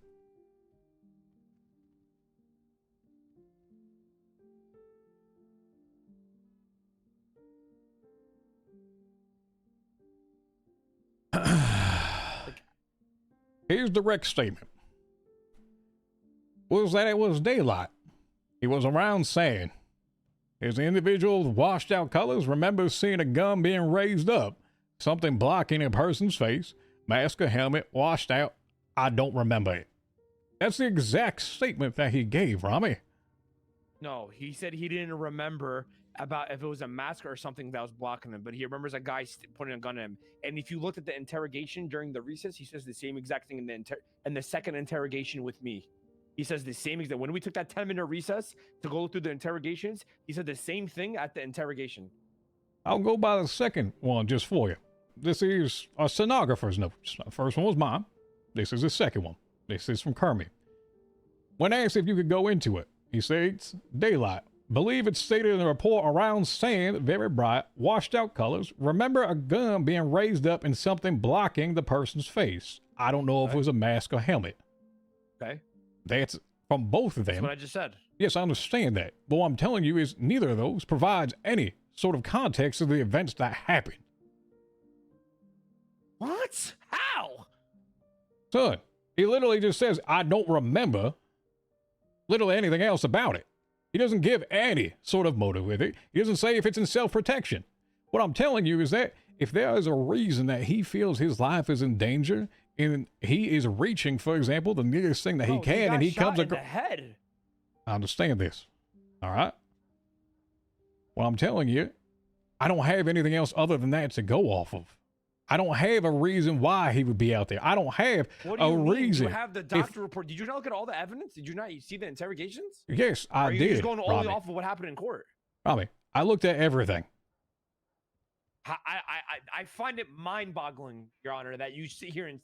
His direct statement was that it was daylight. He was around saying his individual washed out colors remembers seeing a gun being raised up, something blocking a person's face, mask or helmet, washed out. I don't remember it. That's the exact statement that he gave, Rami. No, he said he didn't remember about if it was a mask or something that was blocking him, but he remembers a guy pointing a gun at him. And if you looked at the interrogation during the recess, he says the same exact thing in the second interrogation with me. He says the same exact. When we took that 10-minute recess to go through the interrogations, he said the same thing at the interrogation. I'll go by the second one just for you. This is a stenographer's notes. The first one was mine. This is the second one. This is from Kermit. When asked if you could go into it, he states, daylight. Believe it's stated in the report around sand, very bright, washed out colors. Remember a gun being raised up and something blocking the person's face. I don't know if it was a mask or helmet. Okay. That's from both of them. That's what I just said. Yes, I understand that. But what I'm telling you is neither of those provides any sort of context of the events that happened. What? How? Son, he literally just says, I don't remember literally anything else about it. He doesn't give any sort of motive with it. He doesn't say if it's in self-protection. What I'm telling you is that if there is a reason that he feels his life is in danger, and he is reaching, for example, the nearest thing that he Bro, can, got and he shot comes in the across. head. I understand this. All right. Well, I'm telling you, I don't have anything else other than that to go off of. I don't have a reason why he would be out there. I don't have What do a you mean? reason. You have the doctor report. Did you not look at all the evidence? Did you not see the interrogations? Yes, Or I are you did. just going only Robbie. off of what happened in court? Robbie, I looked at everything. I find it mind-boggling, Your Honor, that you sit here and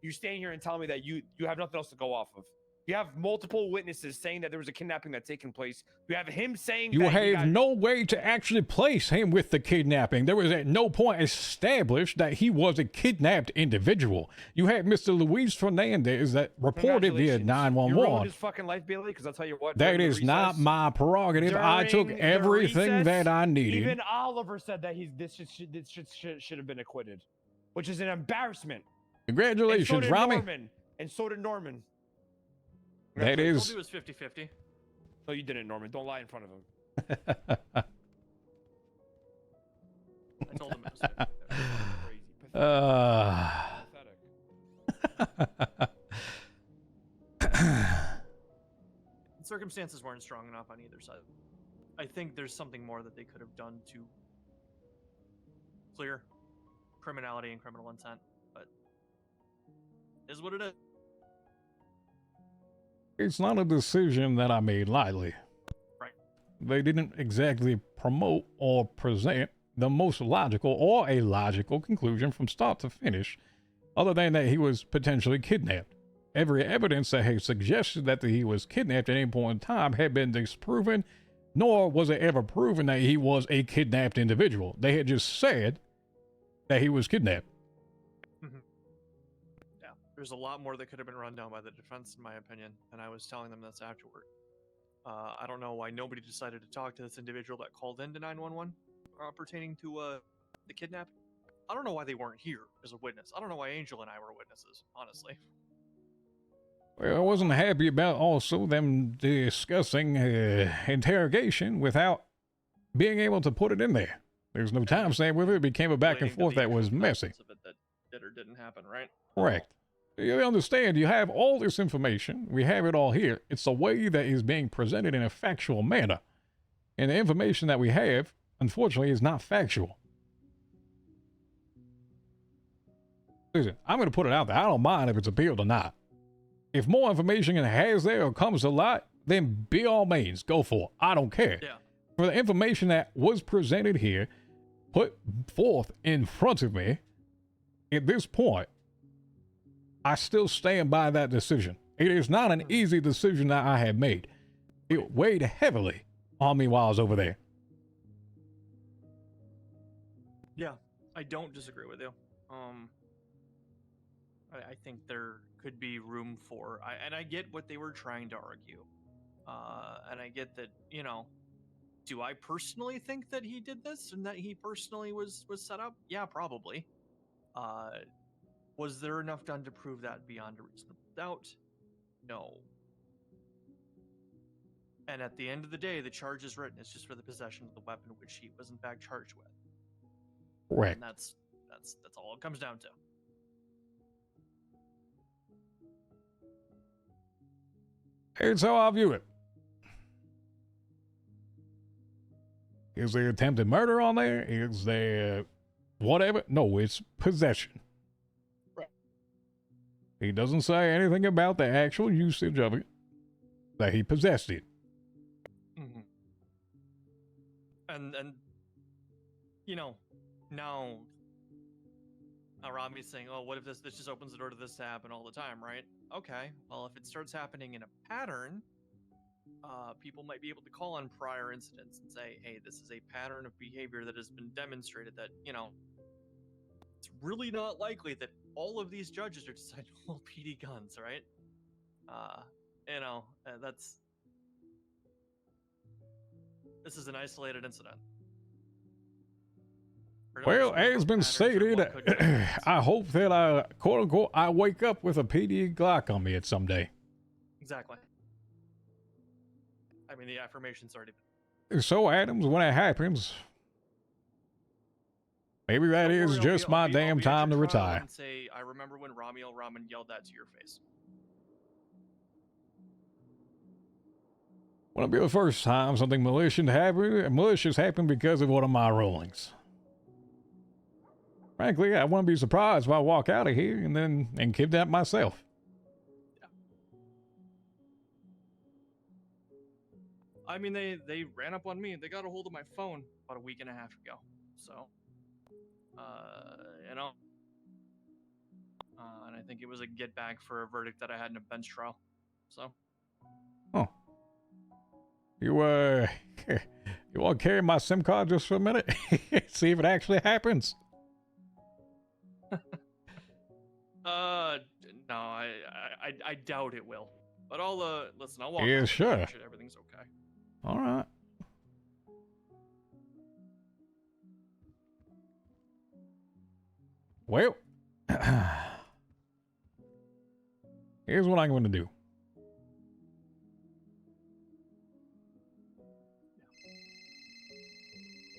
you stand here and tell me that you have nothing else to go off of. You have multiple witnesses saying that there was a kidnapping that's taken place. You have him saying You that he have got- no way to actually place him with the kidnapping. There was at no point established that he was a kidnapped individual. You had Mr. Luis Fernandez that reported via Congratulations. You ruined 911. his fucking life, Bailey, because I'll tell you what. That during the is not recess- my prerogative. I took during the everything recess, that I needed. Even Oliver said that this should have been acquitted, which is an embarrassment. Congratulations, and so did Rami. Norman, and so did Norman. That I is. told you it was 50-50. No, you didn't, Norman. Don't lie in front of him. I told him it was 50-50. Circumstances weren't strong enough on either side. I think there's something more that they could have done to clear criminality and criminal intent, but it is what it is. It's not a decision that I made lightly. Right. They didn't exactly promote or present the most logical or a logical conclusion from start to finish, other than that he was potentially kidnapped. Every evidence that had suggested that he was kidnapped at any point in time had been disproven, nor was it ever proven that he was a kidnapped individual. They had just said that he was kidnapped. Yeah, there's a lot more that could have been run down by the defense, in my opinion, and I was telling them this afterward. I don't know why nobody decided to talk to this individual that called into 911 pertaining to the kidnap. I don't know why they weren't here as a witness. I don't know why Angel and I were witnesses, honestly. Well, I wasn't happy about also them discussing interrogation without being able to put it in there. There's no timestamp with it. It became a back and Relating to forth the that was actual messy. contents of it that did or didn't happen, right? Correct. You understand, you have all this information. We have it all here. It's the way that is being presented in a factual manner. And the information that we have, unfortunately, is not factual. Listen, I'm going to put it out there. I don't mind if it's appealed or not. If more information has there or comes to light, then by all means, go for it. I don't care. Yeah. For the information that was presented here, put forth in front of me, at this point, I still stand by that decision. It is not an easy decision that I have made. It weighed heavily on me while I was over there. Yeah, I don't disagree with you. I think there could be room for, and I get what they were trying to argue, and I get that, you know, do I personally think that he did this and that he personally was set up? Yeah, probably. Was there enough done to prove that beyond a reasonable doubt? No. And at the end of the day, the charge is written. It's just for the possession of the weapon which he was in fact charged with. Correct. And that's all it comes down to. Here's how I view it. Is there attempted murder on there? Is there whatever? No, it's possession. Right. He doesn't say anything about the actual usage of it, that he possessed it. Mm-hmm. And you know, now Rami's saying, oh, what if this just opens the door to this to happen all the time, right? Okay, well, if it starts happening in a pattern, people might be able to call on prior incidents and say, hey, this is a pattern of behavior that has been demonstrated that, you know, it's really not likely that all of these judges are deciding to hold PD guns, right? You know, this is an isolated incident. Well, as been stated, I hope that I, quote unquote, I wake up with a PD Glock on me at some day. Exactly. I mean, the affirmation's already been. So, Adams, when it happens, Maybe that Don't is worry, just my I'll damn be at time to your trial retire. And say, I remember when Ramiel Ramen yelled that to your face. Wouldn't be the first time something malicious happened because of one of my rulings. Frankly, I wouldn't be surprised if I walk out of here and kidnap myself. I mean, they ran up on me. They got a hold of my phone about a week and a half ago. So, you know, and I think it was a get back for a verdict that I had in a bench trial. So. Oh. You you want to carry my SIM card just for a minute? See if it actually happens. No, I doubt it will. But I'll listen. I'll walk. Yeah, out with you, sure. make sure everything's okay. All right. Well, here's what I'm going to do.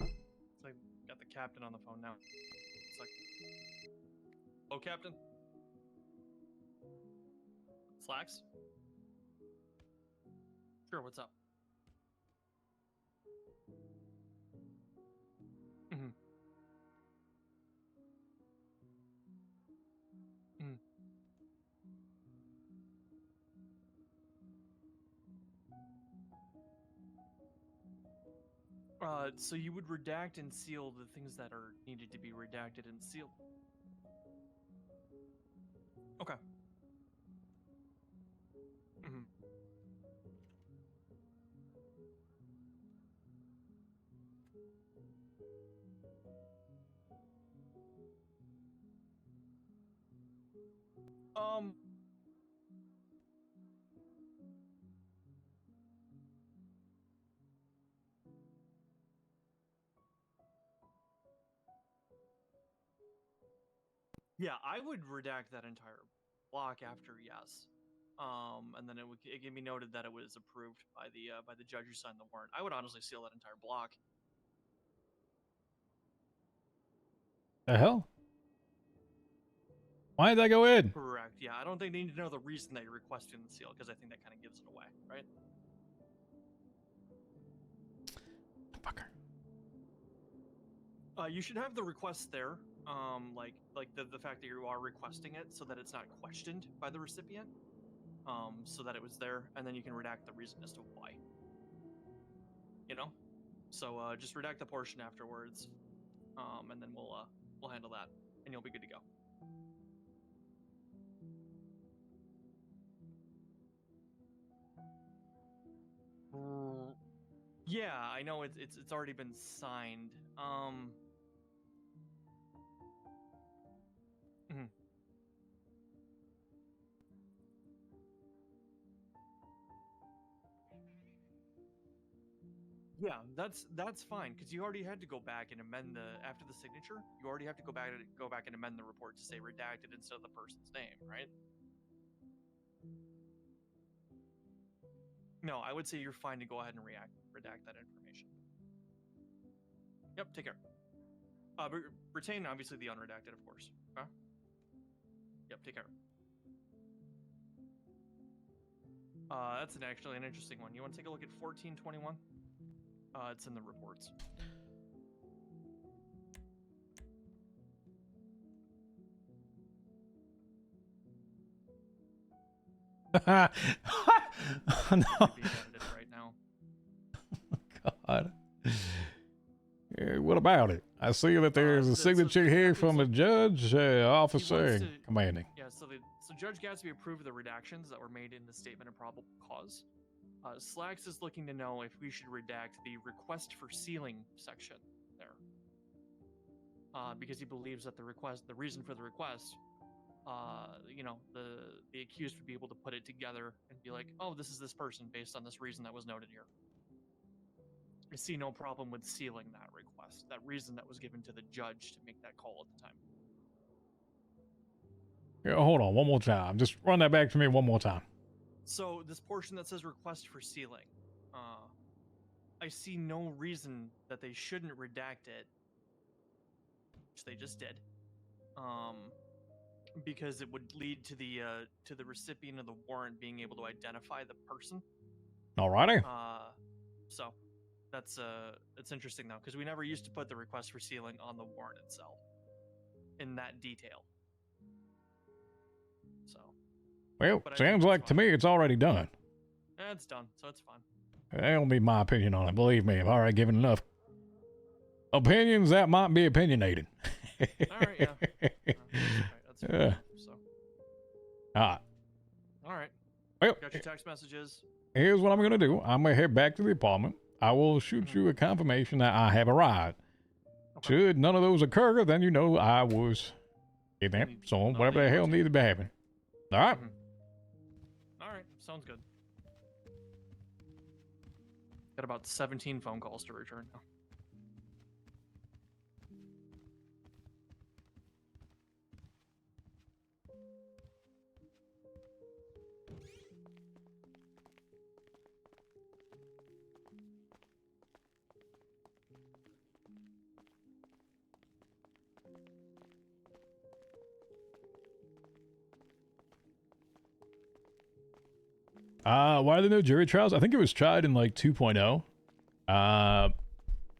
It's like got the captain on the phone now. It's like, oh, Captain. Slacks. Sure. What's up? Mm-hmm. Mm. So you would redact and seal the things that are needed to be redacted and sealed. Okay. Mm-hmm. Yeah, I would redact that entire block after yes. And then it can be noted that it was approved by the judge who signed the warrant. I would honestly seal that entire block. The hell? Why did I go in? Correct. Yeah, I don't think they need to know the reason that you're requesting the seal because I think that kind of gives it away, right? Fucker. You should have the request there, like the fact that you are requesting it, so that it's not questioned by the recipient, so that it was there, and then you can redact the reason as to why. You know, so just redact the portion afterwards, and then we'll handle that, and you'll be good to go. Yeah, I know it's already been signed. Mhm. Yeah, that's fine because you already had to go back and amend after the signature. You already have to go back and amend the report to say redacted instead of the person's name, right? No, I would say you're fine to go ahead and redact that information. Yep, take care. But retain obviously the unredacted, of course. Okay? Yep, take care. That's actually an interesting one. You want to take a look at 1421? It's in the reports. No. Being edited right now. God. What about it? I see that there's a signature here from a judge, officer, and commanding. Yeah, so Judge Gatsby approved the redactions that were made in the statement of probable cause. Slacks is looking to know if we should redact the request for sealing section there, because he believes that the reason for the request, the accused would be able to put it together and be like, oh, this is this person based on this reason that was noted here. I see no problem with sealing that request, that reason that was given to the judge to make that call at the time. Yeah, hold on, one more time. Just run that back to me one more time. So this portion that says request for sealing, I see no reason that they shouldn't redact it which they just did, because it would lead to the recipient of the warrant being able to identify the person. Alrighty. So that's it's interesting though, because we never used to put the request for sealing on the warrant itself in that detail. So. Well, But I think sounds it's like to me it's already done. Yeah, it's done, so it's fine. That don't be my opinion on it. Believe me, I've already given enough opinions that might be opinionated. All right, yeah. That's fair enough, so. Alright. All right. Well, Got your text messages. here's what I'm going to do. I'm going to head back to the apartment. I will shoot you a confirmation that I have arrived. Should none of those occur, then you know I was in there. So whatever the hell needs to be happening. All right. All right, sounds good. Got about 17 phone calls to return now. Why are there no jury trials? I think it was tried in like 2.0.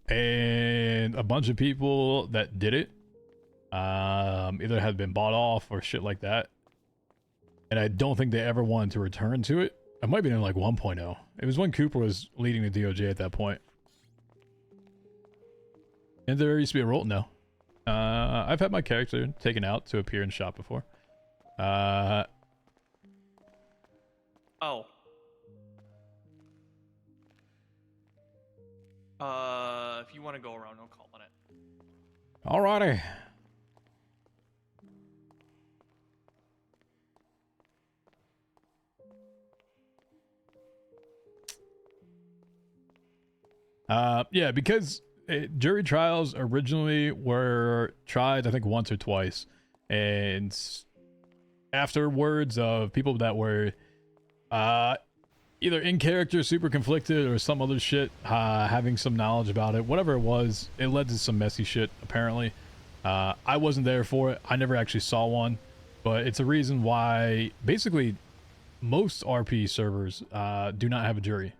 And a bunch of people that did it either had been bought off or shit like that. And I don't think they ever wanted to return to it. It might be in like 1.0. It was when Cooper was leading the DOJ at that point. And there used to be a role. No. I've had my character taken out to appear in shop before. Oh. If you want to go around, no call on it. Alrighty. Yeah, because jury trials originally were tried, I think, once or twice. And afterwards of people that were either in character super conflicted or some other shit, having some knowledge about it, whatever it was, it led to some messy shit apparently. I wasn't there for it. I never actually saw one, but it's a reason why basically most RP servers do not have a jury.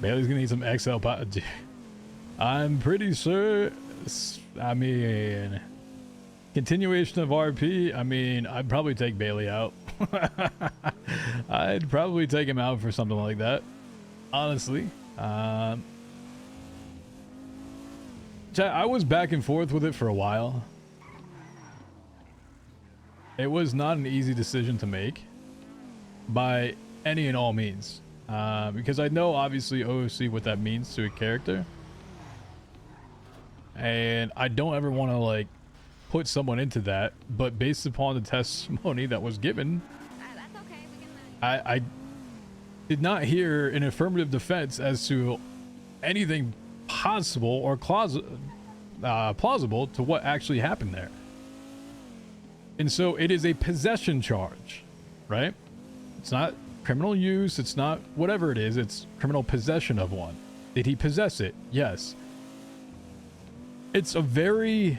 Bailey's gonna need some XL pot. I'm pretty sure. I mean, continuation of RP. I mean, I'd probably take Bailey out. I'd probably take him out for something like that. Honestly, I was back and forth with it for a while. It was not an easy decision to make by any and all means. Because I know obviously OOC what that means to a character, and I don't ever want to like put someone into that, but based upon the testimony that was given, I did not hear an affirmative defense as to anything possible or plausible to what actually happened there. And so it is a possession charge, right? It's not criminal use, it's not whatever it is, it's criminal possession of one. Did he possess it? Yes. It's a very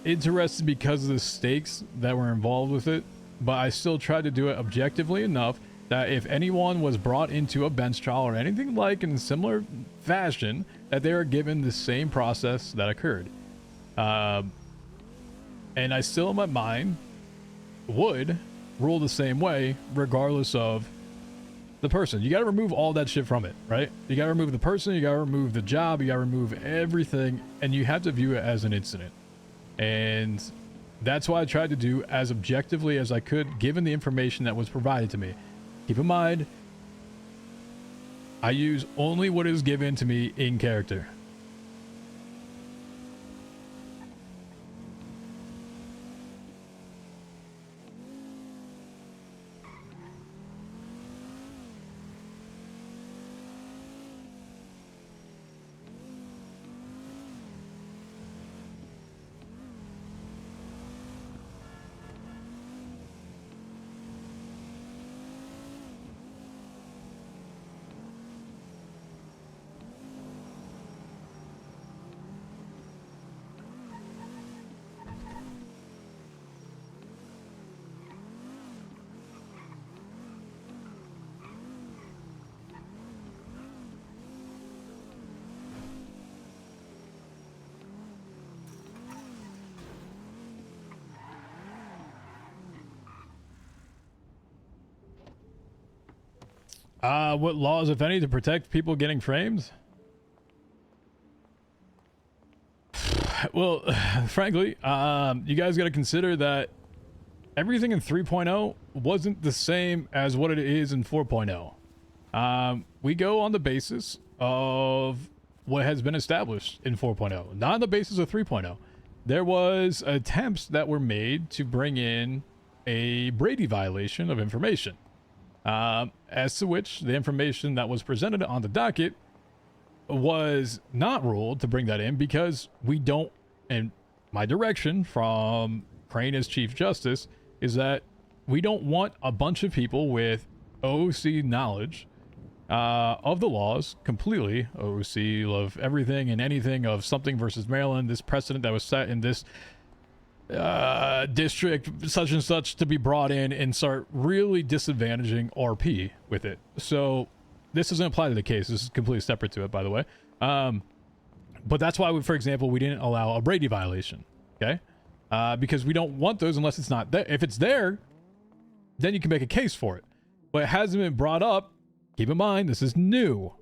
interesting because of the stakes that were involved with it, but I still tried to do it objectively enough that if anyone was brought into a bench trial or anything like in similar fashion, that they are given the same process that occurred. And I still in my mind would rule the same way regardless of the person. You got to remove all that shit from it, right? You got to remove the person, you got to remove the job, you got to remove everything, and you have to view it as an incident. And that's why I tried to do as objectively as I could, given the information that was provided to me. Keep in mind, I use only what is given to me in character. What laws, if any, to protect people getting framed? Well, frankly, you guys got to consider that everything in 3.0 wasn't the same as what it is in 4.0. We go on the basis of what has been established in 4.0, not on the basis of 3.0. There was attempts that were made to bring in a Brady violation of information. As to which the information that was presented on the docket was not ruled to bring that in because we don't, and my direction from Crane as Chief Justice is that we don't want a bunch of people with OOC knowledge of the laws, completely OOC of everything and anything of something versus Maryland, this precedent that was set in this district such and such, to be brought in and start really disadvantaging RP with it. So this doesn't apply to the case. This is completely separate to it, by the way. But that's why, for example, we didn't allow a Brady violation. Okay. Because we don't want those unless it's not there. If it's there, then you can make a case for it. But it hasn't been brought up. Keep in mind, this is new.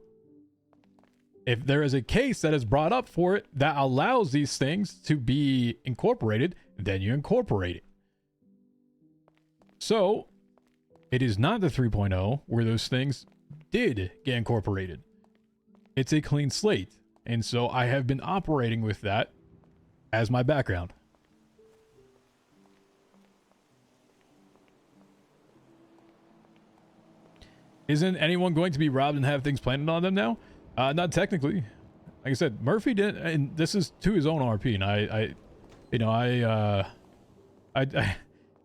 If there is a case that is brought up for it that allows these things to be incorporated, then you incorporate it. So it is not the 3.0 where those things did get incorporated. It's a clean slate. And so I have been operating with that as my background. Isn't anyone going to be robbed and have things planted on them now? Not technically. Like I said, Murphy didn't, and this is to his own RP, and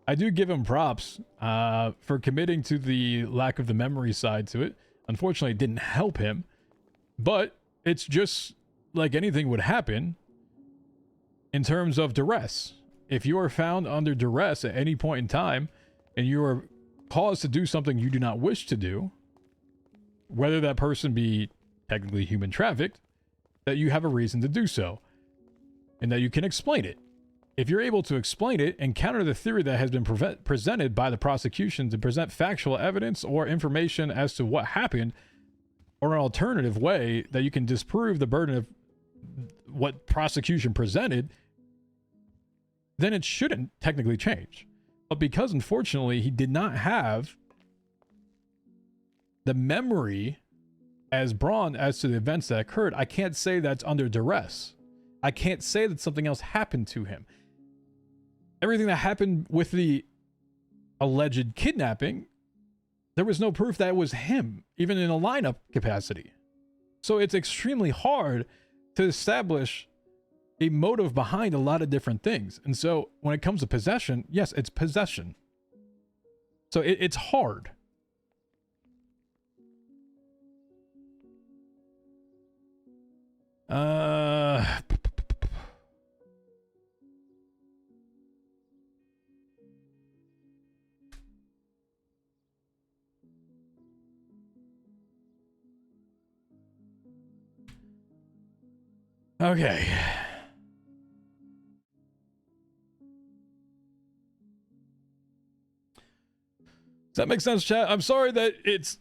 I do give him props for committing to the lack of the memory side to it. Unfortunately, it didn't help him, but it's just like anything would happen in terms of duress. If you are found under duress at any point in time and you are caused to do something you do not wish to do, whether that person be technically human trafficked, that you have a reason to do so and that you can explain it. If you're able to explain it and counter the theory that has been presented by the prosecution to present factual evidence or information as to what happened, or an alternative way that you can disprove the burden of what prosecution presented, then it shouldn't technically change. But because unfortunately he did not have the memory as Braun as to the events that occurred, I can't say that's under duress. I can't say that something else happened to him. Everything that happened with the alleged kidnapping, there was no proof that it was him, even in a lineup capacity. So it's extremely hard to establish a motive behind a lot of different things. And so when it comes to possession, yes, it's possession. So it's hard. Okay. that makes sense, chat? I'm sorry that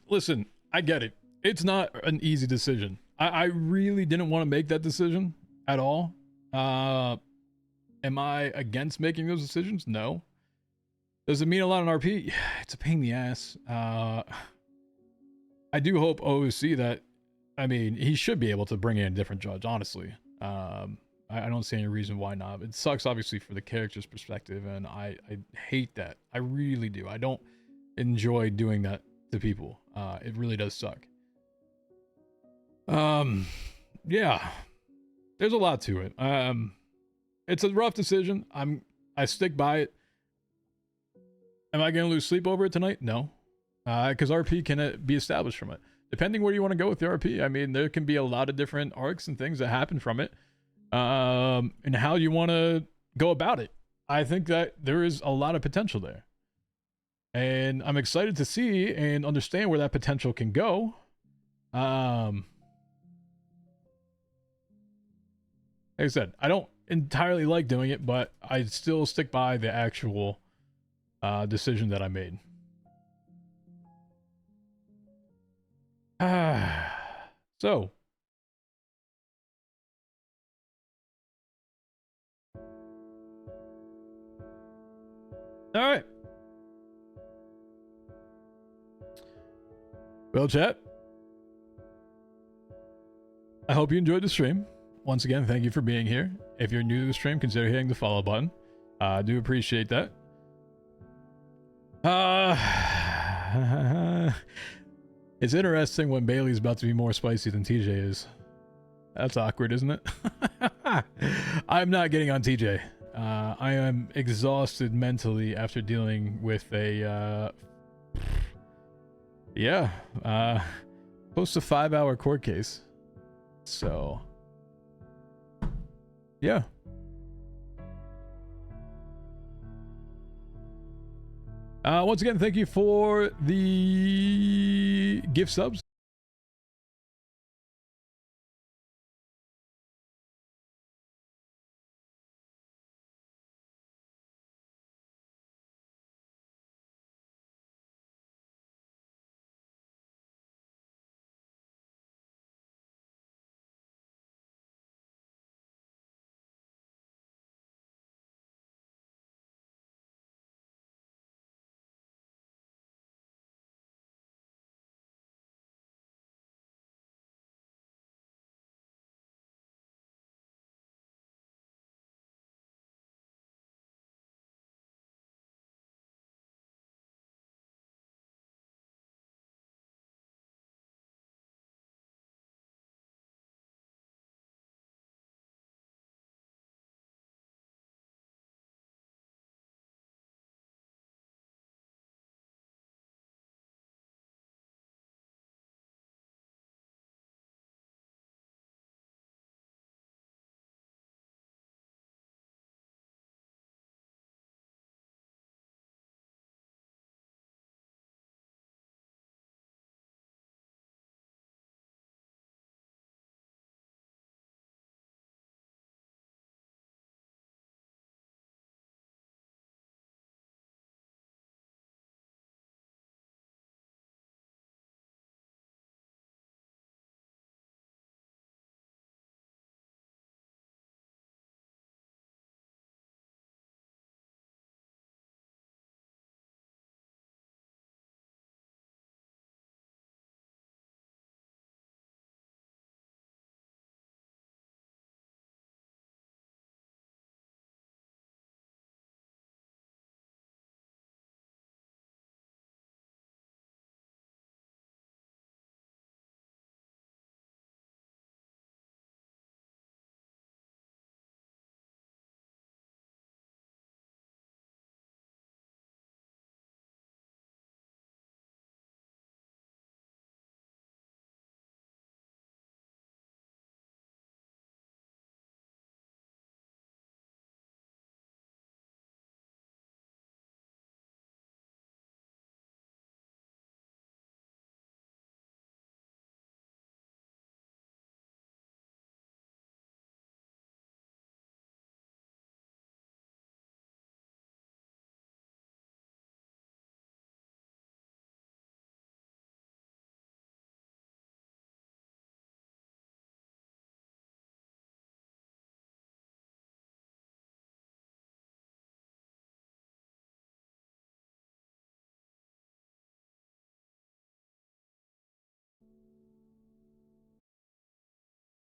listen, I get it. It's not an easy decision. I really didn't want to make that decision at all. Am I against making those decisions? No. Does it mean a lot on RP? It's a pain in the ass. I do hope OOC that, I mean, he should be able to bring in a different judge, honestly. I don't see any reason why not. It sucks, obviously, for the character's perspective, and I hate that. I really do. I don't enjoy doing that to people. It really does suck. Yeah. There's a lot to it. It's a rough decision. I stick by it. Am I going to lose sleep over it tonight? No. Because RP can be established from it. Depending where you want to go with the RP, I mean, there can be a lot of different arcs and things that happen from it. And how you want to go about it. I think that there is a lot of potential there. And I'm excited to see and understand where that potential can go. Like I said, I don't entirely like doing it, but I still stick by the actual decision that I made. So. All right. Well, chat. I hope you enjoyed the stream. Once again, thank you for being here. If you're new to the stream, consider hitting the follow button. I do appreciate that. It's interesting when Bailey's about to be more spicy than TJ is. That's awkward, isn't it? I'm not getting on TJ. I am exhausted mentally after dealing with a close to 5-hour court case. So yeah. Once again, thank you for the gift subs.